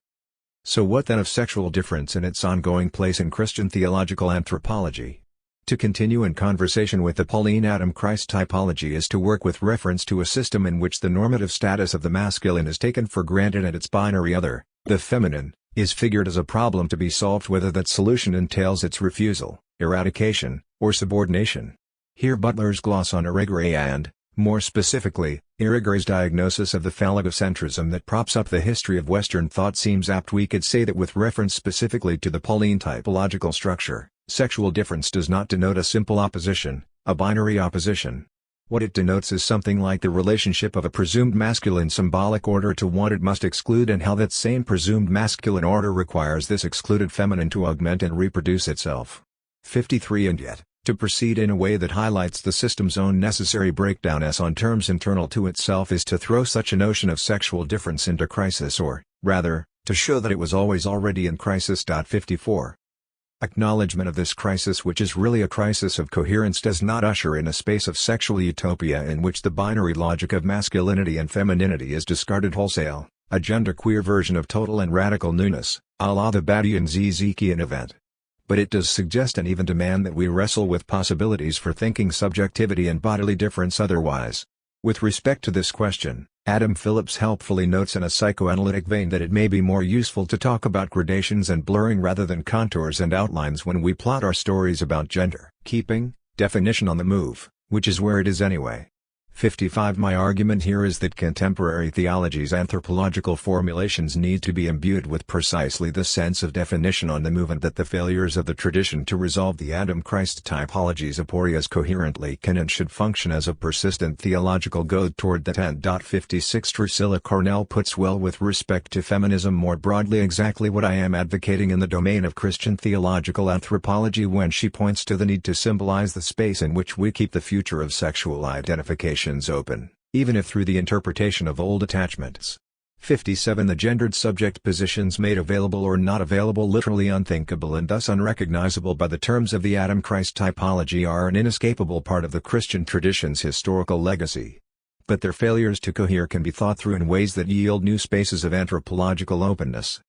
So what then of sexual difference and its ongoing place in Christian theological anthropology? To continue in conversation with the Pauline Adam-Christ typology is to work with reference to a system in which the normative status of the masculine is taken for granted and its binary other, the feminine, is figured as a problem to be solved, whether that solution entails its refusal, eradication, or subordination. Here Butler's gloss on Irigaray and, more specifically, Irigaray's diagnosis of the phallogocentrism that props up the history of Western thought seems apt. We could say that with reference specifically to the Pauline typological structure, sexual difference does not denote a simple opposition, a binary opposition. What it denotes is something like the relationship of a presumed masculine symbolic order to one it must exclude, and how that same presumed masculine order requires this excluded feminine to augment and reproduce itself. 53. And yet, to proceed in a way that highlights the system's own necessary breakdown as on terms internal to itself is to throw such a notion of sexual difference into crisis, or, rather, to show that it was always already in crisis. 54. Acknowledgement of this crisis, which is really a crisis of coherence, does not usher in a space of sexual utopia in which the binary logic of masculinity and femininity is discarded wholesale, a genderqueer version of total and radical newness, a la the Badiou and Zizekian event. But it does suggest and even demand that we wrestle with possibilities for thinking subjectivity and bodily difference otherwise. With respect to this question, Adam Phillips helpfully notes in a psychoanalytic vein that it may be more useful to talk about gradations and blurring rather than contours and outlines when we plot our stories about gender. Keeping definition on the move, which is where it is anyway. 55. My argument here is that contemporary theology's anthropological formulations need to be imbued with precisely the sense of definition on the move, and that the failures of the tradition to resolve the Adam-Christ typology's aporias coherently can and should function as a persistent theological goad toward that end. 56. Drusilla Cornell puts well with respect to feminism more broadly exactly what I am advocating in the domain of Christian theological anthropology when she points to the need to symbolize the space in which we keep the future of sexual identification open, even if through the interpretation of old attachments. 57. The gendered subject positions made available or not available, literally unthinkable and thus unrecognizable by the terms of the Adam-Christ typology, are an inescapable part of the Christian tradition's historical legacy. But their failures to cohere can be thought through in ways that yield new spaces of anthropological openness.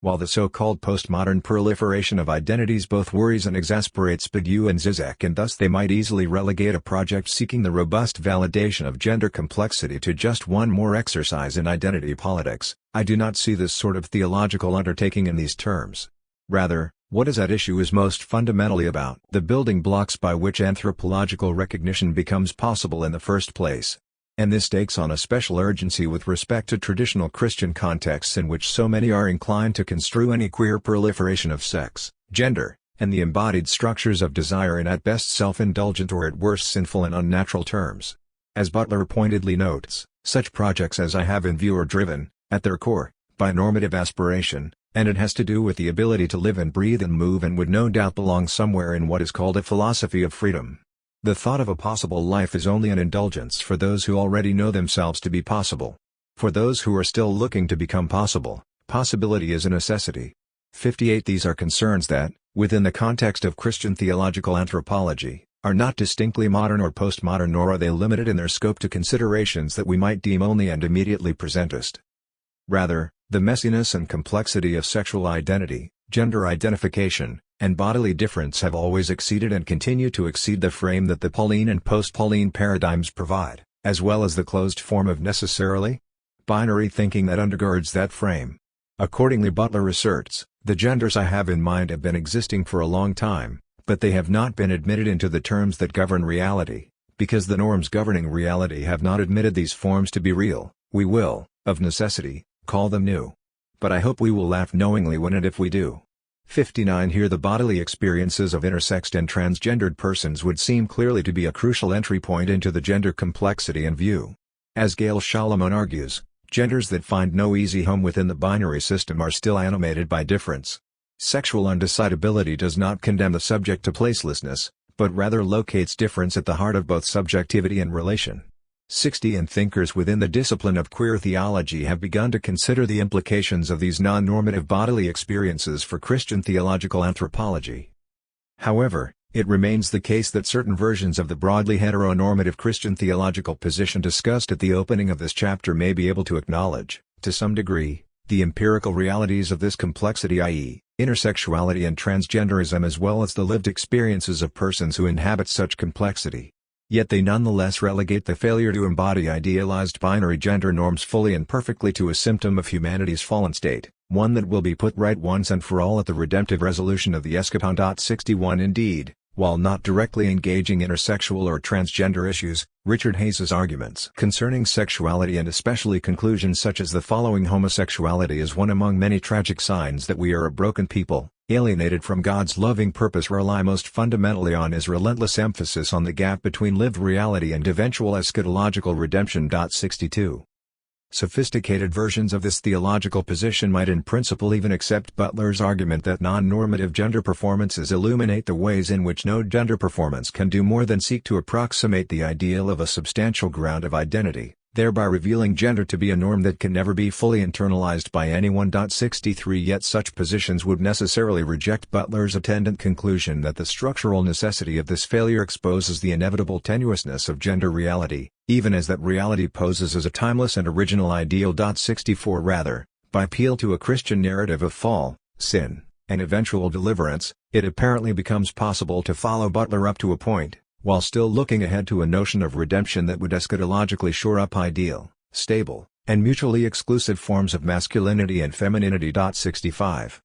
While the so-called postmodern proliferation of identities both worries and exasperates Badiou and Zizek, and thus they might easily relegate a project seeking the robust validation of gender complexity to just one more exercise in identity politics, I do not see this sort of theological undertaking in these terms. Rather, what is at issue is most fundamentally about the building blocks by which anthropological recognition becomes possible in the first place. And this takes on a special urgency with respect to traditional Christian contexts in which so many are inclined to construe any queer proliferation of sex, gender, and the embodied structures of desire in at best self-indulgent or at worst sinful and unnatural terms. As Butler pointedly notes, such projects as I have in view are driven, at their core, by normative aspiration, and it has to do with the ability to live and breathe and move, and would no doubt belong somewhere in what is called a philosophy of freedom. The thought of a possible life is only an indulgence for those who already know themselves to be possible. For those who are still looking to become possible, possibility is a necessity. 58. These are concerns that, within the context of Christian theological anthropology, are not distinctly modern or postmodern, nor are they limited in their scope to considerations that we might deem only and immediately presentist. Rather, the messiness and complexity of sexual identity, gender identification, and bodily difference have always exceeded and continue to exceed the frame that the Pauline and post-Pauline paradigms provide, as well as the closed form of necessarily binary thinking that undergirds that frame. Accordingly, Butler asserts, the genders I have in mind have been existing for a long time, but they have not been admitted into the terms that govern reality, because the norms governing reality have not admitted these forms to be real. We will, of necessity, call them new. But I hope we will laugh knowingly when and if we do. 59 Here the bodily experiences of intersexed and transgendered persons would seem clearly to be a crucial entry point into the gender complexity in view. As Gail Solomon argues, genders that find no easy home within the binary system are still animated by difference. Sexual undecidability does not condemn the subject to placelessness, but rather locates difference at the heart of both subjectivity and relation. 60 And thinkers within the discipline of queer theology have begun to consider the implications of these non-normative bodily experiences for Christian theological anthropology. However, it remains the case that certain versions of the broadly heteronormative Christian theological position discussed at the opening of this chapter may be able to acknowledge, to some degree, the empirical realities of this complexity, i.e., intersexuality and transgenderism, as well as the lived experiences of persons who inhabit such complexity. Yet they nonetheless relegate the failure to embody idealized binary gender norms fully and perfectly to a symptom of humanity's fallen state, one that will be put right once and for all at the redemptive resolution of the eschaton. 61 Indeed, while not directly engaging intersexual or transgender issues, Richard Hayes's arguments concerning sexuality and especially conclusions such as the following: homosexuality is one among many tragic signs that we are a broken people, alienated from God's loving purpose, rely most fundamentally on his relentless emphasis on the gap between lived reality and eventual eschatological redemption. 62 Sophisticated versions of this theological position might in principle even accept Butler's argument that non-normative gender performances illuminate the ways in which no gender performance can do more than seek to approximate the ideal of a substantial ground of identity, thereby revealing gender to be a norm that can never be fully internalized by anyone. 63 Yet such positions would necessarily reject Butler's attendant conclusion that the structural necessity of this failure exposes the inevitable tenuousness of gender reality, even as that reality poses as a timeless and original ideal. 64 Rather, by appeal to a Christian narrative of fall, sin, and eventual deliverance, it apparently becomes possible to follow Butler up to a point, while still looking ahead to a notion of redemption that would eschatologically shore up ideal, stable, and mutually exclusive forms of masculinity and femininity. 65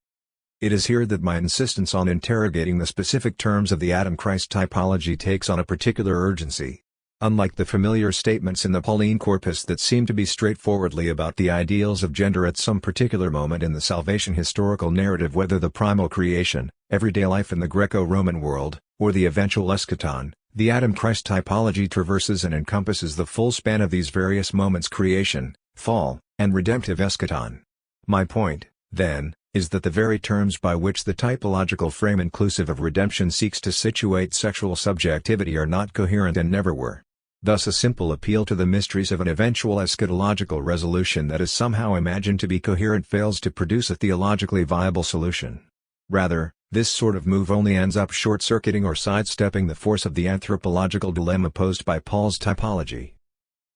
It is here that my insistence on interrogating the specific terms of the Adam-Christ typology takes on a particular urgency. Unlike the familiar statements in the Pauline corpus that seem to be straightforwardly about the ideals of gender at some particular moment in the salvation historical narrative, whether the primal creation, everyday life in the Greco-Roman world, or the eventual eschaton, the Adam-Christ typology traverses and encompasses the full span of these various moments: creation, fall, and redemptive eschaton. My point, then, is that the very terms by which the typological frame inclusive of redemption seeks to situate sexual subjectivity are not coherent and never were. Thus a simple appeal to the mysteries of an eventual eschatological resolution that is somehow imagined to be coherent fails to produce a theologically viable solution. Rather, this sort of move only ends up short-circuiting or sidestepping the force of the anthropological dilemma posed by Paul's typology.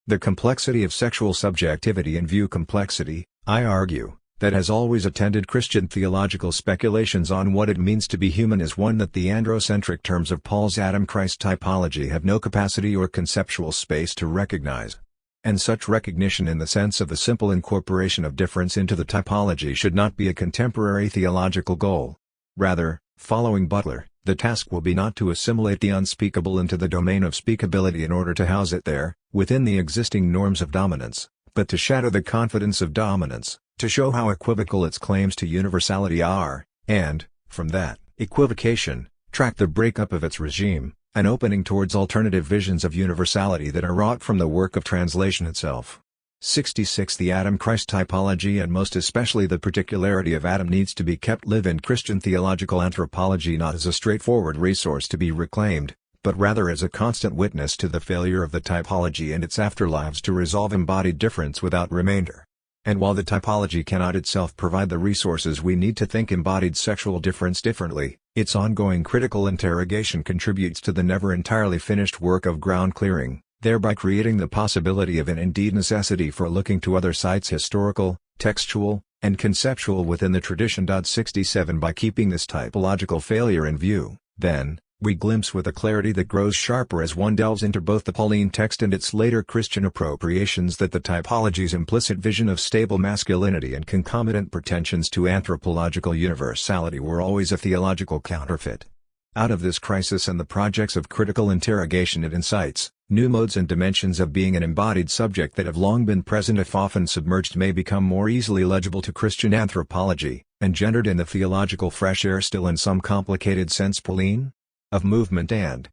The complexity of sexual subjectivity in view complexity, I argue, that has always attended Christian theological speculations on what it means to be human is one that the androcentric terms of Paul's Adam-Christ typology have no capacity or conceptual space to recognize. And such recognition in the sense of the simple incorporation of difference into the typology should not be a contemporary theological goal. Rather, following Butler, the task will be not to assimilate the unspeakable into the domain of speakability in order to house it there, within the existing norms of dominance, but to shatter the confidence of dominance, to show how equivocal its claims to universality are, and, from that equivocation, track the breakup of its regime, an opening towards alternative visions of universality that are wrought from the work of translation itself. 66 The Adam-Christ typology and most especially the particularity of Adam needs to be kept live in Christian theological anthropology not as a straightforward resource to be reclaimed, but rather as a constant witness to the failure of the typology and its afterlives to resolve embodied difference without remainder. And while the typology cannot itself provide the resources we need to think embodied sexual difference differently, its ongoing critical interrogation contributes to the never entirely finished work of ground clearing, thereby creating the possibility of an indeed necessity for looking to other sites, historical, textual, and conceptual within the tradition. 67 By keeping this typological failure in view, then, we glimpse with a clarity that grows sharper as one delves into both the Pauline text and its later Christian appropriations that the typology's implicit vision of stable masculinity and concomitant pretensions to anthropological universality were always a theological counterfeit. Out of this crisis and the projects of critical interrogation it incites, new modes and dimensions of being an embodied subject that have long been present if often submerged may become more easily legible to Christian anthropology, Engendered in the theological fresh air still in some complicated sense Pauline? Of movement and